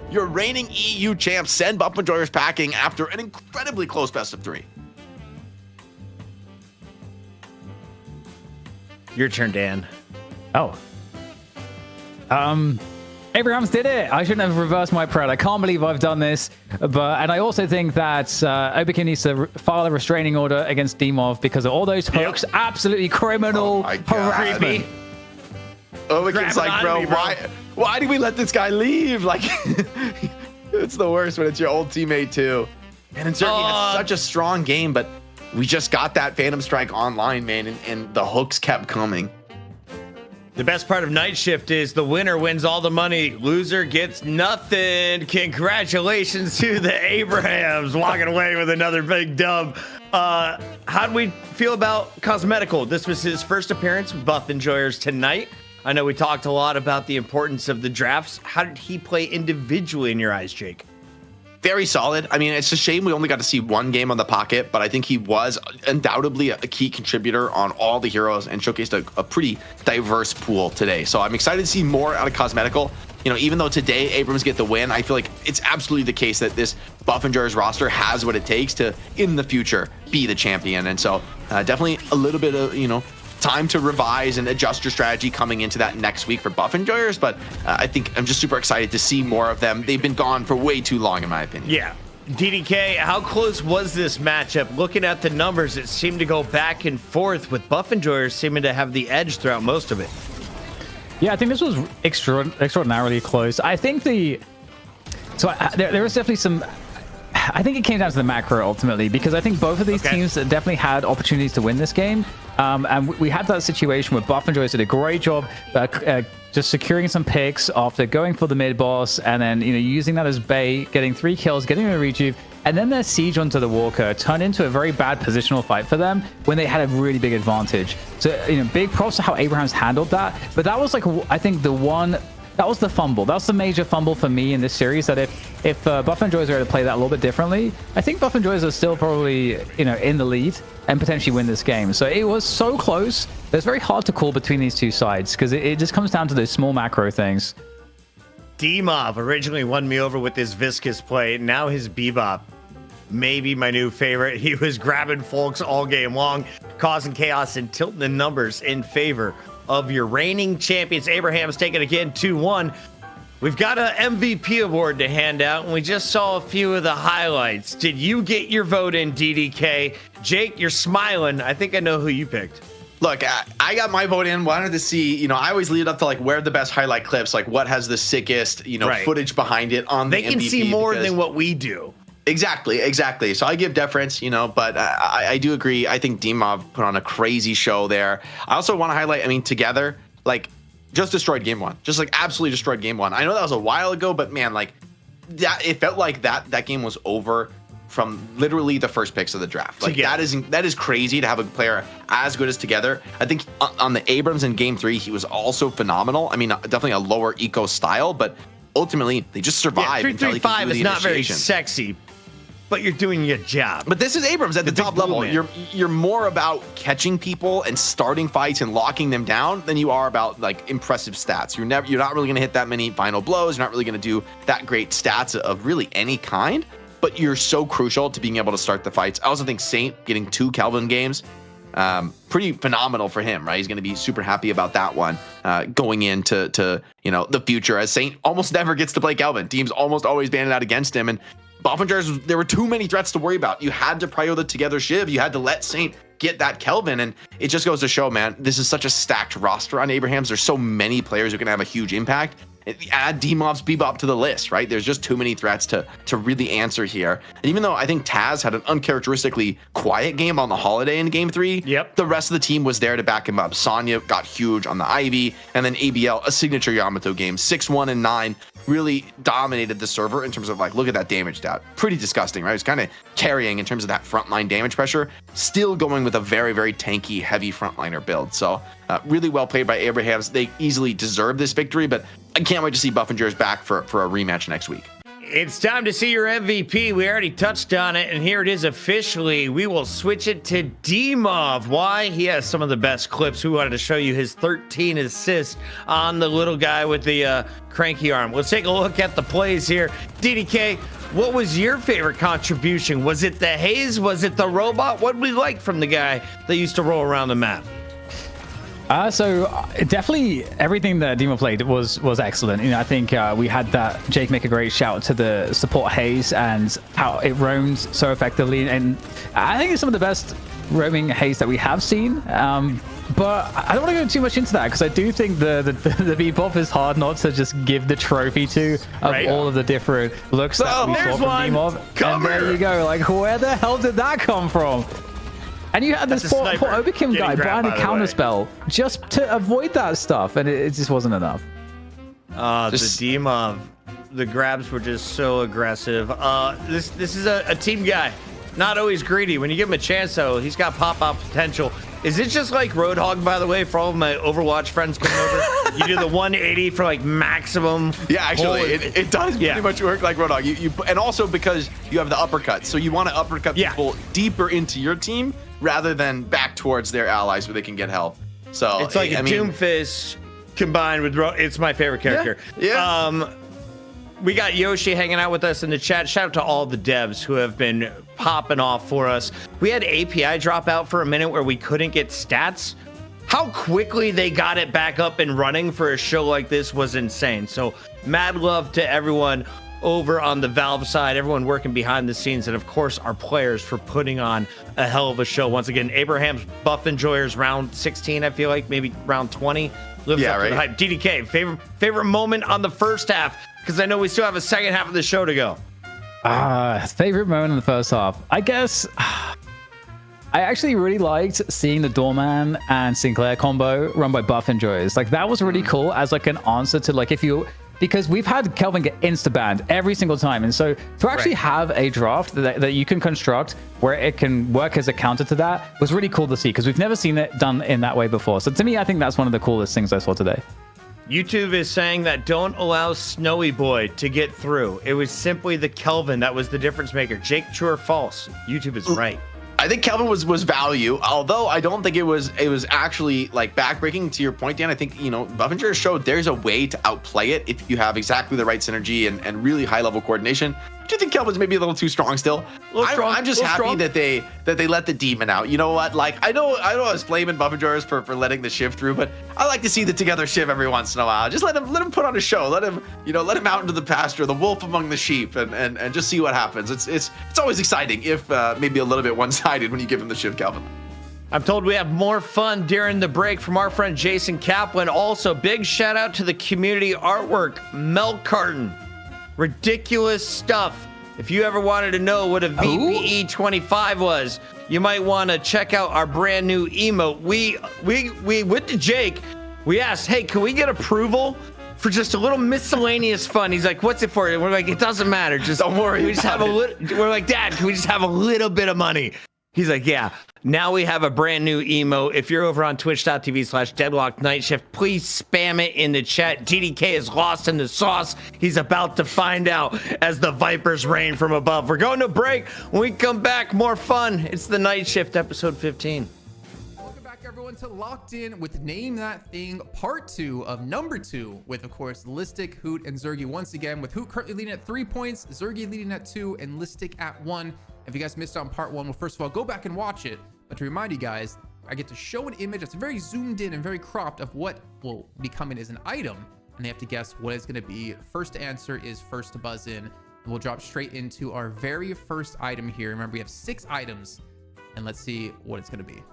Your reigning EU champs send Buff Enjoyers packing after an incredibly close best of 3. Your turn, Dan. Oh. Abrahams did it. I shouldn't have reversed my prayer. I can't believe I've done this. And I also think that Obikin needs to file a restraining order against Dimov because of all those hooks. Absolutely criminal. Oh my God. Harassment. Obikin's like, bro, why did we let this guy leave? Like, it's the worst when it's your old teammate too. And it certainly has such a strong game, but we just got that Phantom Strike online, man, and the hooks kept coming. The best part of Night Shift is the winner wins all the money. Loser gets nothing. Congratulations to the Abrahams walking away with another big dub. How do we feel about Cosmetical? This was his first appearance with Buff Enjoyers tonight. I know we talked a lot about the importance of the drafts. How did he play individually in your eyes, Jake? Very solid. I mean, it's a shame we only got to see one game on the pocket, but I think he was undoubtedly a key contributor on all the heroes and showcased a pretty diverse pool today. So I'm excited to see more out of Cosmetical. You know, even though today Abrams get the win, I feel like it's absolutely the case that this Buff Enjoyers roster has what it takes to, in the future, be the champion. And so definitely a little bit of, time to revise and adjust your strategy coming into that next week for Buff Enjoyers, but I think I'm just super excited to see more of them. They've been gone for way too long, in my opinion. Yeah. DDK, how close was this matchup? Looking at the numbers, it seemed to go back and forth with Buff Enjoyers seeming to have the edge throughout most of it. Yeah, I think this was extraordinarily close. I think there was definitely some... I think it came down to the macro ultimately, because I think both of these teams definitely had opportunities to win this game. And we had that situation where Buff Enjoyers did a great job just securing some picks after going for the mid boss and then using that as bait, getting 3 kills, getting a rejuve, and then their siege onto the Walker turned into a very bad positional fight for them when they had a really big advantage. So big props to how Abrahams handled that. But that was I think that was the fumble. That was the major fumble for me in this series, that if Buff Enjoyers were to play that a little bit differently, I think Buff Enjoyers are still probably, in the lead and potentially win this game. So it was so close. It's very hard to call between these two sides because it just comes down to those small macro things. Dimov originally won me over with his viscous play. Now his Bebop, maybe my new favorite. He was grabbing folks all game long, causing chaos and tilting the numbers in favor of your reigning champions. Abraham's taking again 2-1. We've got an MVP award to hand out, and we just saw a few of the highlights. Did you get your vote in, DDK? Jake, you're smiling. I think I know who you picked. Look, I got my vote in. Wanted to see, I always lead up to where are the best highlight clips, what has the sickest, footage behind it on the MVP. They can see more than what we do. Exactly. So I give deference, but I do agree. I think Dimov put on a crazy show there. I also want to highlight, together, just destroyed game one. Just absolutely destroyed game one. I know that was a while ago, but man, that it felt like that game was over from literally the first picks of the draft. That is crazy to have a player as good as Together. I think on the Abrams in game 3, he was also phenomenal. Definitely a lower eco style, but ultimately they just survived. 335 is not very sexy, but you're doing your job. But this is Abrams at the top level. You're more about catching people and starting fights and locking them down than you are about impressive stats. You're not really going to hit that many final blows. You're not really going to do that great stats of really any kind, but you're so crucial to being able to start the fights. I also think Saint getting 2 Kelvin games, pretty phenomenal for him, right? He's going to be super happy about that one going into the future, as Saint almost never gets to play Kelvin. Teams almost always ban it out against him, and Buff Enjoyers, there were too many threats to worry about. You had to prio the Together Shiv. You had to let Saint get that Kelvin, and it just goes to show, man, this is such a stacked roster on Abrahams. There's so many players who can have a huge impact. Add Dimov's Bebop to the list, right? There's just too many threats to really answer here. And even though I think Taz had an uncharacteristically quiet game on the holiday in game 3, the rest of the team was there to back him up. Sonya got huge on the Ivy, and then ABL, a signature Yamato game, 6-1 and 9, really dominated the server in terms of look at that damage stat. Pretty disgusting, right? It's kind of carrying in terms of that frontline damage pressure, still going with a very, very tanky, heavy frontliner build. So really well played by Abrahams. They easily deserve this victory, but I can't wait to see Buff Enjoyers back for a rematch next week. It's time to see your MVP. We already touched on it, and here it is officially. We will switch it to Dimov. Why? He has some of the best clips. We wanted to show you his 13 assists on the little guy with the cranky arm. Let's take a look at the plays here. DDK, what was your favorite contribution? Was it the haze? Was it the robot? What did we like from the guy that used to roll around the map? Definitely everything that Demo played was excellent. I think we had that Jake make a great shout to the support haze and how it roams so effectively, and I think it's some of the best roaming haze that we have seen. But I don't want to go too much into that because I do think the Bebop is hard not to just give the trophy to of all of the different looks that we saw from Bebop. And there you go. Like, where the hell did that come from? And you had this poor Obikim guy buying a counterspell just to avoid that stuff, and it just wasn't enough. The Demov, the grabs were just so aggressive. This is a team guy, not always greedy. When you give him a chance, though, he's got pop-out potential. Is it just like Roadhog, by the way, for all of my Overwatch friends coming over? You do the 180 for like maximum. Yeah, actually, it does pretty much work like Roadhog. You and also because you have the uppercut, so you want to uppercut people deeper into your team rather than back towards their allies where they can get help. So it's like Doomfist combined with it's my favorite character. Yeah. We got Yoshi hanging out with us in the chat. Shout out to all the devs who have been popping off for us. We had API drop out for a minute where we couldn't get stats. How quickly they got it back up and running for a show like this was insane. So mad love to everyone over on the Valve side, everyone working behind the scenes, and of course our players for putting on a hell of a show. Once again, Abraham's Buff Enjoyers round 16, I feel like, maybe round 20. Lives up to the hype. DDK, favorite moment on the first half, because I know we still have a second half of the show to go. Favorite moment in the first half, I guess. I actually really liked seeing the Doorman and Sinclair combo run by Buff Enjoyers. Like, that was really cool as like an answer to like because we've had Kelvin get insta-banned every single time. And so to actually have a draft that you can construct where it can work as a counter to that was really cool to see, because we've never seen it done in that way before. So to me, I think that's one of the coolest things I saw today. YouTube is saying that don't allow Snowy Boy to get through. It was simply the Kelvin that was the difference maker. Jake, true or false? YouTube is right. I think Kelvin was value, although I don't think it was actually like backbreaking. To your point, Dan, I think, Buffinger showed there's a way to outplay it if you have exactly the right synergy and really high level coordination. Do you think Kelvin's maybe a little too strong still? I'm just happy that they let the demon out. You know what? Like, I know I was blaming Buffinger's for letting the Shiv through, but I like to see the together Shiv every once in a while. Just let him put on a show. Let him out into the pasture, the wolf among the sheep, and just see what happens. It's always exciting if maybe a little bit one-sided when you give him the Shiv, Calvin. I'm told we have more fun during the break from our friend Jason Kaplan. Also, big shout out to the community artwork, Milk Carton. Ridiculous stuff. If you ever wanted to know what a VPE 25 was, you might want to check out our brand new emote. We went to Jake. We asked, hey, can we get approval for just a little miscellaneous fun? He's like, what's it for? And we're like, it doesn't matter. Just don't worry. We just have we're like, Dad, can we just have a little bit of money? He's like, yeah. Now we have a brand new emote. If you're over on twitch.tv/Deadlock Night Shift, please spam it in the chat. DDK is lost in the sauce. He's about to find out as the Vipers rain from above. We're going to break. When we come back, more fun. It's the Night Shift, episode 15. Welcome back, everyone, to Locked In with Name That Thing, part 2 of number 2, with, of course, Listic, Hoot, and Zergy once again, with Hoot currently leading at 3 points, Zergy leading at 2, and Listic at 1. If you guys missed out on part 1, well, first of all, go back and watch it. But to remind you guys, I get to show an image that's very zoomed in and very cropped of what will be coming as an item, and they have to guess what it's going to be. First to answer is first to buzz in, and we'll drop straight into our very first item here. Remember, we have 6 items, and let's see what it's going to be.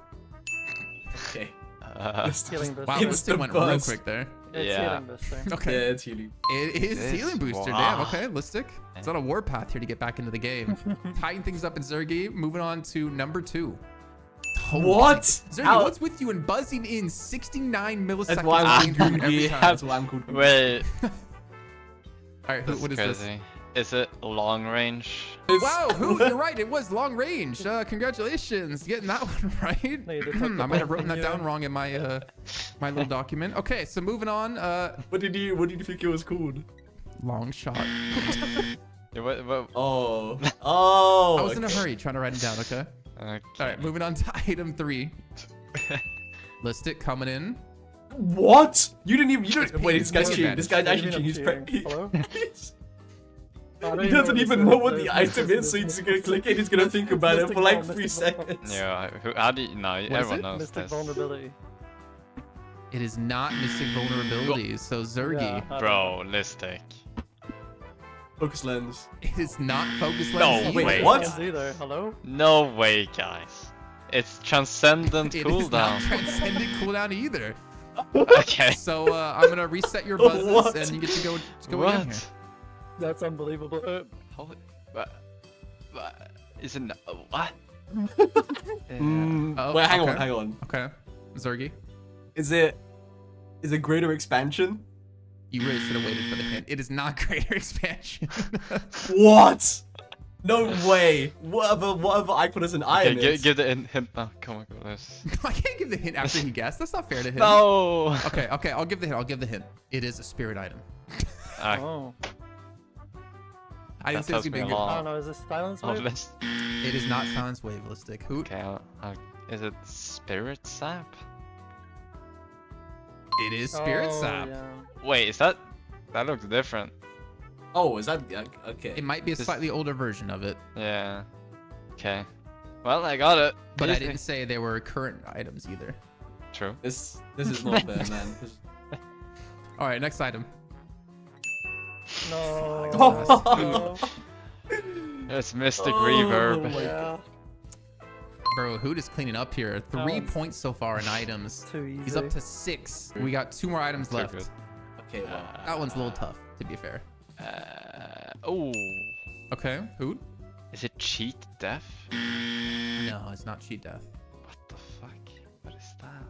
Okay. Wow, Listic went real quick there. It's healing booster. Okay. Yeah, it's healing. It is healing booster. Damn. Okay, Listic. It's on a warpath here to get back into the game. Tying things up in Zergy. Moving on to number 2. What? Zergy, what's with you and buzzing in 69 milliseconds? That's why I'm called every time. That's why I'm called Wait. All right, what is this? Is it long range? Wow, you're right. It was long range. Congratulations, getting that one right. I might have written that down wrong in my my little document. Okay, so moving on. What did you think it was called? Long shot. Oh. I was in a hurry trying to write it down. Okay. All right, moving on to item 3. Listic coming in. What? You don't wait. This guy's cheating. This guy's actually cheating. Hello? He doesn't even know what the item is, so he's just gonna click it. He's gonna think about it for like 3 seconds. Yeah, how do you know? Everyone knows Mystic this. vulnerability. It is not Mystic Vulnerabilities. So Zergy. Bro, Listic. Focus lens. It is not Focus No Lens. way. Wait, what? Either. Hello? No way, guys. It's Transcendent It is not cooldown. Transcendent cooldown either. Okay. So I'm gonna reset your buzzes What? and you get to go in What? here. That's unbelievable. Holy, what? Isn't what? Oh, Wait, hang okay. on, hang on. Okay, Zergy, Is it greater expansion? you really should have waited for the hint. It is not Greater Expansion. What? No way. Whatever icon is an iron Okay, is. give the hint now. Come on, guys. I can't give the hint after he guessed. That's not fair to him. No. Okay, I'll give the hint. It is a spirit item. Oh. I didn't That say it's tells me gonna a be good. lot. I don't know. Is this silence Oh, wave? list. It is not Silence Wavelistic. Who? Okay, is it Spirit Sap? It is Spirit Oh, Sap. Yeah. Wait, that looks different. Oh, is that okay? It might be a This- slightly older version of it, Yeah. Okay. Well, I got it. but I Easy. didn't say they were current items either. True. This is not fair, man. All right, next item. No. Oh. It's Mystic Oh Reverb. my Yeah. Bro, Hoot is cleaning up here. 3 one's points so far in items. Too easy. He's up to 6. We got 2 more items Too left. good. Okay, well. That one's a little tough, to be fair. Oh. Okay, Hoot? Is it Cheat Death? No, it's not Cheat Death. What the fuck? What is that?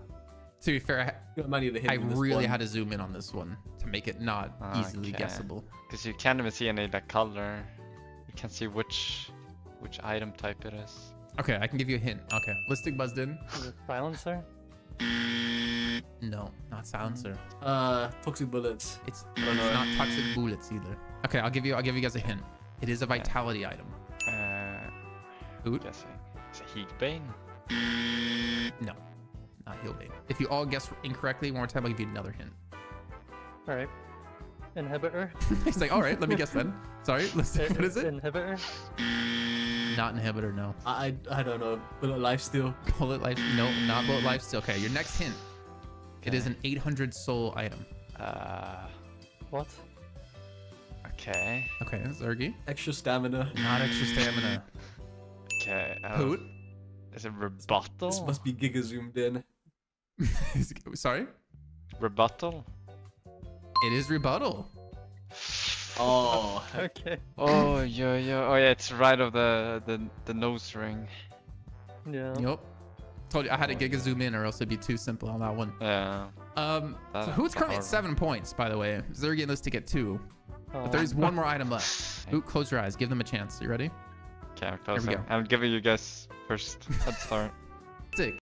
To be fair, Got many of the I hint in this really one. had to zoom in on this one to make it not easily Okay. guessable. Because you can't even see any of the color. You can't see which item type it is. Okay, I can give you a hint. Okay, Listic buzzed in. Is it silencer? No, not Silencer. Toxic bullets. It's don't know. not Toxic Bullets either. Okay, I'll give you guys a hint. It is a vitality item. Hoot? Guessing. Is it Heat Bane? No, not Healbane. If you all guess incorrectly one more time, I'll give you another hint. All right. Inhibitor. He's like, all right, let me guess then. Sorry, Listic, what is it? Inhibitor. Not Inhibitor, no. I don't know. Bullet life steal. Bullet Life, no, not Bullet Life Steal. Okay, your next hint. It is an 800 soul item. What? Okay. Okay, Zergy. Extra stamina. Not extra stamina. Okay. Hoot. Is it Rebuttal? This must be giga zoomed in. Sorry? Rebuttal? It is Rebuttal. Oh. Okay. Oh yeah. Oh yeah, it's right of the nose ring. Yeah. Yep. Told you I had to giga zoom in or else it'd be too simple on that one. Yeah. So That's Hoot's currently hard at 7 points, by the way. Zergy and Listic at 2. Oh. But there's one more item left. Hoot, close your eyes. Give them a chance. You ready? Okay, I'm we closer. go. I'm giving you guys first. Let's start. Sick.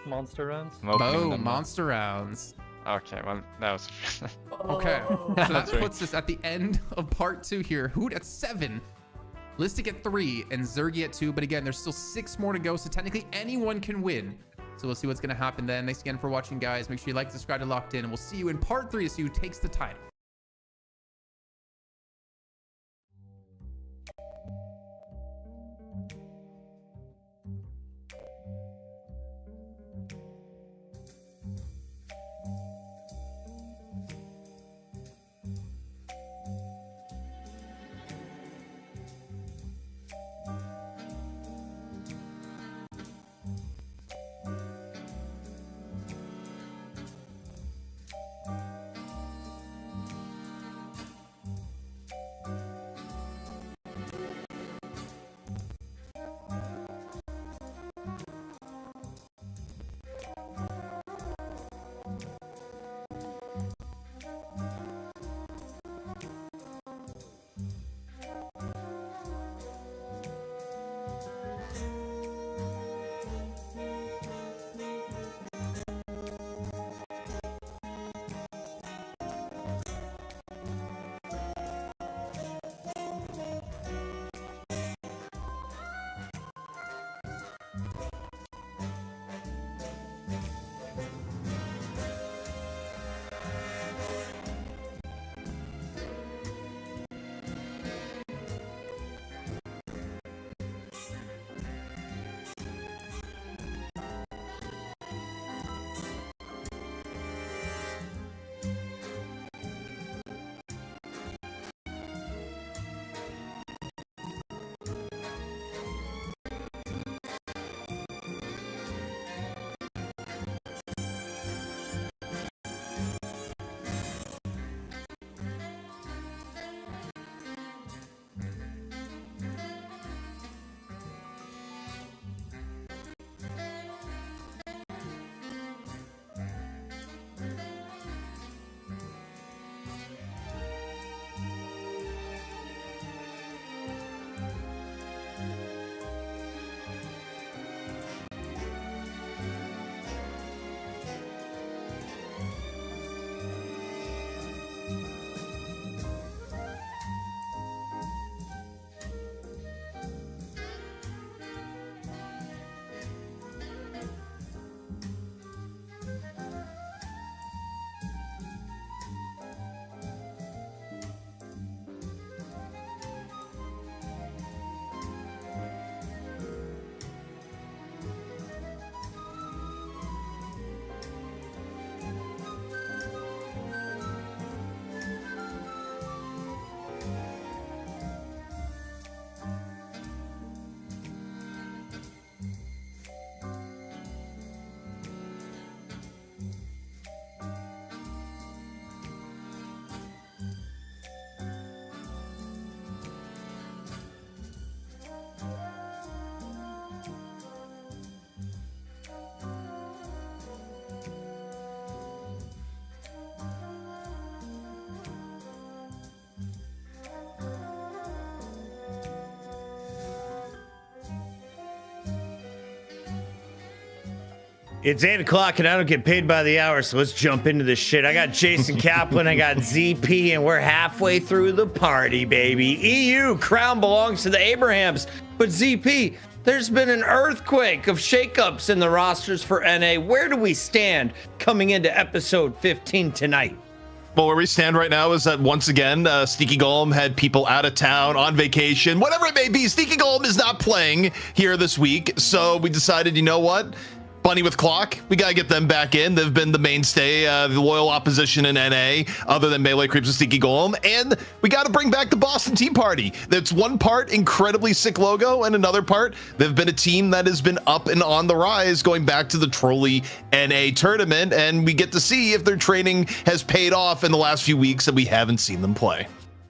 Monster rounds. I'm opening Boom. them now. Monster rounds. Okay, well that was. Okay. So that That's right. puts us at the end of part 2 here. Hoot at 7. Listic at 3 and Zergy at 2. But again, there's still 6 more to go. So technically anyone can win. So we'll see what's going to happen then. Thanks again for watching, guys. Make sure you like, subscribe to Locked In. And we'll see you in part 3 to see who takes the title. It's 8 o'clock and I don't get paid by the hour, so let's jump into this shit. I got Jason Kaplan, I got ZP, and we're halfway through the party, baby. EU, crown belongs to the Abrahams. But ZP, there's been an earthquake of shakeups in the rosters for NA. Where do we stand coming into episode 15 tonight? Well, where we stand right now is that once again, Sneaky Golem had people out of town, on vacation, whatever it may be. Sneaky Golem is not playing here this week, so we decided, you know what? Bunny with Clock, we gotta get them back in. They've been the mainstay, the loyal opposition in NA, other than Melee Creeps and Sneaky Golem. And we gotta bring back the Boston Tea Party. That's one part incredibly sick logo, and another part, they've been a team that has been up and on the rise going back to the Trolley NA tournament. And we get to see if their training has paid off in the last few weeks that we haven't seen them play.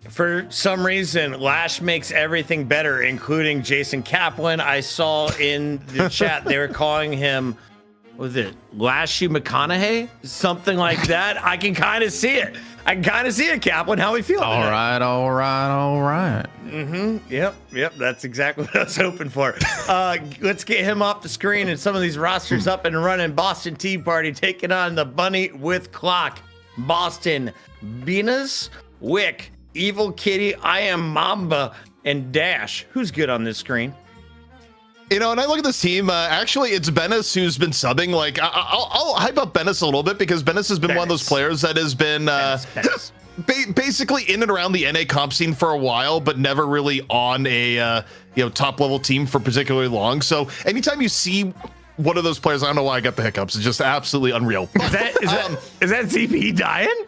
For some reason, Lash makes everything better, including Jason Kaplan. I saw in the chat they were calling him, was it Lashy McConaughey? Something like that. I can kind of see it. I can kind of see it, Kaplan. How we feel? All right. Yep. That's exactly what I was hoping for. Let's get him off the screen and some of these rosters up and running. Boston Tea Party taking on the Bunny with Clock. Boston, Venus, Wick, Evil Kitty, I Am Mamba, and Dash. Who's good on this screen? You know, and I look at this team, actually, it's Bennis who's been subbing. Like, I'll hype up Bennis a little bit because Bennis has been one of those players that has been basically in and around the NA comp scene for a while, but never really on a top level team for particularly long. So anytime you see one of those players, I don't know why I got the hiccups. It's just absolutely unreal. Is that ZP dying?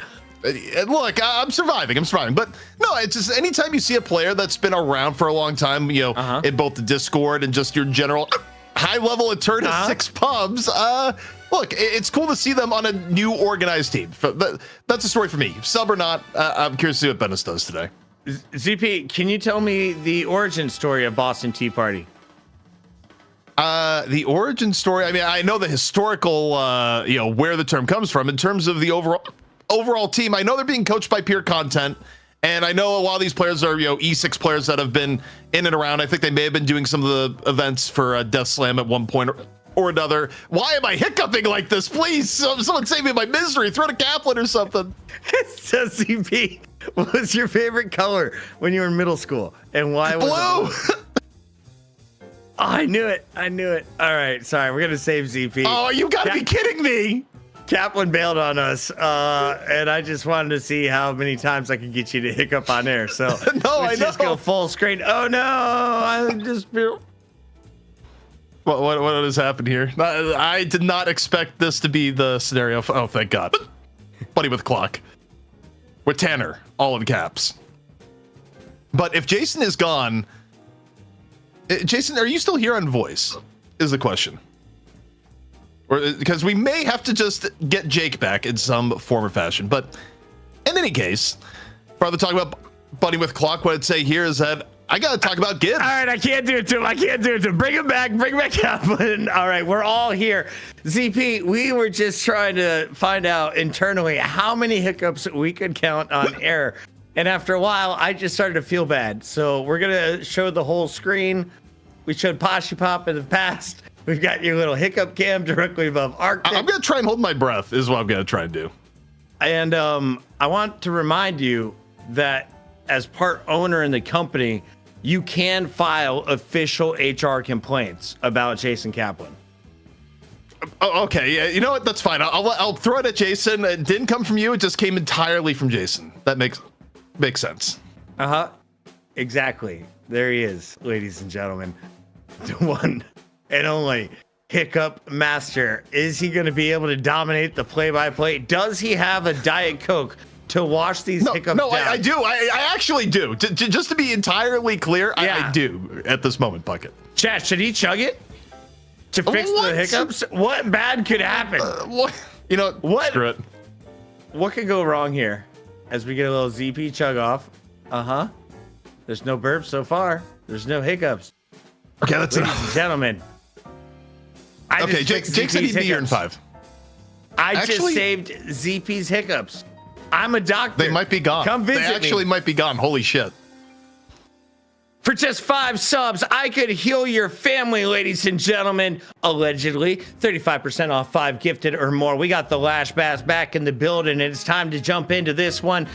Look, I'm surviving. But no, it's just anytime you see a player that's been around for a long time, in both the Discord and just your general high level Eterna 6 pubs, look, it's cool to see them on a new organized team. That's a story for me. Sub or not, I'm curious to see what Bennis does today. ZP, can you tell me the origin story of Boston Tea Party? The origin story, I mean, I know the historical, where the term comes from in terms of the overall team. I know they're being coached by Pure Content, and I know a lot of these players are E6 players that have been in and around. I think they may have been doing some of the events for Death Slam at one point or another. Why am I hiccuping like this? Please, someone save me my misery. Throw to Kaplan or something. So CP, what was your favorite color when you were in middle school, and why was blue? Oh, I knew it. All right, sorry, we're gonna save ZP. Oh, you gotta be kidding me. Kaplan bailed on us, and I just wanted to see how many times I could get you to hiccup on air. So let's just go full screen. Oh no, I just what has happened here? I did not expect this to be the scenario. Oh, thank God. Buddy with Clock with Tanner, all in caps. But if Jason is gone, Jason, are you still here on voice? Is the question. Or because we may have to just get Jake back in some form or fashion. But in any case, rather talk about Bunny with Clock, what I'd say here is that I got to talk about Gibbs. All right, I can't do it to him. Bring him back Kaplan. All right, we're all here. ZP, we were just trying to find out internally how many hiccups we could count on air. And after a while, I just started to feel bad. So we're going to show the whole screen. We showed Poshy Pop in the past. We've got your little hiccup cam directly above Arctic. I'm going to try and hold my breath is what I'm going to try and do. And I want to remind you that as part owner in the company, you can file official HR complaints about Jason Kaplan. Oh, okay, yeah, you know what? That's fine. I'll throw it at Jason. It didn't come from you. It just came entirely from Jason. That makes sense. Exactly. There he is, ladies and gentlemen. The one and only hiccup master. Is he going to be able to dominate the play-by-play? Does he have a Diet Coke to wash these hiccups down? I do. I actually do. Just to be entirely clear, I do at this moment, Bucket. Chat, should he chug it to fix the hiccups? What bad could happen? Screw it. What could go wrong here? As we get a little ZP chug off. There's no burps so far. There's no hiccups. Okay, that's ladies and gentlemen. Jake said he'd be here in 5. I just saved ZP's hiccups. I'm a doctor. They might be gone. Come visit me. They actually might be gone. Holy shit. For just 5 subs, I could heal your family, ladies and gentlemen. Allegedly, 35% off 5 gifted or more. We got the Lash Bass back in the building, and it's time to jump into this one.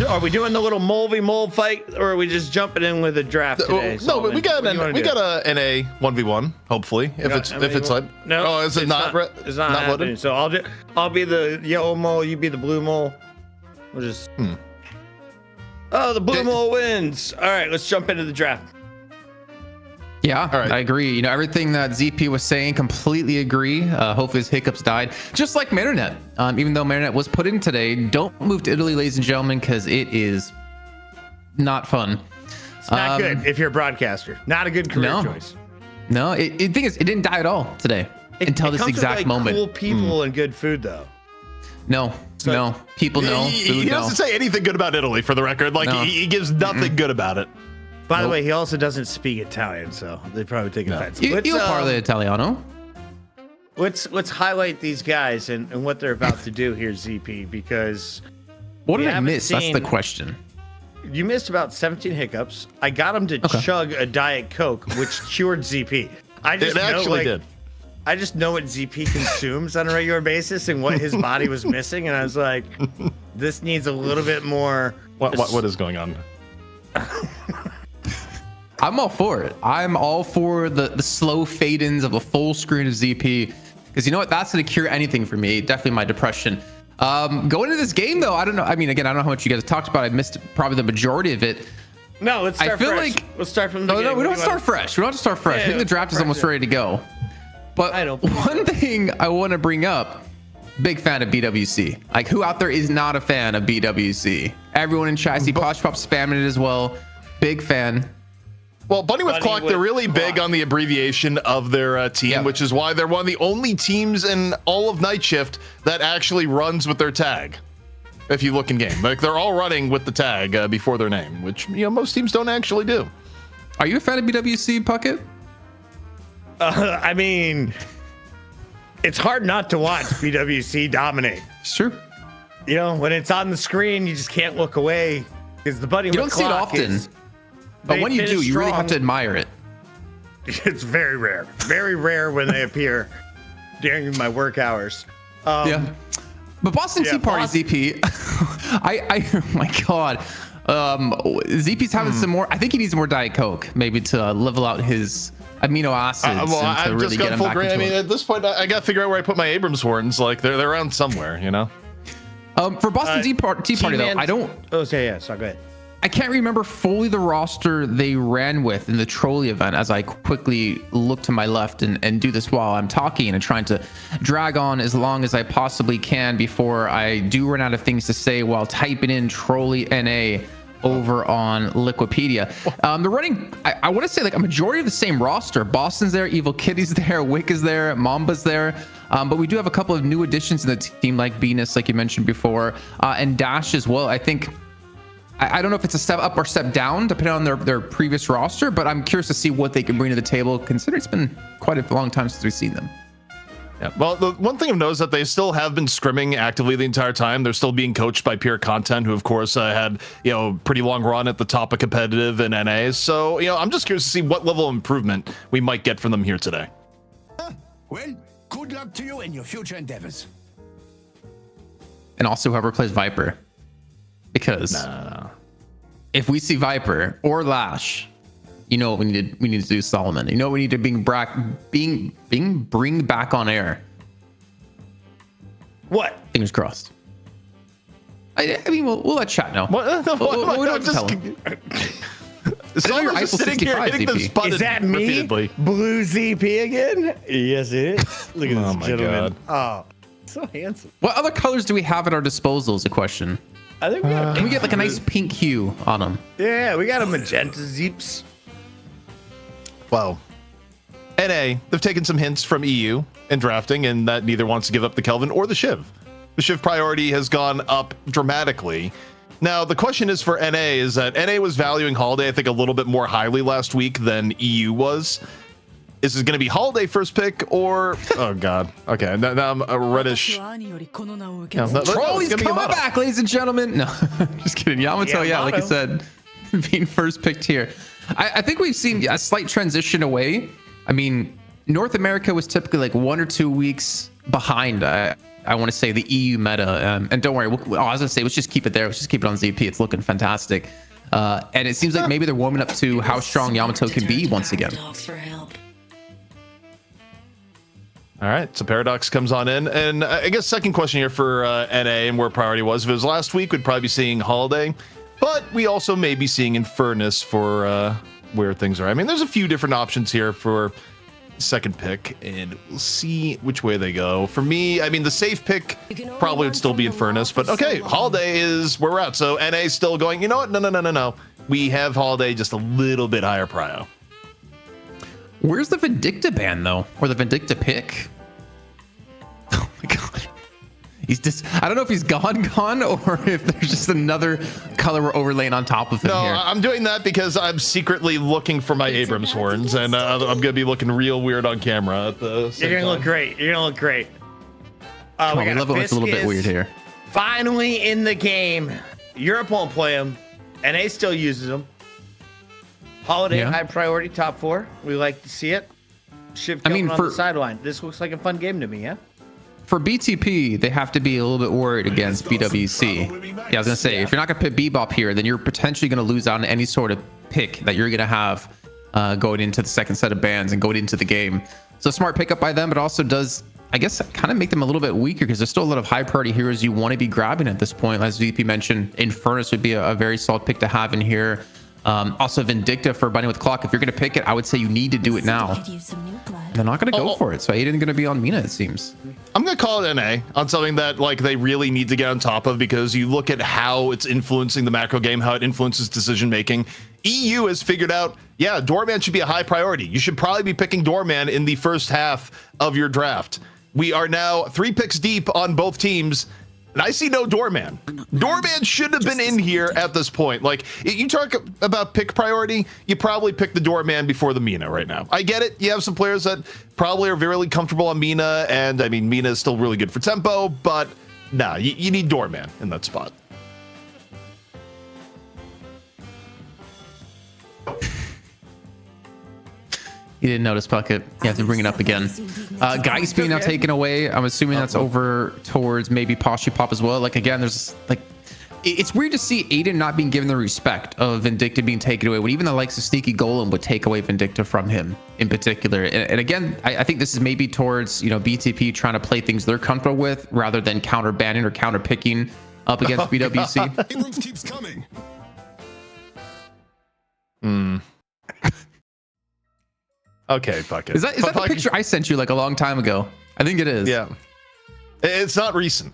Are we doing the little moldy mold fight, or are we just jumping in with a draft today? No, but we got a NA 1v1. Hopefully, if it's like no, oh, is it not? It's not happening. loaded? So I'll be the yellow mole. You be the blue mole. We'll just. Oh, the blue mole wins. All right, let's jump into the draft. Yeah, All right. I agree. You know, everything that ZP was saying, completely agree. Hopefully his hiccups died. Just like Marinette. Even though Marinette was put in today, don't move to Italy, ladies and gentlemen, because it is not fun. It's not good if you're a broadcaster. Not a good career choice. No, the thing is, it didn't die at all today until this exact with, like, moment. Cool people and good food, though. No, people know. He doesn't say anything good about Italy, for the record. Like he gives nothing good about it. By the way, he also doesn't speak Italian, so they probably take offense. Io parlo Italiano. Let's highlight these guys and what they're about to do here, ZP, because what did I miss? That's the question. You missed about 17 hiccups. I got him to chug a Diet Coke, which cured ZP. It actually did. I just know what ZP consumes on a regular basis and what his body was missing, and I was like, this needs a little bit more. What is going on? I'm all for it. I'm all for the slow fade-ins of a full screen of ZP, because you know what? That's going to cure anything for me. Definitely my depression. Going into this game, though, I don't know. I mean, again, I don't know how much you guys talked about. I missed probably the majority of it. No, let's start fresh. Let's start from the beginning. No, we don't start fresh. We don't have to start fresh. I think the draft is almost ready to go. But one thing I want to bring up, big fan of BWC. Like, who out there is not a fan of BWC? Everyone in chat, I see Posh Pop spamming it as well. Big fan. Well, Bunny with Clock, they're really big on the abbreviation of their team, which is why they're one of the only teams in all of Night Shift that actually runs with their tag. If you look in game, like they're all running with the tag before their name, which most teams don't actually do. Are you a fan of BWC, Puckett? I mean, it's hard not to watch BWC dominate. It's true. When it's on the screen, you just can't look away because the Bunny with Clock. You don't see it often. But when you do, you really have to admire it. It's very rare. Very rare when they appear during my work hours. But Boston Tea Party, ZP, oh my God. ZP's having some more. I think he needs more Diet Coke, maybe to level out his amino acids. I've just got full grain. I mean, at this point, I got to figure out where I put my Abrams horns. Like they're around somewhere, For Boston Tea Party, though, I don't. Oh, yeah. So go ahead. I can't remember fully the roster they ran with in the trolley event as I quickly look to my left and do this while I'm talking and trying to drag on as long as I possibly can before I do run out of things to say while typing in trolley NA over on Liquipedia. They're running, I want to say, like a majority of the same roster. Boston's there, Evil Kitty's there, Wick is there, Mamba's there. But we do have a couple of new additions in the team, like Venus, like you mentioned before, and Dash as well. I think, I don't know if it's a step up or step down, depending on their previous roster, but I'm curious to see what they can bring to the table, considering it's been quite a long time since we've seen them. Yeah. Well, the one thing I've noticed that they still have been scrimming actively the entire time. They're still being coached by Pure Content, who of course had pretty long run at the top of competitive and NA. So I'm just curious to see what level of improvement we might get from them here today. Well, good luck to you in your future endeavors. And also whoever plays Viper, because if we see Viper or Lash, what we need to do, Solomon. We need to bring back on air. What? Fingers crossed. I mean, we'll let chat know. We don't have to tell him. Solomon's just sitting here hitting this button. Is that me? Repeatedly. Blue ZP again? Yes, it is. Look at this gentleman. God. Oh, so handsome. What other colors do we have at our disposal is a question. I think can we get like a nice pink hue on them? Yeah, we got a magenta Zeeps. Well, NA, they've taken some hints from EU in drafting, and that neither wants to give up the Kelvin or the Shiv. The Shiv priority has gone up dramatically. Now, the question is for NA is that NA was valuing Holiday, I think, a little bit more highly last week than EU was. Is it going to be Holiday first pick or... Oh, God. Okay, now I'm a reddish... Trolley's coming back, ladies and gentlemen. No, just kidding. Yamato, like I said, being first picked here. I think we've seen a slight transition away. I mean, North America was typically like 1 or 2 weeks behind. I want to say the EU meta, and don't worry. I was gonna say let's just keep it there. Let's just keep it on ZP. It's looking fantastic, and it seems like maybe they're warming up to how strong Yamato can be once again. All right, so Paradox comes on in, and I guess second question here for NA and where priority was. If it was last week, we'd probably be seeing Holiday, but we also may be seeing Infernus for where things are. I mean, there's a few different options here for second pick, and we'll see which way they go. For me, I mean, the safe pick probably would still be Infernus, but okay, Holiday is where we're at. So NA still going, you know what? No. We have Holiday just a little bit higher prio. Where's the Vindicta ban though, or the Vindicta pick? Oh my god, he's just, I don't know if he's gone, or if there's just another color we're overlaying on top of him. No, here. I'm doing that because I'm secretly looking for my Abrams horns, and I'm gonna be looking real weird on camera at the same You're gonna time. look great. You're gonna look great. We love it when it's a little bit weird here. Finally in the game. Europe won't play him. NA still uses him. Holiday high priority, top 4. We like to see it. Shiv coming on the sideline. This looks like a fun game to me, yeah? For BTP, they have to be a little bit worried against BWC. Yeah, I was gonna say, if you're not gonna put Bebop here, then you're potentially gonna lose out on any sort of pick that you're gonna have going into the second set of bans and going into the game. So smart pickup by them, but also does, I guess, kind of make them a little bit weaker because there's still a lot of high priority heroes you want to be grabbing at this point. As VP mentioned, Infernus would be a very solid pick to have in here. Also Vindicta for Bunny with Clock. If you're going to pick it, I would say you need to do it now. They're not going to go for it. So Aiden going to be on Mina, it seems. I'm going to call it NA on something that like they really need to get on top of, because you look at how it's influencing the macro game, how it influences decision making. EU has figured out, yeah, Doorman should be a high priority. You should probably be picking Doorman in the first half of your draft. We are now 3 picks deep on both teams, and I see no Doorman. Doorman should have been in here at this point. Like, you talk about pick priority, you probably pick the Doorman before the Mina right now. I get it. You have some players that probably are very comfortable on Mina, and I mean, Mina is still really good for tempo, but nah, you need Doorman in that spot. You didn't notice, Bucket. You have to bring it up again. Geist being now taken away. I'm assuming that's over towards maybe Poshy Pop as well. Like, again, there's like, it's weird to see Aiden not being given the respect of Vindicta being taken away, when even the likes of Sneaky Golem would take away Vindicta from him in particular. And again, I think this is maybe towards, you know, BTP trying to play things they're comfortable with rather than counter banning or counter picking up against BWC. Abrams keeps coming. Okay, Bucket. Is that the picture I sent you like a long time ago? I think it is. Yeah. It's not recent.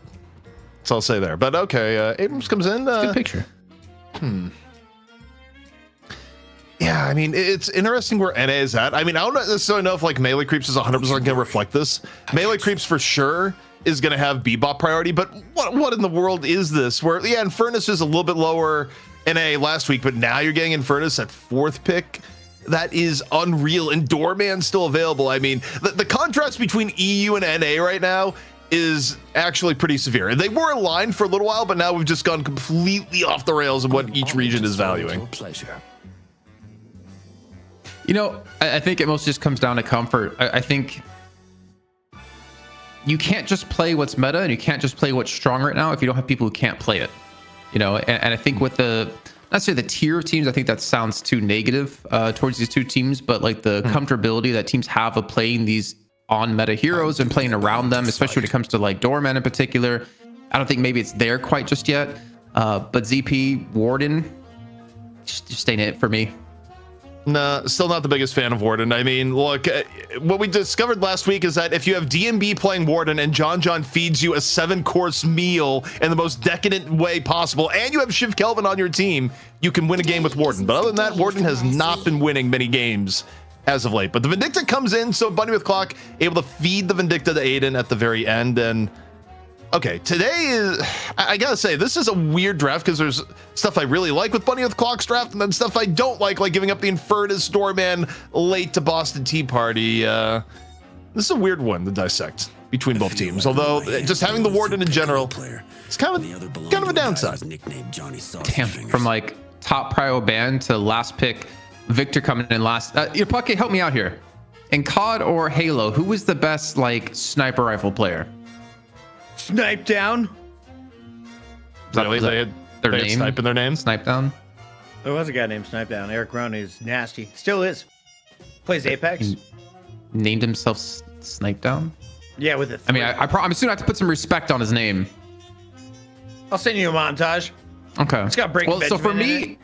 So I'll say there. But okay, Abrams comes in. Good picture. Yeah, I mean, it's interesting where NA is at. I mean, I don't necessarily know if like melee creeps is 100% going to reflect this. Melee creeps for sure is going to have Bebop priority, but what in the world is this? Where, yeah, Infernus is a little bit lower NA last week, but now you're getting Infernus at 4th pick. That is unreal, and Doorman's still available. I mean, the contrast between EU and NA right now is actually pretty severe. They were aligned for a little while, but now we've just gone completely off the rails of what each region is valuing. You know, I think it most just comes down to comfort. I think you can't just play what's meta, and you can't just play what's strong right now if you don't have people who can't play it. You know, and I think with the, not necessarily the tier of teams, I think that sounds too negative towards these two teams, but like the comfortability that teams have of playing these on meta heroes and playing around them, especially when it comes to like Doorman in particular. I don't think maybe it's there quite just yet. But ZP, Warden, just ain't it for me. Nah, still not the biggest fan of Warden. I mean, look, what we discovered last week is that if you have DMB playing Warden and John feeds you a 7-course meal in the most decadent way possible, and you have Shiv Kelvin on your team, you can win a game with Warden. But other than that, Warden has not been winning many games as of late. But the Vindicta comes in, so Bunny with Clock able to feed the Vindicta to Aiden at the very end. And okay, today is, I gotta say, this is a weird draft because there's stuff I really like with Bunny with Clock's draft, and then stuff I don't like giving up the Infernus Doorman late to Boston Tea Party. This is a weird one to dissect between both teams. Although just having the Warden in general, it's kind of a downside. Damn, from like top prio ban to last pick Victor coming in last. Your Puckett, help me out here. In COD or Halo, who was the best like sniper rifle player? Snipe down. Really? They had Snipe in their name? Snipe down? There was a guy named Snipe Down. Eric Rowan is nasty. Still is. Plays Apex. He named himself Snipe Down? Yeah, with it. I mean, I'm assuming I have to put some respect on his name. I'll send you a montage. Okay. It's got Breaking so for Benjamin in me,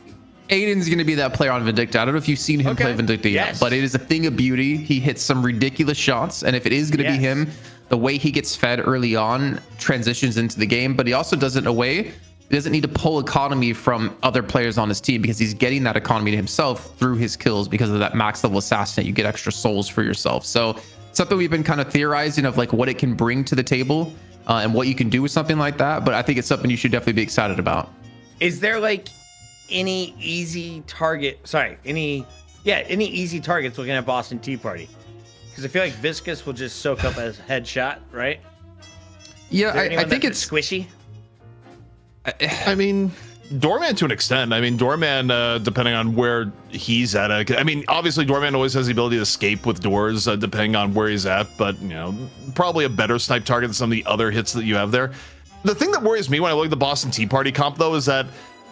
Aiden's going to be that player on Vindicta. I don't know if you've seen him play Vindicta yet, but it is a thing of beauty. He hits some ridiculous shots, and if it is going to be him, the way he gets fed early on transitions into the game, but he also does it in a way he doesn't need to pull economy from other players on his team because he's getting that economy to himself through his kills because of that max level assassinate. You get extra souls for yourself. So something we've been kind of theorizing of like what it can bring to the table and what you can do with something like that. But I think it's something you should definitely be excited about. Is there like any easy target? Any easy targets looking at Boston Tea Party? Because I feel like Viscous will just soak up a headshot, right? Yeah, I think it's squishy. I mean, Doorman to an extent. I mean, Doorman, depending on where he's at. I mean, obviously, Doorman always has the ability to escape with doors, depending on where he's at. But, you know, probably a better snipe target than some of the other hits that you have there. The thing that worries me when I look at the Boston Tea Party comp, though, is that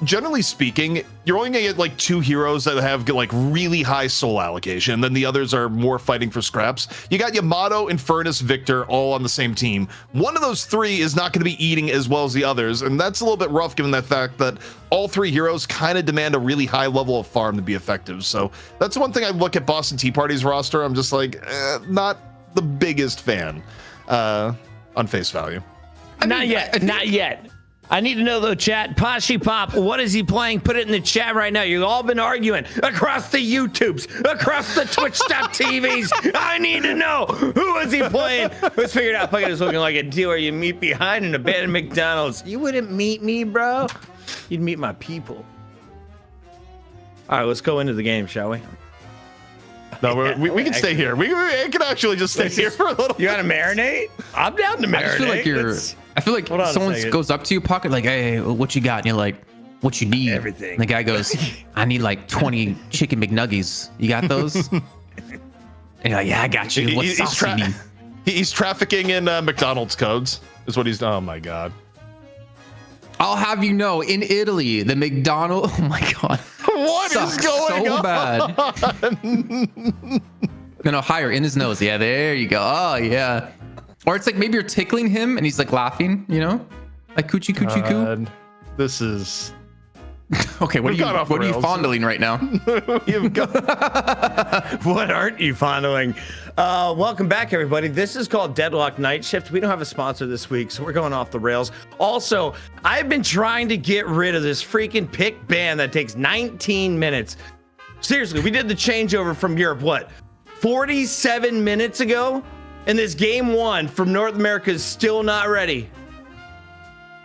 generally speaking, you're only gonna get like 2 heroes that have like really high soul allocation, and then the others are more fighting for scraps. You got Yamato, Infernus, Victor all on the same team. One of those 3 is not gonna be eating as well as the others, and that's a little bit rough given the fact that all 3 heroes kind of demand a really high level of farm to be effective. So that's one thing I look at Boston Tea Party's roster, I'm just like, not the biggest fan on face value. Not yet. I need to know though, chat. Poshy Pop, what is he playing? Put it in the chat right now. You've all been arguing across the YouTubes, across the Twitch.tvs. I need to know, who is he playing? Let's figure it out. Puckett is looking like a dealer you meet behind an abandoned McDonald's. You wouldn't meet me, bro. You'd meet my people. All right, let's go into the game, shall we? No, we can stay here. We can actually just stay here for a little. You gotta marinate? I'm down to marinate. I feel like someone goes up to you, Pocket, like, hey, what you got? And you're like, what you need? Everything. And the guy goes, I need like 20 chicken McNuggies. You got those? And you're like, yeah, I got you. What sauce you need? He's trafficking in McDonald's codes, is what he's done. Oh my God. I'll have you know, in Italy, the McDonald's, oh my God. What is going so on? Bad. No, higher in his nose. Yeah, there you go. Oh, yeah. Or it's like maybe you're tickling him and he's like laughing, you know? Like coochie coochie coo. This is... Okay, what are you fondling right now? What aren't you fondling? Welcome back, everybody. This is called Deadlock Night Shift. We don't have a sponsor this week, so we're going off the rails. Also, I've been trying to get rid of this freaking pick ban that takes 19 minutes. Seriously, we did the changeover from Europe, what, 47 minutes ago? And this game 1 from North America is still not ready.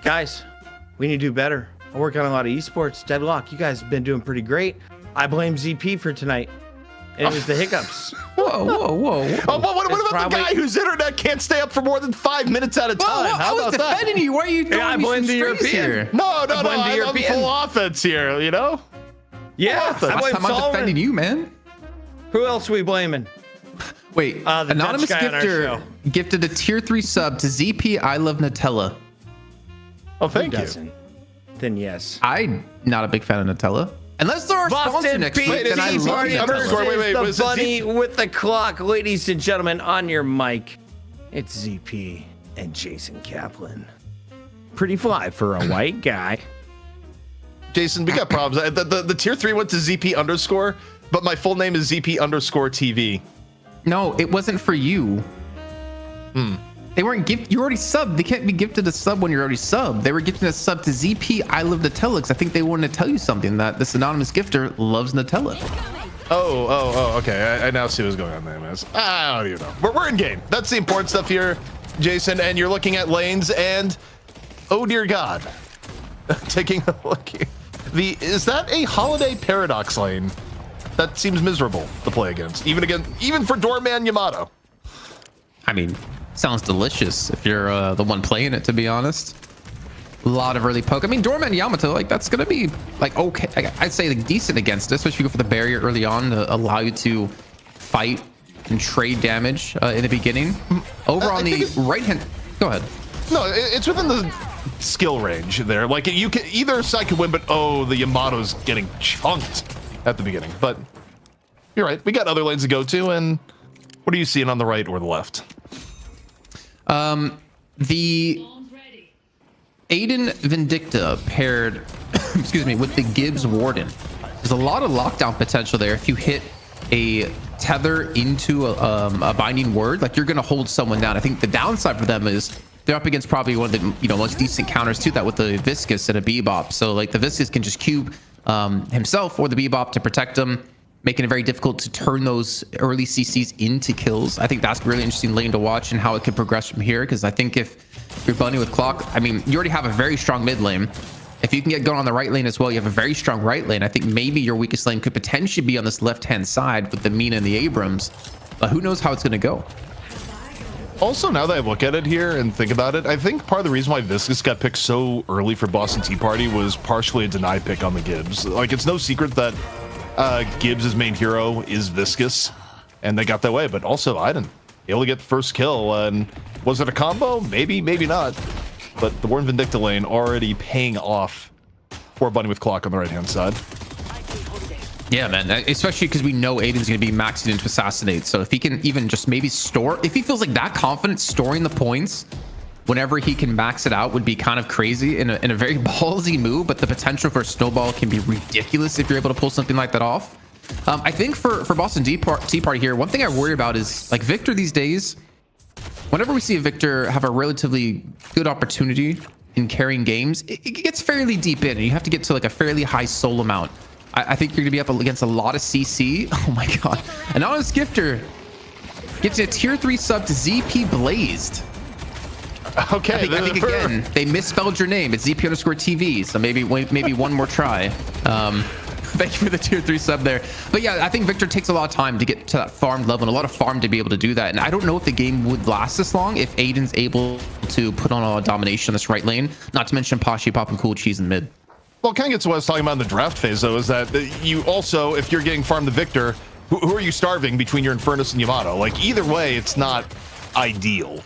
Guys, we need to do better. I work on a lot of esports. Deadlock, you guys have been doing pretty great. I blame ZP for tonight. And it was the hiccups. Whoa. Oh, what about the guy whose internet can't stay up for more than 5 minutes at a time? How about that? Defending you. Why are you throwing I blame the European. Here? No, I'm full offense here, you know? Yeah, I blame Solomon. I'm defending you, man. Who else are we blaming? Wait, anonymous gifter gifted a tier 3 sub to ZP I Love Nutella. Oh, thank you. Then yes. I'm not a big fan of Nutella. Unless they're our sponsor next week, then I love Nutella. The bunny with the clock, ladies and gentlemen, on your mic. It's ZP and Jason Kaplan. Pretty fly for a white guy. Jason, we got problems. The tier 3 went to ZP underscore, but my full name is ZP underscore TV. No, it wasn't for you. They weren't you already subbed. They can't be gifted a sub when you're already subbed. They were gifting a sub to ZP I Love Nutella because I think they wanted to tell you something, that this anonymous gifter loves Nutella. Oh, okay. I now see what's going on there, man. I don't even know. We're in game. That's the important stuff here, Jason. And you're looking at lanes, and oh dear God, taking a look here. Is that a Holiday Paradox lane? That seems miserable to play against, even for Doorman Yamato. I mean, sounds delicious if you're the one playing it, to be honest. A lot of early poke. I mean, Doorman Yamato, like that's gonna be like okay. I'd say like decent against it, especially if you go for the barrier early on to allow you to fight and trade damage in the beginning. Over on the right hand, go ahead. No, it's within the skill range there. Like you can either side could win, but the Yamato's getting chunked at the beginning. But you're right. We got other lanes to go to, and what are you seeing on the right or the left? The Aiden Vindicta paired, excuse me, with the Gibbs Warden. There's a lot of lockdown potential there. If you hit a tether into a binding word, like you're going to hold someone down. I think the downside for them is they're up against probably one of the most decent counters to that with the Viscous and a Bebop. So like the Viscous can just cube himself or the Bebop to protect him, making it very difficult to turn those early CCs into kills. I think that's really interesting lane to watch and how it could progress from here. Because I think if you're bunny with clock, I mean, you already have a very strong mid lane. If you can get going on the right lane as well, you have a very strong right lane. I think maybe your weakest lane could potentially be on this left-hand side with the Mina and the Abrams. But who knows how it's going to go. Also, now that I look at it here and think about it, I think part of the reason why Viscous got picked so early for Boston Tea Party was partially a deny pick on the Gibbs. Like, it's no secret that Gibbs' main hero is Viscous, and they got that way. But also, Aiden able to get the first kill. And was it a combo? Maybe, maybe not. But the Warren Vindicta lane already paying off for Bunny with Clock on the right-hand side. Yeah, man, especially because we know Aiden's going to be maxing into Assassinate. So if he can even just maybe store, if he feels like that confident storing the points whenever he can max it out would be kind of crazy in a very ballsy move. But the potential for a snowball can be ridiculous if you're able to pull something like that off. I think for Boston Tea Party here, one thing I worry about is like Victor these days. Whenever we see a Victor have a relatively good opportunity in carrying games, it gets fairly deep in and you have to get to like a fairly high soul amount. I think you're gonna be up against a lot of CC. Oh my god. And now this Gifter gets a tier 3 sub to ZP Blazed. Okay. I think again, they misspelled your name. It's ZP_TV. So maybe one more try. Thank you for the tier 3 sub there. But yeah, I think Victor takes a lot of time to get to that farmed level and a lot of farm to be able to do that. And I don't know if the game would last this long if Aiden's able to put on a domination on this right lane. Not to mention Pashi popping cool cheese in mid. Well, kind of gets to what I was talking about in the draft phase, though, is that you also, if you're getting farmed the Victor, who are you starving between your Infernus and Yamato? Like, either way, it's not ideal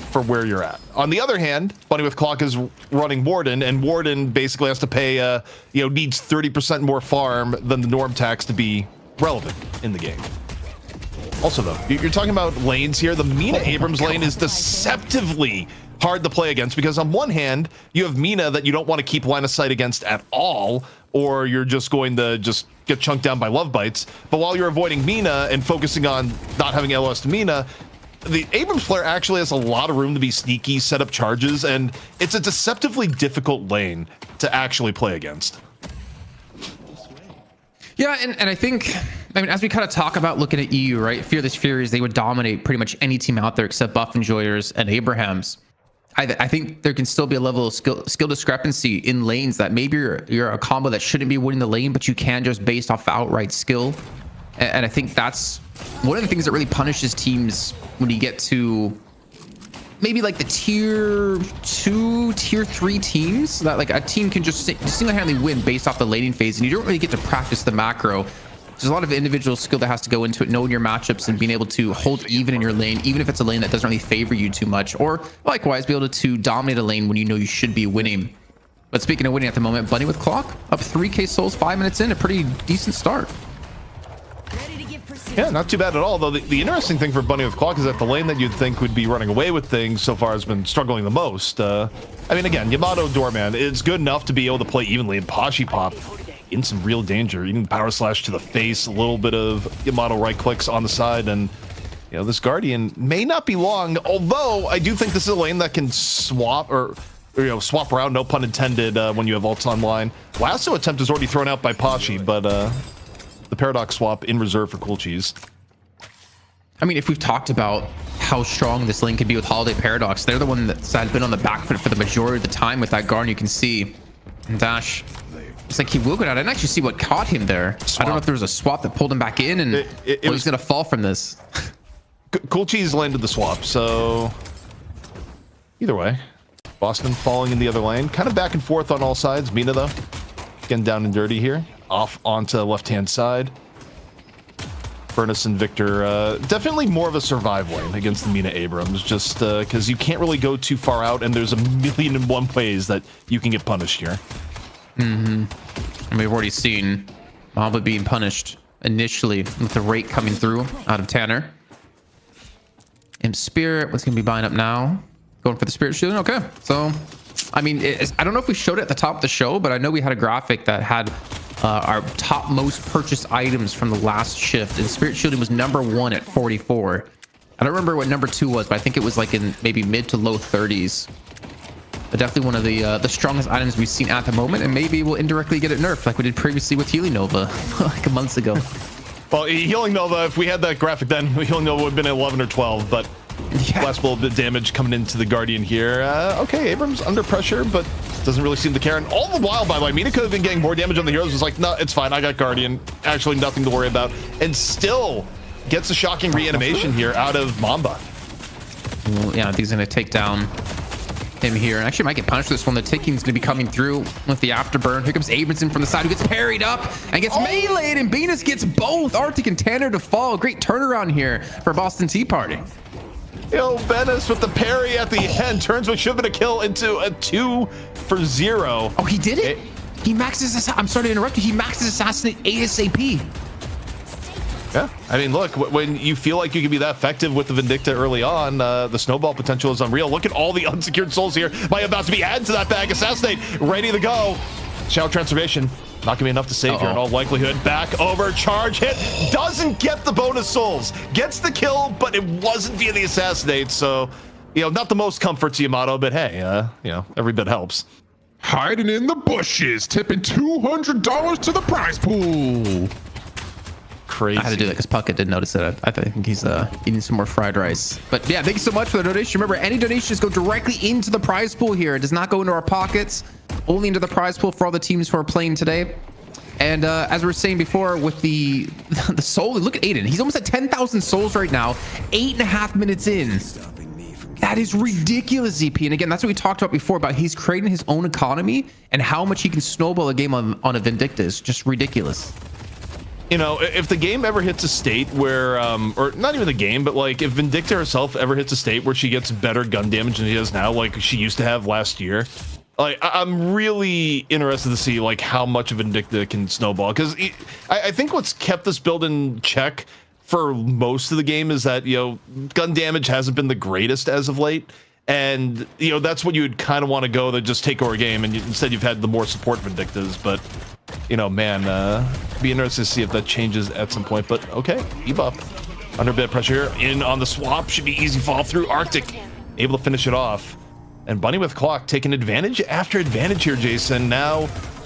for where you're at. On the other hand, Bunny with Clock is running Warden, and Warden basically has to pay, needs 30% more farm than the norm tax to be relevant in the game. Also, though, you're talking about lanes here. The Mina Abrams lane is deceptively hard to play against because on one hand, you have Mina that you don't want to keep line of sight against at all, or you're just going to just get chunked down by love bites. But while you're avoiding Mina and focusing on not having LOS to Mina, the Abrams player actually has a lot of room to be sneaky, set up charges, and it's a deceptively difficult lane to actually play against. Yeah, and I think, I mean, as we kind of talk about looking at EU, right? Fearless Furies, they would dominate pretty much any team out there except Buff Enjoyers and Abrahams. I think there can still be a level of skill discrepancy in lanes that maybe you're a combo that shouldn't be winning the lane, but you can just based off outright skill. And I think that's one of the things that really punishes teams when you get to maybe like the tier 2, tier 3 teams that like a team can just single-handedly win based off the laning phase, and you don't really get to practice the macro. There's a lot of individual skill that has to go into it, knowing your matchups and being able to hold even in your lane, even if it's a lane that doesn't really favor you too much, or likewise be able to dominate a lane when you know you should be winning. But speaking of winning at the moment, Bunny with Clock up 3k souls 5 minutes in, a pretty decent start. Yeah, not too bad at all, though. The interesting thing for Bunny with Clock is that the lane that you'd think would be running away with things so far has been struggling the most. I mean, again, Yamato Doorman is good enough to be able to play evenly, and Pashi Pop in some real danger. Even Power Slash to the face, a little bit of Yamato right clicks on the side, and this Guardian may not be long, although I do think this is a lane that can swap or swap around, no pun intended, when you have ults online. Lasso attempt is already thrown out by Pashi, but the Paradox swap in reserve for Cool Cheese. I mean, if we've talked about how strong this lane could be with Holiday Paradox, they're the one that's been on the back foot for the majority of the time with that Garn. You can see and Dash, it's like he will go down. I didn't actually see what caught him there. Swap. I don't know if there was a swap that pulled him back in, and he's gonna fall from this. Cool Cheese landed the swap, so either way. Boston falling in the other lane. Kind of back and forth on all sides. Mina, though, getting down and dirty here. Off onto the left-hand side. Furnace and Victor, definitely more of a survive lane against the Mina Abrams, just because you can't really go too far out, and there's a million and one ways that you can get punished here. And we've already seen Mamba being punished initially with the rate coming through out of Tanner. Imp Spirit, what's going to be buying up now? Going for the Spirit Shielding? Okay, so, I mean, I don't know if we showed it at the top of the show, but I know we had a graphic that had our top most purchased items from the last shift, and Spirit Shielding was number 1 at 44. I don't remember what number 2 was, but I think it was like in maybe mid to low 30s. But definitely one of the strongest items we've seen at the moment, and maybe we'll indirectly get it nerfed like we did previously with Healing Nova like a month ago. Well, Healing Nova, if we had that graphic then, Healing Nova would have been 11 or 12, but last little bit of damage coming into the Guardian here. Okay, Abrams under pressure, but doesn't really seem to care. And all the while, by the way, Mina could have been getting more damage on the heroes. Was like, no, it's fine. I got Guardian. Actually, nothing to worry about. And still gets a shocking reanimation here out of Mamba. Well, yeah, I think he's going to take down him here. And actually might get punished for this one. The taking's going to be coming through with the afterburn. Here comes Abramson from the side, who gets parried up and gets meleeed. And Venus gets both Arctic and Tanner to fall. Great turnaround here for Boston Tea Party. Yo, Bennis with the parry at the end turns what should have been a kill into a 2 for 0. Oh, he did it? He maxes. I'm sorry to interrupt you. He maxes Assassinate ASAP. Yeah, I mean, look, when you feel like you can be that effective with the Vindicta early on, the snowball potential is unreal. Look at all the unsecured souls here. Might about to be added to that bag. Assassinate, ready to go. Shadow Transformation, not gonna be enough to save here in all likelihood. Back over, charge hit, doesn't get the bonus souls. Gets the kill, but it wasn't via the Assassinate, so, you know, not the most comfort to Yamato, but hey, you know, every bit helps. Hiding in the bushes, tipping $200 to the prize pool. Crazy. I had to do that because Puckett didn't notice it. I think he's eating some more fried rice. But yeah, thank you so much for the donation. Remember, any donations go directly into the prize pool here. It does not go into our pockets, only into the prize pool for all the teams who are playing today. And as we were saying before, with the soul, look at Aiden. He's almost at 10,000 souls right now, 8.5 minutes in. That is ridiculous, ZP. And again, that's what we talked about before, about he's creating his own economy and how much he can snowball a game on a Vindicta is just ridiculous. You know, if the game ever hits a state where, or not even the game, but like if Vindicta herself ever hits a state where she gets better gun damage than she does now, like she used to have last year, like I'm really interested to see like how much of Vindicta can snowball. Because I think what's kept this build in check for most of the game is that, you know, gun damage hasn't been the greatest as of late. And, you know, that's what you'd kind of want to go to just take over a game. And instead you've had the more support Vindictas, but... You know, man, be interested to see if that changes at some point. But okay, debuff. Under a bit of pressure here. In on the swap. Should be easy fall through. Arctic able to finish it off. And Bunny with Clock taking advantage after advantage here, Jason. Now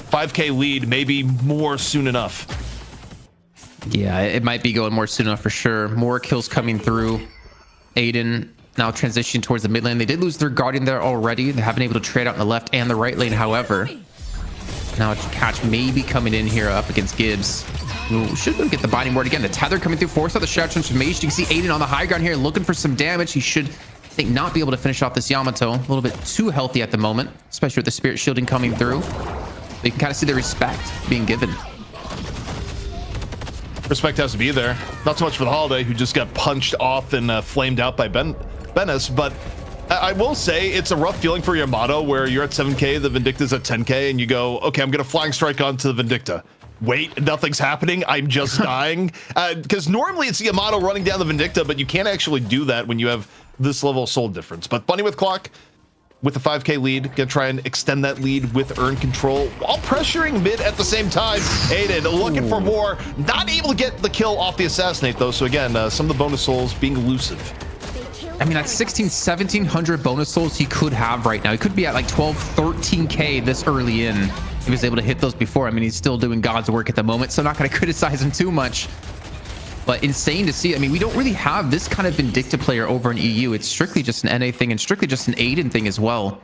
5K lead, maybe more soon enough. Yeah, it might be going more soon enough for sure. More kills coming through. Aiden now transitioning towards the mid lane. They did lose their Guardian there already. They haven't been able to trade out in the left and the right lane, however. Now Catch may be coming in here up against Gibbs. Ooh, should we get the binding ward again? The tether coming through, force out the Shadow Transformation. You can see Aiden on the high ground here looking for some damage. He should, I think, not be able to finish off this Yamato. A little bit too healthy at the moment, especially with the Spirit Shielding coming through. But you can kind of see the respect being given. Respect has to be there. Not so much for the Holiday, who just got punched off and flamed out by Bennis, but I will say it's a rough feeling for Yamato where you're at 7K, the Vindicta's at 10K, and you go, okay, I'm going to flying strike onto the Vindicta. Wait, nothing's happening. I'm just dying. Because normally it's Yamato running down the Vindicta, but you can't actually do that when you have this level of soul difference. But Bunny with Clock with a 5K lead, gonna try and extend that lead with earn control while pressuring mid at the same time. Aiden looking for more, not able to get the kill off the Assassinate though. So again, some of the bonus souls being elusive. I mean, that's 1700 bonus souls he could have right now. He could be at like 13K this early in. He was able to hit those before. I mean, he's still doing God's work at the moment, so I'm not going to criticize him too much. But insane to see. I mean, we don't really have this kind of Vindicta player over in EU. It's strictly just an NA thing and strictly just an Aiden thing as well.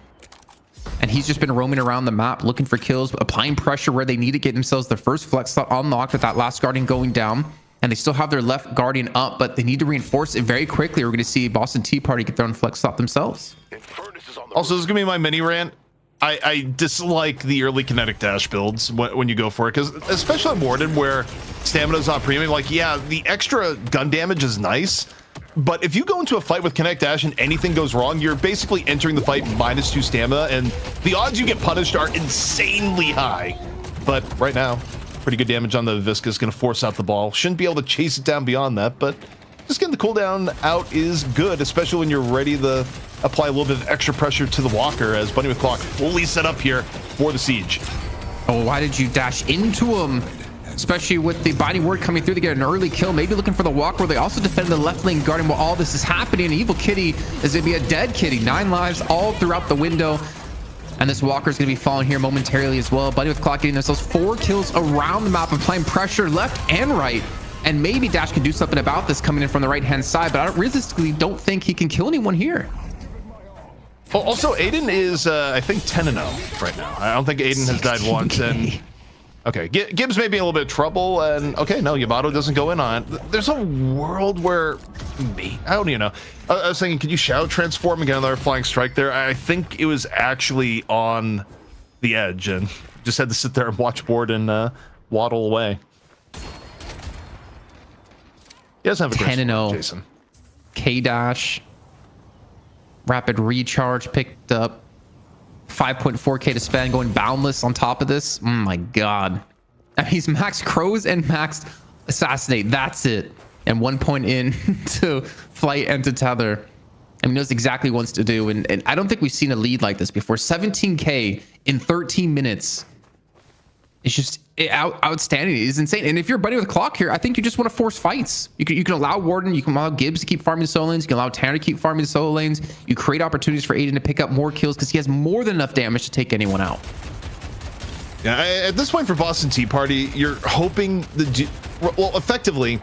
And he's just been roaming around the map looking for kills, applying pressure where they need to get themselves the first flex slot unlocked with that last Guardian going down. And they still have their left Guardian up, but they need to reinforce it very quickly. We're going to see Boston Tea Party get their own flex slot themselves. Furnace is Also, this is gonna be my mini rant. I dislike the early kinetic dash builds when you go for it, because especially on Warden where stamina's not premium. Like, yeah, the extra gun damage is nice, but if you go into a fight with kinetic dash and anything goes wrong, you're basically entering the fight -2 stamina, and the odds you get punished are insanely high. But right now, pretty good damage on the Visca is going to force out the ball. Shouldn't be able to chase it down beyond that, but just getting the cooldown out is good, especially when you're ready to apply a little bit of extra pressure to the Walker, as Bunny with Clock fully set up here for the siege. Oh, why did you dash into him? Especially with the binding word coming through to get an early kill, maybe looking for the Walker. They also defend the left lane guarding while all this is happening. Evil Kitty is going to be a dead kitty. 9 lives all throughout the window. And this Walker is going to be falling here momentarily as well. Bunny with Clock getting themselves 4 kills around the map, applying pressure left and right. And maybe Dash can do something about this coming in from the right-hand side, but I realistically don't think he can kill anyone here. Well, also, Aiden is, I think, 10-0 right now. I don't think Aiden has died once. And okay, Gibbs may be in a little bit of trouble. And okay, no, Yamato doesn't go in on it. There's a world where I don't even know. I was thinking, could you Shadow Transform and get another Flying Strike there? I think it was actually on the edge and just had to sit there and watch board and waddle away. He doesn't have a 10-0. Jason. K-Dash. Rapid recharge picked up. 5.4k to spend, going boundless on top of this. Oh my god. I mean, he's maxed Crows and maxed Assassinate. That's it. And 1 point in to Flight and to Tether. I mean, knows exactly what he wants to do. And I don't think we've seen a lead like this before. 17k in 13 minutes. It's just outstanding. It's insane. And if you're Bunny with Clock here, I think you just want to force fights. You can allow Warden, you can allow Gibbs to keep farming solo lanes, you can allow Tanner to keep farming solo lanes. You create opportunities for Aiden to pick up more kills because he has more than enough damage to take anyone out. Yeah, at this point for Boston Tea Party, you're hoping well, effectively,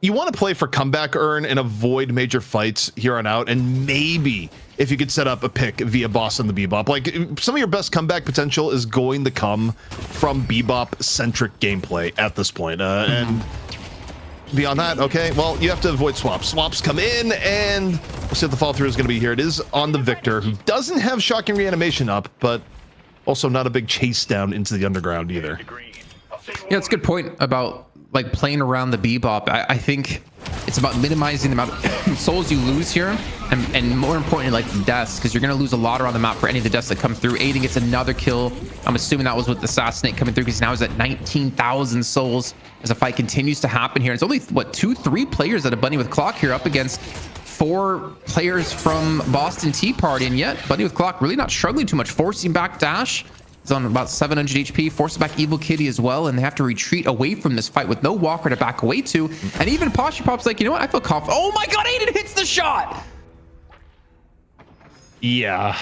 you want to play for comeback earn and avoid major fights here on out, and maybe if you could set up a pick via Boston the Bebop, like some of your best comeback potential is going to come from Bebop centric gameplay at this point. And beyond that, okay, well, you have to avoid swaps. Swaps come in, and we'll see what the follow through is going to be here. It is on the Victor, who doesn't have shocking reanimation up, but also not a big chase down into the underground either. Yeah, it's a good point about like playing around the Bebop. I think it's about minimizing the amount of souls you lose here, and more importantly, like deaths, because you're going to lose a lot around the map for any of the deaths that come through. Aiden gets another kill. I'm assuming that was with the Assassinate coming through, because now he's at 19,000 souls as the fight continues to happen here. It's only, what, 2-3 players that a Bunny with Clock here up against 4 players from Boston Tea Party, and yet Bunny with Clock really not struggling too much, forcing back Dash. He's on about 700 HP, forces back Evil Kitty as well, and they have to retreat away from this fight with no Walker to back away to. And even Poshy Pop's like, you know what? I feel confident. Oh my god, Aiden hits the shot! Yeah.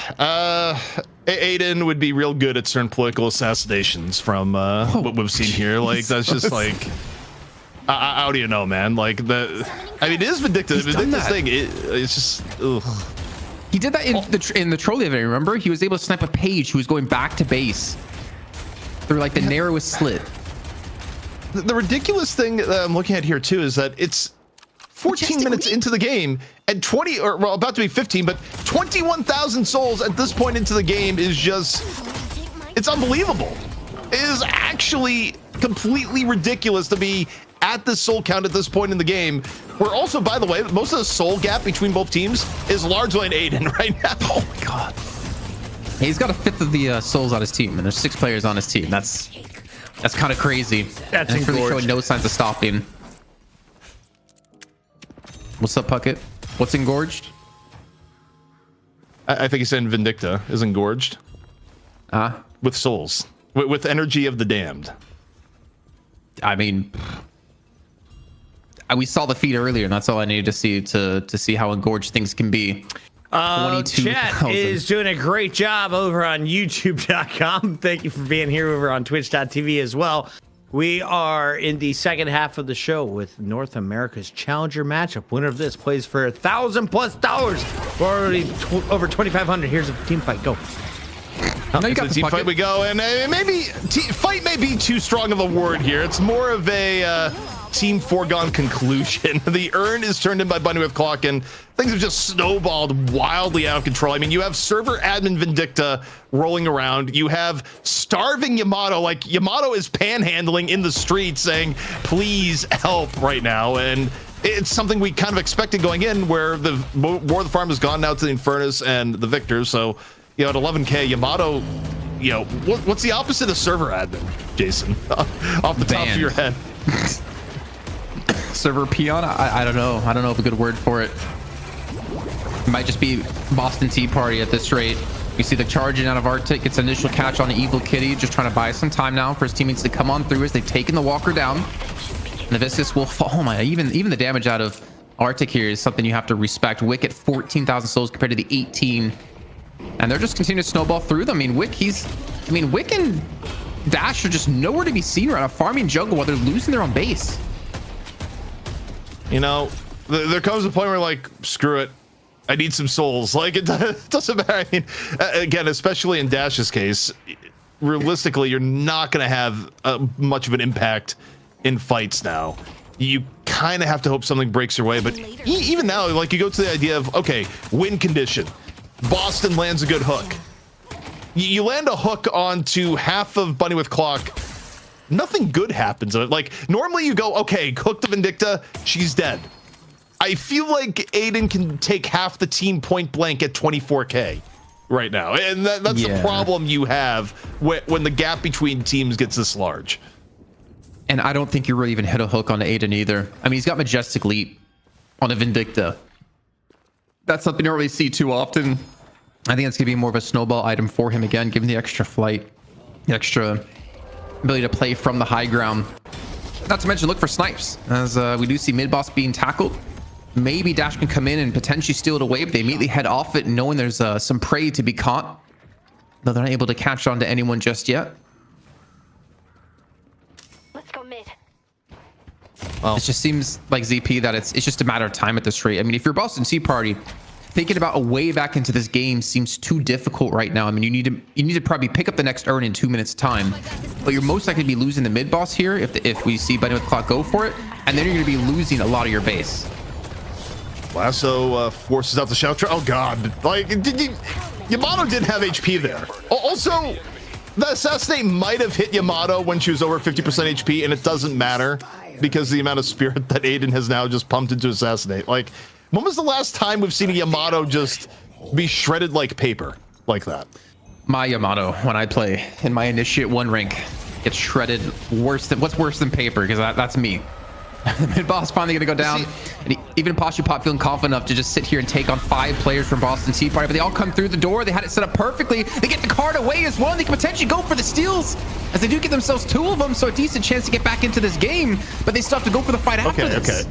Aiden would be real good at certain political assassinations from what we've seen here. Like, that's just like... how do you know, man? Like, I mean, it is vindictive. Vindictive thing, it's just... Ugh. He did that in the trolley event, remember? He was able to snipe a page who was going back to base through like the narrowest slit. The ridiculous thing that I'm looking at here too is that it's 14 minutes into the game and 20, or well, about to be 15, but 21,000 souls at this point into the game is just, it's unbelievable. It is actually completely ridiculous to be at the soul count at this point in the game. We're also, by the way, most of the soul gap between both teams is largely in Aiden right now. Oh my god. He's got 1/5 of the souls on his team, and there's 6 players on his team. That's kind of crazy. That's really showing no signs of stopping. What's up, Puckett? What's engorged? I think he's saying Vindicta is engorged. With souls. With energy of the damned. I mean, we saw the feed earlier, and that's all I needed to see to see how engorged things can be. Chat is doing a great job over on youtube.com. Thank you for being here over on twitch.tv as well. We are in the second half of the show with North America's Challenger matchup. Winner of this plays for $1,000+. We're already over 2,500. Here's a team fight. Go. No, you got the team fight we go, and maybe fight may be too strong of a word here. It's more of a team foregone conclusion. The urn is turned in by Bunny with Clock, and things have just snowballed wildly out of control. I mean, you have server admin Vindicta rolling around. You have starving Yamato. Like, Yamato is panhandling in the street saying, please help right now. And it's something we kind of expected going in, where the War of the Farm has gone now to the Infernus and the Victors. So, you know, at 11K, Yamato, you know, what's the opposite of server admin, Jason? Off the top of your head. Server peon? I don't know. I don't know of a good word for it. It might just be Boston Tea Party at this rate. You see the charging out of Arctic. It's initial catch on Evil Kitty, just trying to buy some time now for his teammates to come on through as they've taken the Walker down. And the Viscous will fall. Oh my, even the damage out of Arctic here is something you have to respect. Wick at 14,000 souls compared to the 18. And they're just continuing to snowball through them. I mean, Wick and Dash are just nowhere to be seen right now, farming jungle while they're losing their own base. You know, there comes a point where, like, screw it, I need some souls. Like, it doesn't matter. I mean, again, especially in Dash's case, realistically, you're not going to have much of an impact in fights now. You kind of have to hope something breaks your way. But even now, like, you go to the idea of, okay, win condition. Boston lands a good hook. You land a hook onto half of Bunny with Clock, nothing good happens. Like, normally you go, okay, hook the Vindicta, she's dead. I feel like Aiden can take half the team point blank at 24K right now. And that's the problem you have when the gap between teams gets this large. And I don't think you really even hit a hook on Aiden either. I mean, he's got Majestic Leap on a Vindicta. That's something you don't really see too often. I think it's going to be more of a snowball item for him again, given the extra flight, the extra ability to play from the high ground. Not to mention, look for snipes, as we do see mid-boss being tackled. Maybe Dash can come in and potentially steal it away, but they immediately head off it, knowing there's some prey to be caught. Though they're not able to catch on to anyone just yet. Let's go mid. Well, it just seems like ZP that it's just a matter of time at this rate. I mean, if you're Boston Tea Party, thinking about a way back into this game seems too difficult right now. I mean, you need to probably pick up the next urn in 2 minutes time, but you're most likely to be losing the mid boss here if we see Bunny with Clock go for it, and then you're going to be losing a lot of your base. Lasso forces out the shout. Oh god, like Yamato didn't have HP there. Also, the assassinate might have hit Yamato when she was over 50% HP, and it doesn't matter because the amount of spirit that Aiden has now just pumped into assassinate. Like, when was the last time we've seen a Yamato just be shredded like paper like that? My Yamato, when I play in my Initiate 1 rank, gets shredded worse than paper, because that's me. The mid boss finally gonna go down, and even Pop feeling confident enough to just sit here and take on 5 players from Boston Tea Party, but they all come through the door. They had it set up perfectly. They get the card away as well, and they can potentially go for the steals, as they do get themselves 2 of them, so a decent chance to get back into this game, but they still have to go for the fight after this.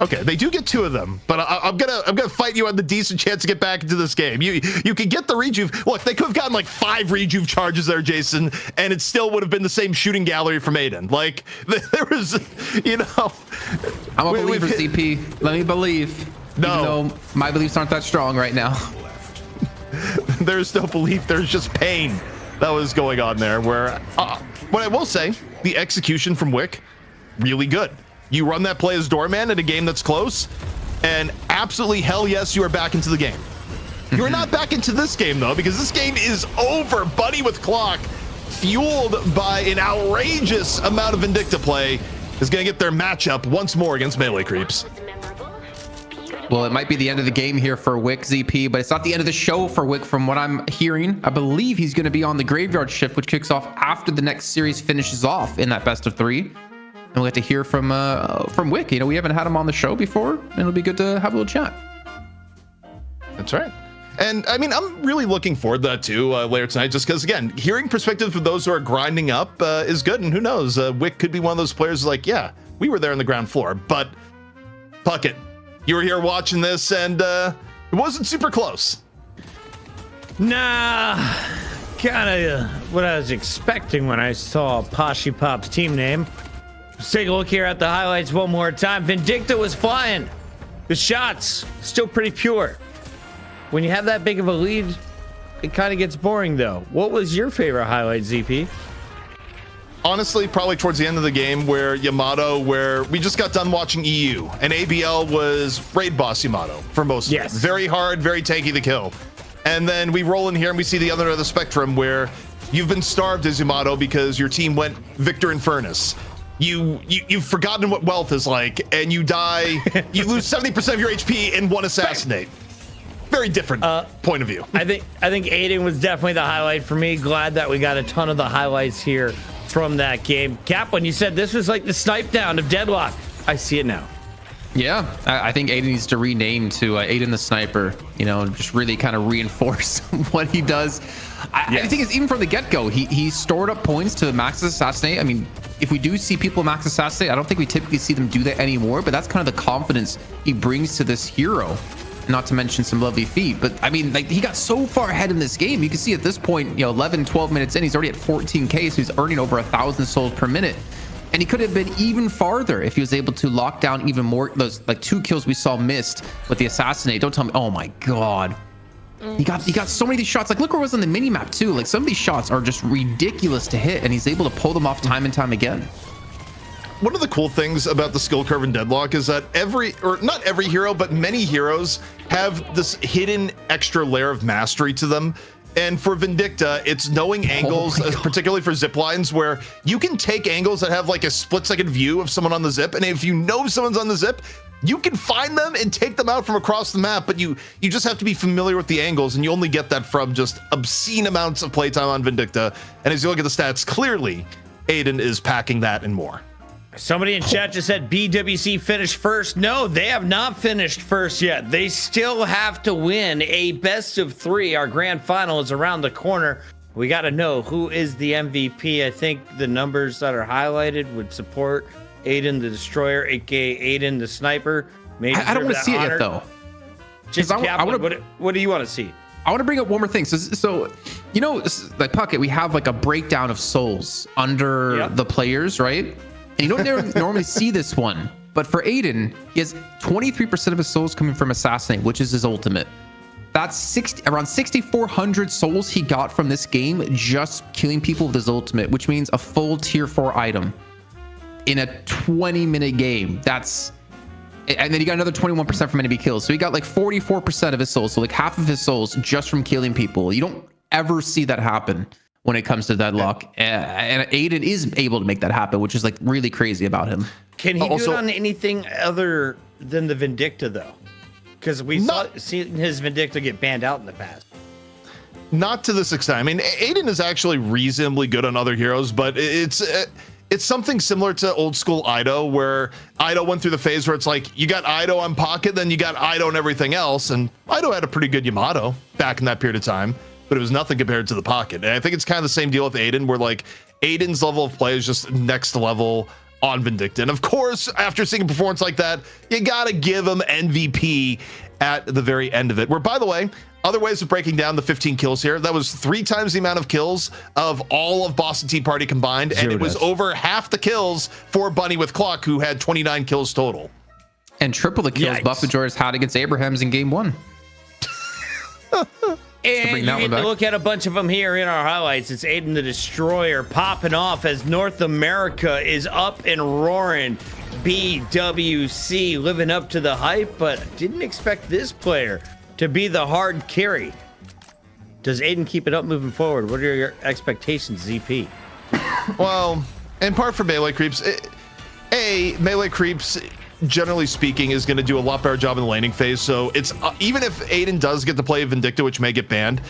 Okay, they do get 2 of them, but I'm gonna fight you on the decent chance to get back into this game. You can get the rejuve. Look, they could have gotten like 5 rejuve charges there, Jason, and it still would have been the same shooting gallery from Aiden. Like, there was, you know. I'm a believer, CP. Let me believe. No, even though my beliefs aren't that strong right now. There's no belief. There's just pain that was going on there. Where, what I will say, the execution from Wick, really good. You run that play as doorman in a game that's close, and absolutely hell yes, you are back into the game. You're not back into this game, though, because this game is over. Bunny with Clock, fueled by an outrageous amount of Vindicta play, is going to get their matchup once more against melee creeps. Well, it might be the end of the game here for Wick, ZP, but it's not the end of the show for Wick from what I'm hearing. I believe he's going to be on the graveyard shift, which kicks off after the next series finishes off in that best of 3. And we'll get to hear from Wick. You know, we haven't had him on the show before, and it'll be good to have a little chat. That's right. And I mean, I'm really looking forward to that too later tonight, just because, again, hearing perspective from those who are grinding up is good. And who knows, Wick could be one of those players like, yeah, we were there on the ground floor, but fuck it. You were here watching this, and it wasn't super close. Nah, kind of what I was expecting when I saw Pop's team name. Let's take a look here at the highlights one more time. Vindicta was flying. The shots still pretty pure. When you have that big of a lead, it kind of gets boring, though. What was your favorite highlight, ZP? honestly, probably towards the end of the game where we just got done watching EU, and ABL was raid boss Yamato for most of it. Very hard, very tanky to kill. And then we roll in here and we see the other end of the spectrum where you've been starved as Yamato because your team went Victor and Furnace. You've forgotten what wealth is like, and you die. You lose 70% of your HP in one assassinate. Very different point of view. I think Aiden was definitely the highlight for me. Glad that we got a ton of the highlights here from that game. Cap, when you said this was like the snipe down of Deadlock, I see it now. Yeah, I think Aiden needs to rename to Aiden the Sniper, you know, just really kind of reinforce what he does. I think it's even from the get-go, he stored up points to max assassinate. I mean, if we do see people max assassinate, I don't think we typically see them do that anymore, but that's kind of the confidence he brings to this hero. Not to mention some lovely feet, but I mean, like, he got so far ahead in this game. You can see at this point, you know, 11, 12 minutes in, he's already at 14k, so he's earning over 1,000 souls per minute. And he could have been even farther if he was able to lock down even more. Those like 2 kills we saw missed with the assassinate. Don't tell me. Oh my god, he got so many of these shots. Like, look where it was on the mini map too. Like, some of these shots are just ridiculous to hit, and he's able to pull them off time and time again. One of the cool things about the skill curve in Deadlock is that not every hero, but many heroes have this hidden extra layer of mastery to them. And for Vindicta, it's knowing angles, particularly for zip lines, where you can take angles that have like a split-second view of someone on the zip. And if you know someone's on the zip, you can find them and take them out from across the map. But you just have to be familiar with the angles, and you only get that from just obscene amounts of playtime on Vindicta. And as you look at the stats, clearly, Aiden is packing that and more. Somebody in chat just said BWC finished first. No, they have not finished first yet. They still have to win a best of 3. Our grand final is around the corner. We got to know who is the MVP. I think the numbers that are highlighted would support Aiden the Destroyer, aka Aiden the Sniper. I don't want to see it yet, though. Just what do you want to see? I want to bring up one more thing. So you know, like Puckett, we have like a breakdown of souls under the players, right? And you don't normally see this one, but for Aiden, he has 23% of his souls coming from Assassinate, which is his ultimate. That's around 6,400 souls he got from this game just killing people with his ultimate, which means a full tier 4 item in a 20-minute game. And then he got another 21% from enemy kills. So he got like 44% of his souls, so like half of his souls just from killing people. You don't ever see that happen when it comes to Deadlock, and Aiden is able to make that happen, which is like really crazy saw Can he do it on anything other than the Vindicta, though? Because we've seen his Vindicta get banned out in the past. Not to this extent. I mean, Aiden is actually reasonably good on other heroes, but it's something similar to old school Ido, where Ido went through the phase where it's like, you got Ido on Pocket, then you got Ido and everything else, and Ido had a pretty good Yamato back in that period of time. But it was nothing compared to the Pocket. And I think it's kind of the same deal with Aiden, where like Aiden's level of play is just next level on Vindicta. And of course, after seeing a performance like that, you gotta give him MVP at the very end of it. Where, by the way, other ways of breaking down the 15 kills here, that was 3 times the amount of kills of all of Boston Tea Party combined, and it was over half the kills for Bunny with Clock, who had 29 kills total. And triple the kills Buff Major's had against Abrahams in game 1. And you get to look at a bunch of them here in our highlights. It's Aiden the Destroyer popping off as North America is up and roaring. BWC living up to the hype, but didn't expect this player to be the hard carry. Does Aiden keep it up moving forward? What are your expectations, ZP? Well, in part for Melee Creeps, Melee Creeps, generally speaking, is going to do a lot better job in the laning phase. So it's even if Aiden does get to play Vindicta, which may get banned,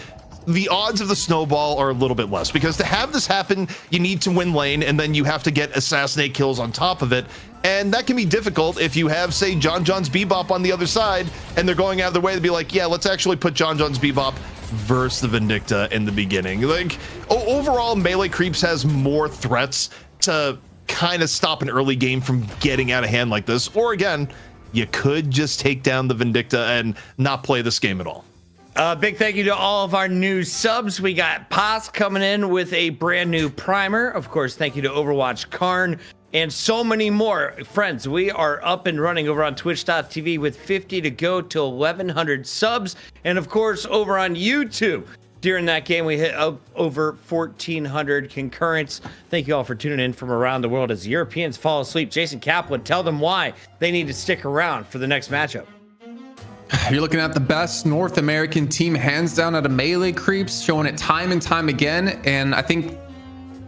the odds of the snowball are a little bit less, because to have this happen, you need to win lane, and then you have to get assassinate kills on top of it. And that can be difficult if you have, say, John's Bebop on the other side, and they're going out of their way to be like, yeah, let's actually put John's Bebop versus the Vindicta in the beginning. Like, overall, Melee Creeps has more threats to kind of stop an early game from getting out of hand like this. Or again, you could just take down the Vindicta and not play this game at all. Big thank you to all of our new subs. We got Paz coming in with a brand new primer. Of course, thank you to Overwatch Karn and so many more. Friends, we are up and running over on twitch.tv with 50 to go to 1,100 subs. And of course, over on YouTube, During that game, we hit over 1,400 concurrents. Thank you all for tuning in from around the world as the Europeans fall asleep. Jason Kaplan, tell them why they need to stick around for the next matchup. You're looking at the best North American team, hands down, out of Melee Creeps, showing it time and time again. And I think,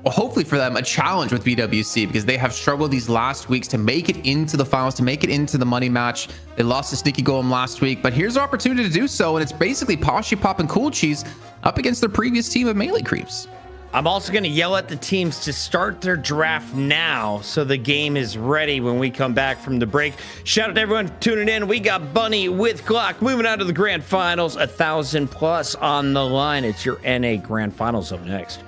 well, hopefully for them, a challenge with BWC, because they have struggled these last weeks to make it into the finals, to make it into the money match. They lost to Sneaky Golem last week, but here's an opportunity to do so. And it's basically Poshy Pop and Cool Cheese up against their previous team of Melee Creeps. I'm also going to yell at the teams to start their draft now so the game is ready when we come back from the break. Shout out to everyone tuning in. We got Bunny with Glock moving on to the grand finals, 1,000 plus on the line. It's your NA grand finals up next.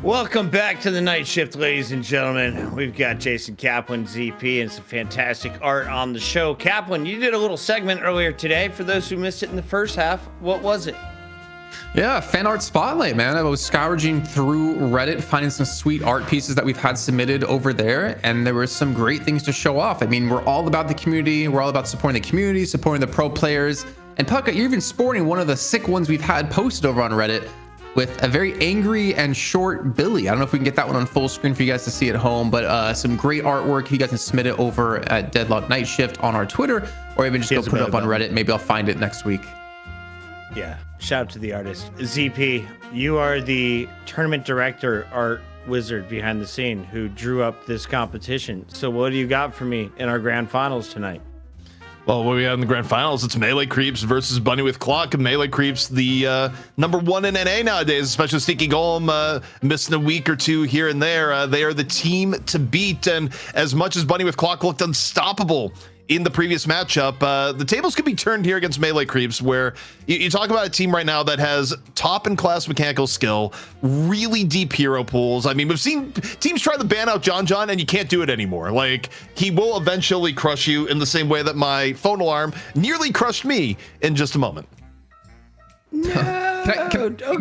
Welcome back to the night shift, ladies and gentlemen. We've got Jason Kaplan, ZP, and some fantastic art on the show. Kaplan, you did a little segment earlier today. For those who missed it in the first half, what was it? Yeah, fan art spotlight, man. I was scourging through Reddit, finding some sweet art pieces that we've had submitted over there, and there were some great things to show off. I mean, we're all about the community. We're all about supporting the community, supporting the pro players. And Pucka, you're even sporting one of the sick ones we've had posted over on Reddit with a very angry and short Billy. I don't know if we can get that one on full screen for you guys to see at home, but some great artwork. You guys can submit it over at Deadlock Night Shift on our Twitter, or even just go put it up on Reddit. Maybe I'll find it next week. Yeah, shout out to the artist. ZP, you are the tournament director, art wizard behind the scene who drew up this competition. So what do you got for me in our grand finals tonight? Well, what we have in the grand finals, it's Melee Creeps versus Bunny with Clock. And Melee Creeps, the #1 in NA nowadays, especially Sneaky Golem missing a week or two here and there. They are the team to beat. And as much as Bunny with Clock looked unstoppable in the previous matchup, the tables could be turned here against Melee Creeps, where you talk about a team right now that has top-in-class mechanical skill, really deep hero pools. I mean, we've seen teams try to ban out John, and you can't do it anymore. Like, he will eventually crush you in the same way that my phone alarm nearly crushed me in just a moment. No,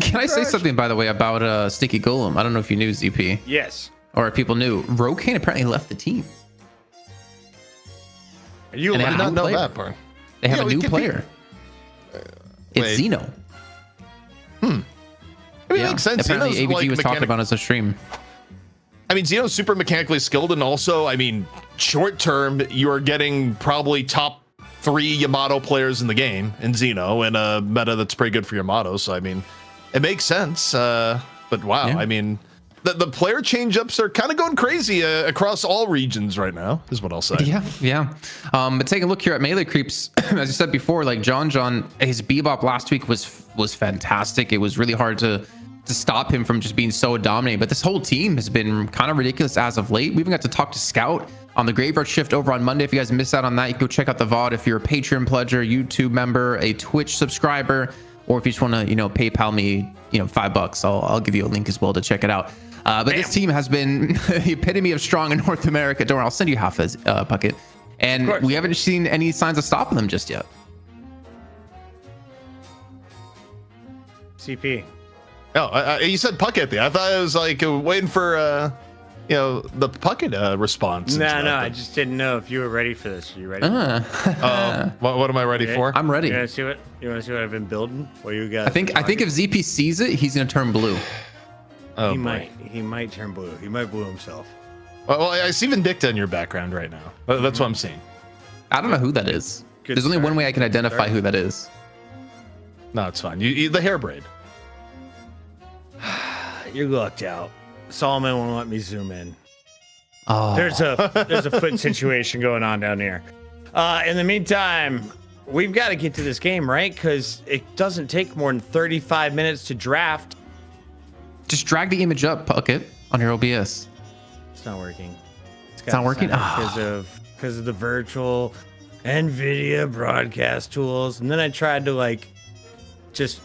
can I say something, by the way, about Sticky Golem? I don't know if you knew, ZP. Yes. Or if people knew. Rokane apparently left the team. You did not know that part. They have a new player. It's Zeno. I mean, it makes sense. Apparently, Zeno's, AVG was talking about it as a stream. I mean, Zeno's super mechanically skilled, and also, I mean, short term, you are getting probably top 3 Yamato players in the game in Zeno, in a meta that's pretty good for Yamato. So, I mean, it makes sense. But wow, yeah. I mean, the player change-ups are kind of going crazy across all regions right now, is what I'll say. Yeah. But taking a look here at Melee Creeps, as I said before, like John, his Bebop last week was fantastic. It was really hard to stop him from just being so dominating. But this whole team has been kind of ridiculous as of late. We even got to talk to Scout on the Graveyard Shift over on Monday. If you guys missed out on that, you can go check out the VOD. If you're a Patreon pledger, YouTube member, a Twitch subscriber, or if you just want to, PayPal me, $5, I'll give you a link as well to check it out. But this team has been the epitome of strong in North America. Don't worry, I'll send you half as Puckett. And we haven't seen any signs of stopping them just yet. CP. Oh, you said Puckett there. I thought I was like waiting for the Puckett response. No, I just didn't know if you were ready for this. Are you ready? What am I ready for? I'm ready. You want to see what I've been building? What you guys? I think if ZP sees it, he's gonna turn blue. Oh, he might turn blue. He might blue himself. Well, I see Vindicta in your background right now. That's what I'm seeing. I don't know who that is. There's only one way I can identify who that is. No, it's fine. You the hair braid. You're locked out. Solomon won't let me zoom in. Oh. There's a foot situation going on down here. In the meantime, we've got to get to this game, right? Because it doesn't take more than 35 minutes to draft. Just drag the image up, Puckett, on your OBS. It's not working. It's not working? Because of the virtual NVIDIA broadcast tools. And then I tried to just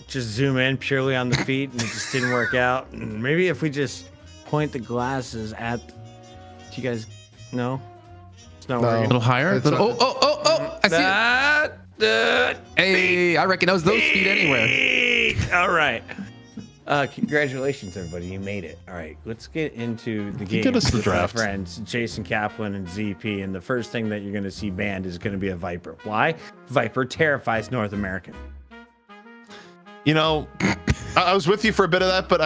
zoom in purely on the feet, and it just didn't work out. And maybe if we just point the glasses at, do you guys know? It's not working. A little higher. Oh! I see it. Hey, I recognize those feet anywhere. All right. Congratulations, everybody. You made it. All right, let's get into the game. Get us the draft. My friends, Jason Kaplan and ZP. And the first thing that you're going to see banned is going to be a Viper. Why? Viper terrifies North American. I was with you for a bit of that, but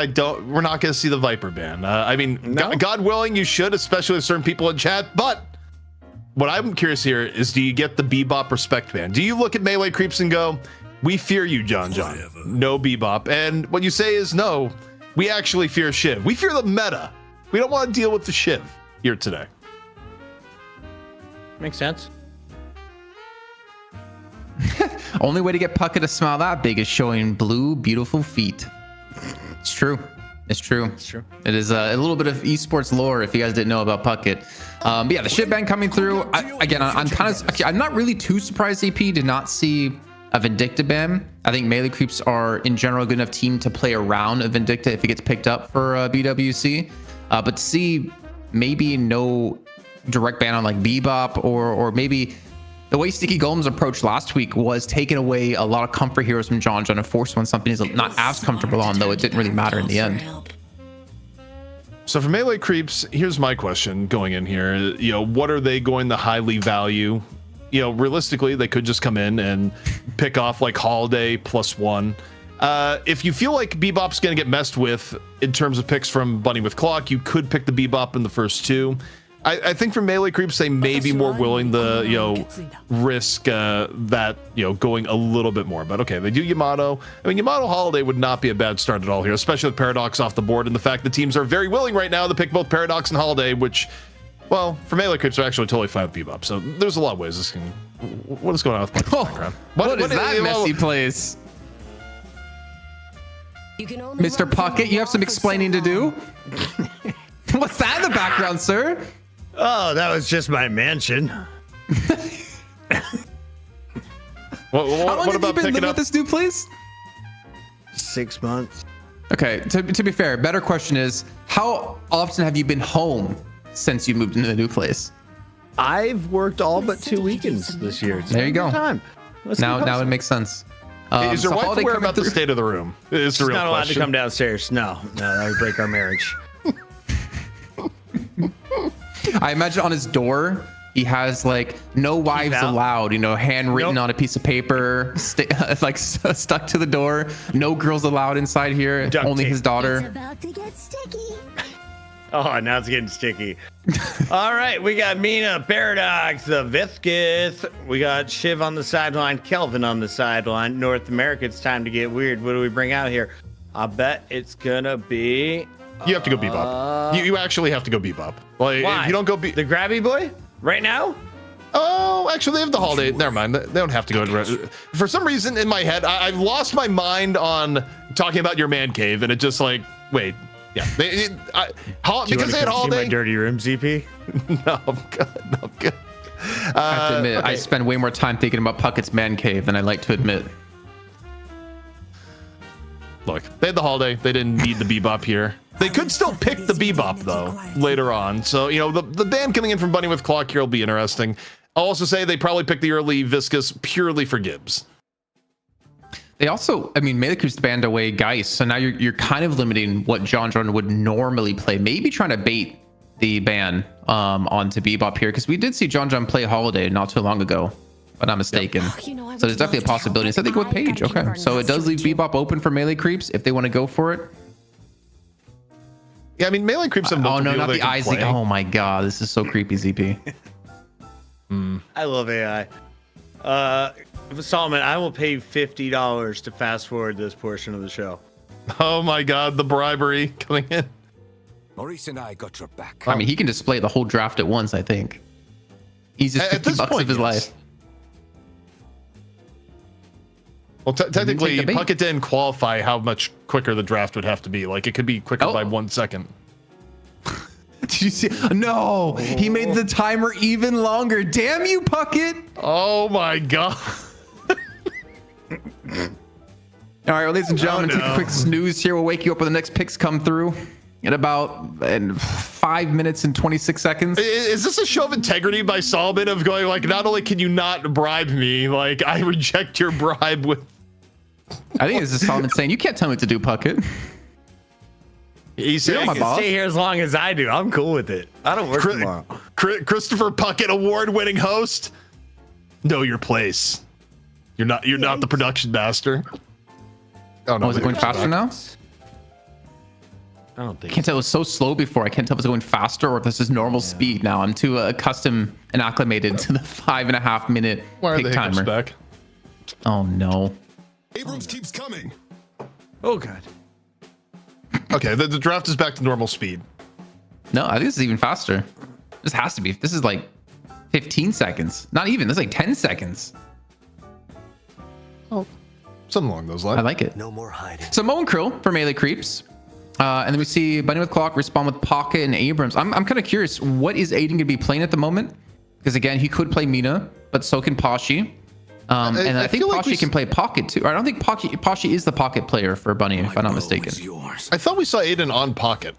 we're not going to see the Viper ban. No? God willing, you should, especially with certain people in chat. But what I'm curious here is, do you get the Bebop respect ban? Do you look at Melee Creeps and go, we fear you, John. No Bebop. And what you say is, no, we actually fear Shiv. We fear the meta. We don't want to deal with the Shiv here today. Makes sense. Only way to get Puckett to smile that big is showing blue, beautiful feet. It's true. It is a little bit of esports lore if you guys didn't know about Puckett. But yeah, the shit ban coming through. I'm not really too surprised AP did not see a Vindicta ban. I think melee creeps are in general a good enough team to play around a Vindicta if it gets picked up for BWC. But see, maybe no direct ban on like Bebop or maybe the way Sticky Golem's approach last week was taking away a lot of comfort heroes from John and forced when something is not as comfortable on, though it didn't really matter in the end. So for melee creeps, here's my question going in here. You know, what are they going to highly value? You know, realistically, they could just come in and pick off like Holiday +1. If you feel like Bebop's going to get messed with in terms of picks from Bunny with Clock, you could pick the Bebop in the first 2. I think for melee creeps, they may be more willing to, you know, risk that, you know, going a little bit more. But okay, they do Yamato. I mean, Yamato Holiday would not be a bad start at all here, especially with Paradox off the board and the fact that teams are very willing right now to pick both Paradox and Holiday, which, well, for melee creeps are actually totally fine with Bebop. So there's a lot of ways this can. What is going on with my background? What is that messy place? Mr. Pocket, you have some explaining to do. What's that in the background, sir? Oh, that was just my mansion. How long have you been living with this dude, please? 6 months. Okay, to be fair, better question is, how often have you been home since you moved into the new place? I've worked all but 2 weekends this year. It's there you go. Time. Now it makes sense. Is your wife aware about the state of the room? Is the real not allowed question. to come downstairs. No, that would break our marriage. I imagine on his door, he has like no wives allowed, you know, handwritten on a piece of paper, like stuck to the door. No girls allowed inside here. Only his daughter. It's about to get sticky. Oh, now it's getting sticky. All right, we got Mina, Paradox, the Vithkith. We got Shiv on the sideline, Kelvin on the sideline. North America, it's time to get weird. What do we bring out here? I bet it's gonna be. You have to go Bebop. You actually have to go Bebop. Like, why? if you don't go the Grabby Boy right now. Oh, actually, they have the Holiday. Never mind. They don't have to go. For some reason, in my head, I've lost my mind on talking about your man cave, and it just like, wait, yeah, because they had Holiday. See my dirty room, ZP. No, I'm good. No, I'm good. I have to admit, I spend way more time thinking about Puckett's man cave than I like to admit. Look, they had the Holiday. They didn't need the Bebop here. They could still pick the Bebop, though, later on. So, you know, the ban coming in from Bunny with Clock here will be interesting. I'll also say they probably picked the early Viscous purely for Gibbs. They also, I mean, melee creeps banned away Geist, so now you're kind of limiting what John would normally play. Maybe trying to bait the ban onto Bebop here, because we did see John play Holiday not too long ago, if I'm not mistaken. Oh, so there's definitely a possibility. So they go with Page. Okay, so it does leave Bebop open for melee creeps if they want to go for it. Yeah, I mean, melee creeps have multiple no, not the Isaac. Oh my god, this is so creepy, ZP. I love AI. Solomon, I will pay you $50 to fast forward this portion of the show. Oh my god, the bribery coming in. Maurice and I got your back. I mean, he can display the whole draft at once, I think. Easiest $50 of his life. Well, technically, Puckett didn't qualify how much quicker the draft would have to be. Like, it could be quicker by 1 second. Did you see? No, he made the timer even longer. Damn you, Puckett. Oh my god. All right, well, ladies and gentlemen, take a quick snooze here. We'll wake you up when the next picks come through in about 5 minutes and 26 seconds. Is this a show of integrity by Solomon of going like, not only can you not bribe me, like I reject your bribe with. I think this is Solomon saying, you can't tell me what to do, Puckett. He said, "You can stay here as long as I do. I'm cool with it. I don't work tomorrow." Christopher Puckett, award-winning host. Know your place. You're not the production master. Oh no, is it going faster now? I don't think. I can't tell. It was so slow before. I can't tell if it's going faster or if this is normal speed now. I'm too accustomed and acclimated to the 5.5 minute pick timer. Back? Oh no. Abrams keeps coming. Oh god. Okay, the draft is back to normal speed. No, I think this is even faster. This has to be. This is like 15 seconds. Not even. This is like 10 seconds. Oh, something along those lines. I like it. No more hiding. So Mo and Krill for melee creeps. And then we see Bunny with Clock respond with Pocket and Abrams. I'm kind of curious. What is Aiden going to be playing at the moment? Because again, he could play Mina, but so can Pashi. And I think feel like Pashi can play pocket too. I don't think Pashi is the pocket player for Bunny, if I'm not mistaken. I thought we saw Aiden on pocket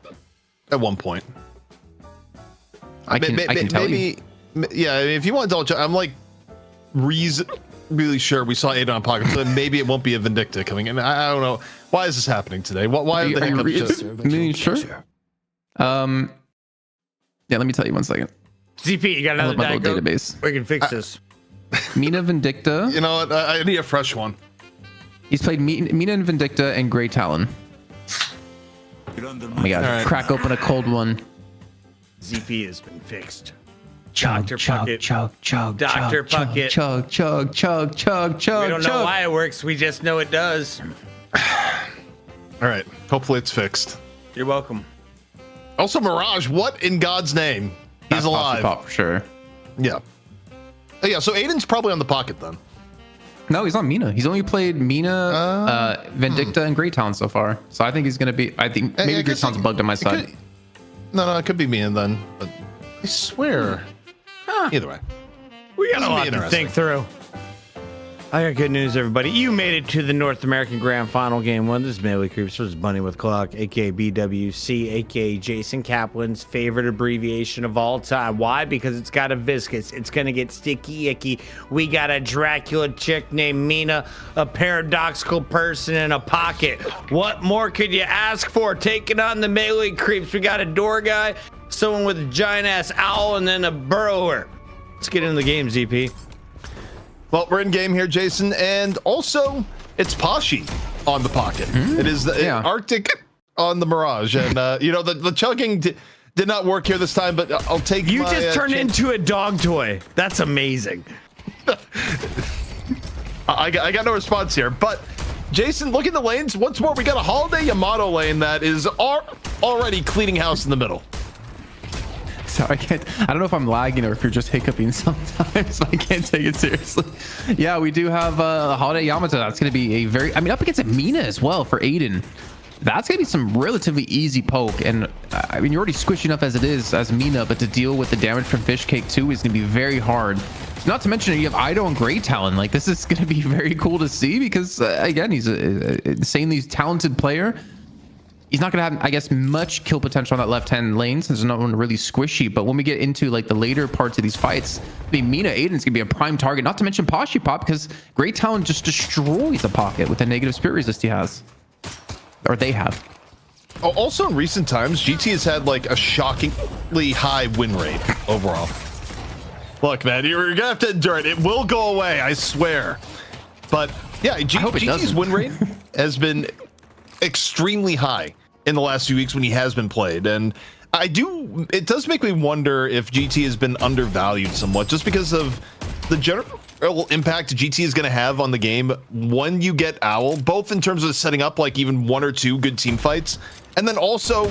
at one point. I can tell you. Yeah, if you want to double check, I'm like really sure we saw Aiden on pocket, so maybe it won't be a Vindicta coming in. I don't know. Why is this happening today? Why are the hiccups just... Sure. Yeah, let me tell you 1 second. ZP, you got another my little code? database. We can fix this. Mina Vindicta. You know what? I need a fresh one. He's played Mina and Vindicta and Grey Talon. Oh my god, right. Crack open a cold one. ZP has been fixed. Chug, Dr. chug, Puckett. chug, chug, Dr. chug, Puckett. chug, chug, chug, chug, chug. We don't know why it works. We just know it does. All right. Hopefully it's fixed. You're welcome. Also, Mirage, what in God's name? He's That's alive. Pop for sure. Yeah. Oh, yeah, so Aiden's probably on the pocket then. No, he's on Mina. He's only played Mina, Vindicta, and Grey Talon so far. So I think he's gonna be. I think maybe Grey Talon's bugged on my side. No, it could be Mina then. But I swear. Either way. We got This a will lot be to interesting. think through. I got good news, everybody. You made it to the North American Grand Final Game 1. This is Melee Creeps versus Bunny with Clock, aka BWC, aka Jason Kaplan's favorite abbreviation of all time. Why? Because it's got a viscous. It's going to get sticky icky. We got a Dracula chick named Mina, a paradoxical person in a pocket. What more could you ask for? Taking on the Melee Creeps. We got a door guy, someone with a giant ass owl, and then a burrower. Let's get into the game, ZP. Well, we're in game here, Jason, and also it's Pashi on the pocket. It is the Arctic on the Mirage, and you know the chugging did not work here this time, but I'll take. You my, just turned into a dog toy. That's amazing. I got no response here, but Jason, look at the lanes once more. We got a Holiday Yamato lane that is already cleaning house in the middle. So I don't know if I'm lagging or if you're just hiccuping sometimes. I can't take it seriously. Yeah, we do have Holiday Yamato. That's going to be a very, I mean, up against a Mina as well for Aiden. That's going to be some relatively easy poke. And I mean, you're already squishy enough as it is as Mina, but to deal with the damage from Fish Cake 2 is going to be very hard. Not to mention you have Ido and Grey Talon. Like, this is going to be very cool to see because, again, he's a insanely talented player. He's not going to have, I guess, much kill potential on that left-hand lane since there's no one really squishy. But when we get into like the later parts of these fights, I mean, Mina Aiden's going to be a prime target. Not to mention Pashi Pop because Grey Talon just destroys the pocket with the negative spirit resist he has. Or they have. Also, in recent times, GT has had like a shockingly high win rate overall. Look, man, you're going to have to endure it. It will go away, I swear. But yeah, GT's win rate has been extremely high in the last few weeks when he has been played, and it does make me wonder if GT has been undervalued somewhat just because of the general impact GT is going to have on the game when you get Owl, both in terms of setting up like even 1 or 2 good team fights, and then also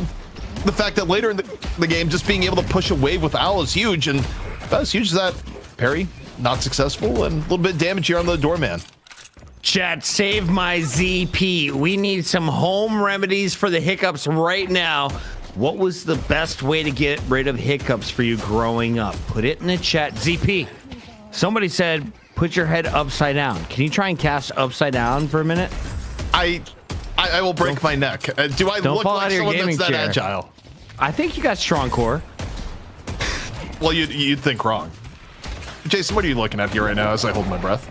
the fact that later in the game just being able to push a wave with Owl is huge, and about as huge as that parry, not successful, and a little bit of damage here on the doorman. Chat, save my ZP. We need some home remedies for the hiccups right now. What was the best way to get rid of hiccups for you growing up? Put it in the chat. ZP, somebody said, put your head upside down. Can you try and cast upside down for a minute? I will break my neck. Do I look like someone that's that agile? I think you got strong core. Well, you'd think wrong. Jason, what are you looking at here right now as I hold my breath?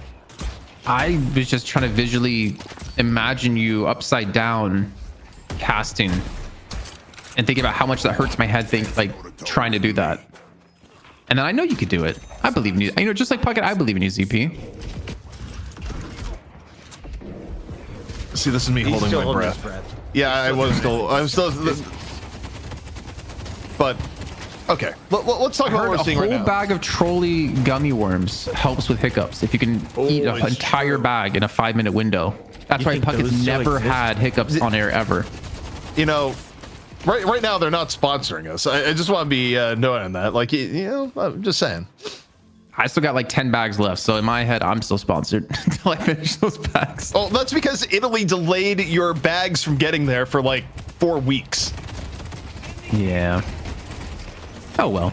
I was just trying to visually imagine you upside down casting and thinking about how much that hurts my head trying to do that. And then I know you could do it. I believe in you. You know, just like Pocket, I believe in you, ZP. See, this is me holding my breath. Yeah, I was still. But okay, let's talk about what we're seeing right now. A whole bag of trolley gummy worms helps with hiccups if you can eat an entire bag in a 5-minute window. That's why Pucket's never had hiccups on air ever. You know, right now they're not sponsoring us. I just want to be knowing that. Like, you know, I'm just saying. I still got like 10 bags left, so in my head, I'm still sponsored until I finish those bags. Oh, that's because Italy delayed your bags from getting there for like 4 weeks. Yeah. Oh well.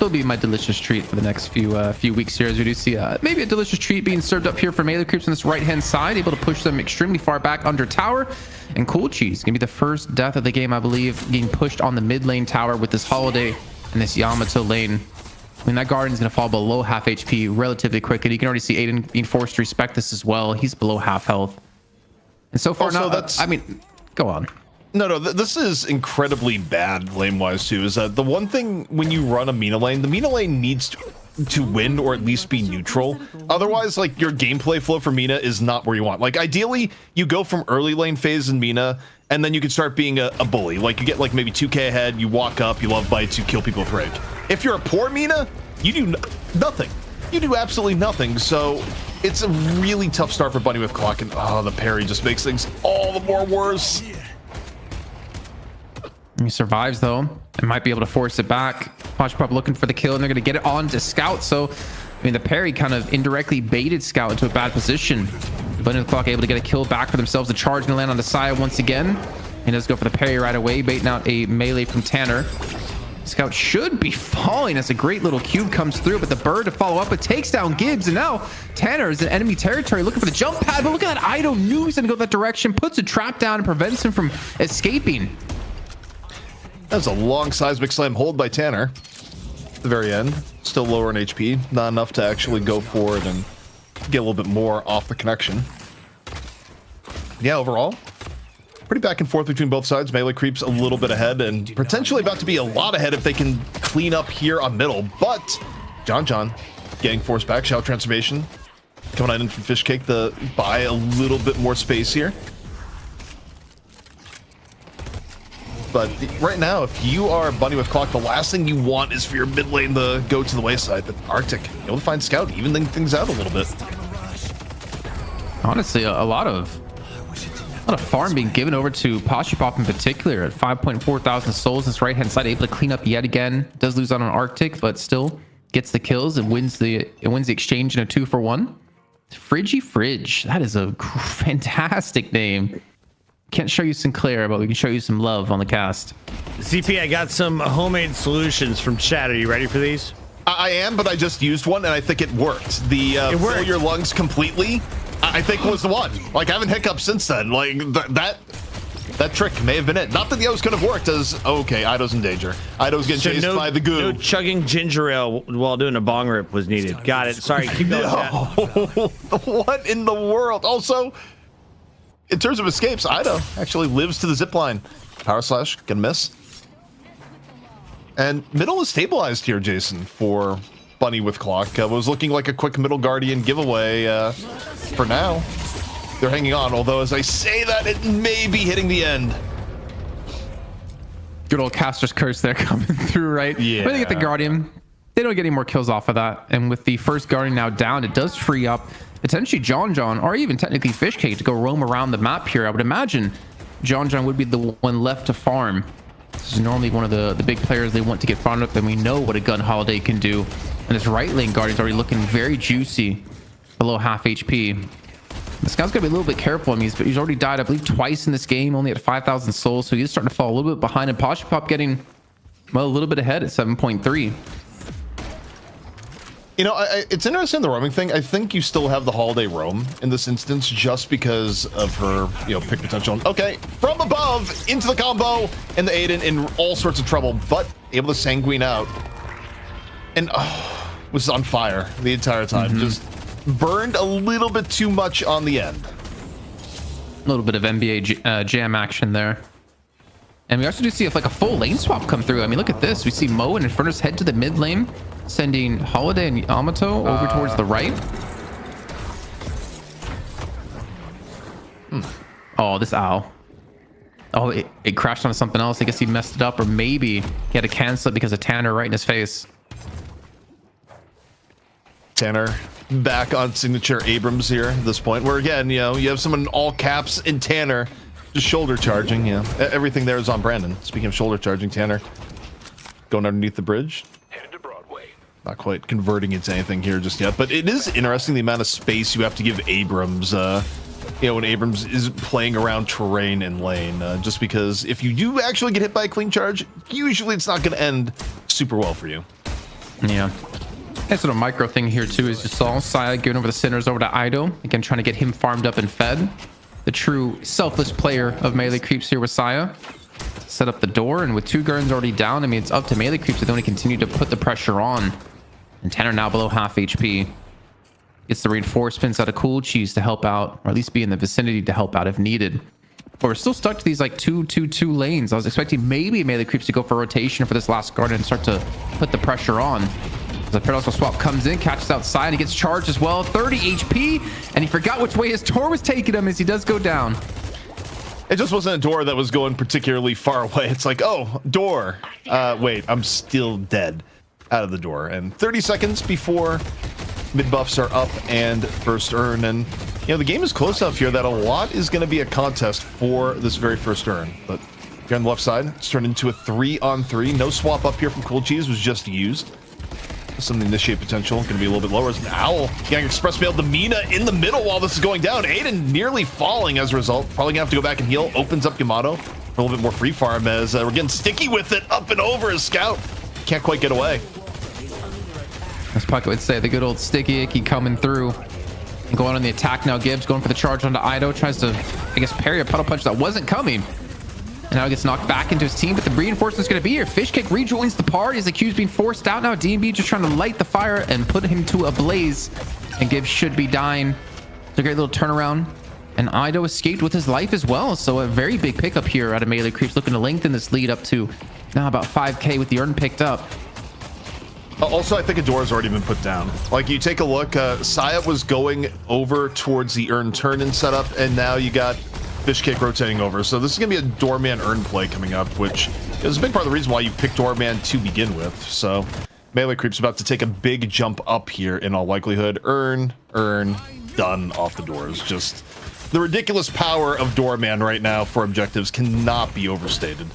still be my delicious treat for the next few weeks here, as we do see maybe a delicious treat being served up here for melee creeps on this right hand side, able to push them extremely far back under tower. And Cool Cheese gonna be the first death of the game, I believe, getting pushed on the mid lane tower with this Holiday and this Yamato lane. I mean, that Guardian's gonna fall below half HP relatively quick, and you can already see Aiden being forced to respect this as well. He's below half health, and so far Also, now, I mean, go on. No, this is incredibly bad lane-wise too. Is that the one thing when you run a Mina lane, the Mina lane needs to win or at least be neutral. Otherwise, like, your gameplay flow for Mina is not where you want. Like, ideally, you go from early lane phase in Mina, and then you can start being a bully. Like, you get like maybe 2k ahead, you walk up, you love bites, you kill people with rage. If you're a poor Mina, you do nothing. You do absolutely nothing. So it's a really tough start for Bunny with Clock, and the parry just makes things all the more worse. He survives though, and might be able to force it back. Pop looking for the kill, and they're going to get it on to Scout. So, I mean, the parry kind of indirectly baited Scout into a bad position. Bunny with Clock able to get a kill back for themselves. The charge and land on the side once again. He does go for the parry right away, baiting out a melee from Tanner. Scout should be falling as a great little cube comes through, but the bird to follow up, it takes down Gibbs, and now Tanner is in enemy territory looking for the jump pad, but look at that Ido knew he's going to go that direction, puts a trap down and prevents him from escaping. That's a long seismic slam hold by Tanner at the very end. Still lower in HP, not enough to actually go for it and get a little bit more off the connection. Yeah, overall, pretty back and forth between both sides. Melee creeps a little bit ahead and potentially about to be a lot ahead if they can clean up here on middle. But John getting forced back. Shout transformation coming in from Fish Cake to buy a little bit more space here. But right now, if you are Bunny with Clock, the last thing you want is for your mid lane to go to the wayside. But Arctic, able to find Scout, evening things out a little bit. Honestly, a lot of farm being given over to Pop in particular at 5.4 thousand souls. This right hand side able to clean up yet again. Does lose out on Arctic, but still gets the kills and wins the exchange in a 2-for-1. Fridge. That is a fantastic name. Can't show you Sinclair, but we can show you some love on the cast. CP, I got some homemade solutions from chat. Are you ready for these? I am, but I just used one and I think it worked. The fill your lungs completely, I think was the one. Like, I haven't hiccuped since then. Like, that trick may have been it. Not that the O's could have worked as, okay, Ido's in danger. Ido's getting chased by the goo. No chugging ginger ale while doing a bong rip was needed. Got it. Sorry, keep going. No. What in the world? Also, in terms of escapes, Ido actually lives to the zipline. Power slash, gonna miss. And middle is stabilized here, Jason, for Bunny with Clock. Was looking like a quick middle guardian giveaway for now. They're hanging on, although as I say that, it may be hitting the end. Good old Caster's Curse there coming through, right? Yeah. When they get the Guardian, they don't get any more kills off of that. And with the first Guardian now down, it does free up potentially John, or even technically Fish Cake to go roam around the map here. I would imagine John would be the one left to farm. This is normally one of the big players they want to get farmed up, and we know what a gun Holiday can do. And this right lane Guardian's already looking very juicy, below half HP. This guy's gonna be a little bit careful. I mean, he's already died, I believe, twice in this game, only at 5,000 souls, so he's starting to fall a little bit behind. And Pop getting, well, a little bit ahead at 7.3. You know, it's interesting, the roaming thing. I think you still have the Holiday roam in this instance just because of her, pick potential. Okay, from above into the combo, and the Aiden in all sorts of trouble, but able to sanguine out. And was on fire the entire time. Just burned a little bit too much on the end. A little bit of NBA jam action there. And we also do see a full lane swap come through. I mean, look at this. We see Mo and Infernus head to the mid lane, sending Holiday and Yamato over towards the right. Oh, this owl. Oh, it crashed onto something else. I guess he messed it up, or maybe he had to cancel it because of Tanner right in his face. Tanner back on signature Abrams here at this point, where again, you have someone in all caps in Tanner just shoulder charging. Everything there is on Brandon. Speaking of shoulder charging, Tanner going underneath the bridge. Headed to Broadway. Not quite converting into anything here just yet, but it is interesting the amount of space you have to give Abrams, when Abrams is playing around terrain and lane, just because if you do actually get hit by a clean charge, usually it's not going to end super well for you. Yeah. And sort of micro thing here too is just saw Saya giving over the centers over to Ido. Again, trying to get him farmed up and fed. The true selfless player of melee creeps here with Saya. Set up the door, and with 2 Gurns already down, I mean, it's up to melee creeps if they want to continue to put the pressure on. And Tanner now below half HP. Gets the reinforcements out of Cool Cheese to help out, or at least be in the vicinity to help out if needed. But we're still stuck to these like 2-2-2 lanes. I was expecting maybe melee creeps to go for rotation for this last garden and start to put the pressure on. The paradoxical swap comes in, catches outside, and he gets charged as well. 30 HP, and he forgot which way his door was taking him as he does go down. It just wasn't a door that was going particularly far away. It's like, oh, door. Wait, I'm still dead out of the door. And 30 seconds before mid buffs are up and first urn. And, you know, the game is close enough here that a lot is going to be a contest for this very first urn. But if you're on the left side, it's turned into a 3-on-3. No swap up here from Cool Cheese was just used. Some of the initiate potential going to be a little bit lower. As an Owl getting express mailed to Mina in the middle while this is going down. Aiden nearly falling as a result. Probably gonna have to go back and heal. Opens up Yamato for a little bit more free farm as we're getting sticky with it. Up and over his scout. Can't quite get away. As Puck would say, the good old sticky icky coming through. And going on the attack now. Gibbs going for the charge onto Ido. Tries to, I guess, parry a puddle punch that wasn't coming. And now he gets knocked back into his team, but the reinforcement's going to be here. Fishcake rejoins the party as the Q's being forced out now. D&B just trying to light the fire and put him to a blaze. And Gibbs should be dying. It's a great little turnaround. And Ido escaped with his life as well. So a very big pickup here out of melee creeps, looking to lengthen this lead up to now about 5k with the urn picked up. Also, I think a door has already been put down. Like, you take a look, Saya was going over towards the urn turn-in setup, and now you got Fishcake rotating over. So this is going to be a Doorman urn play coming up, which is a big part of the reason why you picked Doorman to begin with. So melee creep's about to take a big jump up here in all likelihood. Urn, done off the doors. Just the ridiculous power of Doorman right now for objectives cannot be overstated.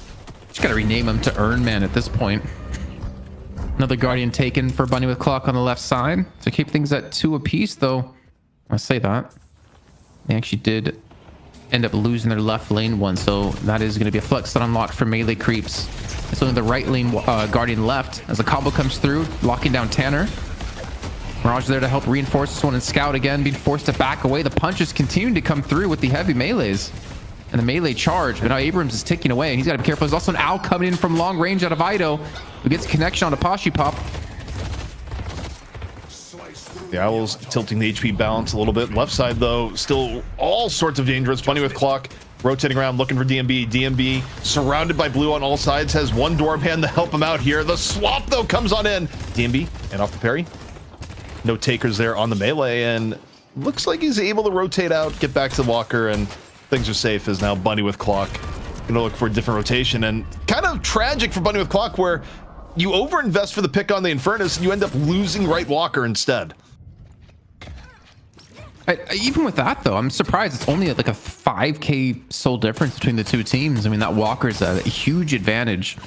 Just got to rename him to Urn Man at this point. Another Guardian taken for Bunny with Clock on the left side to keep things at 2 apiece, though. I say that. They actually did end up losing their left lane one, so that is going to be a flex that unlocked for melee creeps. It's only the right lane Guardian left as the combo comes through, locking down Tanner. Mirage there to help reinforce this one, and Scout again being forced to back away. The punches continuing to come through with the heavy melees and the melee charge, but now Abrams is ticking away, and he's got to be careful. There's also an Owl coming in from long range out of Ido, who gets connection onto Pashi Pop. The Owl's tilting the HP balance a little bit. Left side, though, still all sorts of dangerous. Bunny with Clock rotating around looking for DMB. DMB surrounded by blue on all sides, has one Doorman to help him out here. The swap, though, comes on in. DMB and off the parry. No takers there on the melee, and looks like he's able to rotate out, get back to the Walker, and things are safe as now Bunny with Clock gonna look for a different rotation. And kind of tragic for Bunny with Clock, where you overinvest for the pick on the Infernus and you end up losing right Walker instead. Even with that, though, I'm surprised it's only like a 5k soul difference between the two teams. I mean, that Walker's a huge advantage.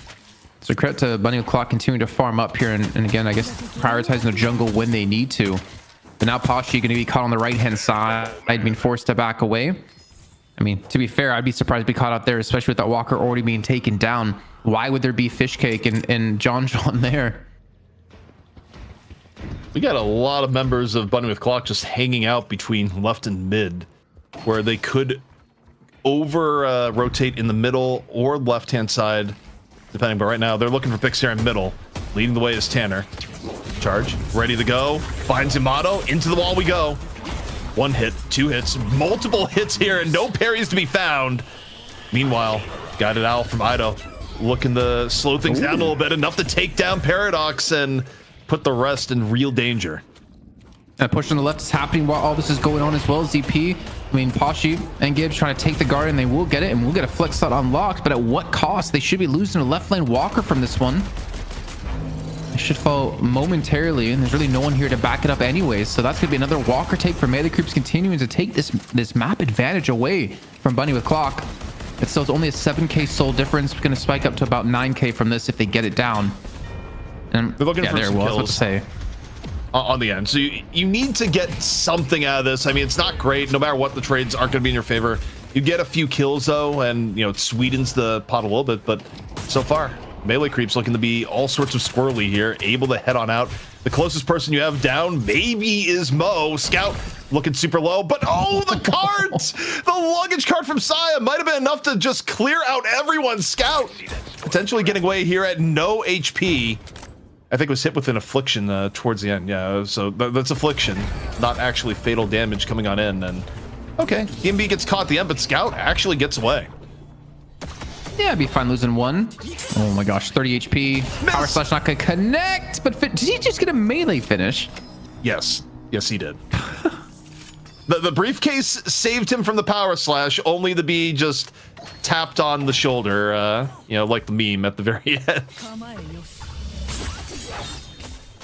So credit to Bunny with Clock continuing to farm up here, and again, I guess prioritizing the jungle when they need to. But now Pashi going to be caught on the right-hand side, being forced to back away. I mean, to be fair, I'd be surprised to be caught out there, especially with that Walker already being taken down. Why would there be Fishcake and John there? We got a lot of members of Bunny with Clock just hanging out between left and mid, where they could over rotate in the middle or left-hand side, depending. But right now, they're looking for picks here in middle. Leading the way is Tanner. Charge, ready to go. Finds Yamato, into the wall we go. 1 hit, 2 hits, multiple hits here, and no parries to be found. Meanwhile, guided Owl from Ido, looking to slow things down a little bit, enough to take down Paradox and put the rest in real danger. And push on the left is happening while all this is going on as well. ZP, I mean, Pashi and Gibbs trying to take the Guardian. They will get it, and we'll get a flex shot unlocked, but at what cost? They should be losing a left lane Walker from this one. They should fall momentarily, and there's really no one here to back it up anyways, so that's gonna be another Walker take for melee creeps, continuing to take this map advantage away from Bunny with Clock. It's still only a 7k soul difference. It's gonna spike up to about 9k from this if they get it down. And they're looking for some kills. What to say on the end, so you need to get something out of this. I mean, it's not great. No matter what, the trades aren't going to be in your favor. You get a few kills though, and you know, it sweetens the pot a little bit. But so far, Melee Creeps looking to be all sorts of squirrely here, able to head on out. The closest person you have down maybe is Mo. Scout looking super low, but oh, the cards! The luggage cart from Saya might have been enough to just clear out everyone. Scout potentially getting away here at no HP. I think it was hit with an affliction towards the end. Yeah, so that's affliction, not actually fatal damage coming on in. And okay, DMB gets caught at the end, but Scout actually gets away. Yeah, I'd be fine losing one. Oh my gosh, 30 HP. Power Slash not gonna connect, but did he just get a melee finish? Yes. Yes, he did. The briefcase saved him from the Power Slash, only to be just tapped on the shoulder, you know, like the meme at the very end.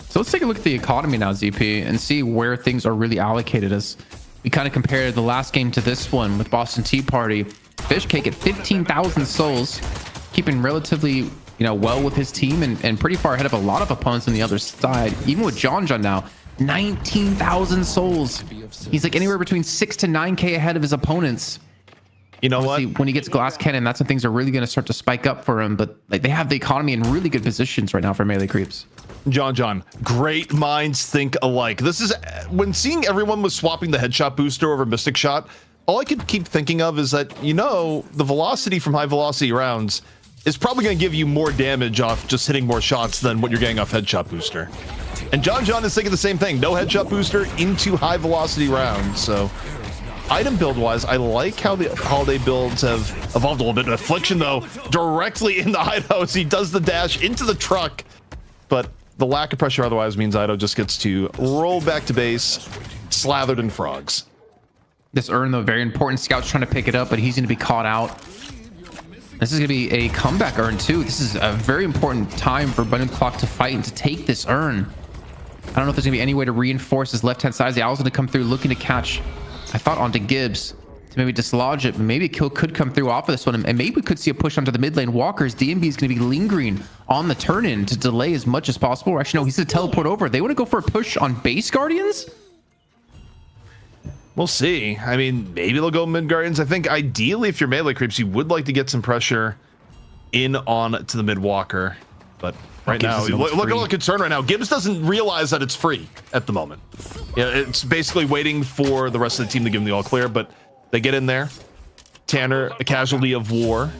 So let's take a look at the economy now, ZP, and see where things are really allocated as we kind of compare the last game to this one with Boston Tea Party. Fishcake at 15,000 souls, keeping relatively, you know, well with his team and pretty far ahead of a lot of opponents on the other side. Even with John now, 19,000 souls. He's like anywhere between 6 to 9K ahead of his opponents. You know Obviously, when he gets Glass Cannon, that's when things are really going to start to spike up for him. But like they have the economy in really good positions right now for melee creeps. John, great minds think alike. This is when seeing everyone was swapping the headshot booster over Mystic Shot. All I could keep thinking of is that, you know, the velocity from high velocity rounds is probably going to give you more damage off just hitting more shots than what you're getting off headshot booster. And John is thinking the same thing. No headshot booster into high velocity rounds. So item build wise, I like how the holiday builds have evolved a little bit. Affliction though, directly in the Ido as he does the dash into the truck. But the lack of pressure otherwise means Ido just gets to roll back to base, slathered in frogs. This urn, though, very important. Scout's trying to pick it up, but he's going to be caught out. This is going to be a comeback urn, too. This is a very important time for Bunny Clock to fight and to take this urn. I don't know if there's going to be any way to reinforce his left-hand side. The Owl's going to come through looking to catch, I thought, onto Gibbs to maybe dislodge it. But maybe a kill could come through off of this one. And maybe we could see a push onto the mid lane. Walker's DMB is going to be lingering on the turn-in to delay as much as possible. Or actually, no, he's going to teleport over. They want to go for a push on base Guardians? We'll see. I mean, maybe they'll go mid Guardians. I think ideally, if you're melee creeps, you would like to get some pressure in on to the mid Walker. But right now, look at all the concern right now. Gibbs doesn't realize that it's free at the moment. Yeah, it's basically waiting for the rest of the team to give him the all clear, but they get in there. Tanner, a casualty of war.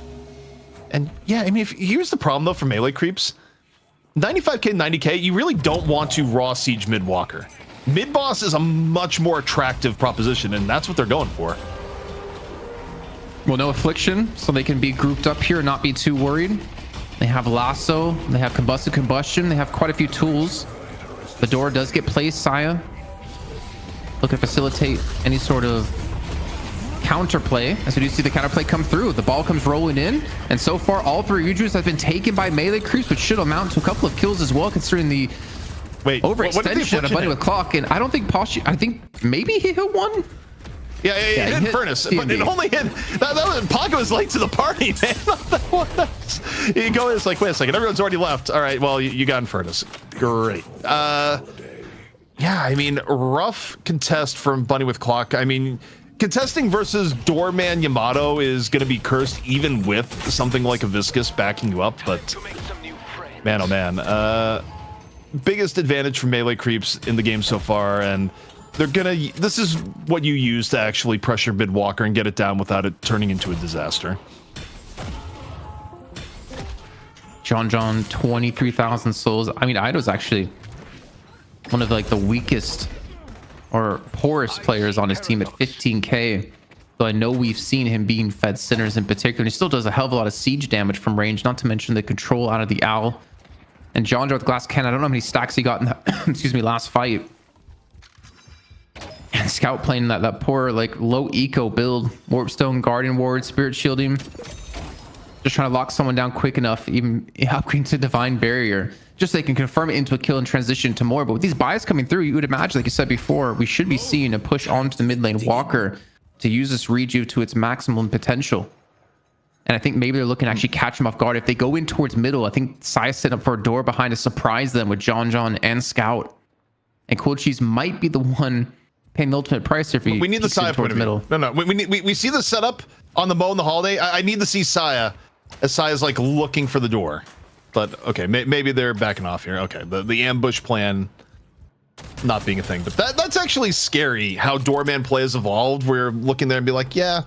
And yeah, I mean, here's the problem though for melee creeps. 95k, 90k, you really don't want to raw siege mid Walker. Mid boss is a much more attractive proposition, and that's what they're going for. Well, no affliction, so they can be grouped up here and not be too worried. They have lasso, they have combustive combustion, they have quite a few tools. The door does get placed, Saya. Look to facilitate any sort of counterplay. As we do see the counterplay come through, the ball comes rolling in, and so far all three Udrus have been taken by melee creeps, which should amount to a couple of kills as well, considering the overextension of Bunny with Clock. And I don't think I think maybe he hit one. Yeah, he hit Furnace, but it only hit that was Paco was late to the party, man. You go in, it's like, wait a second, everyone's already left. All right, well, you got in Furnace. Great. Yeah, I mean, rough contest from Bunny with Clock. I mean, contesting versus Doorman Yamato is going to be cursed even with something like a Viscous backing you up, but man, oh man. Biggest advantage for melee creeps in the game so far, and they're gonna, this is what you use to actually pressure mid Walker and get it down without it turning into a disaster. John, 23,000 souls. I mean, Ido's actually one of like the weakest or poorest players on his team at 15k. Though I know we've seen him being fed sinners in particular, and he still does a hell of a lot of siege damage from range, not to mention the control out of the Owl. And John with Glass Cannon, I don't know how many stacks he got in that excuse me, last fight. And Scout playing that poor like low eco build, Warpstone, Guardian Ward, Spirit Shielding, just trying to lock someone down quick enough, even upgrading to Divine Barrier, just so they can confirm it into a kill and transition to more. But with these buys coming through, you would imagine, like you said before, we should be seeing a push onto the mid lane Walker to use this rejuve to its maximum potential. And I think maybe they're looking to actually catch him off guard. If they go in towards middle, I think Sai's set up for a door behind to surprise them with John and Scout. And Cold Cheese might be the one paying the ultimate price if we need the Saya point of view. No, we see the setup on the Mo and the Holiday. I need to see Saya as Saya's like looking for the door. but okay, maybe they're backing off here. Okay, the ambush plan not being a thing, but that's actually scary how Doorman play has evolved. We're looking there and be like, yeah,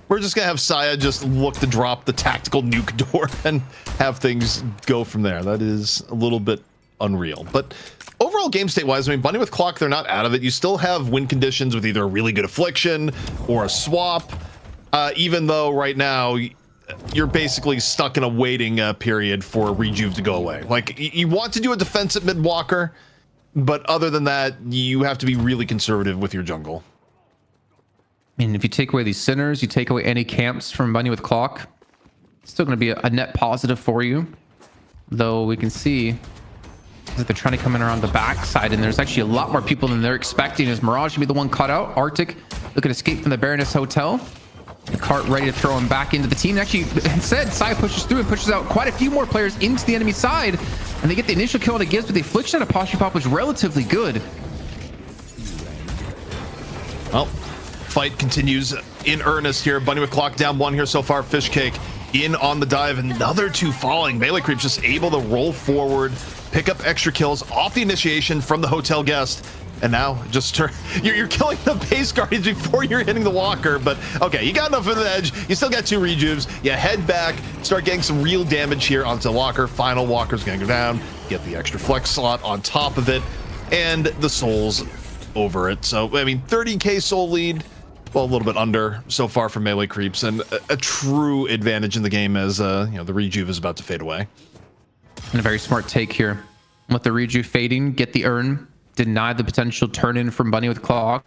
we're just gonna have Saya just look to drop the tactical nuke door and have things go from there. That is a little bit unreal. But overall game state wise, I mean, Bunny with Clock, they're not out of it. You still have win conditions with either a really good affliction or a swap, even though right now you're basically stuck in a waiting period for Rejuve to go away. Like, you want to do a defense at mid Walker, but other than that, you have to be really conservative with your jungle. I mean, if you take away these Sinners, you take away any camps from Bunny with Clock, it's still going to be a net positive for you. Though we can see that they're trying to come in around the backside, and there's actually a lot more people than they're expecting. Is Mirage to be the one cut out? Arctic looking to escape from the Baroness Hotel. The cart ready to throw him back into the team. Actually, instead, Sai pushes through and pushes out quite a few more players into the enemy side, and they get the initial kill it gives, but the affliction out of Posture Pop was relatively good. Well, fight continues in earnest here. Bunny with Clock down 1 here so far. Fishcake in on the dive. Another 2 falling. Melee Creep's just able to roll forward, pick up extra kills off the initiation from the hotel guest. And now just you're killing the base guardians before you're hitting the walker. But okay, you got enough of the edge. You still got 2 rejuves. You head back, start getting some real damage here onto walker. Final walker's gonna go down. Get the extra flex slot on top of it, and the souls over it. So I mean, 30k soul lead. Well, a little bit under so far for Melee Creeps, and a true advantage in the game as you know, the rejuve is about to fade away. And a very smart take here. With the rejuve fading, get the urn, deny the potential turn in from Bunny with Clock.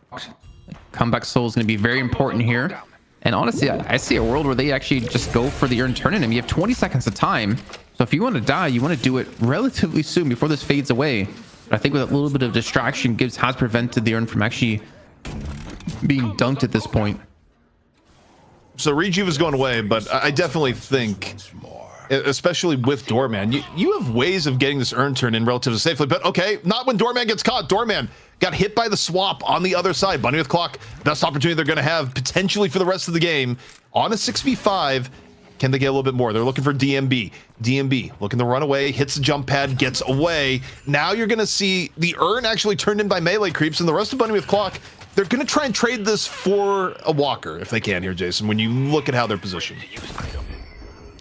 Comeback soul is going to be very important here. And honestly, I see a world where they actually just go for the urn turn in him. You have 20 seconds of time. So if you want to die, you want to do it relatively soon before this fades away. But I think with a little bit of distraction, Gibbs has prevented the urn from actually being dunked at this point. So Rejuve is going away, but I definitely think, especially with Doorman, you have ways of getting this urn turn in relatively safely. But okay, not when Doorman gets caught. Doorman got hit by the swap on the other side. Bunny with Clock, best opportunity they're going to have potentially for the rest of the game. On a 6v5, can they get a little bit more? They're looking for DMB. DMB looking to run away, hits the jump pad, gets away. Now you're going to see the urn actually turned in by Melee Creeps, and the rest of Bunny with Clock, they're going to try and trade this for a walker if they can here, Jason, when you look at how they're positioned.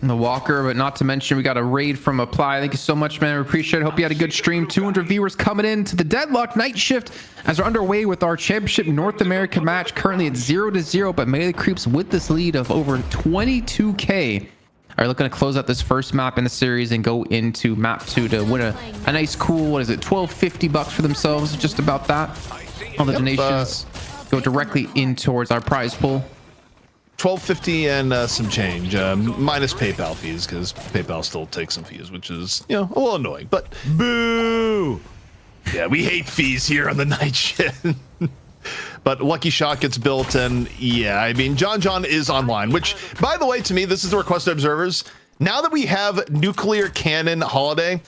The walker, but not to mention we got a raid from Apply. Thank you so much, man. We appreciate it. Hope you had a good stream. 200 viewers coming in to the Deadlock night shift as we're underway with our championship North America match, currently at 0-0, but Melee Creeps with this lead of over 22k are looking to close out this first map in the series and go into map 2 to win a nice cool, what is it, $12.50 for themselves, just about that. All the donations go directly in towards our prize pool. $12.50 and some change, minus PayPal fees, because PayPal still takes some fees, which is, you know, a little annoying. But boo! Yeah, we hate fees here on the night shift. But Lucky Shot gets built, and yeah, I mean, John is online, which, by the way, to me, this is the request of observers. Now that we have Nuclear Cannon Holiday,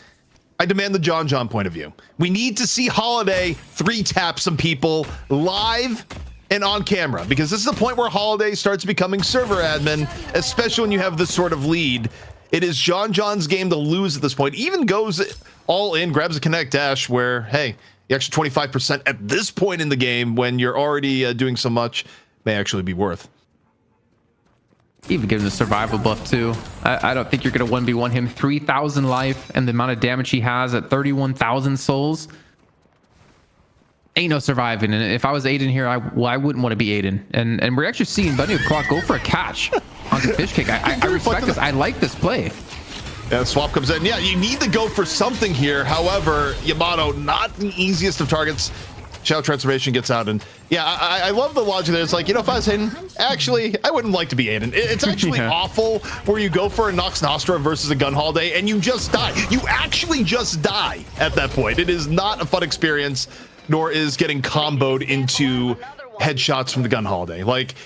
I demand the John point of view. We need to see Holiday 3-tap some people live and on camera, because this is the point where Holiday starts becoming server admin, especially when you have this sort of lead. It is John's game to lose at this point. Even goes all in, grabs a connect dash where, hey, the extra 25% at this point in the game when you're already doing so much may actually be worth. Even give him the survival buff too. I don't think you're going to 1v1 him. 3,000 life and the amount of damage he has at 31,000 souls. Ain't no surviving. And if I was Aiden here, I wouldn't want to be Aiden. And we're actually seeing Bunny with Clock go for a catch on the fish kick. I respect this. I like this play. Yeah, swap comes in. Yeah, you need to go for something here. However, Yamato, not the easiest of targets. Shadow Transformation gets out, and yeah, I love the logic there. It's like, you know, if I was Aiden, actually, I wouldn't like to be Aiden. It's actually awful where you go for a Nox Nostra versus a Gun Holiday, and you just die. You actually just die at that point. It is not a fun experience, nor is getting comboed into headshots from the Gun Holiday. Like,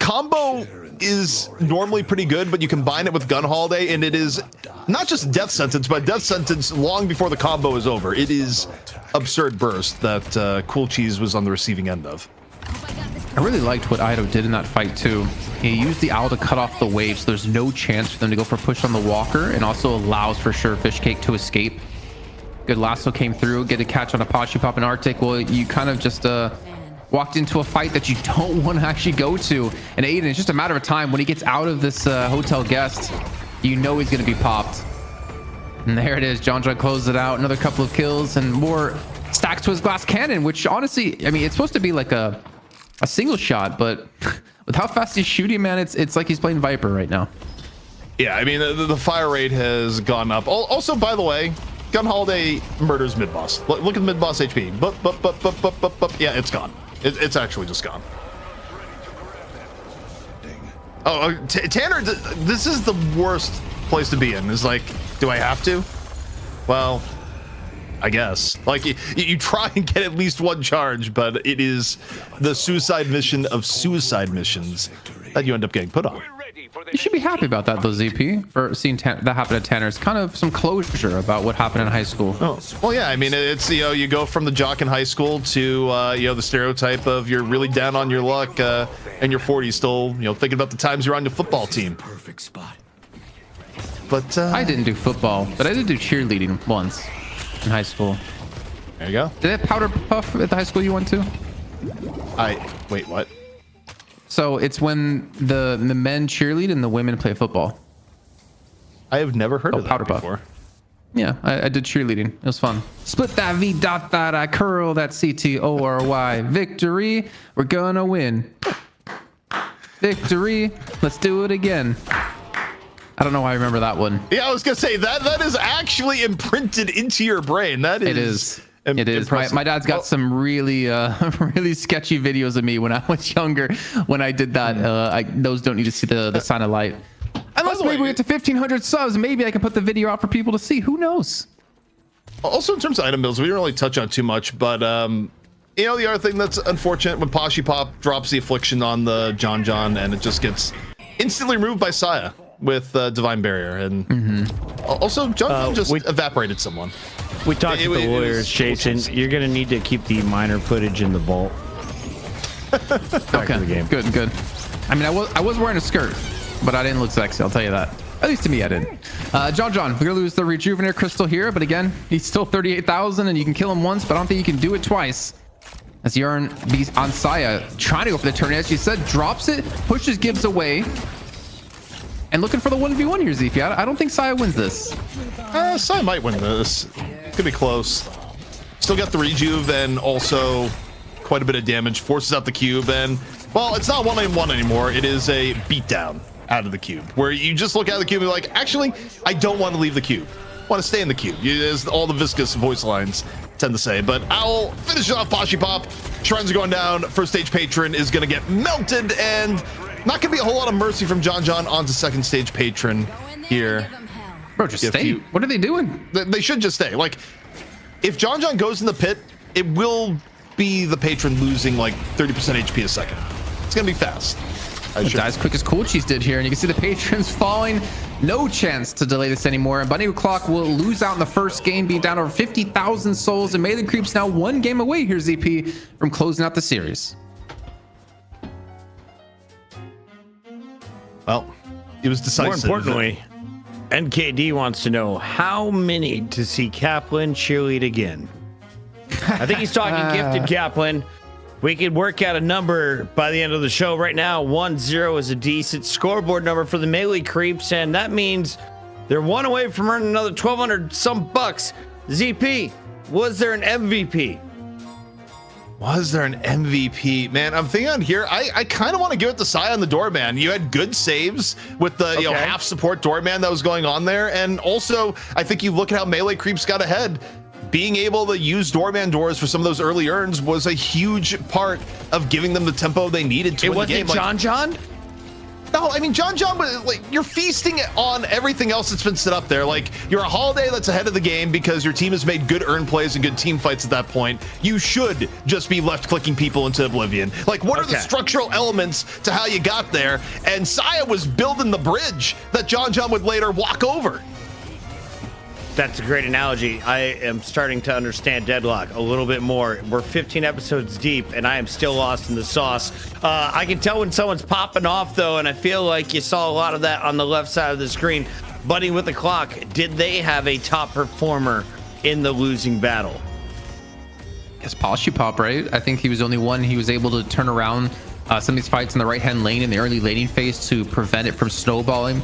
combo is normally pretty good, but you combine it with Gun Holiday, and it is not just death sentence, but death sentence long before the combo is over. It is absurd burst that Cool Cheese was on the receiving end of. I really liked what Ido did in that fight too. He used the owl to cut off the wave, so there's no chance for them to go for a push on the walker, and also allows for sure Fishcake to escape. Good lasso came through, get a catch on a Apache Pop and Arctic. Well, you kind of just walked into a fight that you don't want to actually go to. And Aiden, it's just a matter of time when he gets out of this hotel guest, you know he's going to be popped. And there it is. John closes it out. Another couple of kills and more stacks to his glass cannon, which honestly, I mean, it's supposed to be like a single shot, but with how fast he's shooting, man, it's like he's playing Viper right now. Yeah, I mean, the fire rate has gone up. Also, by the way, Gun Holiday murders mid boss. Look at the mid boss HP. But yeah, it's gone. It's actually just gone. Oh, Tanner, this is the worst place to be in. Is like, do I have to? Well, I guess. Like, you try and get at least one charge, but it is the suicide mission of suicide missions that you end up getting put on. You should be happy about that, though, ZP, for seeing that happen at Tanner. It's kind of some closure about what happened in high school. Oh, well, yeah. I mean, it's, you know, you go from the jock in high school to, you know, the stereotype of you're really down on your luck and you're 40 still, you know, thinking about the times you're on your football team. Perfect spot. But I didn't do football, but I did do cheerleading once in high school. There you go. Did they have powder puff at the high school you went to? Wait, what? So it's when the men cheerlead and the women play football. I have never heard of that powder before. Puff. Yeah, I did cheerleading. It was fun. Split that V dot that I curl that CTORY. Victory. We're gonna win. Victory. Let's do it again. I don't know why I remember that one. Yeah, I was gonna say that is actually imprinted into your brain. That is. It is. It is. My dad's got some really really sketchy videos of me when I was younger when I did that. Those don't need to see the sign of light. Unless maybe we get to 1,500 subs, maybe I can put the video out for people to see. Who knows? Also, in terms of item builds, we didn't really touch on too much, but you know, the other thing that's unfortunate when Pashi Pop drops the affliction on the John and it just gets instantly removed by Saya with Divine Barrier, and also John just evaporated someone. We talked to the lawyers, Jason. You're gonna need to keep the minor footage in the vault. Okay, good. I mean, I was wearing a skirt, but I didn't look sexy. I'll tell you that. At least to me, I didn't. John, we're gonna lose the Rejuvenator Crystal here, but again, he's still 38,000, and you can kill him once, but I don't think you can do it twice. As Yarn be on Saya, trying to go for the turn, as she said, drops it, pushes Gibbs away. And looking for the 1v1 here, ZP. I don't think Saya wins this. Saya might win this. Could be close. Still got the rejuve and also quite a bit of damage. Forces out the cube, and well, it's not 1v1 anymore. It is a beatdown out of the cube, where you just look at the cube and be like, actually, I don't want to leave the cube. I want to stay in the cube. As all the viscous voice lines tend to say. But Owl finishes off Pashi Pop. Shrines are going down. First stage patron is going to get melted, and not gonna be a whole lot of mercy from John onto second stage patron here. Bro, just stay. What are they doing? They should just stay. Like, if John goes in the pit, it will be the patron losing like 30% HP a second. It's gonna be fast. Guys, quick as Cool Cheese did here, and you can see the patrons falling. No chance to delay this anymore. And Bunny Clock will lose out in the first game, being down over 50,000 souls. And Melee Creep's now one game away here, ZP, from closing out the series. Well, it was decisive. More importantly, NKD wants to know how many to see Kaplan cheerlead again. I think he's talking gifted Kaplan. We could work out a number by the end of the show. Right now, 1-0 is a decent scoreboard number for the Melee Creeps, and that means they're one away from earning another 1,200 some bucks. ZP, was there an MVP? Was there an MVP? Man, I'm thinking on here, I kind of want to give it to Sai on the doorman. You had good saves with the you know, half support doorman that was going on there. And also, I think you look at how Melee Creeps got ahead. Being able to use doorman doors for some of those early earns was a huge part of giving them the tempo they needed to win the game. It wasn't John? No, I mean, John, like, you're feasting on everything else that's been set up there. Like, you're a holiday that's ahead of the game because your team has made good earn plays and good team fights at that point. You should just be left clicking people into oblivion. Like, what are the structural elements to how you got there? And Saya was building the bridge that John would later walk over. That's a great analogy. I am starting to understand Deadlock a little bit more. We're 15 episodes deep, and I am still lost in the sauce. I can tell when someone's popping off, though, and I feel like you saw a lot of that on the left side of the screen. Bunny with the clock, did they have a top performer in the losing battle? It's Polish Pop, right? I think he was the only one he was able to turn around some of these fights in the right-hand lane in the early laning phase to prevent it from snowballing.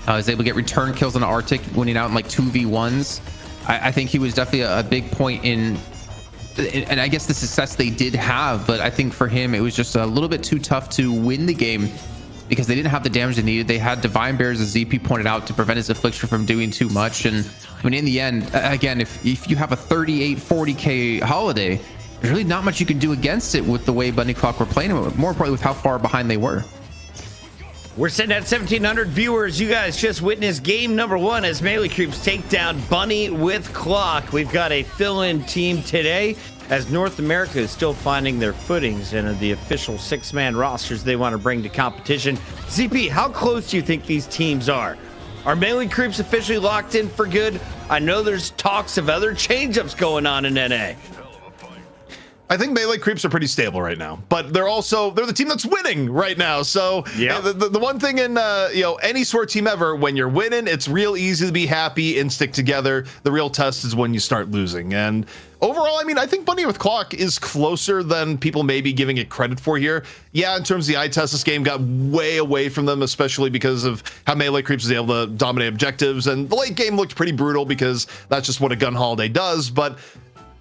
Was able to get return kills on the Arctic, winning out in like 2v1s. I think he was definitely a big point in, and I guess the success they did have, but I think for him, it was just a little bit too tough to win the game because they didn't have the damage they needed. They had Divine Bears, as ZP pointed out, to prevent his affliction from doing too much. And I mean, in the end, again, if you have a 38, 40K holiday, there's really not much you can do against it with the way Bunny Clock were playing, more importantly, with how far behind they were. We're sitting at 1,700 viewers. You guys just witnessed game number 1 as Melee Creeps take down Bunny with Clock. We've got a fill-in team today as North America is still finding their footings in the official 6-man rosters they want to bring to competition. ZP, how close do you think these teams are? Are Melee Creeps officially locked in for good? I know there's talks of other change-ups going on in NA. I think Melee Creeps are pretty stable right now, but they're the team that's winning right now. So yeah, the one thing in any sort team ever, when you're winning, it's real easy to be happy and stick together. The real test is when you start losing. And overall, I mean, I think Bunny with Clock is closer than people may be giving it credit for here. Yeah, in terms of the eye test, this game got way away from them, especially because of how Melee Creeps was able to dominate objectives, and the late game looked pretty brutal because that's just what a gun holiday does. But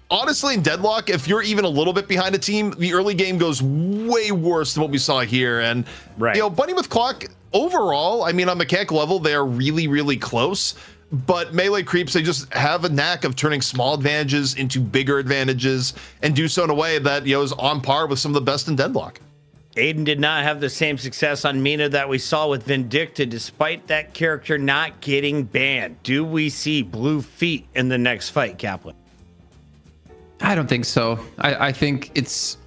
honestly, in Deadlock, if you're even a little bit behind a team, the early game goes way worse than what we saw here. And, Bunny with Clock, overall, I mean, on mechanical level, they are really, really close. But Melee Creeps, they just have a knack of turning small advantages into bigger advantages and do so in a way that, is on par with some of the best in Deadlock. Aiden did not have the same success on Mina that we saw with Vindicta, despite that character not getting banned. Do we see blue feet in the next fight, Kaplan? I don't think so. I think it's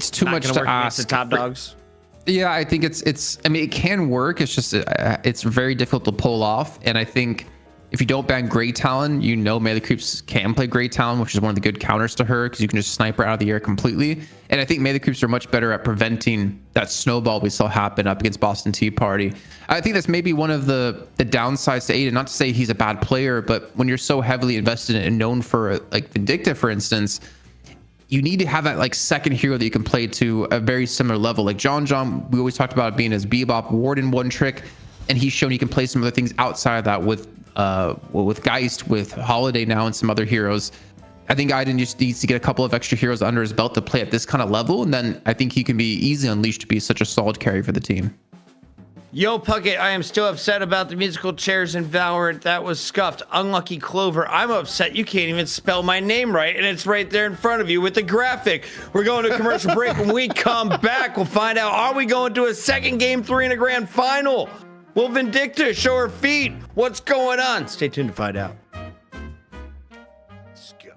too much to ask. The top dogs. Yeah, I think it's. I mean, it can work. It's just it's very difficult to pull off. And I think if you don't ban Grey Talon, Melee Creeps can play Grey Talon, which is one of the good counters to her because you can just snipe her out of the air completely. And I think Melee Creeps are much better at preventing that snowball we saw happen up against Boston Tea Party. I think that's maybe one of the downsides to Aiden. Not to say he's a bad player, but when you're so heavily invested in and known for like Vindicta, for instance, you need to have that like second hero that you can play to a very similar level. Like John, we always talked about being as Bebop Warden one trick, and he's shown he can play some other things outside of that with Geist, with Holiday now, and some other heroes. I think Aiden just needs to get a couple of extra heroes under his belt to play at this kind of level, and then I think he can be easily unleashed to be such a solid carry for the team. Yo, Puckett, I am still upset about the musical chairs in Valorant. That was scuffed. Unlucky Clover, I'm upset you can't even spell my name right, and it's right there in front of you with the graphic. We're going to a commercial break. When we come back, we'll find out, are we going to a second game 3 in a grand final? Will Vindicta show her feet? What's going on? Stay tuned to find out. Let's go.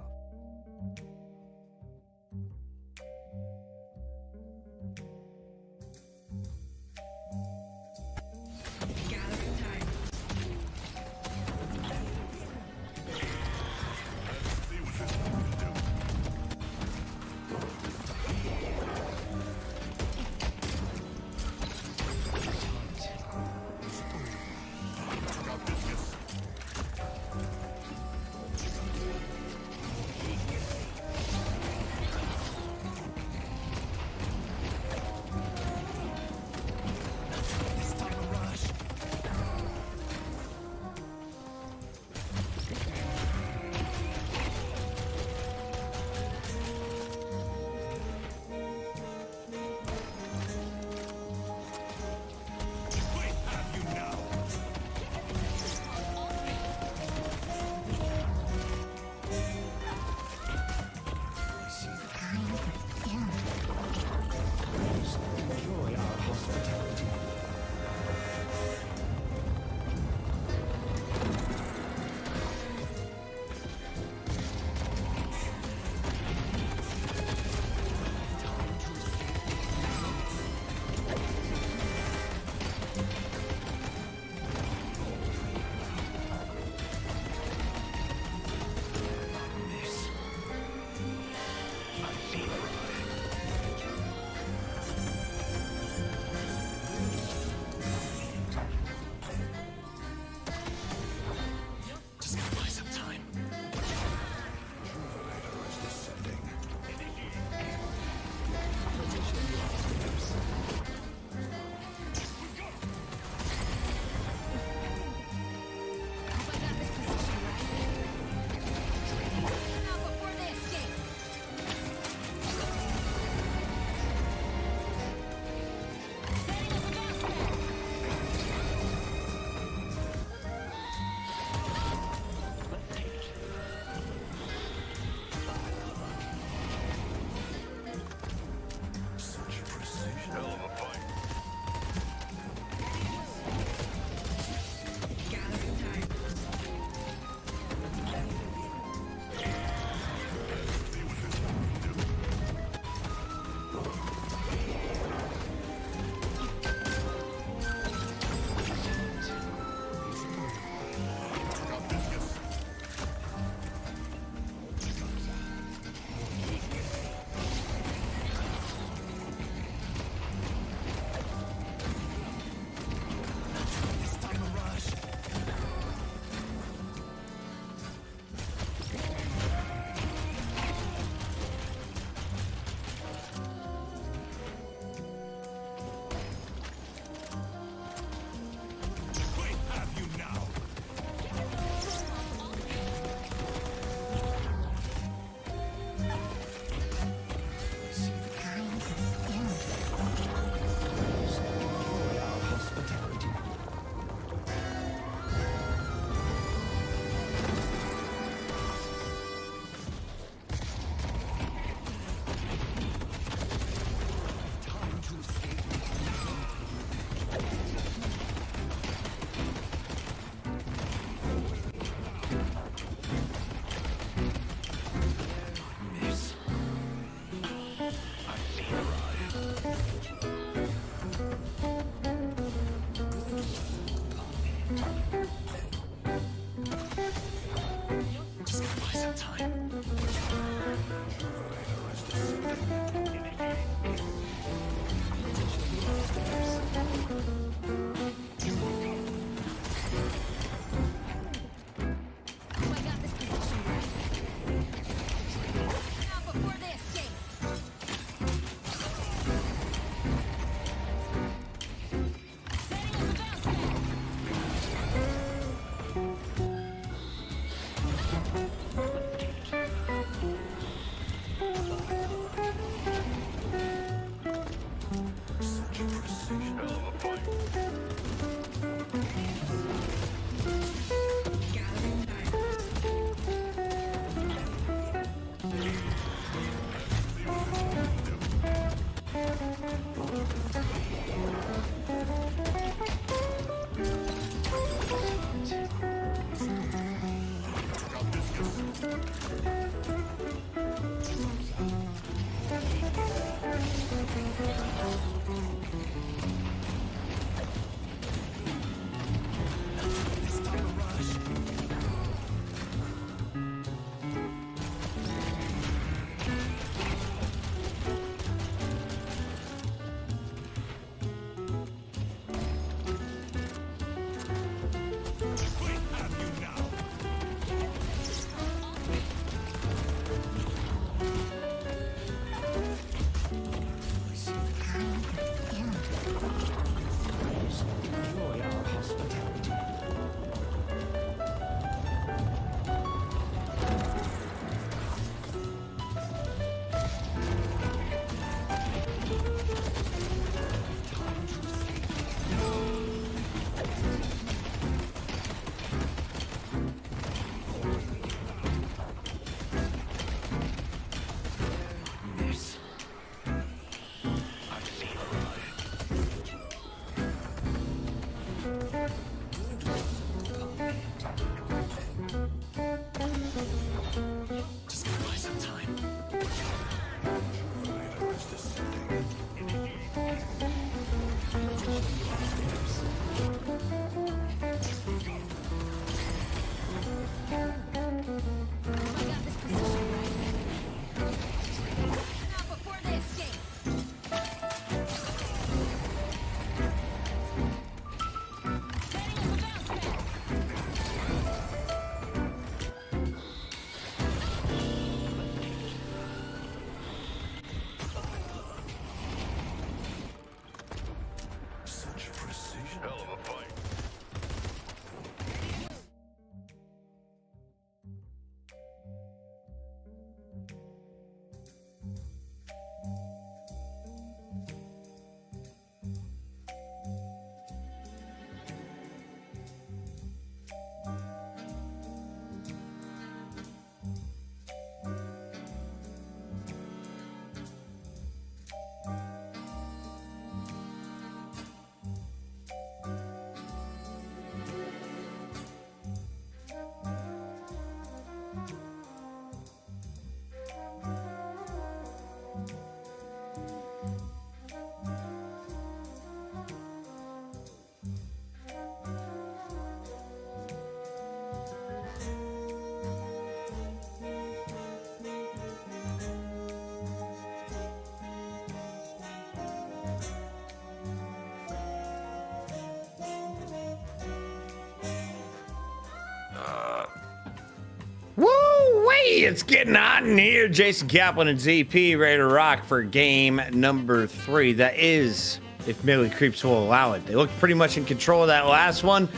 It's getting hot in here. Jason Kaplan and ZP ready to rock for game number 3. That is, if Melee Creeps will allow it. They looked pretty much in control of that last one,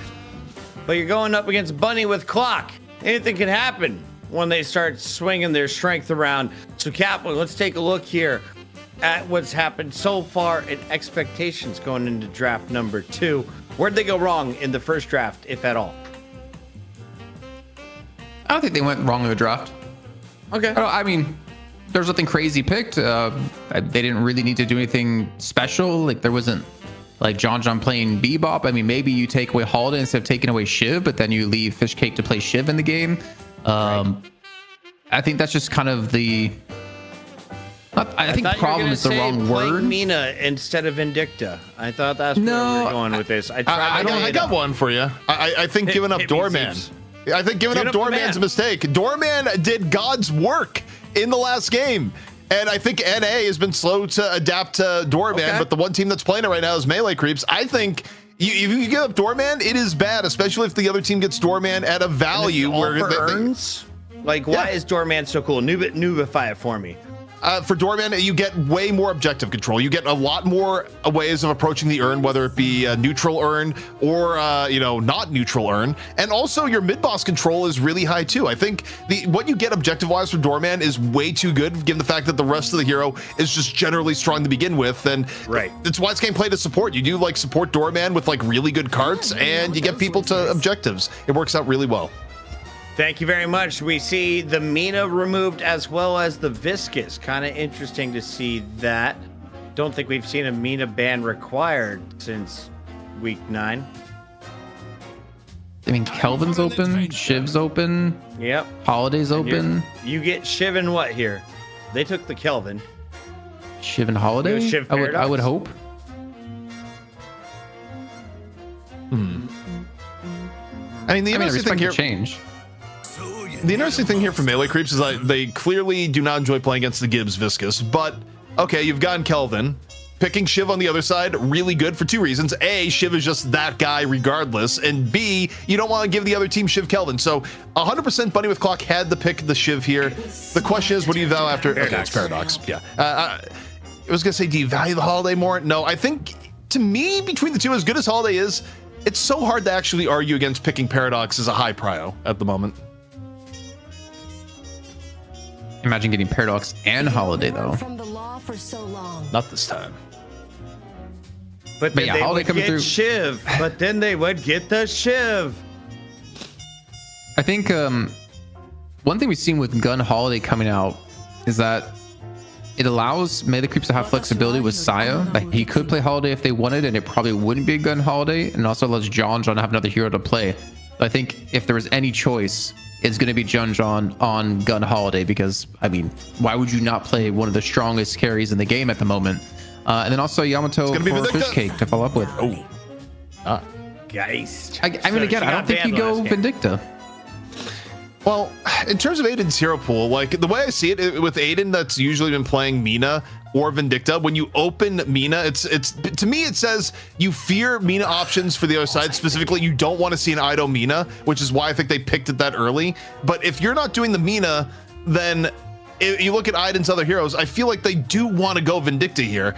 but you're going up against Bunny with Clock. Anything can happen when they start swinging their strength around. So Kaplan, let's take a look here at what's happened so far and expectations going into draft number 2. Where'd they go wrong in the first draft, if at all? I don't think they went wrong in the draft. Okay. I mean, there's nothing crazy picked. They didn't really need to do anything special. Like there wasn't like John playing Bebop. I mean, maybe you take away Holiday instead of taking away Shiv, but then you leave Fishcake to play Shiv in the game. I think that's just kind of the. I think problem is the wrong word. Mina instead of Vindicta. I thought that's where we were going with this. I got one for you. I think giving up Doorman. I think giving up Doorman's a mistake. Doorman did God's work in the last game. And I think NA has been slow to adapt to Doorman, but the one team that's playing it right now is Melee Creeps. I think if you give up Doorman, it is bad, especially if the other team gets Doorman at a value where earns. Like, why is Doorman so cool? Noobify it for me. For Doorman, you get way more objective control. You get a lot more ways of approaching the urn, whether it be a neutral urn or not neutral urn. And also your mid-boss control is really high too. I think what you get objective-wise from Doorman is way too good, given the fact that the rest of the hero is just generally strong to begin with. And that's why it's game played as support. You do like support Doorman with like really good carts, and you get people to objectives. It works out really well. Thank you very much. We see the Mina removed as well as the Viscous. Kind of interesting to see that. Don't think we've seen a Mina ban required since week 9. I mean, Kelvin's open, Shiv's open. Yep. Holiday's open. You get Shiv and what here? They took the Kelvin. Shiv and Holiday? Shiv I would hope. I mean, the interesting thing here. Change. The interesting thing here for Melee Creeps is that they clearly do not enjoy playing against the Gibbs Viscous, but okay, you've gotten Kelvin. Picking Shiv on the other side, really good for 2 reasons. A, Shiv is just that guy regardless, and B, you don't want to give the other team Shiv Kelvin. So 100% Bunny with Clock had to pick the Shiv here. The question is, what do you value after? Okay, it's Paradox. Yeah. I was going to say, do you value the Holiday more? No, I think, to me, between the two, as good as Holiday is, it's so hard to actually argue against picking Paradox as a high prio at the moment. Imagine getting Paradox and Holiday though. From the law for so long. Not this time. But then they would get Shiv. But then they would get the Shiv. I think one thing we've seen with Gun Holiday coming out is that it allows Melee Creeps to have flexibility with Saya. Like he could play Holiday if they wanted, and it probably wouldn't be a Gun Holiday. And also allows John to have another hero to play. But I think if there was any choice, it's going to be John on Gun Holiday, because I mean, why would you not play one of the strongest carries in the game at the moment? And then also Yamato for Fishcake to follow up with. Geist. I mean, again, I don't think you go Vindicta. Well, in terms of Aiden's hero pool, like the way I see it with Aiden, that's usually been playing Mina or Vindicta. When you open Mina, it's to me it says you fear Mina options for the other side. Specifically, you don't want to see an Ido Mina, which is why I think they picked it that early. But if you're not doing the Mina, then if you look at Aiden's other heroes, I feel like they do want to go Vindicta here.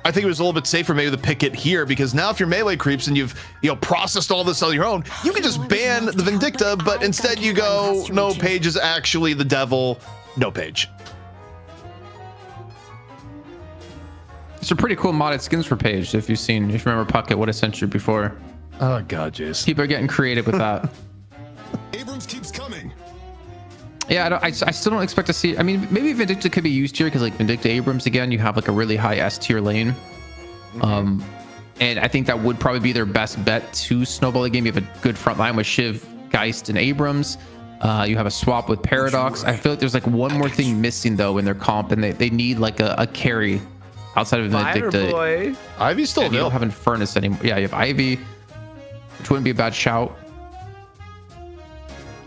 I think it was a little bit safer maybe to pick it here, because now if you're Melee Creeps and you've processed all this on your own, you can just ban the Vindicta, but instead you go, no, Paige is actually the devil, no Paige. Some pretty cool modded skins for Paige, if you remember Puckett, what I sent you before. Oh god, jeez. People are getting creative with that. Abrams keeps coming. Yeah, I still don't expect to see. I mean, maybe Vindicta could be used here because like Vindicta Abrams again, you have like a really high S tier lane. And I think that would probably be their best bet to snowball the game. You have a good front line with Shiv, Geist, and Abrams. You have a swap with Paradox. I feel like there's like one more thing missing though in their comp, and they need like a carry outside of Vindicta. Ivy's still available. You don't have Infernus anymore. Yeah, you have Ivy, which wouldn't be a bad shout.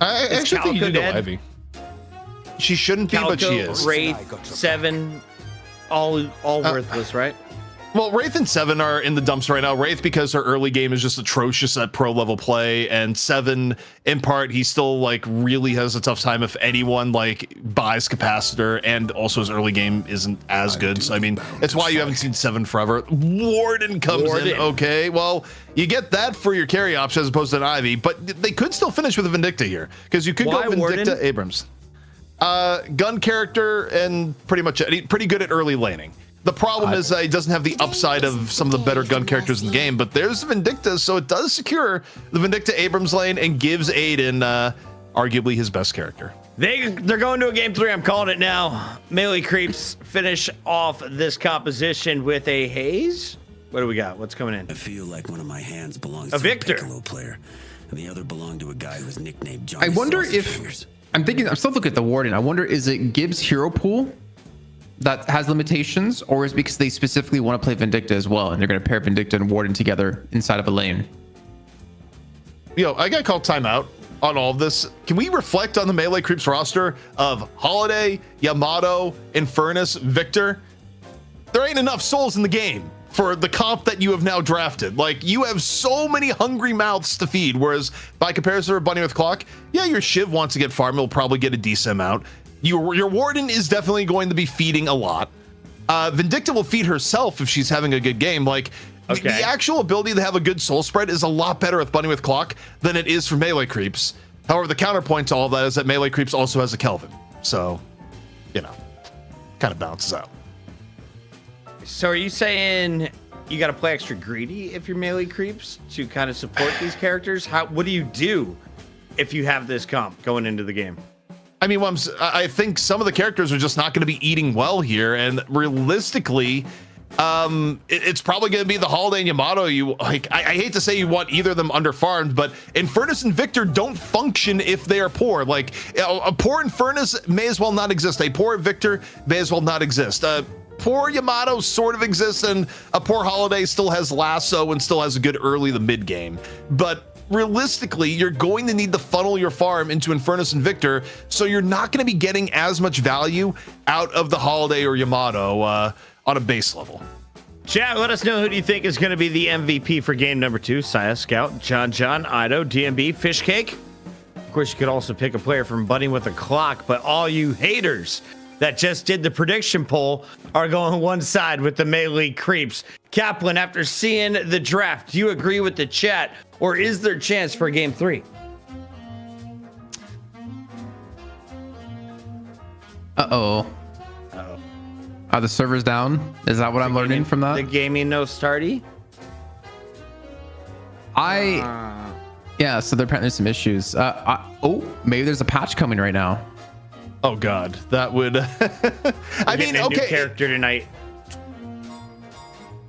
I actually think you do go Ivy. She shouldn't be, but she is. Wraith 7, all worthless, right? Well, Wraith and Seven are in the dumps right now. Wraith because her early game is just atrocious at pro level play, and Seven, in part, he still like really has a tough time if anyone like buys Capacitor, and also his early game isn't as good. So I mean, it's why you haven't seen Seven forever. Warden comes in. Okay, well, you get that for your carry option as opposed to an Ivy, but they could still finish with a Vindicta here because you could go Vindicta Warden? Abrams. Gun character and pretty good at early laning. The problem is he doesn't have the upside of some of the better gun characters in the game, but there's Vindicta, so it does secure the Vindicta Abrams lane and gives Aiden arguably his best character. They're going to a game 3. I'm calling it now. Melee Creeps finish off this composition with a Haze. What do we got? What's coming in? I feel like one of my hands belongs to Victor. A Piccolo player, and the other belonged to a guy who was nicknamed Johnny I wonder if Fingers. I'm still looking at the Warden. I wonder, is it Gibbs hero pool that has limitations, or is it because they specifically want to play Vindicta as well, and they're going to pair Vindicta and Warden together inside of a lane? Yo, I got called timeout on all of this. Can we reflect on the Melee Creeps roster of Holiday, Yamato, Infernus, Victor? There ain't enough souls in the game for the comp that you have now drafted. Like, you have so many hungry mouths to feed, whereas by comparison to Bunny with Clock, yeah, your Shiv wants to get farm, you'll probably get a decent amount. Your Warden is definitely going to be feeding a lot. Vindicta will feed herself if she's having a good game. Like, the actual ability to have a good soul spread is a lot better with Bunny with Clock than it is for Melee Creeps. However, the counterpoint to all of that is that Melee Creeps also has a Kelvin. So, you know, kind of balances out. So are you saying you got to play extra greedy if you're Melee Creeps to kind of support these characters? What do you do if you have this comp going into the game? I mean, I think some of the characters are just not going to be eating well here, and realistically, it's probably going to be the Holiday and Yamato. I hate to say you want either of them underfarmed, but Infernus and Victor don't function if they are poor. Like, a poor Infernus may as well not exist. A poor Victor may as well not exist. Poor Yamato sort of exists, and a poor Holiday still has lasso and still has a good early to mid game, but realistically, you're going to need to funnel your farm into Infernus and Victor, so you're not going to be getting as much value out of the Holiday or Yamato on a base level. Chat, let us know who do you think is going to be the MVP for game number 2. Saya, Scout, John, Ido, DMB, Fishcake. Of course, you could also pick a player from Bunny with a Clock, but all you haters that just did the prediction poll are going one side with the Melee Creeps. Kaplan, after seeing the draft, do you agree with the chat, or is there a chance for game 3? Uh-oh. Are the servers down? Is that what I'm learning from that? The gaming no starty? Yeah, so they're apparently some issues. Maybe there's a patch coming right now. Oh God, that would. I mean, okay. New character tonight.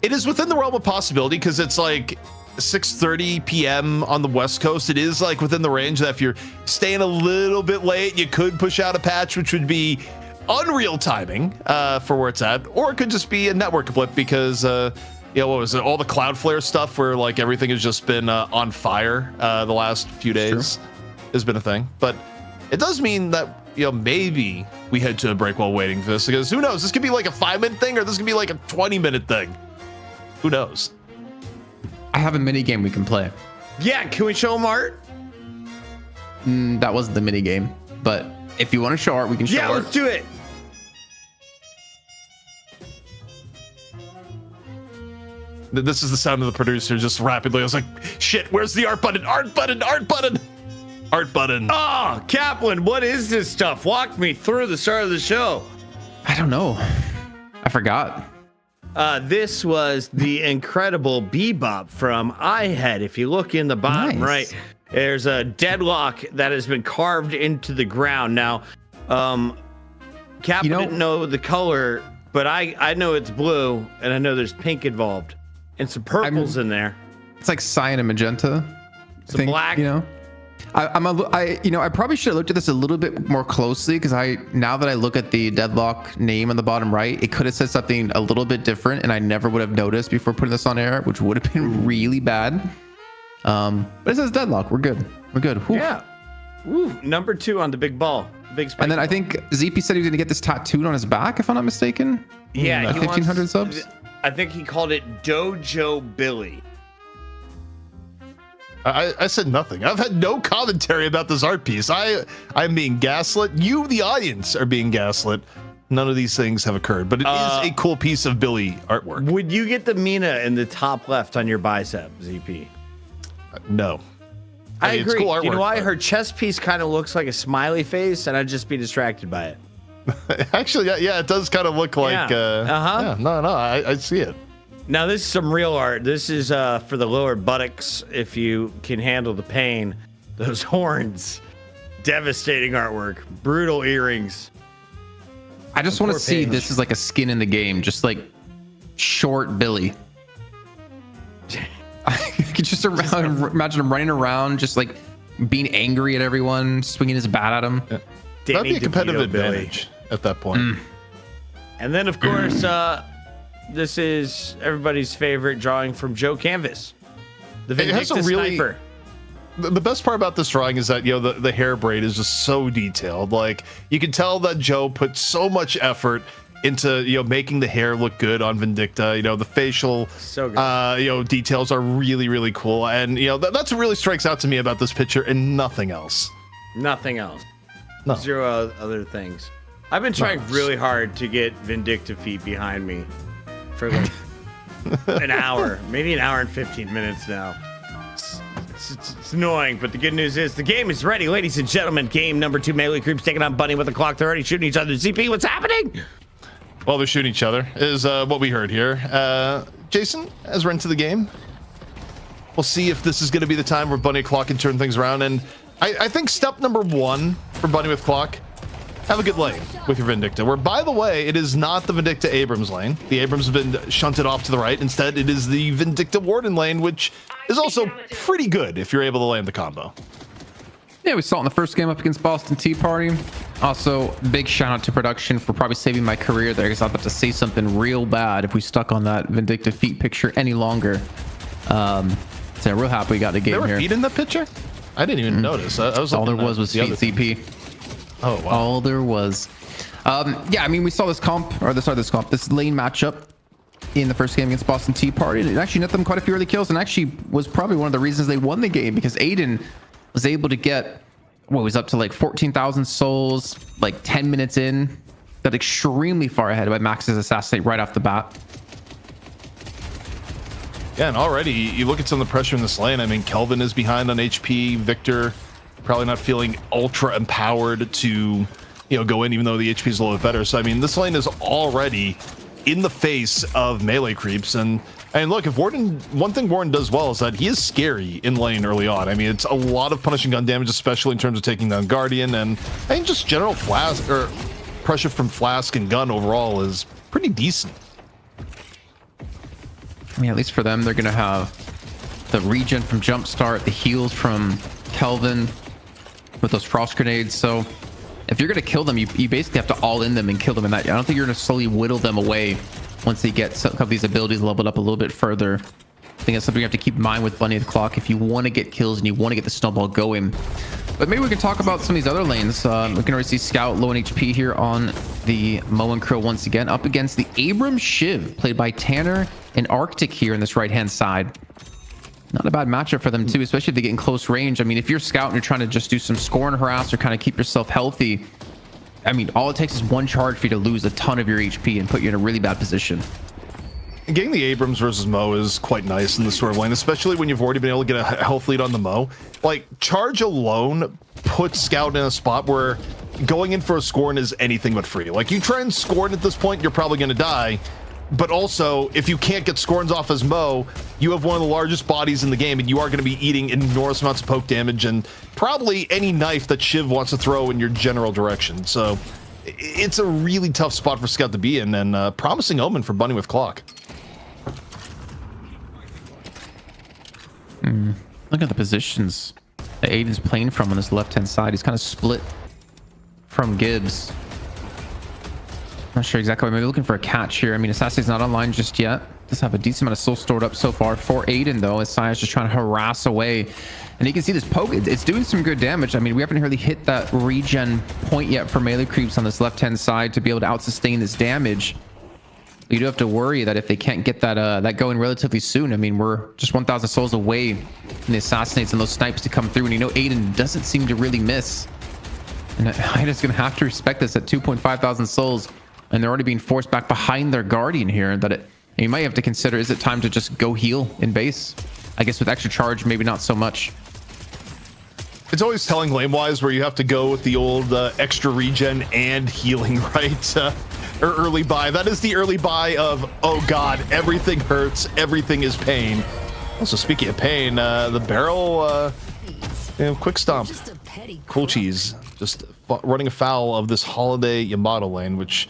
It is within the realm of possibility because it's like 6:30 p.m. on the West Coast. It is like within the range that if you're staying a little bit late, you could push out a patch, which would be unreal timing for where it's at, or it could just be a network blip because what was it? All the Cloudflare stuff where like everything has just been on fire the last few days has been a thing. But it does mean that maybe we head to a break while waiting for this, because who knows? This could be like a 5-minute thing, or this could be like a 20-minute thing. Who knows? I have a mini game we can play. Yeah, can we show them art? That wasn't the mini game, but if you want to show art, we can show art. Yeah, let's do it. This is the sound of the producer just rapidly. I was like, shit, where's the art button? Art button, art button. Art button. Oh, Kaplan, what is this stuff? Walk me through the start of the show. I don't know. I forgot. This was the incredible Bebop from iHead. If you look in the bottom right, there's a Deadlock that has been carved into the ground. Now, Kaplan didn't know the color, but I know it's blue, and I know there's pink involved, and some purples in there. It's like cyan and magenta. Some black. I probably should have looked at this a little bit more closely, because now that I look at the Deadlock name on the bottom right, it could have said something a little bit different, and I never would have noticed before putting this on air, which would have been really bad. But it says Deadlock. We're good. We're good. Whew. Yeah. Ooh, number 2 on the big ball. Big spike. And then I think ZP said he was going to get this tattooed on his back, if I'm not mistaken. Yeah, 1,500 subs. I think he called it Dojo Billy. I said nothing. I've had no commentary about this art piece. I'm being gaslit. You, the audience, are being gaslit. None of these things have occurred, but it is a cool piece of Billy artwork. Would you get the Mina in the top left on your bicep, ZP? No. I mean, agree. It's cool artwork, you know why? but... Her chest piece kind of looks like a smiley face, and I'd just be distracted by it. Actually, yeah, it does kind of look like. Yeah. No, I see it. Now, this is some real art. This is for the lower buttocks, if you can handle the pain. Those horns. Devastating artwork. Brutal earrings. I just want to see this is like a skin in the game, just like short Billy. I could just imagine him running around, just like being angry at everyone, swinging his bat at him. Yeah. That'd be a competitive advantage at that point. And then, of course, this is everybody's favorite drawing from Joe Canvas. The Vindicta Sniper. The best part about this drawing is that, the hair braid is just so detailed. Like, you can tell that Joe put so much effort into, making the hair look good on Vindicta. The facial, so good. Details are really, really cool. And, that's what really strikes out to me about this picture and nothing else. Nothing else. No. Zero other things. I've been trying really hard to get Vindicta feet behind me for like an hour, maybe an hour and 15 minutes now. It's annoying, but the good news is the game is ready, ladies and gentlemen. Game number 2, melee creeps taking on Bunny with the clock. They're already shooting each other. ZP, what's happening? Well, they're shooting each other is what we heard here. Jason, as we're into the game, we'll see if this is going to be the time where Bunny Clock can turn things around. And I think step number 1 for Bunny with Clock, have a good lane with your Vindicta, where, by the way, it is not the Vindicta Abrams lane. The Abrams have been shunted off to the right. Instead, it is the Vindicta Warden lane, which is also pretty good if you're able to land the combo. Yeah, we saw it in the first game up against Boston Tea Party. Also, big shout out to production for probably saving my career there, because I was about to say something real bad if we stuck on that Vindicta feet picture any longer. So I'm real happy we got the game here. There were feet in that picture? I didn't even notice. I was all there was feet, CP. Oh, wow. All there was. Yeah, I mean, we saw this this lane matchup in the first game against Boston Tea Party, and it actually net them quite a few early kills, and actually was probably one of the reasons they won the game, because Aiden was able to get was up to like 14,000 souls, like 10 minutes in. Got extremely far ahead by Max's assassinate right off the bat. Yeah, and already you look at some of the pressure in this lane. I mean, Kelvin is behind on HP. Victor probably not feeling ultra empowered to, go in, even though the HP is a little bit better. So, I mean, this lane is already in the face of melee creeps. And look, if one thing Warden does well is that he is scary in lane early on. I mean, it's a lot of punishing gun damage, especially in terms of taking down Guardian, and I think just general flask or pressure from flask and gun overall is pretty decent. I mean, at least for them, they're gonna have the regen from Jumpstart, the heals from Kelvin with those frost grenades. So if you're gonna kill them, you basically have to all in them and kill them. And that, I don't think you're gonna slowly whittle them away once they get some of these abilities leveled up a little bit further. I think that's something you have to keep in mind with Bunny the Clock if you want to get kills and you want to get the snowball going. But maybe we can talk about some of these other lanes. We can already see Scout low in HP here on the Moe and Krill once again, up against the Abrams Shiv, played by Tanner and Arctic here in this right-hand side. Not a bad matchup for them too, especially if they get in close range. I mean, if you're Scout and you're trying to just do some score and harass or kind of keep yourself healthy, I mean, all it takes is one charge for you to lose a ton of your HP and put you in a really bad position. Getting the Abrams versus Moe is quite nice in this sort of lane, especially when you've already been able to get a health lead on the Moe. Like, charge alone puts Scout in a spot where going in for a scorn is anything but free. Like, you try and scorn at this point, you're probably going to die. But also, if you can't get scorns off as Moe, you have one of the largest bodies in the game, and you are going to be eating enormous amounts of poke damage and probably any knife that Shiv wants to throw in your general direction. So it's a really tough spot for Scout to be in, and promising omen for Bunny with Clock. Look at the positions that Aiden's playing from on this left-hand side. He's kind of split from Gibbs. Not sure exactly. Maybe looking for a catch here. I mean, Assassin's not online just yet. Does have a decent amount of soul stored up so far for Aiden, though, as Saya's just trying to harass away. And you can see this poke. It's doing some good damage. I mean, we haven't really hit that regen point yet for melee creeps on this left-hand side to be able to out-sustain this damage. You do have to worry that if they can't get that going relatively soon, I mean, we're just 1,000 souls away from the assassinates and those snipes to come through. And you know, Aiden doesn't seem to really miss. And Aiden's going to have to respect this at 2.5 thousand souls. And they're already being forced back behind their Guardian here. You might have to consider, is it time to just go heal in base? I guess with extra charge, maybe not so much. It's always telling lane-wise where you have to go with the old extra regen and healing, right? Or early buy. That is the early buy of, oh god, everything hurts, everything is pain. Also, speaking of pain, the barrel, quick stomp. Cool cheese. Just running afoul of this Holiday Yamato lane, which,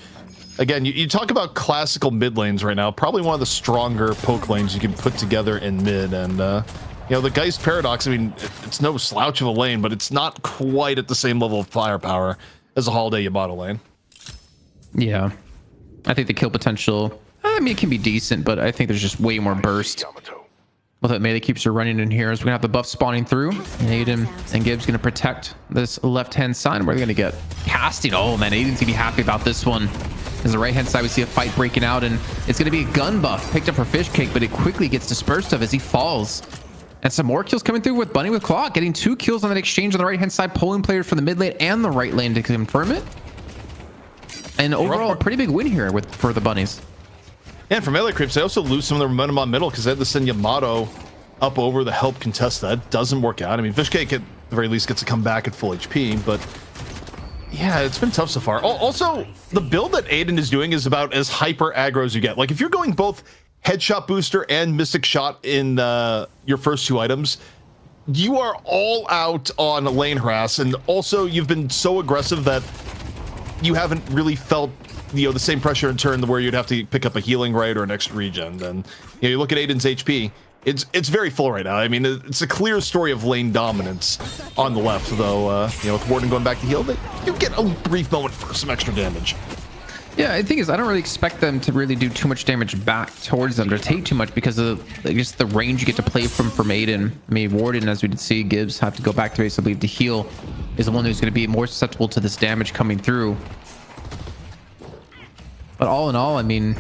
again, you talk about classical mid lanes right now. Probably one of the stronger poke lanes you can put together in mid. And, the Geist Paradox, I mean, it's no slouch of a lane, but it's not quite at the same level of firepower as a Holiday Yamato lane. Yeah, I think the kill potential, I mean, it can be decent, but I think there's just way more burst. Well, that melee keeps her running in here as we're gonna have the buff spawning through. And Aiden and Gibbs gonna protect this left-hand side. We're gonna get casting. Oh man, Aiden's gonna be happy about this one. As the right-hand side, we see a fight breaking out, and it's gonna be a gun buff. Picked up her fish cake, but it quickly gets dispersed of as he falls. And some more kills coming through with Bunny with Claw, getting 2 kills on that exchange on the right-hand side, pulling players from the mid lane and the right lane to confirm it. And overall, a pretty big win here for the bunnies. And for melee creeps, they also lose some of their momentum on middle because they had to send Yamato up over the help contest. That doesn't work out. I mean, Fishcake at the very least gets to come back at full HP, but yeah, it's been tough so far. Also, the build that Aiden is doing is about as hyper aggro as you get. Like, if you're going both headshot booster and mystic shot in your first 2 items, you are all out on lane harass, and also you've been so aggressive that you haven't really felt the same pressure in turn where you'd have to pick up a healing right or an extra regen. And you look at Aiden's HP, it's very full right now. I mean, it's a clear story of lane dominance on the left, though. With Warden going back to heal, you get a brief moment for some extra damage. Yeah, the thing is, I don't really expect them to really do too much damage back towards them, to take too much, because of just the range you get to play from Aiden. I mean, Warden, as we can see, Gibbs have to go back to base, I believe, to heal, is the one who's going to be more susceptible to this damage coming through. But all in all, I mean,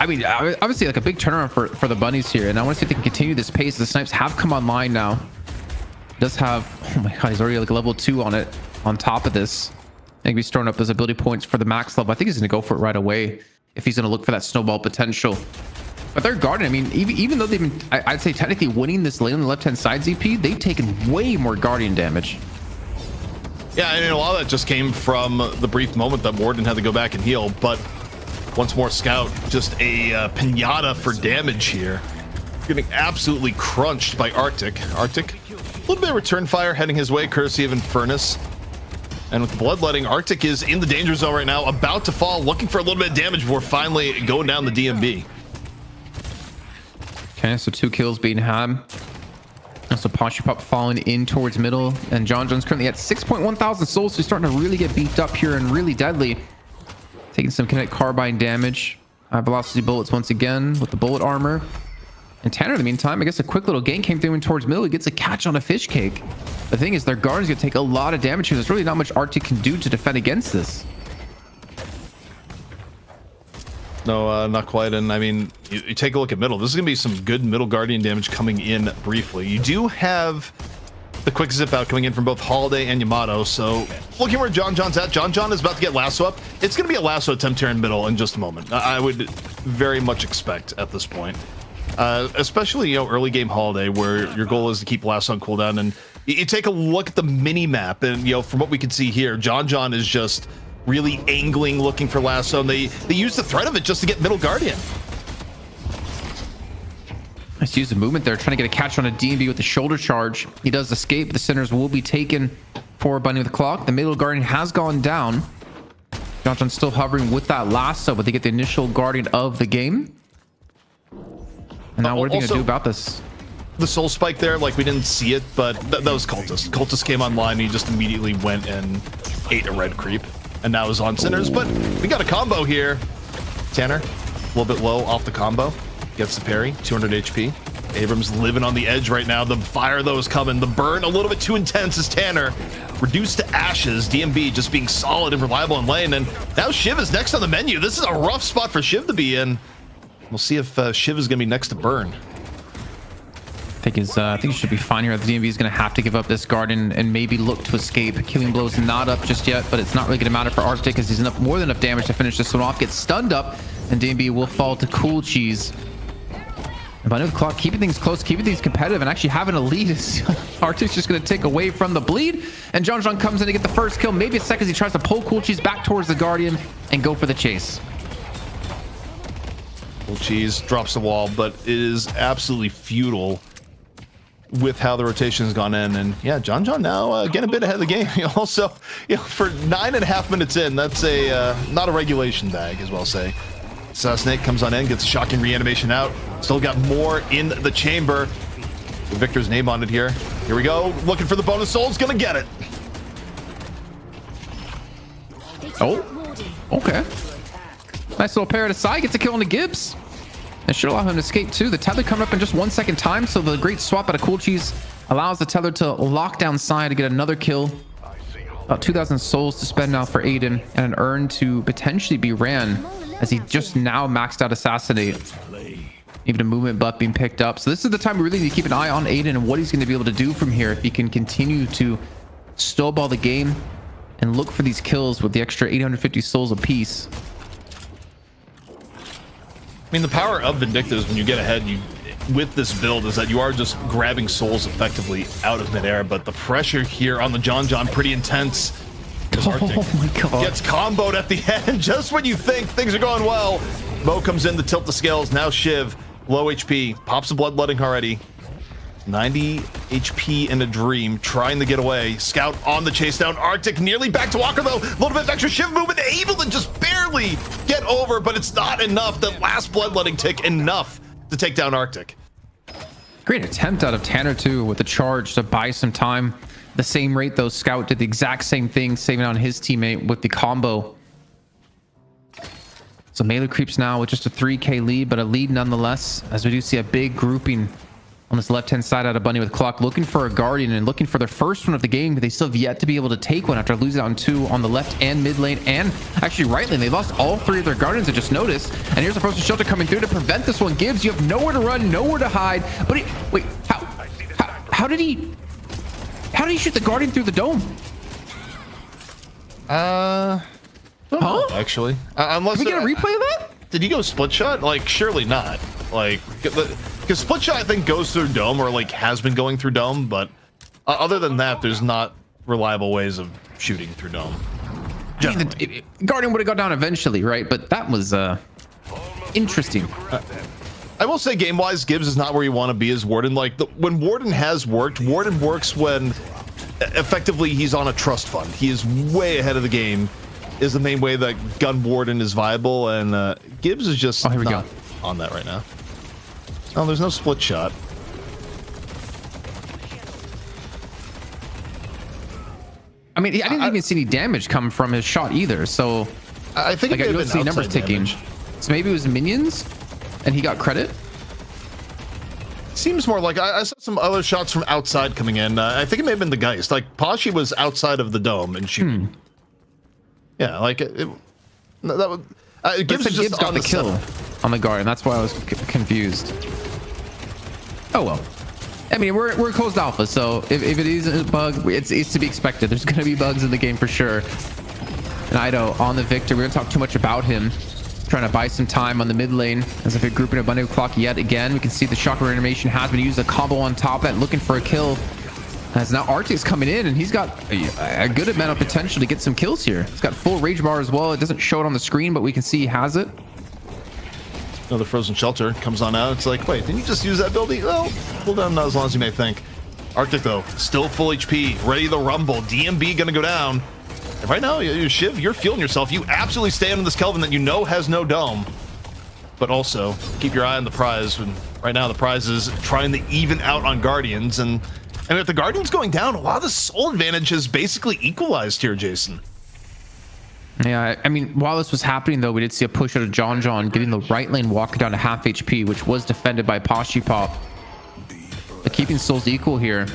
obviously, like, a big turnaround for the bunnies here, and I want to see if they can continue this pace. The snipes have come online now. Does have, oh my god, he's already like level 2 on it. On top of this, I think he's throwing up those ability points for the max level. I think he's going to go for it right away if he's going to look for that snowball potential. But their Guardian, I mean, even though they've been, I'd say, technically winning this lane on the left-hand side, ZP, they've taken way more Guardian damage. Yeah, and a lot of that just came from the brief moment that Warden had to go back and heal. But once more, Scout, just a pinata for damage here. Getting absolutely crunched by Arctic. Arctic, a little bit of return fire heading his way, courtesy of Infernus. And with the bloodletting, Arctic is in the danger zone right now, about to fall, looking for a little bit of damage before finally going down the DMB. Okay, so 2 kills being had. So Ponchopop falling in towards middle, and John John's currently at 6.1 thousand souls, so he's starting to really get beefed up here and really deadly. Taking some kinetic carbine damage. High velocity bullets once again with the bullet armor. And Tanner, in the meantime, I guess a quick little gank came through in towards middle. He gets a catch on a fish cake. The thing is, their Guardian's gonna take a lot of damage here. There's really not much Arctic can do to defend against this. No, not quite. And I mean, you take a look at middle. This is gonna be some good middle Guardian damage coming in briefly. You do have the quick zip out coming in from both Holiday and Yamato. So looking where John John's at. John John is about to get lasso up. It's gonna be a lasso attempt here in middle in just a moment. I would very much expect at this point. Especially, early game Holiday, where your goal is to keep lasso on cooldown. And you take a look at the mini map, and from what we can see here, John John is just really angling, looking for lasso, and they use the threat of it just to get middle Guardian. Let's use the movement there, trying to get a catch on a DMB with the shoulder charge. He does escape. The centers will be taken for Bunny with the clock. The middle Guardian has gone down. John John's still hovering with that lasso, but they get the initial Guardian of the game. And now what are they going to do about this? The soul spike there, like, we didn't see it, but that was Cultist. Cultist came online, and he just immediately went and ate a red creep, and now is on Sinners. But we got a combo here. Tanner, a little bit low off the combo. Gets the parry, 200 HP. Abrams living on the edge right now. The fire, though, is coming. The burn a little bit too intense as Tanner reduced to ashes. DMB just being solid and reliable in lane. And now Shiv is next on the menu. This is a rough spot for Shiv to be in. We'll see if Shiv is going to be next to burn. I think he should be fine here. The DMV is going to have to give up this garden and maybe look to escape. Killing Blow's not up just yet, but it's not really going to matter for Arctic because he's more than enough damage to finish this one off. Gets stunned up, and DMB will fall to Cool Cheese. But no clock, keeping things close, keeping things competitive, and actually having a lead is Arctic's just going to take away from the bleed. And John comes in to get the first kill. Maybe a second as he tries to pull Cool Cheese back towards the Guardian and go for the chase. Cool Cheese drops the wall, but it is absolutely futile with how the rotation has gone in. And yeah, John now getting a bit ahead of the game. Also, for 9.5 minutes in, that's a not a regulation bag, as well say. Snake comes on in, gets a shocking reanimation out. Still got more in the chamber. With Victor's name on it here. Here we go, looking for the bonus souls, gonna get it. Oh, okay. Nice little pair to side, gets a kill on the Gibbs. That should allow him to escape too. The tether coming up in just 1 second time, so the great swap out of Cool Cheese allows the tether to lock down side to get another kill. About 2,000 souls to spend now for Aiden, and an urn to potentially be ran as he just now maxed out Assassinate. Even a movement buff being picked up. So this is the time we really need to keep an eye on Aiden and what he's going to be able to do from here if he can continue to snowball the game and look for these kills with the extra 850 souls apiece. I mean, the power of Vindictives when you get ahead with this build is that you are just grabbing souls effectively out of midair, but the pressure here on the John pretty intense. Oh my god. Gets comboed at the end just when you think things are going well. Mo comes in to tilt the scales. Now Shiv, low HP, pops a bloodletting already. 90 HP in a dream, trying to get away. Scout on the chase down. Arctic nearly back to Walker though. A little bit of extra Shiv movement, able to just barely get over, but it's not enough. That last bloodletting tick enough to take down Arctic. Great attempt out of Tanner too with the charge to buy some time. The same rate though, Scout did the exact same thing, saving on his teammate with the combo. So Melee creeps now with just a 3k lead, but a lead nonetheless, as we do see a big grouping on this left-hand side out of Bunny with Clock, looking for a Guardian and looking for their first one of the game, but they still have yet to be able to take one after losing on 2 on the left and mid lane and actually right lane. They lost all 3 of their Guardians, I just noticed. And here's the frozen shelter coming through to prevent this one. Gibbs, you have nowhere to run, nowhere to hide. But wait, how did he shoot the Guardian through the dome? Actually, unless Can we get a replay of that? Did he go split shot? Like, surely not. Like, because split shot I think goes through dome, or like has been going through dome, but other than that, there's not reliable ways of shooting through dome. I mean, Guardian would have got down eventually, right? But that was interesting. I will say, game-wise, Gibbs is not where you want to be as Warden. Like, when Warden has worked, Warden works when effectively he's on a trust fund. He is way ahead of the game, is the main way that Gun Warden is viable, and Gibbs is just not on that right now. Oh, there's no split shot. I mean, I didn't even see any damage come from his shot either, so I think like, I don't see numbers ticking. So maybe it was minions and he got credit. Seems more like I saw some other shots from outside coming in. I think it may have been the Geist. Like, Pashi was outside of the dome and shooting. Yeah, like Gibbs Gibbs got the kill on the Guardian. That's why I was confused. Oh well. I mean, we're closed alpha, so if it is a bug, it's to be expected. There's going to be bugs in the game for sure. And Ido on the Victor. We don't talk too much about him. Trying to buy some time on the mid lane as if it grouping a bunny clock yet again. We can see the shocker animation has been used, a combo on top of that, looking for a kill. As now Arctic's coming in and he's got a good amount of potential to get some kills here. He's got full rage bar as well. It doesn't show it on the screen, but we can see he has it. Another frozen shelter comes on out. It's like, wait, didn't you just use that ability? Well, hold on, not as long as you may think. Arctic though, still full HP, ready to rumble. DMB gonna go down. And right now, Shiv, you're feeling yourself. You absolutely stay on this Kelvin that you know has no dome. But also, keep your eye on the prize. When right now the prize is trying to even out on Guardians. And if the Guardian's going down, a lot of the soul advantage has basically equalized here, Jason. Yeah, I mean, while this was happening, though, we did see a push out of John getting the right lane walking down to half HP, which was defended by Pashi Pop. But keeping souls equal here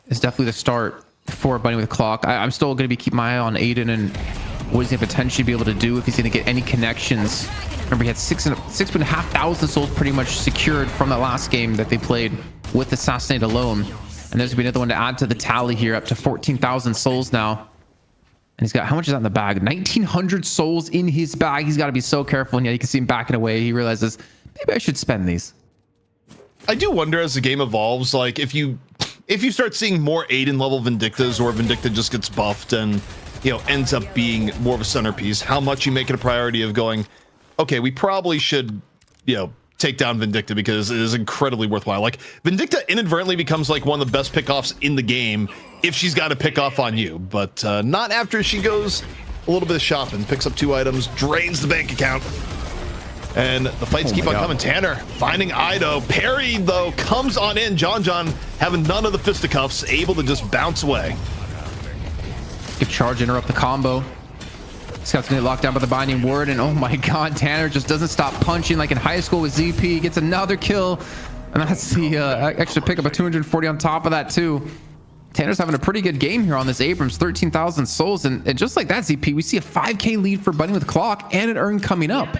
is definitely the start for Bunny with Clock. I'm still going to be keeping my eye on Aiden and what he's going to potentially be able to do if he's going to get any connections. Remember, he had 6,500 souls pretty much secured from that last game that they played with Assassinate alone. And there's going to be another one to add to the tally here, up to 14,000 souls now. And he's got, how much is that in the bag? 1,900 souls in his bag. He's got to be so careful. And yeah, you can see him backing away. He realizes, maybe I should spend these. I do wonder as the game evolves, like if you start seeing more Aiden level Vindictas, or Vindicta just gets buffed and, you know, ends up being more of a centerpiece, how much you make it a priority of going, okay, we probably should, you know, take down Vindicta because it is incredibly worthwhile. Like, Vindicta inadvertently becomes like one of the best pickoffs in the game if she's got to pick off on you, but not after she goes a little bit of shopping, picks up 2 items, drains the bank account. And the fights keep on coming. Tanner finding Ido. Parry, though, comes on in. John having none of the fisticuffs, able to just bounce away. Good charge, interrupt the combo. Scout's gonna get locked down by the Binding Word, and oh my god, Tanner just doesn't stop punching like in high school with ZP. Gets another kill, and that's the extra pickup of 240 on top of that too. Tanner's having a pretty good game here on this Abrams, 13,000 souls, and just like that, ZP, we see a 5k lead for Bunny with Clock and an Urn coming up.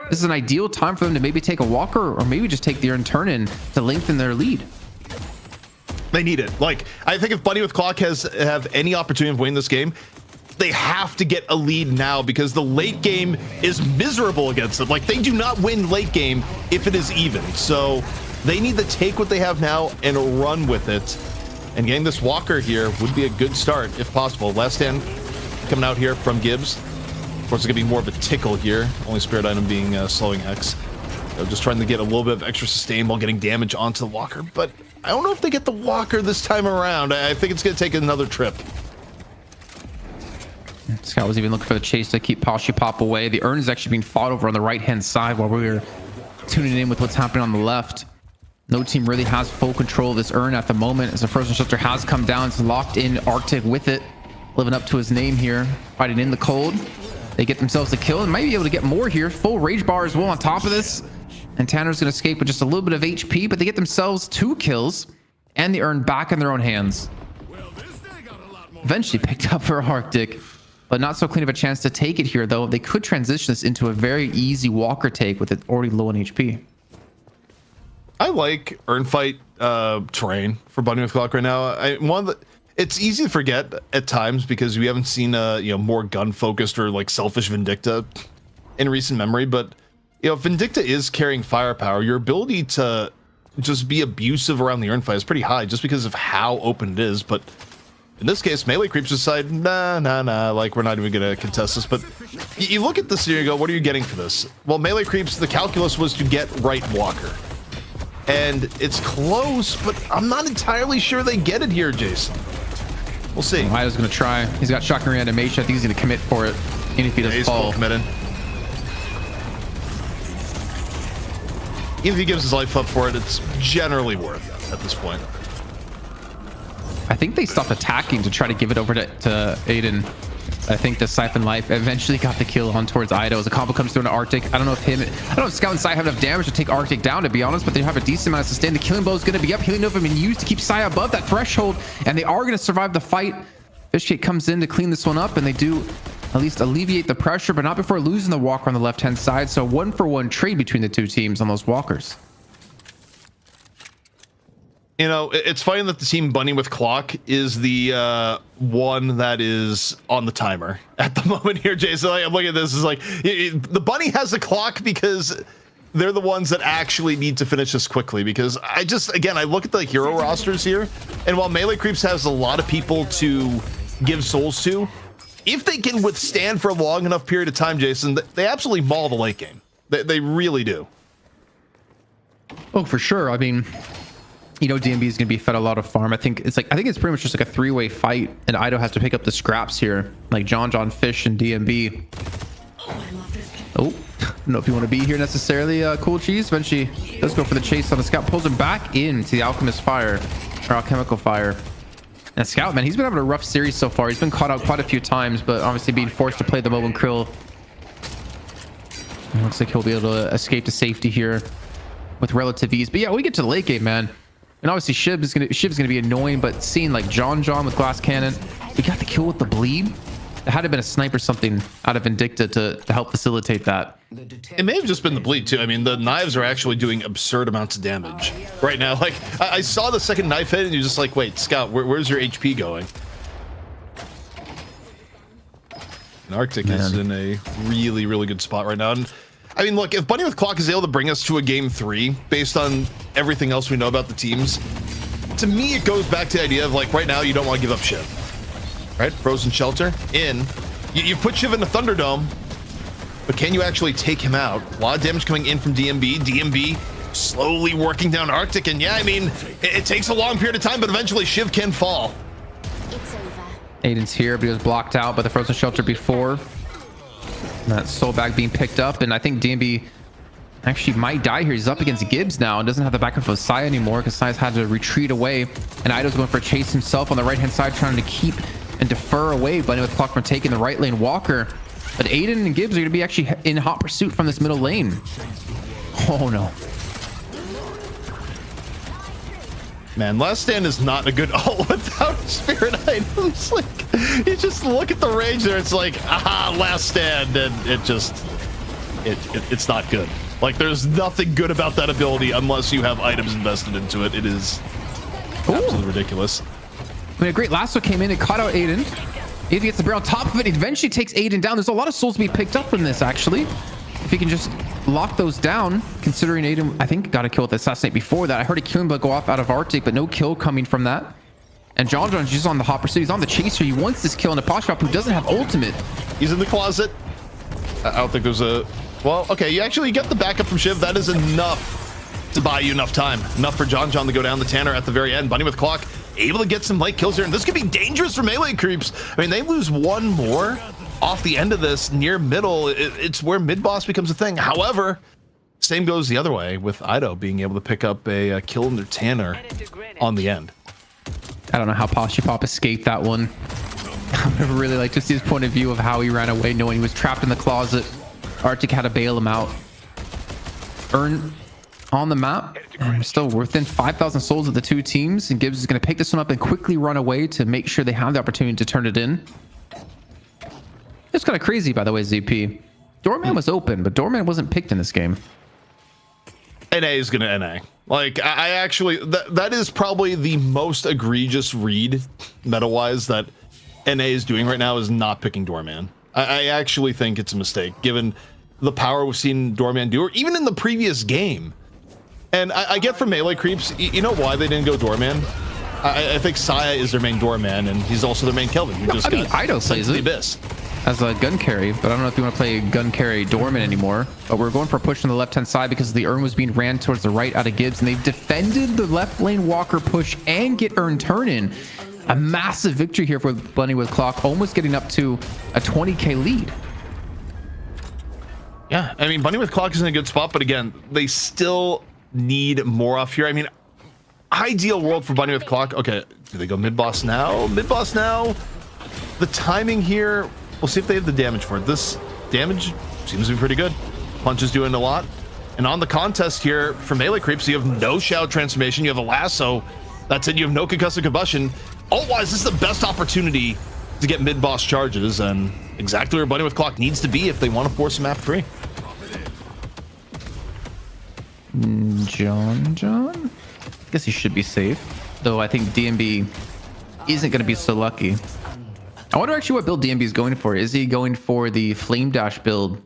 This is an ideal time for them to maybe take a walker, or maybe just take the Urn turn in to lengthen their lead. They need it. Like, I think if Bunny with Clock have any opportunity of winning this game, they have to get a lead now, because the late game is miserable against them. Like, they do not win late game if it is even. So they need to take what they have now and run with it. And getting this walker here would be a good start if possible. Last stand coming out here from Gibbs. Of course, it's gonna be more of a tickle here. Only spirit item being slowing Hex. They're just trying to get a little bit of extra sustain while getting damage onto the walker. But I don't know if they get the walker this time around. I think it's gonna take another trip. Scout was even looking for the chase to keep Pasha Pop away. The Urn is actually being fought over on the right-hand side while we were tuning in with what's happening on the left. No team really has full control of this Urn at the moment, as the Frozen Shelter has come down. It's locked in Arctic with it, living up to his name here, fighting in the cold. They get themselves a kill and might be able to get more here. Full rage bar as well on top of this. And Tanner's going to escape with just a little bit of HP, but they get themselves 2 kills and the Urn back in their own hands. Eventually picked up for Arctic, but not so clean of a chance to take it here, though. They could transition this into a very easy walker take with it already low on HP. I like Urn fight terrain for Bunny with Clock right now. It's easy to forget at times because we haven't seen more gun focused or like selfish Vindicta in recent memory. But Vindicta is carrying firepower. Your ability to just be abusive around the Urn fight is pretty high just because of how open it is. But in this case, melee creeps decide, nah, like we're not even gonna contest this. But you look at this and you go, what are you getting for this? Well, melee creeps, the calculus was to get right walker. And it's close, but I'm not entirely sure they get it here, Jason. We'll see. Ido's gonna try. He's got shotgun reanimation. I think he's gonna commit for it, even if he doesn't fall. Committing. Even if he gives his life up for it, it's generally worth it at this point. I think they stopped attacking to try to give it over to Aiden. I think the Siphon Life eventually got the kill on towards Ido as a combo comes through into Arctic. I don't know if Scout and Sai have enough damage to take Arctic down, to be honest, but they have a decent amount of sustain. The killing blow is going to be up. Healing Nova been used to keep Sai above that threshold, and they are going to survive the fight. Fishcake comes in to clean this one up, and they do at least alleviate the pressure, but not before losing the walker on the left-hand side. So 1-for-1 trade between the two teams on those walkers. It's funny that the team Bunny with Clock is the one that is on the timer at the moment here, Jason. I'm looking at this, is like the Bunny has the clock because they're the ones that actually need to finish this quickly. Because I look at the hero rosters here, and while Melee Creeps has a lot of people to give souls to, if they can withstand for a long enough period of time, Jason, they absolutely maul the late game. They really do. Oh, for sure. I mean, DMB is going to be fed a lot of farm. I think it's pretty much just like a 3-way fight, and Ido has to pick up the scraps here, like John, Fish, and DMB. Oh, I don't know if you want to be here necessarily, Cool Cheese. Eventually, let's go for the chase on the Scout. Pulls him back into the Alchemist Fire, or Alchemical Fire. And Scout, man, he's been having a rough series so far. He's been caught out quite a few times, but obviously being forced to play the Mob and Krill. It looks like he'll be able to escape to safety here. with relative ease. But yeah, we get to the late game, man. And obviously Shiv's gonna be annoying, but seeing like John with glass cannon, we got the kill with the bleed. There had to have been a sniper or something out of Vindicta to help facilitate that. It may have just been the bleed too. I mean, the knives are actually doing absurd amounts of damage right now. Like I saw the second knife hit and you're just like, wait, Scout, where's your HP going? And Arctic is in a really, really good spot right now. And I mean, look, if Bunny with Clock is able to bring us to a game 3 based on everything else we know about the teams, to me, it goes back to the idea of like right now, you don't want to give up Shiv, right? Frozen Shelter in. You put Shiv in the Thunderdome, but can you actually take him out? A lot of damage coming in from DMB. DMB slowly working down Arctic. And yeah, I mean, it takes a long period of time, but eventually Shiv can fall. It's over. Aiden's here, but he was blocked out by the Frozen Shelter before. And that soul bag being picked up, and I think DMB actually might die here. He's up against Gibbs now and doesn't have the backup of Saya anymore because Saya's had to retreat away. And Ido's going for a chase himself on the right-hand side, trying to keep and defer away Bunny with Clock from taking the right lane Walker. But Aiden and Gibbs are going to be actually in hot pursuit from this middle lane. Oh no. Man, Last Stand is not a good ult without spirit items. Like, you just look at the range there, it's like, aha, Last Stand, and it's not good. Like, there's nothing good about that ability unless you have items invested into it. It is absolutely ridiculous. I mean, a great lasso came in and caught out Aiden. Aiden gets the barrel on top of it. He eventually takes Aiden down. There's a lot of souls to be picked up from this, actually. If he can just lock those down, considering Aiden, I think, got a kill with the assassinate before that. I heard a killing bug go off out of Arctic, but no kill coming from that. And John's just on the hot pursuit. He's on the chaser. He wants this kill in a Poshop who doesn't have ultimate. He's in the closet. I don't think there's a... Well, okay, you actually get the backup from Shiv. That is enough to buy you enough time. Enough for John to go down the Tanner at the very end. Bunny with Clock able to get some late kills here. And this could be dangerous for melee creeps. I mean, they lose one more off the end of this near middle. It's where mid-boss becomes a thing. However, same goes the other way with Ido being able to pick up a kill in their Tanner on the end. I don't know how Poshipop escaped that one. I would really like to see his point of view of how he ran away, knowing he was trapped in the closet. Arctic had to bail him out. Earn on the map, and we're still within 5,000 souls of the two teams, and Gibbs is going to pick this one up and quickly run away to make sure they have the opportunity to turn it in. It's kind of crazy, by the way, ZP. Doorman was open, but Doorman wasn't picked in this game. NA is going to NA. Like, I actually, that is probably the most egregious read, meta-wise, that NA is doing right now, is not picking Doorman. I actually think it's a mistake, given the power we've seen Doorman do, or even in the previous game. And I get from melee creeps, you know why they didn't go Doorman? I think Saya is their main Doorman, and he's also their main Kelvin. Ido plays it Abyss as a gun carry, but I don't know if you want to play gun carry Doorman anymore. But we're going for a push on the left-hand side because the Urn was being ran towards the right out of Gibbs, and they've defended the left lane Walker push and get Urn turn in. A massive victory here for Bunny with Clock, almost getting up to a 20k lead. Yeah, I mean, Bunny with Clock is in a good spot, but again, they still need more off here. I mean, ideal world for Bunny with Clock. Okay, do they go mid-boss now? Mid-boss now? The timing here, we'll see if they have the damage for it. This damage seems to be pretty good. Punch is doing a lot. And on the contest here for melee creeps, you have no Shout transformation, you have a lasso. That's it, you have no concussive combustion. Ult-wise, this is the best opportunity to get mid-boss charges, and exactly where Bunny with Clock needs to be if they want to force a map 3. John? I guess he should be safe. Though I think DMB isn't going to be so lucky. I wonder actually what build DMB is going for. Is he going for the Flame Dash build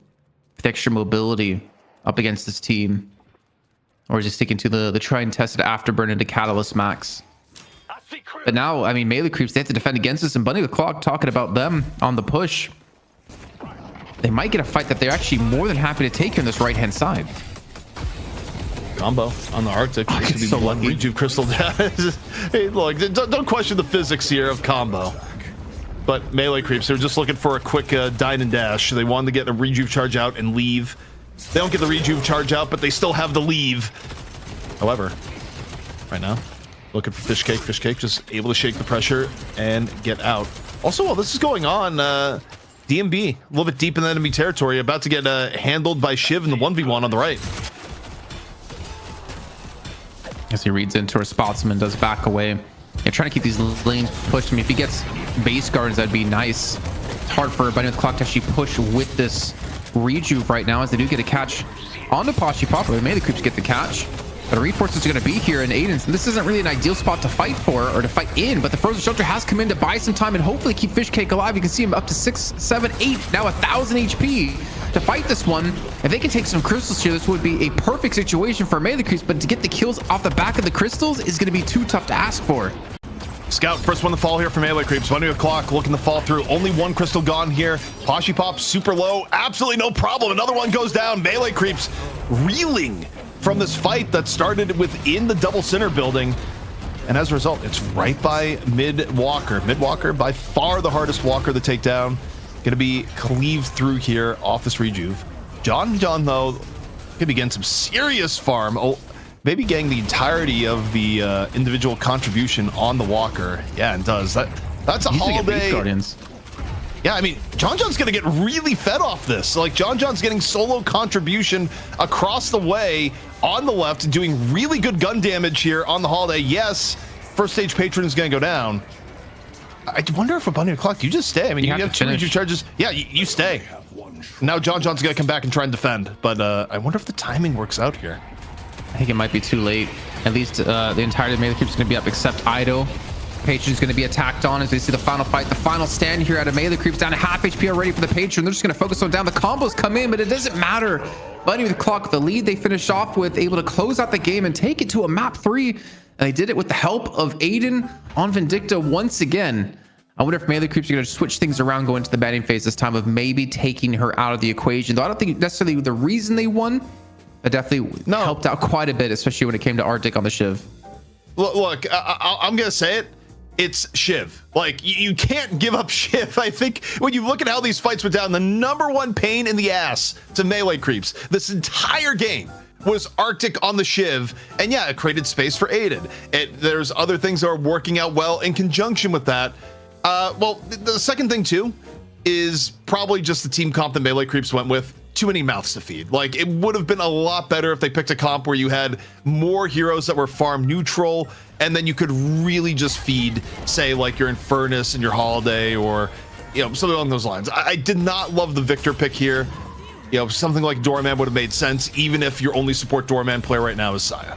with extra mobility up against this team? Or is he sticking to the try and tested Afterburn into Catalyst Max? But now, I mean, melee creeps, they have to defend against this, and Bunny the Clock talking about them on the push. They might get a fight that they're actually more than happy to take here on this right-hand side. Combo on the Arctic. This could be so one lucky. Rejuve Crystal. Hey, look, don't question the physics here of combo. But melee creeps, they're just looking for a quick dine and dash. They wanted to get a Rejuve charge out and leave. They don't get the Rejuve charge out, but they still have the leave. However, right now, looking for Fish Cake just able to shake the pressure and get out. Also, while this is going on, DMB, a little bit deep in the enemy territory, about to get handled by Shiv in the 1v1 on the right. As he reads into her, spots him and does back away. Yeah, trying to keep these lanes pushed. I mean, if he gets base guards, that'd be nice. It's hard for Bunny with Clock to actually push with this rejuve right now, as they do get a catch on the Pashy Pop. Maybe the creeps get the catch. But reinforcements are going to be here in Aiden's, and this isn't really an ideal spot to fight for or to fight in, but the Frozen Shelter has come in to buy some time and hopefully keep Fishcake alive. You can see him up to 6, 7, 8, now 1,000 HP to fight this one. If they can take some crystals here, this would be a perfect situation for melee creeps, but to get the kills off the back of the crystals is going to be too tough to ask for. Scout, first one to fall here for melee creeps. 1 o'clock looking to fall through. Only one crystal gone here. Pashy Pop super low. Absolutely no problem. Another one goes down. Melee creeps reeling from this fight that started within the double center building. And as a result, it's right by Mid Walker. Mid Walker, by far the hardest walker to take down. Gonna be cleaved through here off this rejuve. John, though, could be getting some serious farm. Oh, maybe getting the entirety of the individual contribution on the walker. Yeah, it does. That's a holiday. Guardians. Yeah, I mean, John's gonna get really fed off this. Like, John's getting solo contribution across the way on the left, doing really good gun damage here on the holiday. Yes, first stage patron is gonna go down. I wonder if a Bunny O'Clock, you just stay. I mean, you have 2 charges. Yeah, you stay. Now John's gonna come back and try and defend, but I wonder if the timing works out here. I think it might be too late. At least the entirety of melee creeps is going to be up except Ido. Patron's going to be attacked on as they see the final fight, the final stand here out of melee creeps, down to half HP already for the Patron. They're just going to focus on down. The combos come in, but it doesn't matter. Bunny with Clock, the lead they finish off with, able to close out the game and take it to a map 3. And they did it with the help of Aiden on Vindicta once again. I wonder if melee creeps are going to switch things around, go into the batting phase this time of maybe taking her out of the equation. Though I don't think necessarily the reason they won, but definitely helped out quite a bit, especially when it came to Arctic on the Shiv. Look, I'm gonna say it. It's Shiv. Like, you can't give up Shiv. I think when you look at how these fights went down, the #1 pain in the ass to melee creeps this entire game was Arctic on the Shiv, and yeah, it created space for Aiden. There's other things that are working out well in conjunction with that. Well, the second thing too is probably just the team comp that melee creeps went with. Too many mouths to feed. Like, it would have been a lot better if they picked a comp where you had more heroes that were farm neutral, and then you could really just feed, say, like your Infernus and your Holiday, or, you know, something along those lines. I did not love the Victor pick here. You know, something like Doorman would have made sense, even if your only support Doorman player right now is Saya.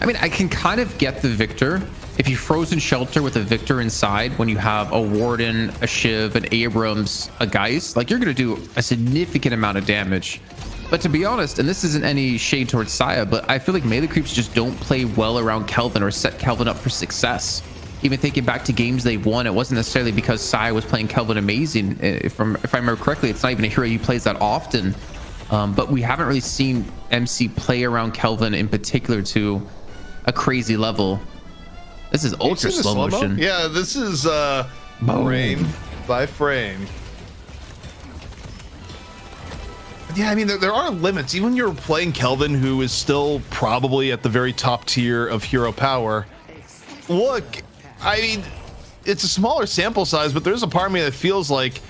I mean, I can kind of get the Victor. If you Frozen Shelter with a Victor inside, when you have a Warden, a Shiv, an Abrams, a Geist, like, you're going to do a significant amount of damage. But to be honest, and this isn't any shade towards Saya, but I feel like melee creeps just don't play well around Kelvin or set Kelvin up for success. Even thinking back to games they've won, it wasn't necessarily because Saya was playing Kelvin amazing. If I remember correctly, it's not even a hero he plays that often. But we haven't really seen MC play around Kelvin in particular to a crazy level. This is ultra slow motion. Yeah, this is frame by frame. Yeah, I mean, there are limits. Even when you're playing Kelvin, who is still probably at the very top tier of hero power. Look, I mean, it's a smaller sample size, but there's a part of me that feels like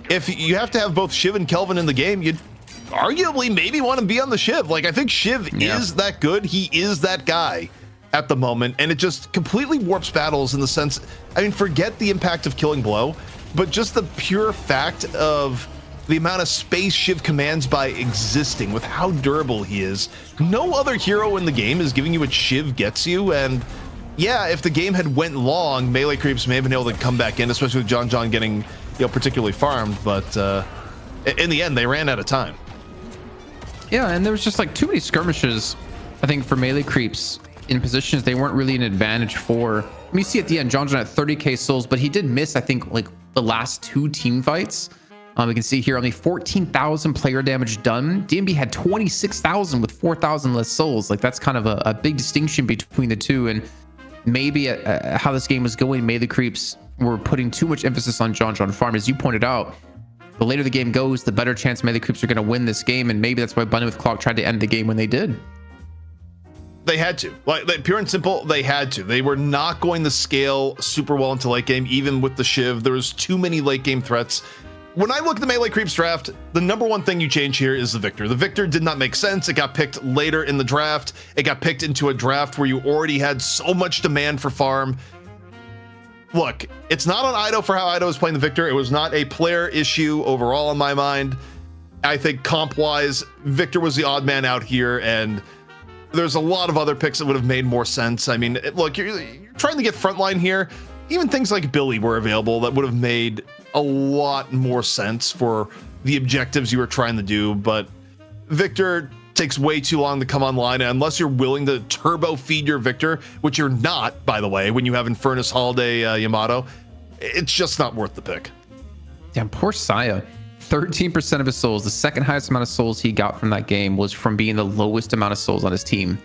if you have to have both Shiv and Kelvin in the game, you'd arguably maybe want to be on the Shiv. Like, I think Shiv is that good. He is that guy at the moment, and it just completely warps battles in the sense, I mean, forget the impact of Killing Blow, but just the pure fact of the amount of space Shiv commands by existing, with how durable he is. No other hero in the game is giving you what Shiv gets you, and yeah, if the game had went long, melee creeps may have been able to come back in, especially with John getting, you know, particularly farmed, but in the end, they ran out of time. Yeah, and there was just like too many skirmishes, I think, for melee creeps in positions they weren't really an advantage for. I mean, you see at the end, John at 30k souls, but he did miss, I think, like the last 2 team fights. We can see here only 14,000 player damage done. DMB had 26,000 with 4,000 less souls. Like, that's kind of a big distinction between the two. And maybe how this game was going, melee creeps were putting too much emphasis on John farm. As you pointed out, the later the game goes, the better chance melee creeps are going to win this game. And maybe that's why Bunny with Clock tried to end the game when they did. They had to, like pure and simple, they had to. They were not going to scale super well into late game, even with the Shiv. There was too many late game threats. when I look at the Melee Creeps draft, the number one thing you change here is the Victor. The Victor did not make sense. It got picked later in the draft. It got picked into a draft where you already had so much demand for farm. Look, it's not on Ido for how Ido was playing the Victor. It was not a player issue overall in my mind. I think comp-wise, Victor was the odd man out here, and there's a lot of other picks that would have made more sense. I mean, look, you're trying to get frontline here. Even things like Billy were available that would have made a lot more sense for the objectives you were trying to do, but Victor takes way too long to come online, and unless you're willing to turbo feed your Victor, which you're not, by the way, when you have Infernus Holiday Yamato, it's just not worth the pick. Damn, poor Saya. 13% of his souls, the second highest amount of souls he got from that game, was from being the lowest amount of souls on his team.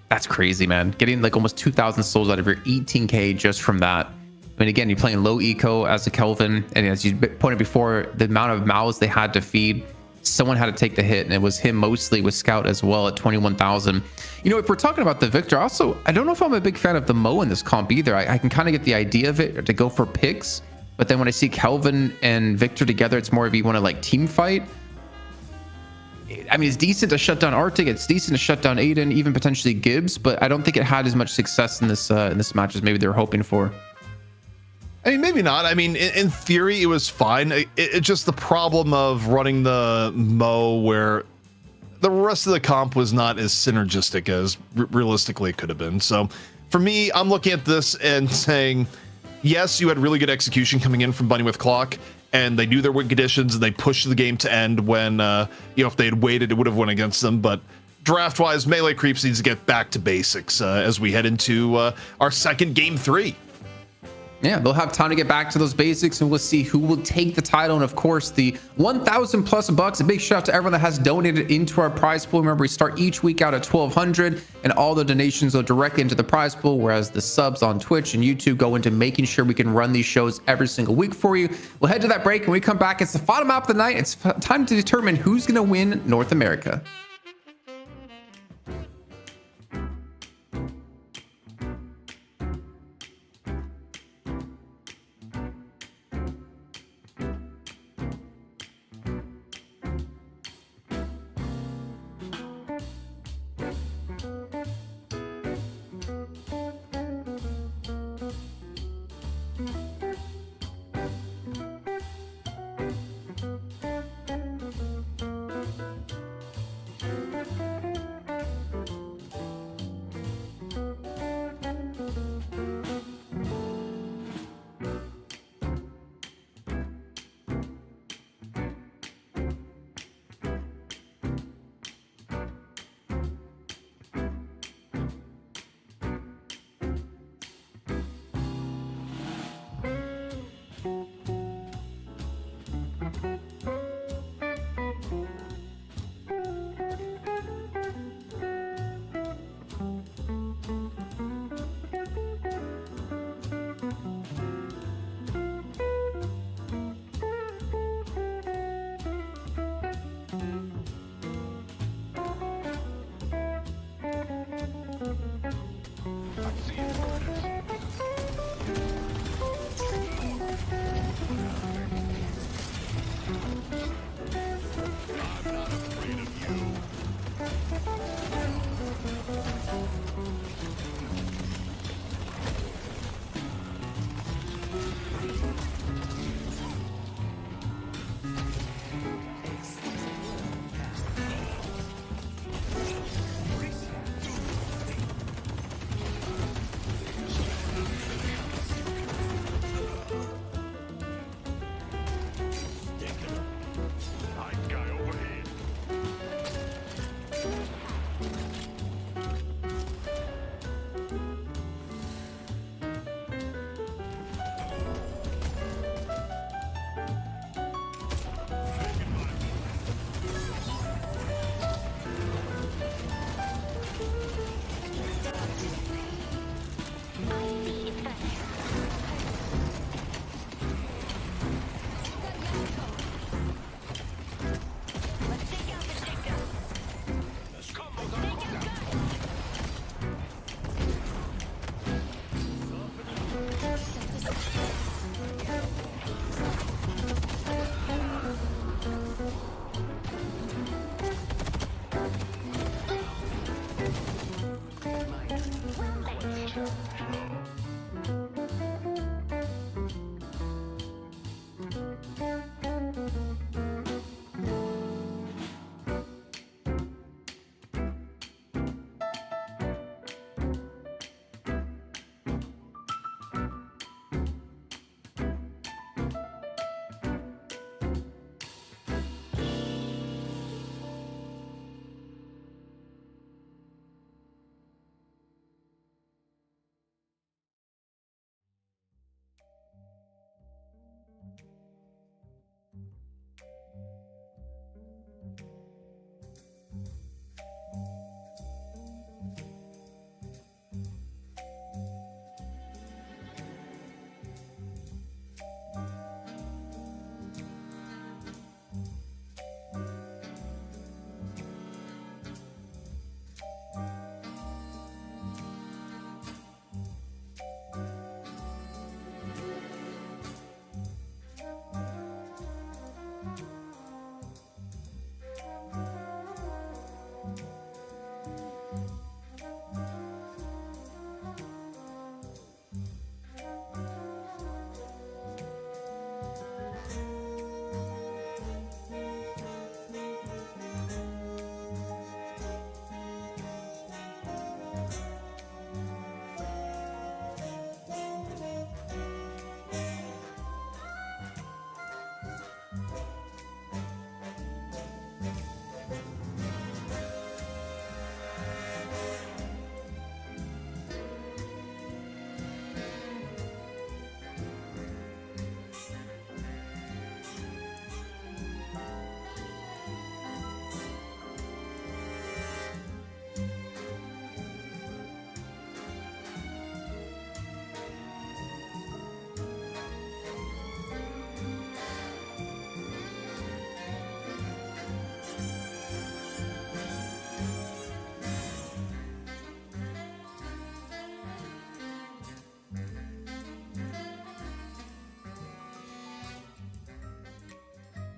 That's crazy, man. Getting like almost 2,000 souls out of your 18k just from that. I mean, again, you're playing low eco as a Kelvin, and as you pointed before, the amount of mouths they had to feed, someone had to take the hit, and it was him mostly with Scout as well at 21,000. You know, if we're talking about the Victor, also, I don't know if I'm a big fan of the Mo in this comp either. I can kind of get the idea of it to go for picks, but then when I see Kelvin and Victor together, it's more of you want to like team fight. I mean, it's decent to shut down Arctic. It's decent to shut down Aiden, even potentially Gibbs, but I don't think it had as much success in this match as maybe they were hoping for. I mean, maybe not. I mean, in theory, it was fine. It's just the problem of running the Mo where the rest of the comp was not as synergistic as realistically it could have been. So for me, I'm looking at this and saying, yes, you had really good execution coming in from Bunny with Clock, and they knew their win conditions and they pushed the game to end when, if they had waited, it would have won against them. But draft-wise, Melee Creeps needs to get back to basics as we head into our second game 3. Yeah, they'll have time to get back to those basics, and we'll see who will take the title. And of course, the 1,000 plus bucks. A big shout out to everyone that has donated into our prize pool. Remember, we start each week out at 1,200, and all the donations go directly into the prize pool, whereas the subs on Twitch and YouTube go into making sure we can run these shows every single week for you. We'll head to that break, and when we come back, it's the final map of the night. It's time to determine who's going to win North America.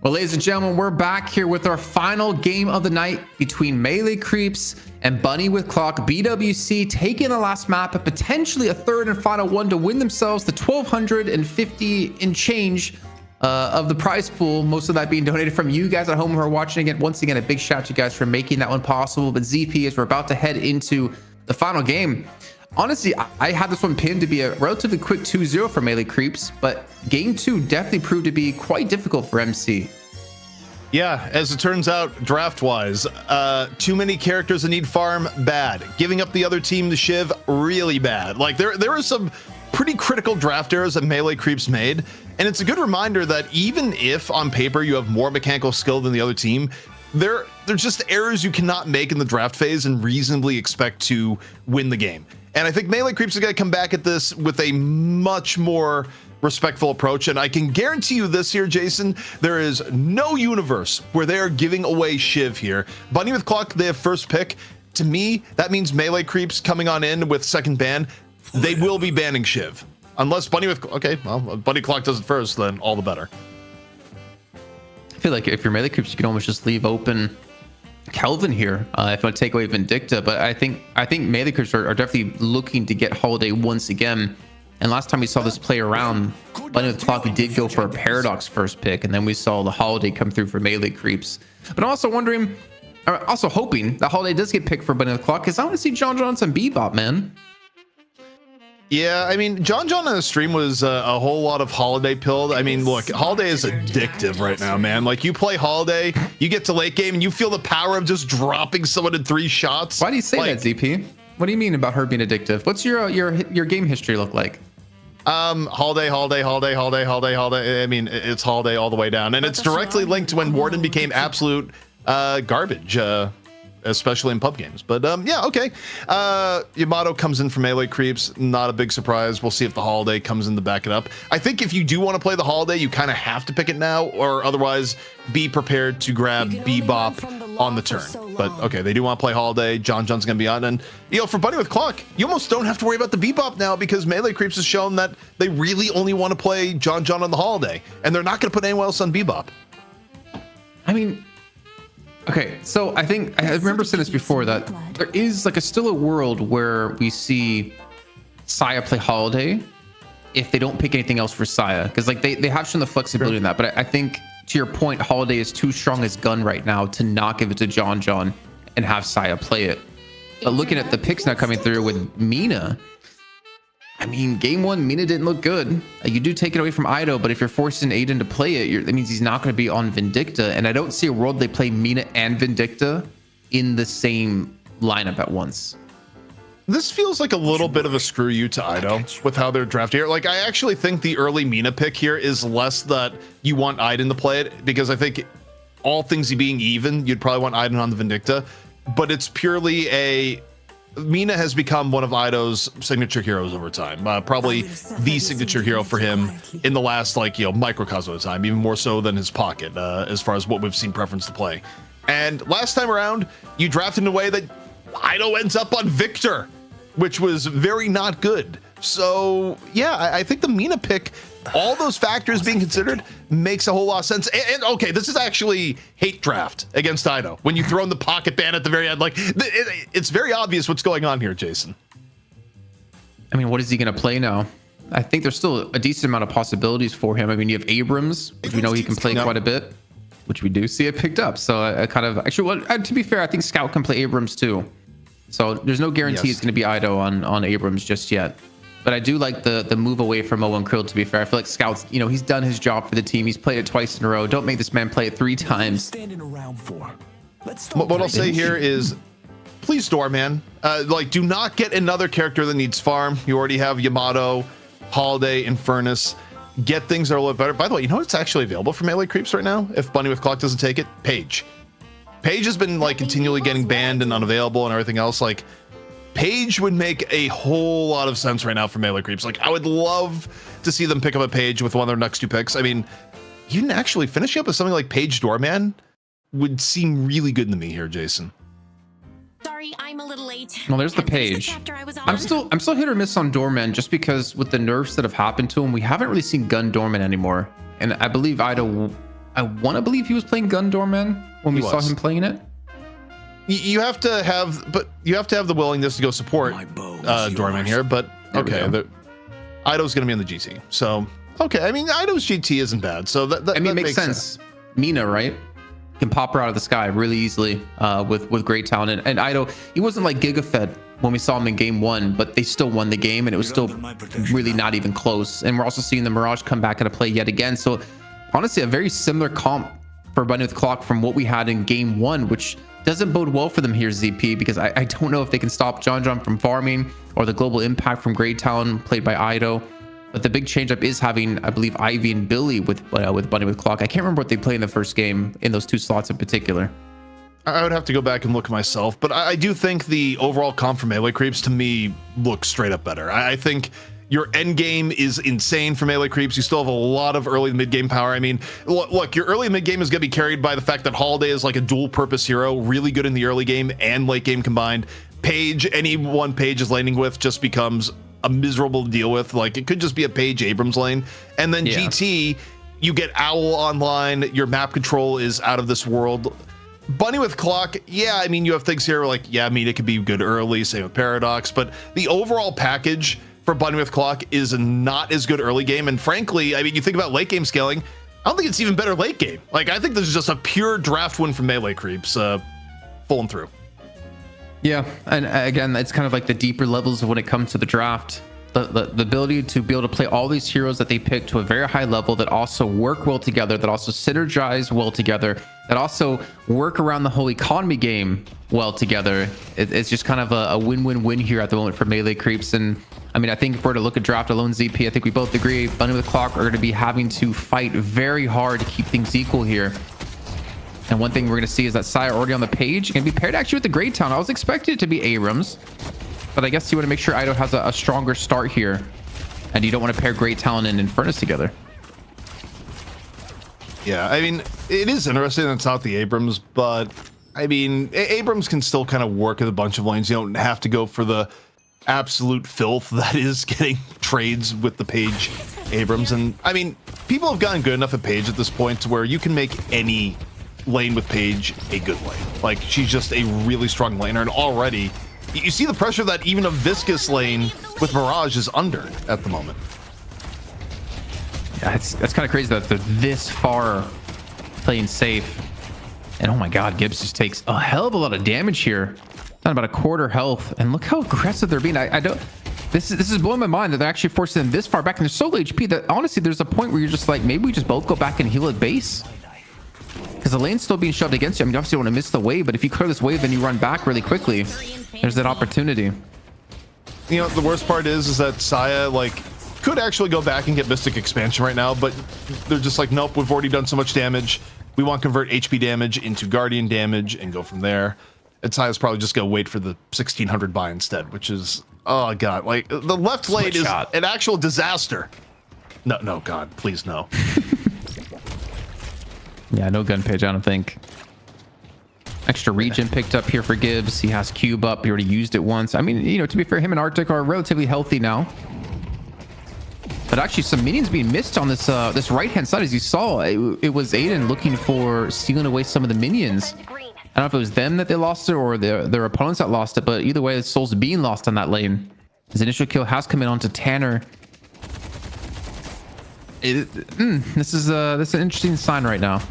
Well, ladies and gentlemen, we're back here with our final game of the night between Melee Creeps and Bunny with Clock. BWC taking the last map, and potentially a third and final one to win themselves the 1,250 and change of the prize pool. Most of that being donated from you guys at home who are watching it. Once again, a big shout out to you guys for making that one possible. But ZP, as we're about to head into the final game, honestly, I had this one pinned to be a relatively quick 2-0 for Melee Creeps, but game 2 definitely proved to be quite difficult for MC. Yeah, as it turns out, draft-wise, too many characters that need farm, bad. Giving up the other team to Shiv, really bad. Like, there are some pretty critical draft errors that Melee Creeps made, and it's a good reminder that even if, on paper, you have more mechanical skill than the other team, they're just errors you cannot make in the draft phase and reasonably expect to win the game. And I think Melee Creeps are going to come back at this with a much more respectful approach, and I can guarantee you this here, Jason, there is no universe where they are giving away Shiv here. Bunny with Clock, they have first pick. To me, that means Melee Creeps coming on in with second ban. They will be banning Shiv. Unless Bunny with... Okay, well, Bunny Clock does it first, then all the better. I feel like if you're Melee Creeps, you can almost just leave open Kelvin here if you want to take away Vindicta, but I think Melee Creeps are definitely looking to get Holiday once again. And last time we saw this play around, Bunny with Clock, we did go for a Paradox first pick, and then we saw the Holiday come through for Melee Creeps. But I'm also wondering, or also hoping that Holiday does get picked for Bunny with Clock, because I want to see John on some Bebop, man. Yeah, I mean, John on the stream was a whole lot of Holiday pilled. I mean, look, Holiday is addictive right now, man. Like, you play Holiday, you get to late game, and you feel the power of just dropping someone in 3 shots. Why do you say that, ZP? What do you mean about her being addictive? What's your game history look like? Holiday. I mean, it's Holiday all the way down, and it's directly linked to when Warden became absolute garbage, especially in pub games. But yeah, okay. Yamato comes in for Melee Creeps, not a big surprise. We'll see if the Holiday comes in to back it up. I think if you do want to play the Holiday, you kind of have to pick it now, or otherwise be prepared to grab Bebop on the turn. But okay, they do want to play Holiday. John's gonna be on, and for Bunny with Clock, you almost don't have to worry about the Bebop now, because Melee Creeps has shown that they really only want to play John on the Holiday, and they're not gonna put anyone else on Bebop. I mean, okay, so I think I remember saying this before, that there is like still a world where we see Saya play Holiday if they don't pick anything else for Saya, because like they have shown the flexibility in that. But I think, to your point, Holiday is too strong as gun right now to not give it to John and have Saya play it. But looking at the picks now coming through with Mina, I mean, game 1, Mina didn't look good. You do take it away from Ido, but if you're forcing Aiden to play it, that means he's not going to be on Vindicta. And I don't see a world they play Mina and Vindicta in the same lineup at once. This feels like a little bit of a screw you to Ido with how they're drafted here. Like, I actually think the early Mina pick here is less that you want Aiden to play it, because I think all things being even, you'd probably want Aiden on the Vindicta, but it's purely Mina has become one of Ido's signature heroes over time. Probably the signature hero for him in the last, microcosm of time, even more so than his pocket, as far as what we've seen preference to play. And last time around, you drafted in a way that Ido ends up on Victor, which was very not good. So yeah, I think the Mina pick, all those factors being considered, makes a whole lot of sense. And okay, this is actually hate draft against Ido when you throw in the pocket ban at the very end. Like, it's very obvious what's going on here, Jason. I mean, what is he going to play now? I think there's still a decent amount of possibilities for him. I mean, you have Abrams, which we know he can play quite a bit, which we do see it picked up. So I kind of actually, well, to be fair, I think Scout can play Abrams too. So there's no guarantee it's going to be Ido on Abrams just yet. But I do like the move away from Owen Krill, to be fair. I feel like Scout's, he's done his job for the team. He's played it twice in a row. Don't make this man play it 3 times. What I'll say here is, please, Doorman, do not get another character that needs farm. You already have Yamato, Holiday, Infernus. Get things that are a little better. By the way, you know what's actually available for Melee Creeps right now? If Bunny with Clock doesn't take it, Paige. Paige has been continually getting banned and unavailable and everything else. Like, Paige would make a whole lot of sense right now for Melee Creeps. Like, I would love to see them pick up a Paige with one of their next 2 picks. I mean, even actually finishing up with something like Paige Doorman would seem really good to me here, Jason. Sorry, I'm a little late. Well, there's the Paige. I'm still hit or miss on Doorman, just because with the nerfs that have happened to him, we haven't really seen Gun Doorman anymore. And I believe Ido I want to believe he was playing Gun Doorman when we saw him playing it. You have to have the willingness to go support Doorman here, but okay, Ido's going to be on the GT. So, okay, I mean, Ido's GT isn't bad. So that it makes sense. Mina, right? Can pop her out of the sky really easily with great talent. And Ido, he wasn't like GigaFed when we saw him in game 1, but they still won the game, and it was still really not even close. And we're also seeing the Mirage come back into play yet again. So honestly, a very similar comp for Bunny with Clock from what we had in game 1, which doesn't bode well for them here, ZP, because I don't know if they can stop John from farming or the global impact from Great Talon played by Ido. But the big change up is having, I believe, Ivy and Billy with Bunny with Clock. I can't remember what they played in the first game in those 2 slots in particular. I would have to go back and look myself, but I do think the overall comp for melee creeps to me looks straight up better. I think your end game is insane for melee creeps. You still have a lot of early and mid game power. I mean, look, your early and mid game is going to be carried by the fact that Holiday is like a dual purpose hero, really good in the early game and late game combined. Page, any one Page is laning with just becomes a miserable to deal with. Like, it could just be a Page Abrams lane. And then GT, you get Owl online, your map control is out of this world. Bunny with Clock, yeah, I mean, you have things here like, yeah, I mean, it could be good early, same with Paradox, but the overall package for Bunny with Clock is not as good early game. And frankly, I mean, you think about late game scaling, I don't think it's even better late game. Like, I think this is just a pure draft win from melee creeps, pulling through. Yeah, and again, it's kind of like the deeper levels of when it comes to the draft. The ability to be able to play all these heroes that they pick to a very high level that also work well together, that also synergize well together, that also work around the whole economy game well together. It's just kind of a win-win-win here at the moment for melee creeps. And I mean, I think if we're to look at draft alone, ZP, I think we both agree Bunny with Clock are going to be having to fight very hard to keep things equal here. And one thing we're going to see is that Saya already on the page going to be paired actually with the Great Town. I was expecting it to be Abrams, but I guess you want to make sure Ido has a stronger start here, and you don't want to pair Great Talon and Infernus together. Yeah, I mean, it is interesting that it's not the Abrams, but I mean, Abrams can still kind of work at a bunch of lanes. You don't have to go for the absolute filth that is getting trades with the Page Abrams. And I mean, people have gotten good enough at Page at this point to where you can make any lane with Page a good lane. Like, she's just a really strong laner, and already you see the pressure that even a viscous lane with Mirage is under at the moment. Yeah, that's kind of crazy that they're this far playing safe. And oh my god, Gibbs just takes a hell of a lot of damage here. Not about a quarter health, and look how aggressive they're being. I don't. This is blowing my mind that they're actually forcing them this far back, and they're so low HP that honestly, there's a point where you're just like, maybe we just both go back and heal at base. Because the lane's still being shoved against you. I mean, obviously you want to miss the wave, but if you clear this wave, then you run back really quickly. There's that opportunity. You know, the worst part is that Saya, like, could actually go back and get Mystic Expansion right now, but they're just like, nope, we've already done so much damage. We want to convert HP damage into Guardian damage and go from there. And Saya's probably just going to wait for the 1600 buy instead, which is, oh god, like, the left lane is an actual disaster. No, god, please no. Yeah, no gun page, I don't think. Extra regen picked up here for Gibbs. He has cube up. He already used it once. I mean, you know, to be fair, him and Arctic are relatively healthy now. But actually, some minions being missed on this this right-hand side, as you saw. It was Aiden looking for stealing away some of the minions. I don't know if it was them that they lost it or their opponents that lost it, but either way, the soul's being lost on that lane. His initial kill has come in onto Tanner. This is an interesting sign right now.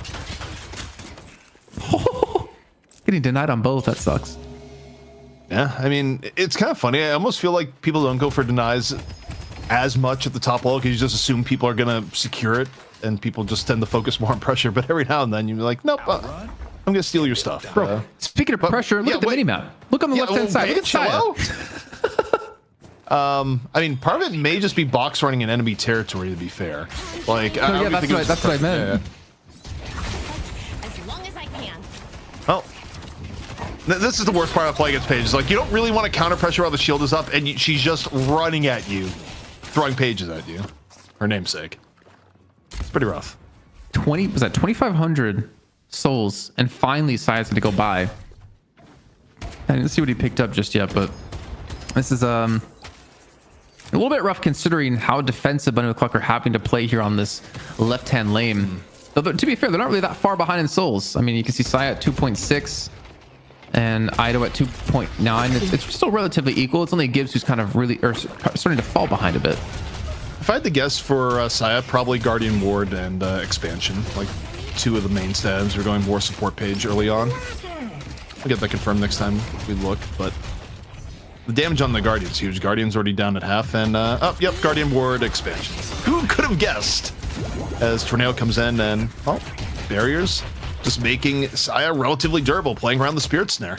Getting denied on both, that sucks. Yeah, I mean, it's kind of funny. I almost feel like people don't go for denies as much at the top level because you just assume people are going to secure it, and people just tend to focus more on pressure. But every now and then you're like, nope, I'm going to steal your stuff. Bro, speaking of pressure, look at the minimap. Look on the left-hand side. Look at Saya. I mean, part of it may just be box running in enemy territory, to be fair. Like, no, yeah, that's what I meant. As long as I can. Well, this is the worst part of playing against Paige. Is like, you don't really want to counter pressure while the shield is up, and she's just running at you, throwing pages at you. Her namesake. It's pretty rough. 2,500 souls, and finally Saya's going to go by. I didn't see what he picked up just yet, but this is a little bit rough considering how defensive Bunny with Clock are having to play here on this left-hand lane. Though, to be fair, they're not really that far behind in souls. I mean, you can see Saya at 2.6 and Ido at 2.9. It's still relatively equal. It's only Gibbs who's kind of really starting to fall behind a bit. If I had to guess for Saya, probably Guardian Ward and Expansion, like 2 of the main stabs. We're going more support page early on. I'll get that confirmed next time we look, but the damage on the Guardian's huge. Guardian's already down at half, and yep, Guardian Ward Expansion. Who could have guessed? As Tornado comes in and, well, barriers, just making Saya relatively durable, playing around the Spirit Snare.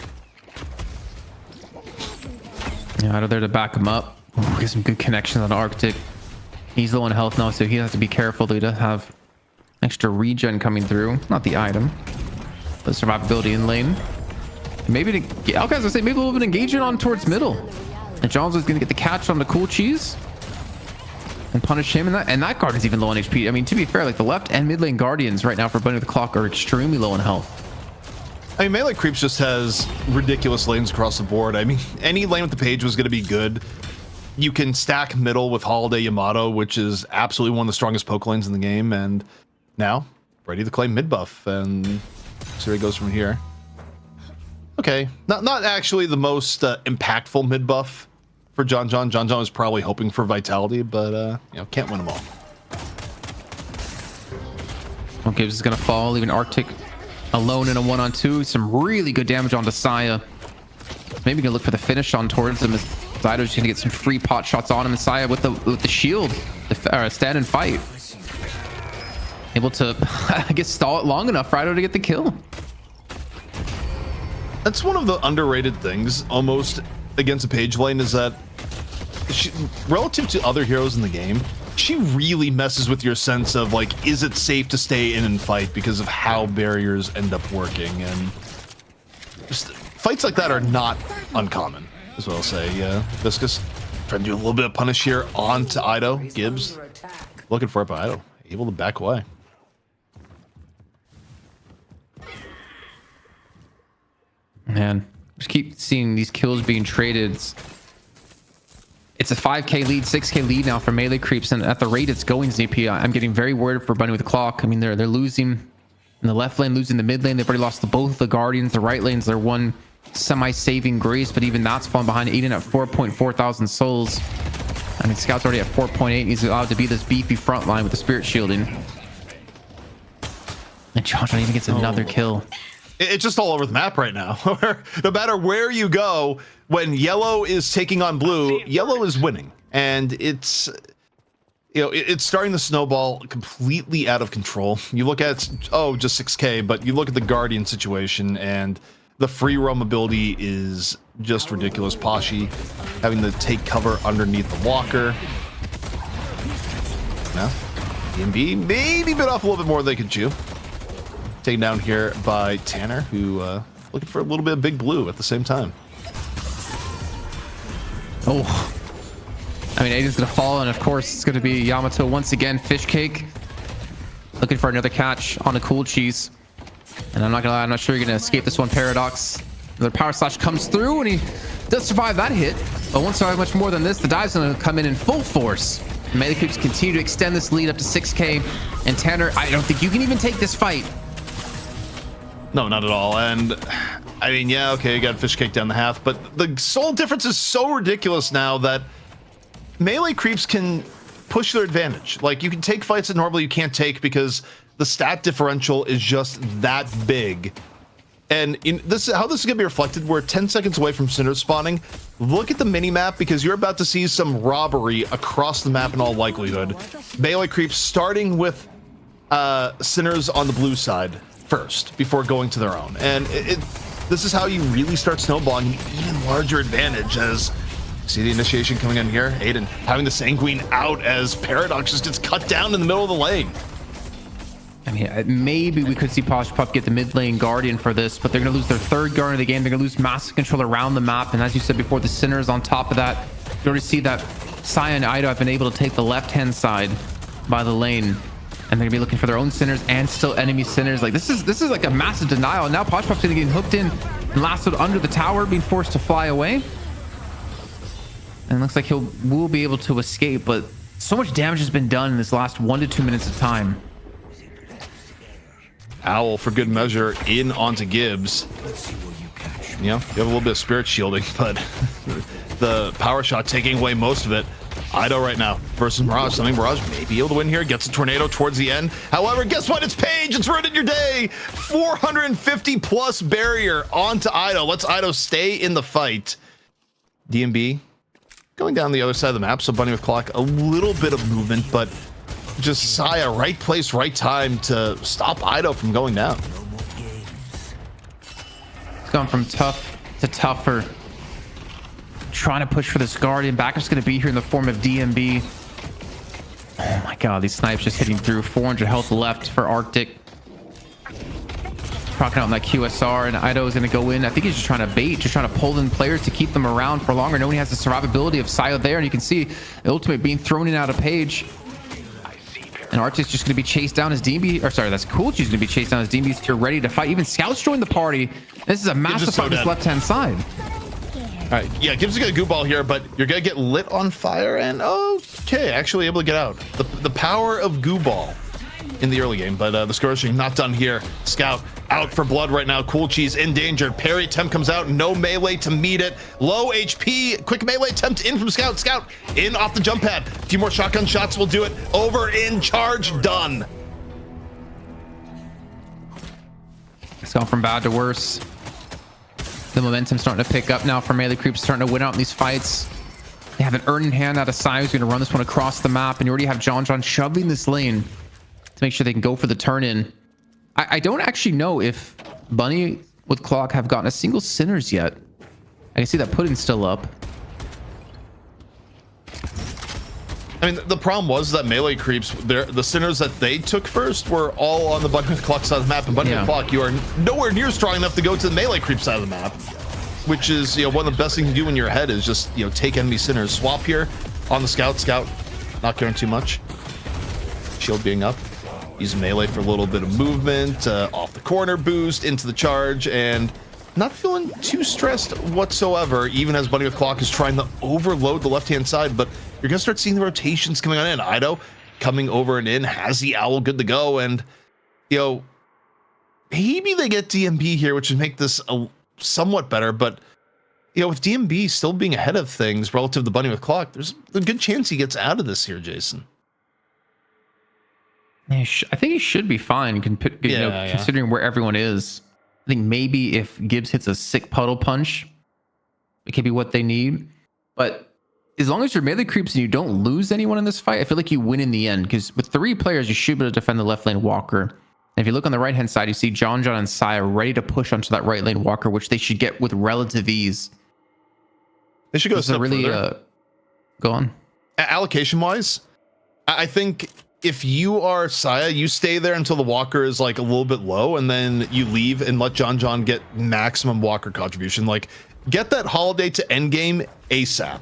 Yeah, out of there to back him up. Ooh, get some good connections on Arctic. He's low on health now, so he has to be careful that he does have extra regen coming through. Not the item, but survivability in lane. Maybe to, I was gonna say maybe a little bit engaging on towards middle. And Jones is gonna get the catch on the cool cheese and punish him. And that Guardian's even low on HP. I mean, to be fair, like the left and mid lane Guardians right now for Bunny the Clock are extremely low on health. I mean, Melee Creeps just has ridiculous lanes across the board. I mean, any lane with the page was going to be good. You can stack middle with Holiday Yamato, which is absolutely one of the strongest poke lanes in the game. And now, ready to claim mid buff. And so he goes from here. Okay, not actually the most impactful mid buff for John John. John John was probably hoping for Vitality, but you know, can't win them all. Well, Gibbs is going to fall, leaving Arctic alone in a 1-on-2. Some really good damage onto Saya. Maybe gonna look for the finish on towards him. Zido's just gonna get some free pot shots on him. And Saya with the shield, stand and fight, able to, I guess, stall it long enough for Ido to get the kill. That's one of the underrated things, almost against a page lane, is that she, relative to other heroes in the game, she really messes with your sense of like, is it safe to stay in and fight because of how barriers end up working. And just, fights like that are not uncommon, is what I'll say. Viscous trying to do a little bit of punish here onto Ido. Gibbs looking for it, but Ido able to back away. Man, just keep seeing these kills being traded. It's a 5k lead, 6k lead now for Melee Creeps, and at the rate it's going, ZP, I'm getting very worried for Bunny with the Clock. I mean, they're losing in the left lane, losing the mid lane. They've already lost to both the Guardians. The right lane's their one semi-saving grace, but even that's falling behind. Eden at 4.4 thousand souls. I mean, Scout's already at 4.8. He's allowed to be this beefy front line with the spirit shielding. And Josh even gets another kill. It's just all over the map right now. No matter where you go, when yellow is taking on blue, yellow is winning. And it's, you know, it's starting to snowball completely out of control. You look at, oh, just 6k, but you look at the Guardian situation and the free roam ability is just ridiculous. Pashi having to take cover underneath the walker. Now, EMB maybe bit off a little bit more than they could chew. Taken down here by Tanner, who looking for a little bit of big blue at the same time. Oh, I mean, Aiden's gonna fall, and of course it's gonna be Yamato once again. Fish cake, looking for another catch on a cool cheese. And I'm not gonna lie, I'm not sure you're gonna escape this one. Paradox, another power slash comes through, and he does survive that hit, but won't survive much more than this. The dive's gonna come in full force. Melee Creeps continue to extend this lead up to 6k, and Tanner, I don't think you can even take this fight. No, not at all. And I mean, yeah, okay, you got fish cake down the half, but the soul difference is so ridiculous now that Melee Creeps can push their advantage. Like, you can take fights that normally you can't take because the stat differential is just that big. And this is how this is going to be reflected. We're 10 seconds away from Sinner spawning. Look at the mini map, because you're about to see some robbery across the map in all likelihood. Melee Creeps starting with Sinners on the blue side first before going to their own. And this is how you really start snowballing an even larger advantage. As see the initiation coming in here, Aiden having the Sanguine out as Paradox just gets cut down in the middle of the lane. I mean, maybe we could see Posh Pup get the mid lane Guardian for this, but they're going to lose their third Guardian of the game. They're going to lose massive control around the map. And as you said before, the Sinners on top of that. You already see that Saya and Ido have been able to take the left-hand side by the lane. And they're gonna be looking for their own Sinners and still enemy Sinners. Like, this is like a massive denial. And now Posh Pup's gonna get hooked in and lassoed under the tower, being forced to fly away. And it looks like will be able to escape, but so much damage has been done in this last 1 to 2 minutes of time. Owl for good measure in onto Gibbs. You know, you have a little bit of spirit shielding, but the power shot taking away most of it. Ido right now versus Mirage. Something Mirage may be able to win here. Gets a tornado towards the end. However, guess what? It's Paige. It's ruining your day. 450 plus barrier onto Ido. Let's Ido stay in the fight. DMB going down the other side of the map. So Bunny with Clock, a little bit of movement, but just Saya, right place, right time to stop Ido from going down. It's gone from tough to tougher. Trying to push for this Guardian. Backup's going to be here in the form of DMB. Oh my god, these snipes just hitting through. 400 health left for Arctic. Procking out on that QSR, and Ido is going to go in. I think he's just trying to bait, just trying to pull in players to keep them around for longer. Nobody has the survivability of Sio there, and you can see the ultimate being thrown in out of Page. And Arctic's just going to be chased down as DMB, or sorry, that's cool. She's going to be chased down as DMB's here ready to fight. Even Scouts join the party. This is a massive fight on his left-hand side. All right, yeah, Gibbs is gonna goo ball here, but you're gonna get lit on fire, and okay, actually able to get out. The power of goo ball in the early game, but the skirmishing not done here. Scout out for blood right now. Cool Cheese endangered. Parry attempt comes out, no melee to meet it. Low HP, quick melee attempt in from Scout. Scout in off the jump pad. A few more shotgun shots will do it. Over in charge, done. It's gone from bad to worse. The momentum starting to pick up now for melee creeps, starting to win out in these fights. They have an Urn in hand out of Sai, who's going to run this one across the map, and you already have John shoving this lane to make sure they can go for the turn in. I don't actually know if Bunny with Clock have gotten a single Sinners yet. I can see that Pudding's still up. I mean, the problem was that melee creeps, the Sinners that they took first were all on the Bunny with Clock side of the map, and Bunny with Clock, you are nowhere near strong enough to go to the melee creep side of the map, which is, you know, one of the best things to do in your head is just, you know, take enemy Sinners. Swap here on the Scout, not caring too much. Shield being up. Use melee for a little bit of movement, off the corner boost, into the charge, and not feeling too stressed whatsoever, even as Bunny with Clock is trying to overload the left-hand side, but you're going to start seeing the rotations coming on in. Ido coming over and in, has the Owl good to go, and, you know, maybe they get DMB here, which would make this somewhat better, but, you know, with DMB still being ahead of things relative to Bunny with Clock, there's a good chance he gets out of this here, Jason. I think he should be fine, considering where everyone is. I think maybe if Gibbs hits a sick puddle punch, it could be what they need. But as long as you're melee creeps and you don't lose anyone in this fight, I feel like you win in the end. Because with 3 players, you should be able to defend the left lane Walker. And if you look on the right-hand side, you see John and Saya ready to push onto that right lane Walker, which they should get with relative ease. They should go a step further. Go on. Allocation-wise, I think if you are Saya, you stay there until the Walker is like a little bit low, and then you leave and let John get maximum Walker contribution. Like, get that Holiday to endgame ASAP.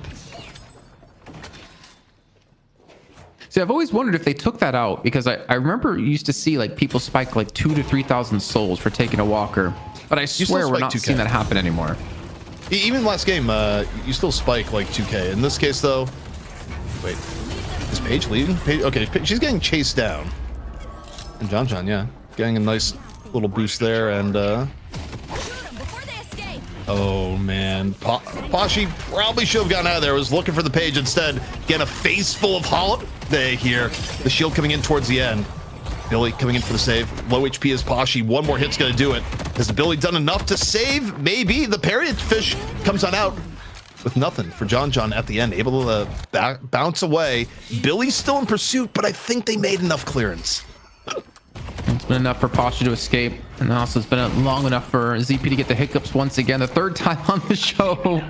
See, I've always wondered if they took that out, because I remember you used to see like people spike like 2,000 to 3,000 souls for taking a Walker, but I swear we're not seeing that happen anymore. Even last game, you still spike like 2k. In this case, though, wait, is Paige leading? Okay, she's getting chased down, and John, yeah, getting a nice little boost there, and oh man, Pashi probably should have gotten out of there. Was looking for the Page instead. Get a face full of Holiday here. The shield coming in towards the end. Billy coming in for the save. Low HP is Pashi. One more hit's gonna do it. Has Billy done enough to save? Maybe. The parry fish comes on out with nothing for John at the end. Able to bounce away. Billy's still in pursuit, but I think they made enough clearance. It's been enough for Pasha to escape, and also it's been long enough for ZP to get the hiccups once again. The 3rd time on the show.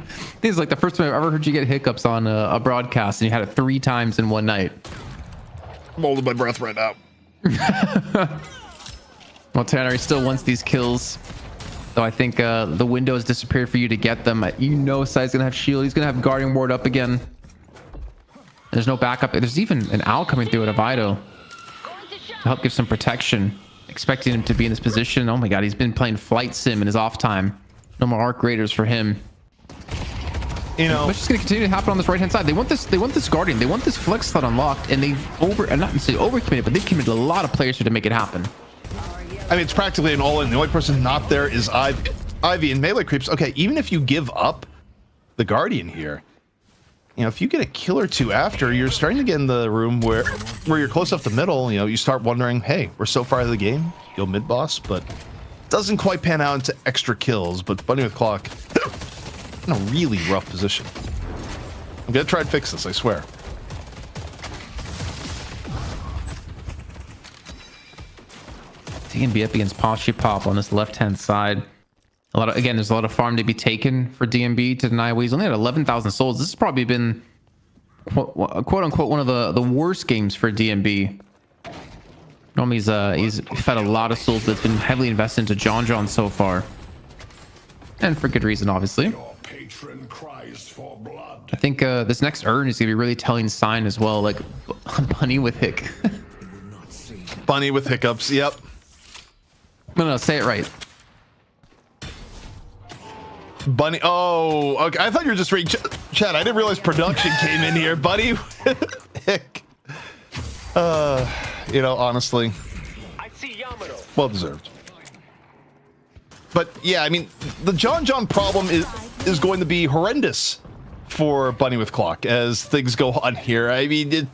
This is like the first time I've ever heard you get hiccups on a broadcast, and you had it 3 times in one night. I'm holding my breath right now. Well, Tanner, he still wants these kills, though I think the window has disappeared for you to get them. You know Sai's gonna have shield. He's gonna have Guardian Ward up again. There's no backup. There's even an Owl coming through at Avido to help give some protection. Expecting him to be in this position. Oh my god, he's been playing Flight Sim in his off time. No more Arc Raiders for him. You know, what's just going to continue to happen on this right hand side? They want this Guardian. They want this flex slot unlocked, and they've not necessarily overcommitted, but they've committed a lot of players here to make it happen. I mean, it's practically an all-in. The only person not there is Ivy and melee creeps. Okay, even if you give up the Guardian here, you know, if you get a kill or two after, you're starting to get in the room where you're close up the middle. You know, you start wondering, hey, we're so far out of the game. Go mid boss, but doesn't quite pan out into extra kills. But Bunny with Clock in a really rough position. I'm gonna try and fix this, I swear. DMB up against Poshy Pop on this left-hand side. There's a lot of farm to be taken for DMB to deny away. He's only at 11,000 souls. This has probably been quote unquote one of the worst games for DMB. Normally he's fed a lot of souls, but it's been heavily invested into John so far, and for good reason, obviously. I think this next urn is gonna be a really telling sign as well. Like Bunny with hic. Bunny with hiccups. Yep. No, say it right. Bunny. Oh, okay. I thought you were just reading chat. I didn't realize production came in here. Bunny. Hick. You know, honestly, well deserved. But yeah, I mean, the John problem is going to be horrendous for Bunny with Clock as things go on here. I mean,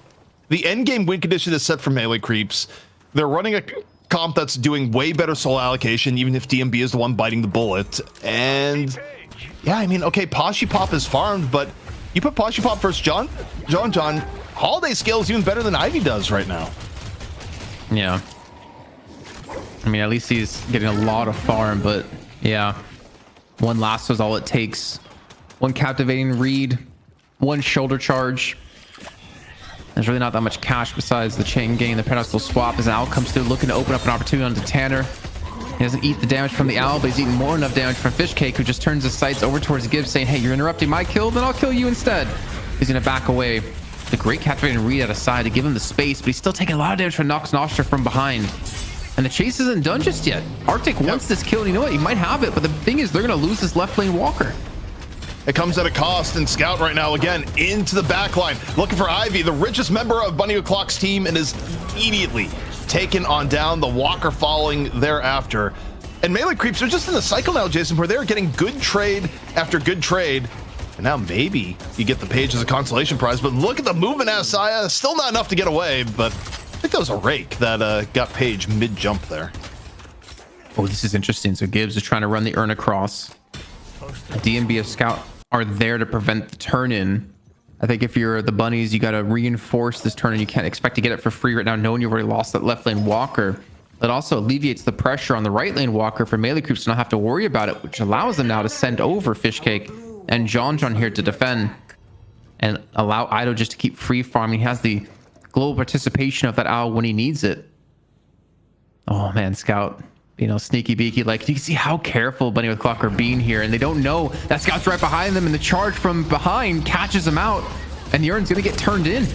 the end game win condition is set for melee creeps. They're running a comp that's doing way better soul allocation, even if DMB is the one biting the bullet. And yeah, I mean, okay, Poshy Pop is farmed, but you put Poshy Pop versus John, Holiday scale is even better than Ivy does right now. Yeah. I mean, at least he's getting a lot of farm, but yeah. One lasso is all it takes. One captivating read, one shoulder charge. There's really not that much cash besides the chain gang. The pedestal swap as Al comes through looking to open up an opportunity onto Tanner. He doesn't eat the damage from the Owl, but he's eating more enough damage from Fishcake, who just turns his sights over towards Gibbs, saying, hey, you're interrupting my kill, then I'll kill you instead. He's going to back away. The great captivating read out of side to give him the space, but he's still taking a lot of damage from Nox Nostra from behind. And the chase isn't done just yet. Arctic wants this kill, and you know what? He might have it, but the thing is, they're going to lose this left lane Walker. It comes at a cost, and Scout right now, again, into the backline, looking for Ivy, the richest member of Bunny O'Clock's team, and is immediately taken on down, the Walker following thereafter. And melee creeps are just in the cycle now, Jason, where they're getting good trade after good trade. And now maybe you get the Page as a consolation prize, but look at the movement, Asaya. Still not enough to get away, but I think that was a rake that got Page mid-jump there. Oh, this is interesting. So Gibbs is trying to run the urn across. DMB of Scout are there to prevent the turn-in. I think if you're the bunnies, you got to reinforce this turn-in. You can't expect to get it for free right now, knowing you've already lost that left lane Walker. That also alleviates the pressure on the right lane Walker for melee creeps to not have to worry about it, which allows them now to send over Fishcake and John here to defend and allow Ido just to keep free farming. He has the global participation of that owl when he needs it. Oh man, Scout, you know, sneaky beaky. Like, you can see how careful Bunny with Clock are being here, and they don't know that Scout's right behind them, and the charge from behind catches him out, and the urn's gonna get turned in.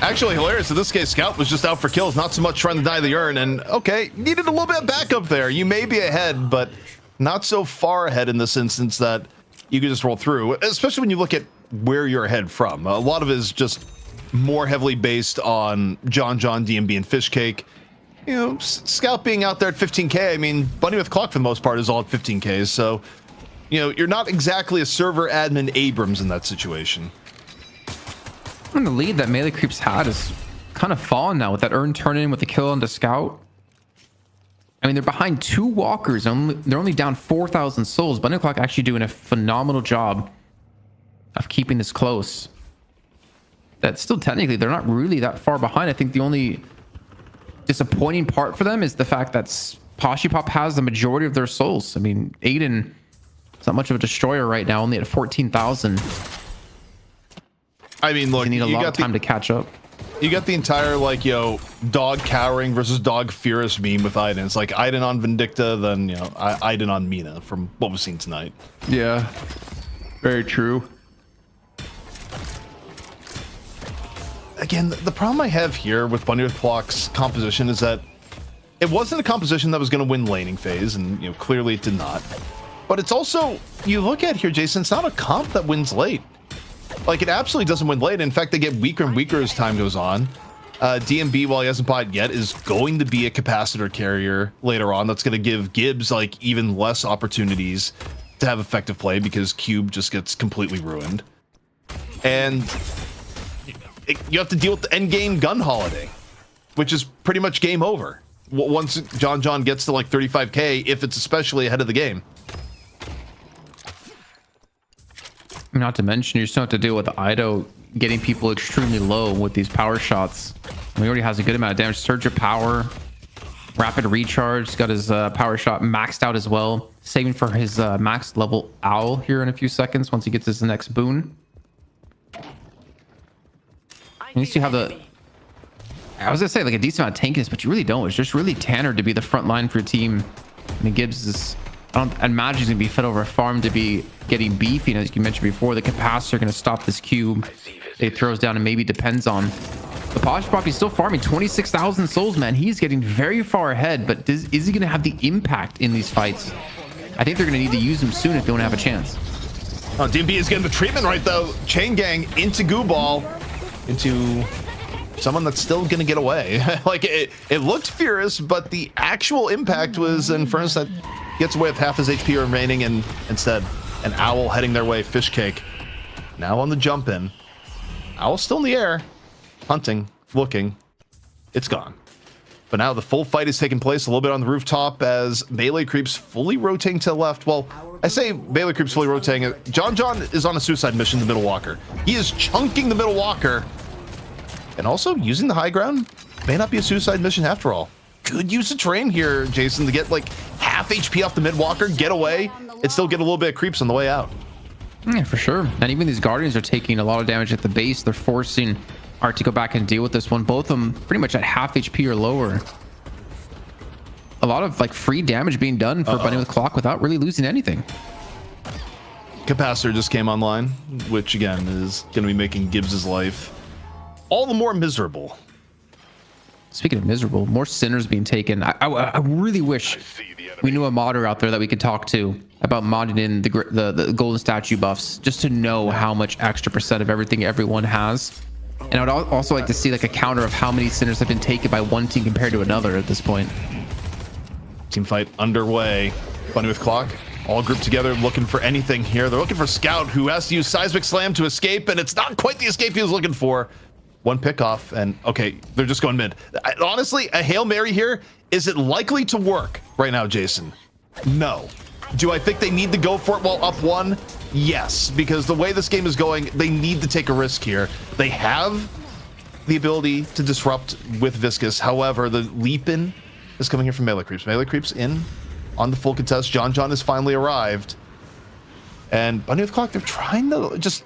Actually hilarious. In this case, Scout was just out for kills, not so much trying to deny the urn. And okay, needed a little bit of backup there. You may be ahead, but not so far ahead in this instance that you can just roll through, especially when you look at where you're ahead from. A lot of it is just more heavily based on John, DMB, and Fishcake. You know, Scout being out there at 15k. I mean, Bunny with Clock for the most part is all at 15k. So, you know, you're not exactly a server admin Abrams in that situation. And the lead that melee creeps had is kind of fallen now with that urn turn in with the kill onto Scout. I mean, they're behind two walkers. They're only down 4,000 souls. Bunny Clock actually doing a phenomenal job of keeping this close. That still technically they're not really that far behind. I think the only disappointing part for them is the fact that Poshy Pop has the majority of their souls. I mean, Aiden is not much of a destroyer right now, only at 14,000. I mean, look, you need a lot of time to catch up. You got the entire, like, yo, dog cowering versus dog furious meme with Aiden. It's like Aiden on Vindicta, then, you know, Aiden on Mina from what we've seen tonight. Yeah, very true. Again, the problem I have here with Bunny with Clock's composition is that it wasn't a composition that was going to win laning phase, and, you know, clearly it did not. But it's also, you look at here, Jason, it's not a comp that wins late. Like, it absolutely doesn't win late. In fact, they get weaker and weaker as time goes on. DMB, while he hasn't bought it yet, is going to be a capacitor carrier later on. That's going to give Gibbs like even less opportunities to have effective play because Cube just gets completely ruined. And you have to deal with the end game gun holiday, which is pretty much game over once John gets to like 35k, if it's especially ahead of the game. Not to mention, you still have to deal with Ido getting people extremely low with these power shots. He already has a good amount of damage. Surge of power, rapid recharge. He's got his power shot maxed out as well. Saving for his max level owl here in a few seconds once he gets his next boon. At least you have the... I was gonna say like a decent amount of tankiness, but you really don't. It's just really Tanner to be the front line for your team. I mean, Gibbs is... I imagine he's gonna be fed over a farm to be getting beefy. And as you mentioned before, the capacitor gonna stop this cube. It throws down and maybe depends on the Posh Pop. He's still farming 26,000 souls, man. He's getting very far ahead, but is he gonna have the impact in these fights? I think they're gonna need to use him soon if they want to have a chance. Oh, DMB is getting the treatment right though. Chain gang into Goo Ball, into someone that's still gonna get away. Like it looked fierce, but the actual impact was Infernus that gets away with half his HP remaining, and instead an owl heading their way. Fish cake now on the jump in. Owl still in the air, hunting, looking. It's gone. But now the full fight is taking place a little bit on the rooftop as Melee Creeps fully rotating to the left. Well, I say Melee Creeps fully rotating. John is on a suicide mission, the middle walker. He is chunking the middle walker. And also using the high ground may not be a suicide mission after all. Could use a train here, Jason, to get like half HP off the mid walker, get away, and still get a little bit of creeps on the way out. Yeah, for sure. And even these Guardians are taking a lot of damage at the base. They're forcing Art to go back and deal with this one. Both of them pretty much at half HP or lower. A lot of like free damage being done for Bunny with Clock without really losing anything. Capacitor just came online, which again is going to be making Gibbs's life all the more miserable. Speaking of miserable, more sinners being taken. I really wish we knew a modder out there that we could talk to about modding in the golden statue buffs, just to know how much extra percent of everything everyone has. And I would also like to see like a counter of how many sinners have been taken by one team compared to another at this point. Team fight underway. Bunny with Clock all grouped together looking for anything here. They're looking for Scout, who has to use Seismic Slam to escape, and it's not quite the escape he was looking for. One pick off, and okay, they're just going mid. Honestly, a Hail Mary here, is it likely to work right now, Jason? No. Do I think they need to go for it while up one? Yes, because the way this game is going, they need to take a risk here. They have the ability to disrupt with Viscous. However, the leap in is coming here from Melee Creeps. Melee Creeps in on the full contest. John has finally arrived. And Bunny with Clock, they're trying to just,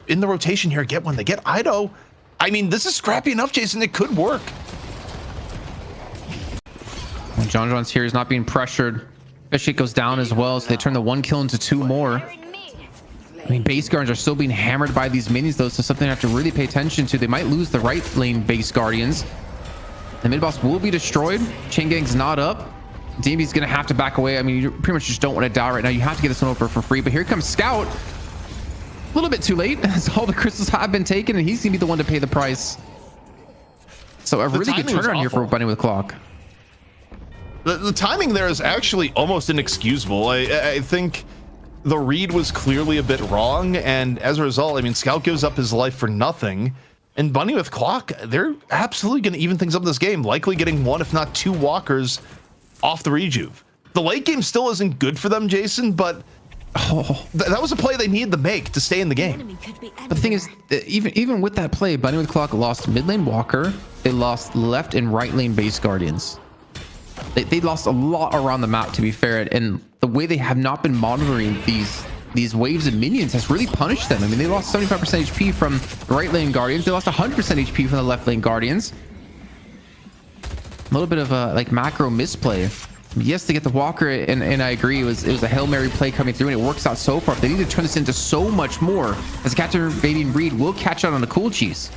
in the rotation here, get one. They get Ido. I mean, this is scrappy enough, Jason. It could work. When John's here, he's not being pressured. Fishit goes down as well, so they turn the one kill into two more. I mean, base guardians are still being hammered by these minions, though, so something I have to really pay attention to. They might lose the right lane base guardians. The mid boss will be destroyed. Chain gang's not up. DMB's gonna have to back away. I mean, you pretty much just don't want to die right now. You have to get this one over for free, but here comes Scout. A little bit too late, as all the crystals have been taken, and he's gonna be the one to pay the price. So a really good turnaround here for Bunny with Clock. The timing there is actually almost inexcusable. I think the read was clearly a bit wrong, and as a result, I mean, Scout gives up his life for nothing, and Bunny with Clock, they're absolutely going to even things up in this game, likely getting one, if not two walkers off the rejuve. The late game still isn't good for them, Jason, but that was a play they needed to make to stay in the game. But the thing is, even with that play, Bunny with Clock lost mid lane walker. They lost left and right lane base guardians. They lost a lot around the map, to be fair, and the way they have not been monitoring these waves of minions has really punished them. I mean, they lost 75% HP from the right lane guardians. They lost 100% HP from the left lane guardians. A little bit of a like macro misplay. Yes, they get the walker, and I agree, it was a Hail Mary play coming through, and it works out so far. They need to turn this into so much more, as captivating read will catch out on the cool cheese.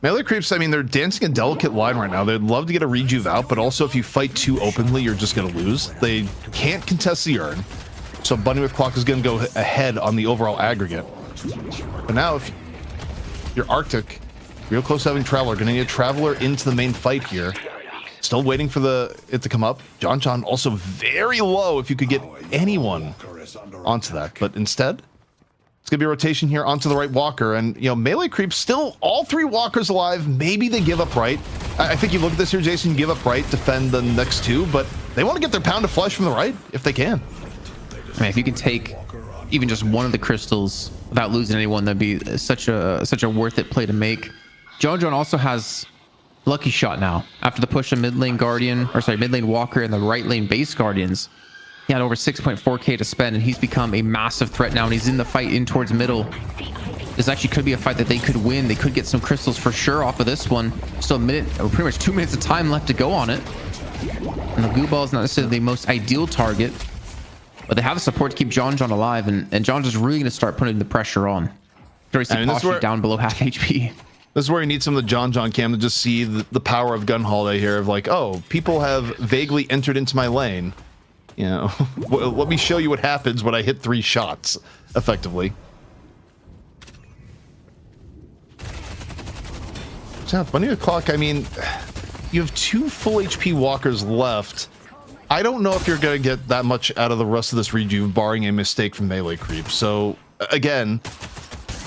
Melee Creeps, I mean, they're dancing a delicate line right now. They'd love to get a rejuve out, but also if you fight too openly, you're just going to lose. They can't contest the urn. So Bunny with Clock is going to go ahead on the overall aggregate. But now if you're Arctic, Real close to having Traveler. Gonna need a Traveler into the main fight here. Still waiting for it to come up. John also very low if you could get anyone onto that. But instead, it's gonna be a rotation here onto the right Walker. And, you know, melee creep still all 3 Walkers alive. Maybe they give up right. I think you look at this here, Jason, give up right, defend the next 2, but they want to get their pound of flesh from the right if they can. I mean, if you can take even just one of the crystals without losing anyone, that'd be such a worth it play to make. John also has Lucky Shot now after the push of mid lane Walker and the right lane base Guardians. He had over 6.4k to spend, and he's become a massive threat now, and he's in the fight in towards middle. This actually could be a fight that they could win. They could get some crystals for sure off of this one. Still a minute, or pretty much 2 minutes of time left to go on it. And the goo ball is not necessarily the most ideal target, but they have the support to keep John alive, and John's just really going to start putting the pressure on. Posture down below half HP. This is where you need some of the John cam to just see the power of Gun Holiday here, of like, oh, people have vaguely entered into my lane. You know, let me show you what happens when I hit 3 shots, effectively. So, Bunny O'Clock, I mean, you have 2 full HP Walkers left. I don't know if you're going to get that much out of the rest of this rejuve, barring a mistake from melee creep. So, again,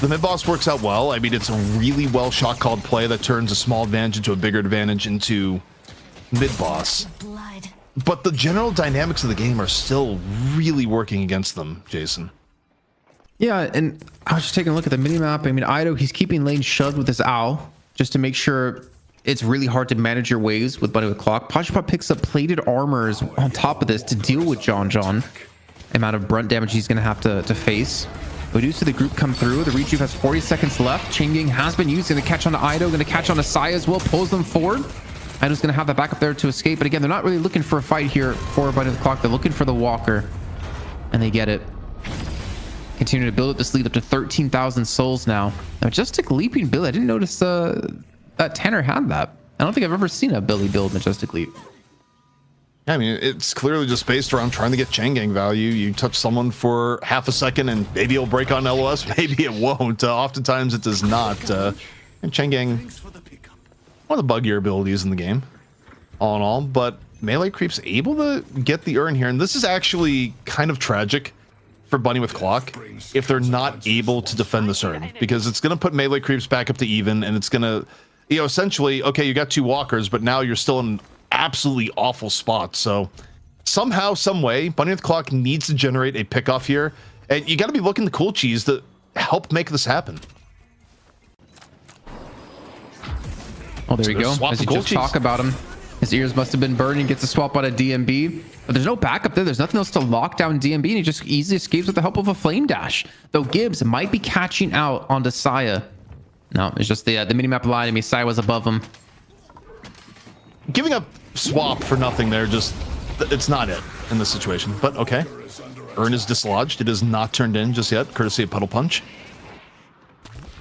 the mid-boss works out well. I mean, it's a really well shot-called play that turns a small advantage into a bigger advantage into mid-boss. But the general dynamics of the game are still really working against them, Jason. Yeah, and I was just taking a look at the minimap. I mean, Ido, he's keeping lane shoved with his owl just to make sure it's really hard to manage your waves with Bunny with Clock. Pashpa picks up plated armors on top of this to deal with John. Amount of brunt damage he's going to have to face. We do see the group come through. The rejuve has 40 seconds left. Changing has been used. Going to catch on to Ido. Going to catch on to Sai as well. Pulls them forward. Ido's going to have that back up there to escape. But again, they're not really looking for a fight here for Bunny with Clock. They're looking for the Walker. And they get it. Continue to build up this lead up to 13,000 souls now. Majestic Leaping Billy. I didn't notice that Tanner had that. I don't think I've ever seen a Billy build Majestic Leap. I mean, it's clearly just based around trying to get chain gang value. You touch someone for half a second and maybe it'll break on LOS, maybe it won't. Oftentimes it does not. And chain gang, one of the buggier abilities in the game, all in all. But melee creep's able to get the urn here, and this is actually kind of tragic for Bunny with Clock if they're not able to defend this urn, because it's going to put melee creeps back up to even, and it's going to, you know, essentially, okay, you got 2 walkers, but now you're still in absolutely awful spot. So somehow, some way, Bunny with Clock needs to generate a pickoff here, and you got to be looking to Cool Cheese to help make this happen. Oh, there you go. As you just talk about him, his ears must have been burning. Gets a swap out of DMB, but there's no backup there. There's nothing else to lock down DMB, and he just easily escapes with the help of a flame dash. Though Gibbs might be catching out onto Saya. No, it's just the minimap line. I mean, Saya was above him. Giving up swap for nothing there, just it's not it in this situation. But okay, urn is dislodged. It is not turned in just yet, courtesy of Puddle Punch.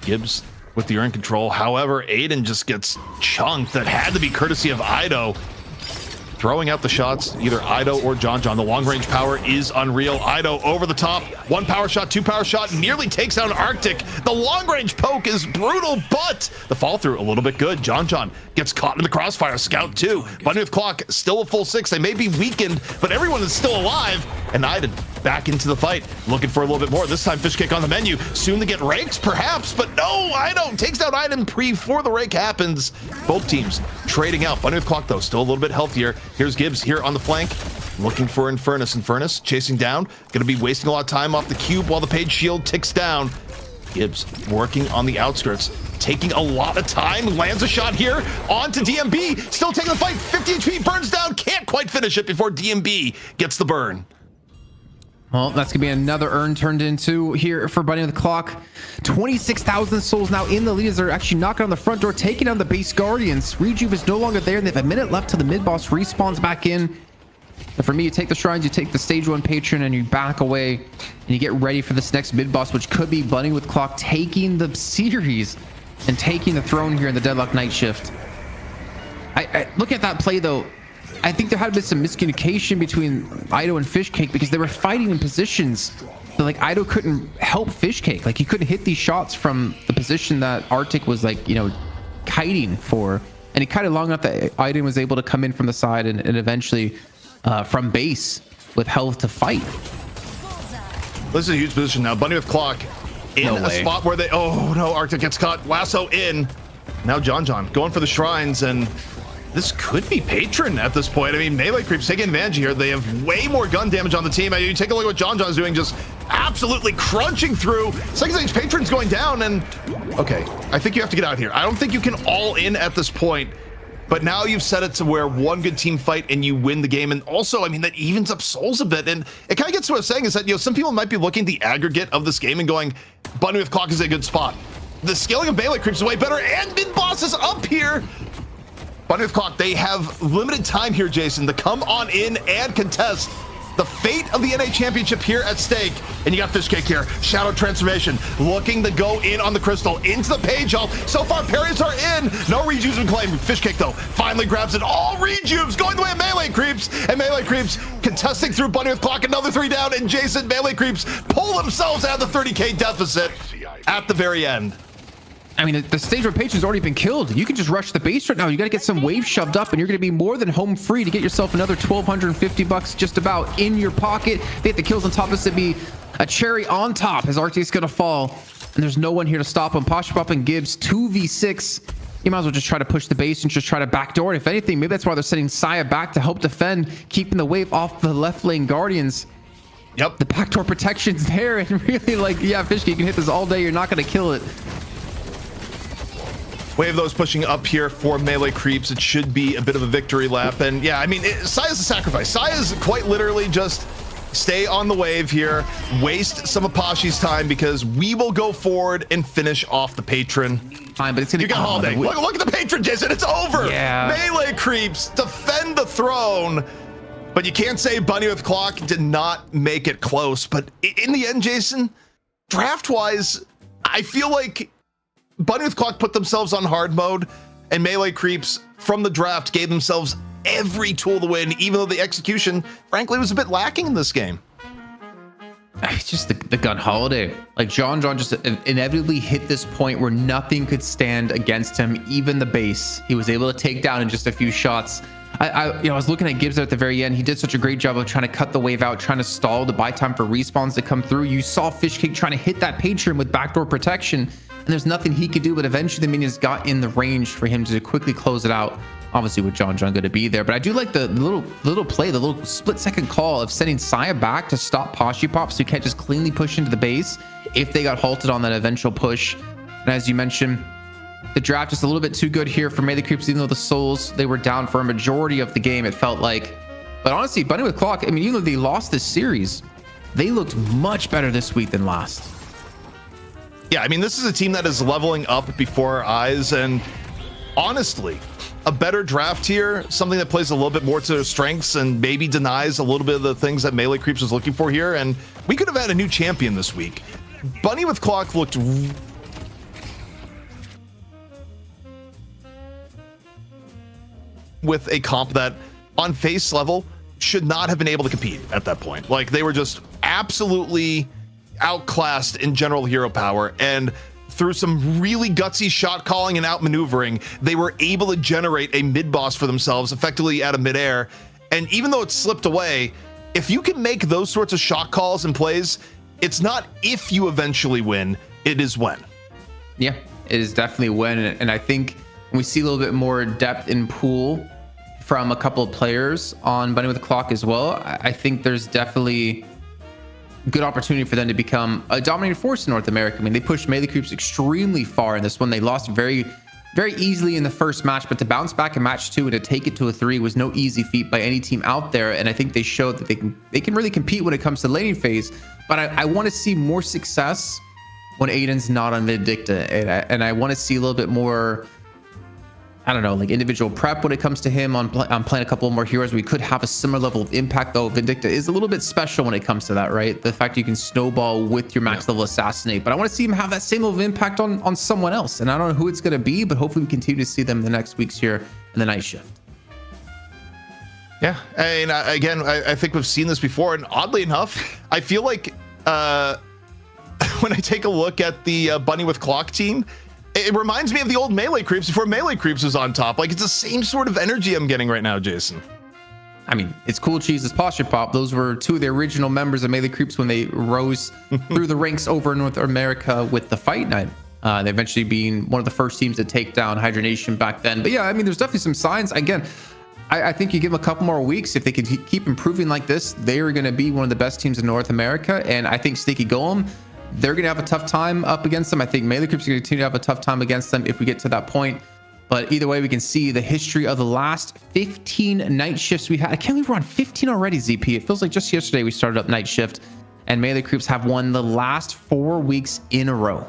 Gibbs with the urn control. However, Aiden just gets chunked. That had to be courtesy of Ido. Throwing out the shots, either Ido or John. The long range power is unreal. Ido over the top. 1 power shot, 2 power shot, nearly takes down Arctic. The long range poke is brutal, but the fall through a little bit good. John gets caught in the crossfire. Scout 2. Bunny with Clock still a full 6. They may be weakened, but everyone is still alive. And Iden back into the fight, looking for a little bit more. This time, fish kick on the menu. Soon to get raked, perhaps, but no, Ido takes down Iden before the rake happens. Both teams trading out. Bunny with Clock, though, still a little bit healthier. Here's Gibbs here on the flank, looking for Infernus. Infernus chasing down, gonna be wasting a lot of time off the cube while the page shield ticks down. Gibbs working on the outskirts, taking a lot of time, lands a shot here onto DMB, still taking the fight. 50 HP, burns down, can't quite finish it before DMB gets the burn. Well, that's gonna be another urn turned into here for Bunny with the Clock. 26,000 souls now in the lead as they're actually knocking on the front door, taking down the base Guardians. Rejuve is no longer there, and they have a minute left till the mid-boss respawns back in. And for me, you take the shrines, you take the stage 1 patron, and you back away, and you get ready for this next mid-boss, which could be Bunny with Clock taking the series and taking the throne here in the Deadlock Night Shift. I look at that play, though. I think there had been some miscommunication between Ido and Fishcake because they were fighting in positions that, like, Ido couldn't help Fishcake. Like, he couldn't hit these shots from the position that Arctic was, like, you know, kiting for. And he kited long enough that Aiden was able to come in from the side and eventually from base with health to fight. This is a huge position now. Bunny with clock in a spot where they, oh no, Arctic gets caught. Lasso in. Now John going for the shrines, and this could be Patron at this point. I mean, melee creeps taking advantage here. They have way more gun damage on the team. I mean, you take a look at what John's doing, just absolutely crunching through. Second stage Patron's going down, and okay, I think you have to get out here. I don't think you can all in at this point. But now you've set it to where one good team fight and you win the game. And also, I mean, that evens up souls a bit. And it kind of gets to what I was saying is that, you know, some people might be looking at the aggregate of this game and going, Bunny with clock is a good spot. The scaling of melee creeps is way better, and mid boss is up here. Bunny with clock, they have limited time here, Jason, to come on in and contest the fate of the NA championship here at stake. And you got Fishcake here, shadow transformation, looking to go in on the crystal into the page ult. So far parries are in, no rejuves been claimed. Fishcake though finally grabs it, all rejuves going the way of melee creeps, and melee creeps contesting through Bunny with clock, another 3 down, and Jason, melee creeps pull themselves out of the 30k deficit at the very end. I mean, the stage where Patron's already been killed. You can just rush the base right now. You got to get some waves shoved up, and you're going to be more than home free to get yourself another $1,250 just about in your pocket. They get the kills on top of this to be a cherry on top as RT's going to fall, and there's no one here to stop him. Poshpop and Gibbs 2v6. You might as well just try to push the base and just try to backdoor. If anything, maybe that's why they're sending Saya back to help defend, keeping the wave off the left lane Guardians. Yep. The backdoor protection's there, and really, like, yeah, Fishky, you can hit this all day. You're not going to kill it. Wave those pushing up here for melee creeps. It should be a bit of a victory lap. And yeah, I mean, Saya's a sacrifice. Saya's quite literally just stay on the wave here, waste some of Pashi's time, because we will go forward and finish off the patron. Fine, but it's gonna, you got Holiday. Look at the patron, Jason. It's over. Yeah. Melee creeps defend the throne. But you can't say Bunny with clock did not make it close. But in the end, Jason, draft-wise, I feel like Bunny with clock put themselves on hard mode, and melee creeps from the draft gave themselves every tool to win, even though the execution, frankly, was a bit lacking in this game. It's just the gun Holiday. Like John just inevitably hit this point where nothing could stand against him, even the base. He was able to take down in just a few shots. I was looking at Gibbs at the very end. He did such a great job of trying to cut the wave out, trying to stall to buy time for respawns to come through. You saw Fishcake trying to hit that patron with backdoor protection, and there's nothing he could do, but eventually the minions got in the range for him to quickly close it out. Obviously with John going to be there, but I do like the little play, the little split-second call of sending Saya back to stop Poshipop so you can't just cleanly push into the base if they got halted on that eventual push. And as you mentioned, the draft just a little bit too good here for melee creeps, even though the souls, they were down for a majority of the game, it felt like. But honestly, Bunny with clock, I mean, even though they lost this series, they looked much better this week than last. Yeah, I mean, this is a team that is leveling up before our eyes, and honestly, a better draft here, something that plays a little bit more to their strengths and maybe denies a little bit of the things that melee creeps was looking for here, and we could have had a new champion this week. Bunny with clock looked with a comp that on face level should not have been able to compete at that point. Like, they were just absolutely outclassed in general hero power, and through some really gutsy shot calling and outmaneuvering, they were able to generate a mid boss for themselves effectively out of midair. And even though it slipped away, if you can make those sorts of shot calls and plays, it's not if you eventually win, it is when. Yeah, it is definitely when. And I think we see a little bit more depth in pool from a couple of players on Bunny with the Clock as well. I think there's definitely good opportunity for them to become a dominating force in North America. I mean, they pushed melee creeps extremely far in this one. They lost very easily in the first match, but to bounce back in match 2 and to take it to a 3 was no easy feat by any team out there. And I think they showed that they can really compete when it comes to laning phase. But I want to see more success when Aiden's not on Vindicta, and I want to see a little bit more, I don't know, like individual prep when it comes to him on playing a couple more heroes. We could have a similar level of impact, though. Vindicta is a little bit special when it comes to that, right? The fact you can snowball with your max level assassinate. But I want to see him have that same level of impact on someone else. And I don't know who it's going to be, but hopefully we continue to see them in the next weeks here in the night shift. Yeah, and again, I think we've seen this before, and oddly enough, I feel like when I take a look at the Bunny with Clock team, It reminds me of the old Melee Creeps before Melee Creeps was on top. Like, it's the same sort of energy I'm getting right now, Jason. I mean, it's Cool Cheese's Posture Pop. Those were two of the original members of Melee Creeps when they rose through the ranks over in North America with the Fight Night. They eventually being one of the first teams to take down Hydra Nation back then. But yeah, I mean, there's definitely some signs. Again, I think you give them a couple more weeks. If they can keep improving like this, they are going to be one of the best teams in North America. And I think Sneaky Golem, they're going to have a tough time up against them. I think Melee Creeps are going to continue to have a tough time against them if we get to that point. But either way, we can see the history of the last 15 night shifts we had. I can't believe we're on 15 already, ZP. It feels like just yesterday we started up night shift, and Melee Creeps have won the last 4 weeks in a row.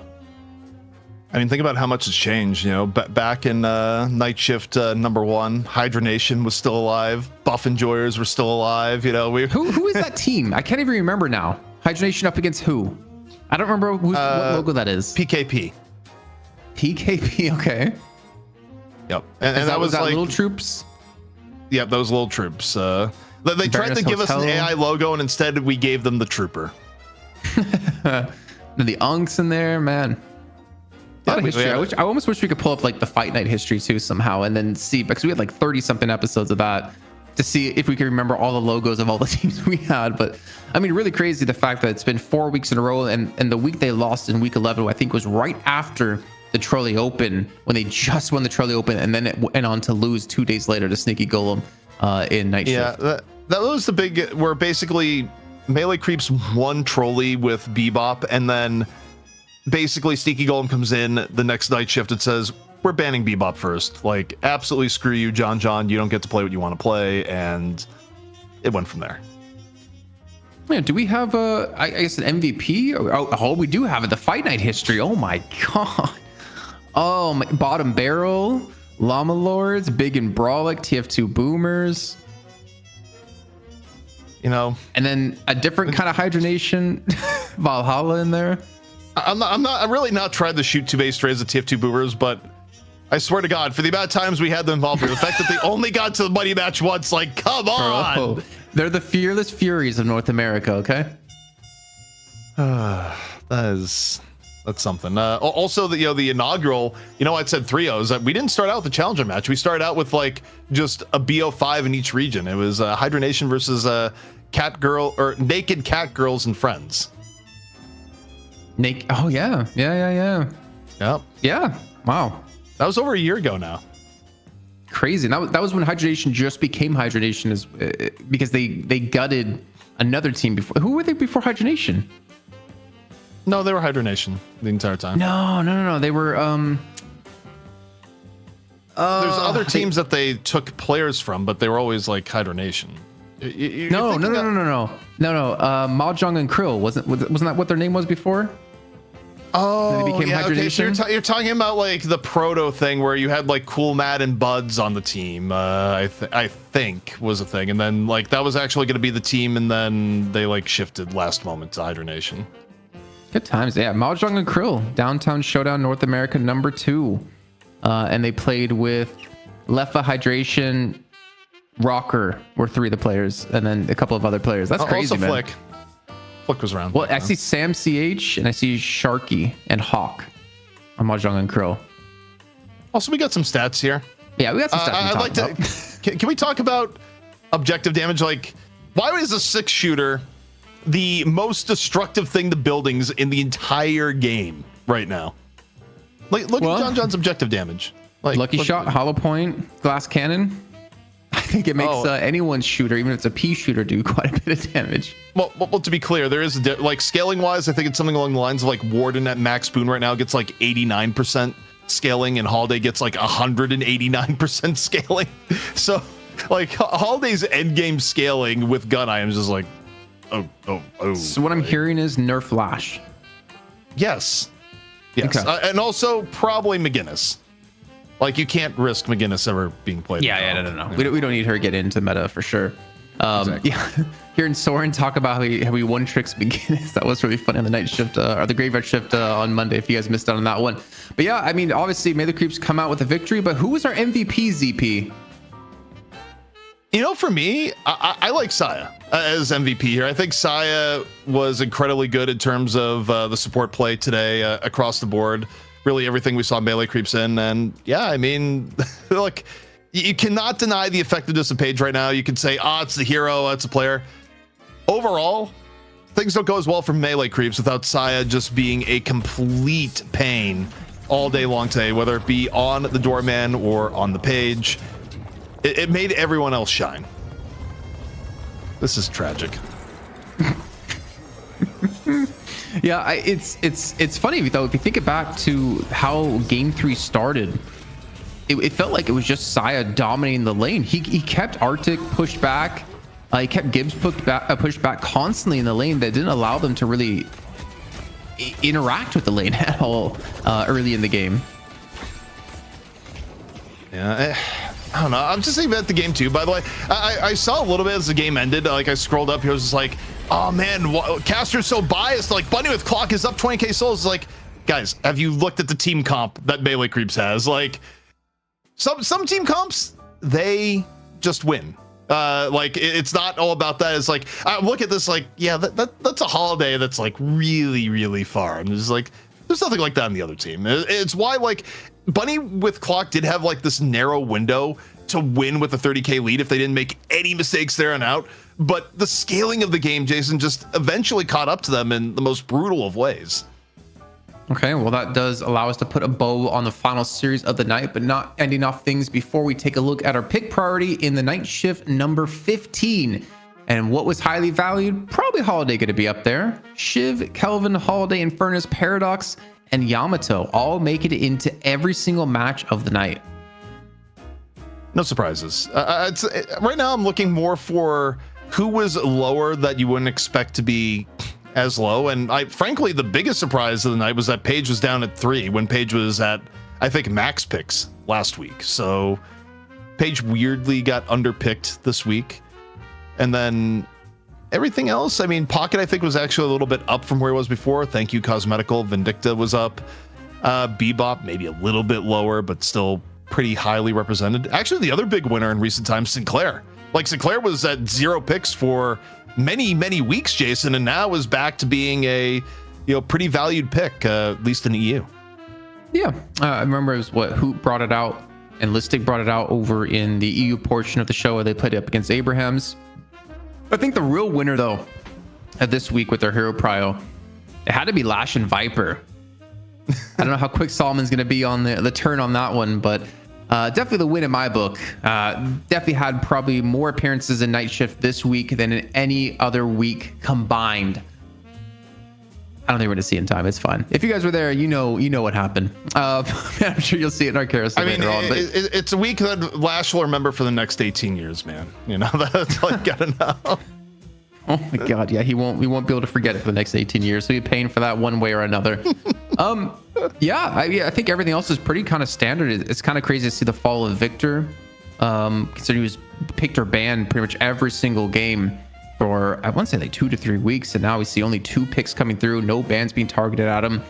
I mean, think about how much has changed. You know, back in night shift number 1, Hydra Nation was still alive. Buff Enjoyers were still alive. You know, who is that team? I can't even remember now. Hydra Nation up against who? I don't remember what logo that is. PKP. PKP. Okay. Yep, and that was that like little troops. Yep, those little troops. They tried to give us an AI logo, and instead we gave them the trooper. The unks in there, man. A lot of history. I almost wish we could pull up like the Fight Night history too somehow, and then see, because we had like 30 something episodes of that, to see if we could remember all the logos of all the teams we had. But I mean, really crazy the fact that it's been 4 weeks in a row, and the week they lost in week 11, I think, was right after the Trolley Open, when they just won the Trolley Open, and then it went on to lose 2 days later to Sneaky Golem in night shift. Yeah, that was the big, where basically Melee Creeps won Trolley with Bebop, and then basically Sneaky Golem comes in the next night shift and says, we're banning Bebop first. Like, absolutely screw you, John. You don't get to play what you want to play, and it went from there. Yeah, do we have I guess an MVP? Oh, we do have it. The Fight Night history. Oh my god. Oh, my, Bottom Barrel, Llama Lords, Big and Brawlic, TF2 Boomers. You know, and then a different kind of Hydra Nation, Valhalla in there. I'm really not trying to shoot 2-base strays at TF2 Boomers, but I swear to God, for the amount of times we had them involved here, the fact that they only got to the money match once, like, come on. Bro, they're the fearless Furies of North America, okay? That's something. Also, the inaugural, I said 3-0s. We didn't start out with a challenger match. We started out with like just a BO5 in each region. It was Hydra Nation versus Naked Cat Girls and Friends. Oh yeah. Yep. Yeah. Wow. That was over a year ago now. Crazy. That was when Hydra Nation just became Hydra Nation, because they gutted another team before. Who were they before Hydra Nation? No, they were Hydra Nation the entire time. No. They were there's other teams that they took players from, but they were always like Hydra Nation. No. Mahjong and Krill wasn't that what their name was before? Oh, they became Hydra Nation? So you're talking about like the proto thing where you had like Cool Mad and Buds on the team. I think was a thing, and then like that was actually going to be the team, and then they like shifted last moment to Hydra Nation. Good times, yeah. Mahjong and Krill, Downtown Showdown North America #2, and they played with Leffa, Hydration, Rocker were 3 of the players, and then a couple of other players. That's crazy, also man. Flick was around. Well, I see Sam CH and I see Sharky and Hawk on Mahjong and Krill. Also, we got some stats here. Yeah, we got some stats. I'd like to. Can we talk about objective damage? Like, why is a 6-shooter the most destructive thing to buildings in the entire game right now? Like, look at John's objective damage. Like, Lucky Shot, Hollow Point, Glass Cannon. I think it makes anyone's shooter, even if it's a P shooter, do quite a bit of damage. Well, to be clear, there is like scaling wise, I think it's something along the lines of like Warden at Max Boon right now gets like 89% scaling, and Holiday gets like 189% scaling. So like Holiday's endgame scaling with gun items is like, oh. So what I'm hearing is nerf Lash. Yes. Okay. And also probably McGinnis. Like, you can't risk McGinnis ever being played. Yeah, no. We don't need her to get into meta for sure. Exactly. Yeah, hearing Soren talk about how he one tricks McGinnis, that was really funny on the night shift or the graveyard shift on Monday. If you guys missed out on that one, but yeah, I mean, obviously, Melee Creeps come out with a victory. But who was our MVP, ZP? For me, I like Saya as MVP here. I think Saya was incredibly good in terms of the support play today across the board. really everything we saw melee creeps in. And yeah, I mean, look, you cannot deny the effectiveness of Paige right now. You can say, it's the hero, it's a player. Overall, things don't go as well for melee creeps without Saya just being a complete pain all day long today, whether it be on the doorman or on the Page. It made everyone else shine. This is tragic. Yeah, it's funny though. If you think it back to how Game 3 started, it felt like it was just Saya dominating the lane. He kept Arctic pushed back. He kept Gibbs pushed back constantly in the lane that didn't allow them to really interact with the lane at all early in the game. Yeah, I don't know. I'm just thinking about the game too, by the way. I saw a little bit as the game ended. Like, I scrolled up here, I was just like, oh man, Caster's so biased. Like, Bunny with Clock is up 20k souls. It's like, guys, have you looked at the team comp that Melee Creeps has? Like, some team comps, they just win. Like, it's not all about that. It's like, I look at this like, yeah, that's a holiday that's like really, really far. And there's like, there's nothing like that on the other team. It's why, like, Bunny with Clock did have like this narrow window to win with a 30k lead if they didn't make any mistakes there and out. But the scaling of the game, Jason, just eventually caught up to them in the most brutal of ways. Okay, well, that does allow us to put a bow on the final series of the night, but not ending off things before we take a look at our pick priority in the night shift number 15. And what was highly valued? Probably Holiday going to be up there. Shiv, Kelvin, Holiday, Infernus, Paradox, and Yamato all make it into every single match of the night. No surprises. Right now, I'm looking more for who was lower that you wouldn't expect to be as low. And frankly, the biggest surprise of the night was that Paige was down at 3 when Paige was at, I think, max picks last week. So Paige weirdly got underpicked this week. And then everything else, I mean, Pocket, I think, was actually a little bit up from where he was before. Thank you, Cosmetical. Vindicta was up. Bebop, maybe a little bit lower, but still pretty highly represented. Actually, the other big winner in recent times, Sinclair. Like, Sinclair was at 0 picks for many, many weeks, Jason, and now is back to being a, pretty valued pick, at least in the EU. Yeah, I remember it was Hoot brought it out and Listic brought it out over in the EU portion of the show where they played up against Abrahams. I think the real winner, though, of this week with their hero prio, it had to be Lash and Viper. I don't know how quick Solomon's going to be on the turn on that one, but definitely the win in my book. Definitely had probably more appearances in Night Shift this week than in any other week combined. I don't think we're going to see it in time. It's fine. If you guys were there, you know what happened. I'm sure you'll see it in our carousel later on. But it's a week that Lash will remember for the next 18 years, man. That's all you got to know. Oh my God, yeah, we won't be able to forget it for the next 18 years. So we'll be paying for that one way or another. I think everything else is pretty kind of standard. It's kind of crazy to see the fall of Victor, considering he was picked or banned pretty much every single game for, I want to say, like 2 to 3 weeks, and now we see only 2 picks coming through, no bans being targeted at him.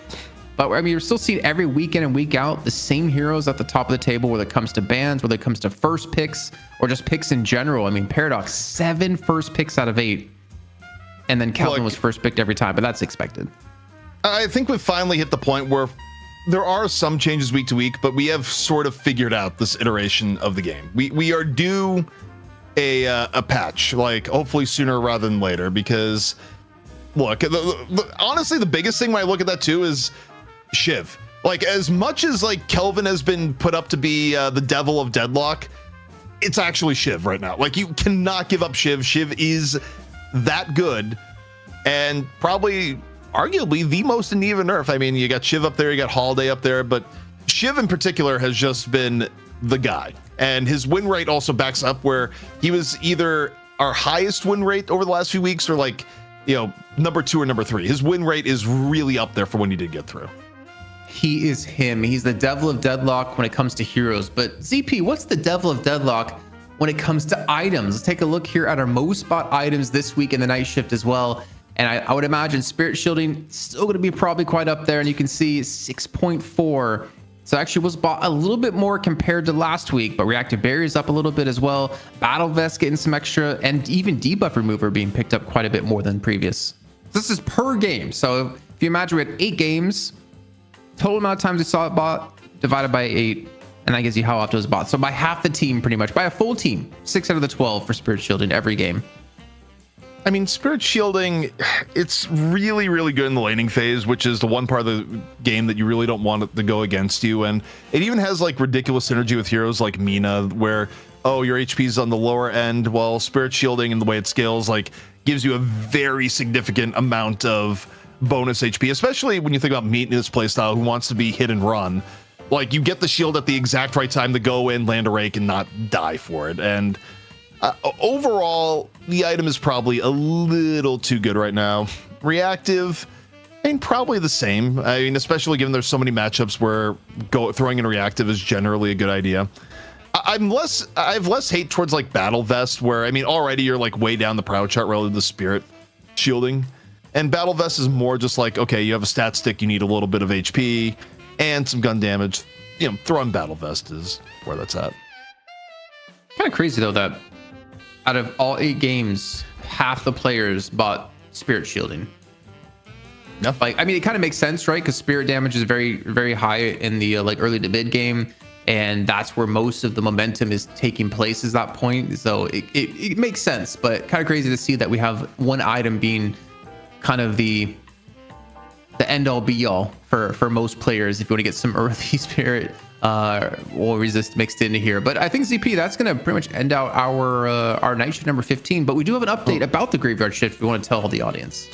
But I mean, we're still seeing every week in and week out the same heroes at the top of the table, whether it comes to bans, whether it comes to first picks, or just picks in general. I mean, Paradox, 7 first picks out of 8. And then Kelvin was first picked every time, but that's expected. I think we've finally hit the point where there are some changes week to week, but we have sort of figured out this iteration of the game. We are due a patch, like hopefully sooner rather than later, because look, honestly, the biggest thing when I look at that too is Shiv. Like, as much as like Kelvin has been put up to be the devil of Deadlock, it's actually Shiv right now. Like, you cannot give up Shiv. Shiv is that good, and probably arguably the most in need of a nerf. I mean, you got Shiv up there, you got Holiday up there, but Shiv in particular has just been the guy, and his win rate also backs up where he was either our highest win rate over the last few weeks or like, number 2 or number 3. His win rate is really up there for when he did get through. He is him. He's the devil of Deadlock when it comes to heroes. But ZP, what's the devil of Deadlock when it comes to items? Let's take a look here at our most bought items this week in the night shift as well. And I would imagine Spirit Shielding still going to be probably quite up there. And you can see 6.4. So actually was bought a little bit more compared to last week, but Reactive Barrier is up a little bit as well. Battle Vest getting some extra, and even Debuff Remover being picked up quite a bit more than previous. This is per game. So if you imagine we had 8 games, total amount of times we saw it bought divided by 8, and that gives you how often it was bought. So by half the team, pretty much, by a full team, 6 out of the 12 for Spirit Shield in every game. I mean, Spirit Shielding, it's really, really good in the laning phase, which is the one part of the game that you really don't want it to go against you. And it even has like ridiculous synergy with heroes like Mina, where, oh, your HP is on the lower end, while Spirit Shielding and the way it scales, like, gives you a very significant amount of bonus HP, especially when you think about Meat in his playstyle, who wants to be hit and run. Like, you get the shield at the exact right time to go in, land a rake, and not die for it. And overall, the item is probably a little too good right now. Reactive, I mean, probably the same. I mean, especially given there's so many matchups where throwing in reactive is generally a good idea. I have less hate towards like Battle Vest, where I mean, already you're like way down the prow chart relative to Spirit Shielding, and Battle Vest is more just like, okay, you have a stat stick, you need a little bit of HP and some gun damage. You know, throw on Battle Vest is where that's at. Kind of crazy though that out of all 8 games, half the players bought Spirit Shielding. Yeah. Like, I mean, it kind of makes sense, right? Because Spirit damage is very, very high in the like early to mid game, and that's where most of the momentum is taking place, is that point. So it makes sense, but kind of crazy to see that we have one item being kind of the end all be all for most players if you want to get some early Spirit or resist mixed into here. But I think ZP, that's going to pretty much end out our night shift number 15. But we do have an update about the graveyard shift we want to tell the audience.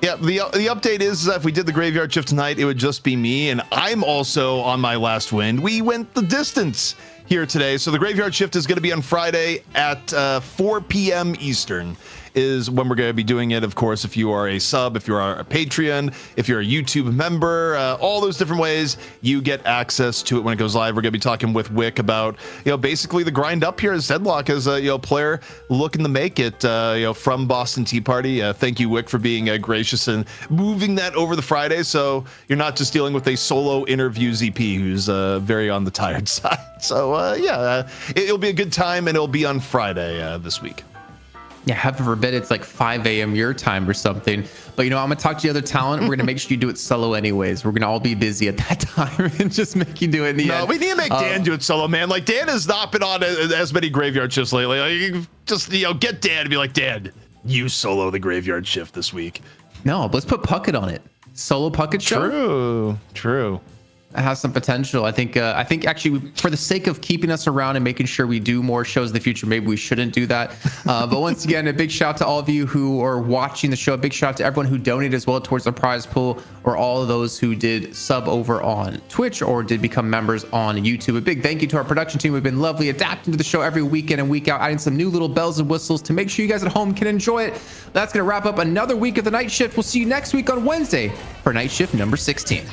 Yeah, the update is that if we did the graveyard shift tonight, it would just be me, and I'm also on my last win. We went the distance here today, so the graveyard shift is going to be on Friday at 4 p.m. Eastern. Is when we're going to be doing it. Of course, if you are a sub, if you are a Patreon, if you're a YouTube member, all those different ways you get access to it when it goes live. We're going to be talking with Wick about, you know, basically the grind up here as Deadlock as a, you know, player looking to make it, you know, from Boston Tea Party. Thank you, Wick, for being gracious and moving that over the Friday, so you're not just dealing with a solo interview ZP who's very on the tired side. So yeah, it'll be a good time, and it'll be on Friday this week. Yeah, heaven forbid it's like 5 a.m. your time or something. But, you know, I'm going to talk to the other talent. We're going to make sure you do it solo anyways. We're going to all be busy at that time and just make you do it in the end. No, we need to make Dan do it solo, man. Like, Dan has not been on as many graveyard shifts lately. Like, just, you know, get Dan to be like, Dan, you solo the graveyard shift this week. No, let's put Puckett on it. Solo Puckett show. True. It has some potential. I think actually, for the sake of keeping us around and making sure we do more shows in the future, maybe we shouldn't do that. But once again, a big shout out to all of you who are watching the show. A big shout out to everyone who donated as well towards the prize pool, or all of those who did sub over on Twitch or did become members on YouTube. A big thank you to our production team. We've been lovely adapting to the show every week in and week out, adding some new little bells and whistles to make sure you guys at home can enjoy it. That's going to wrap up another week of the night shift. We'll see you next week on Wednesday for night shift number 16.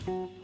Bye.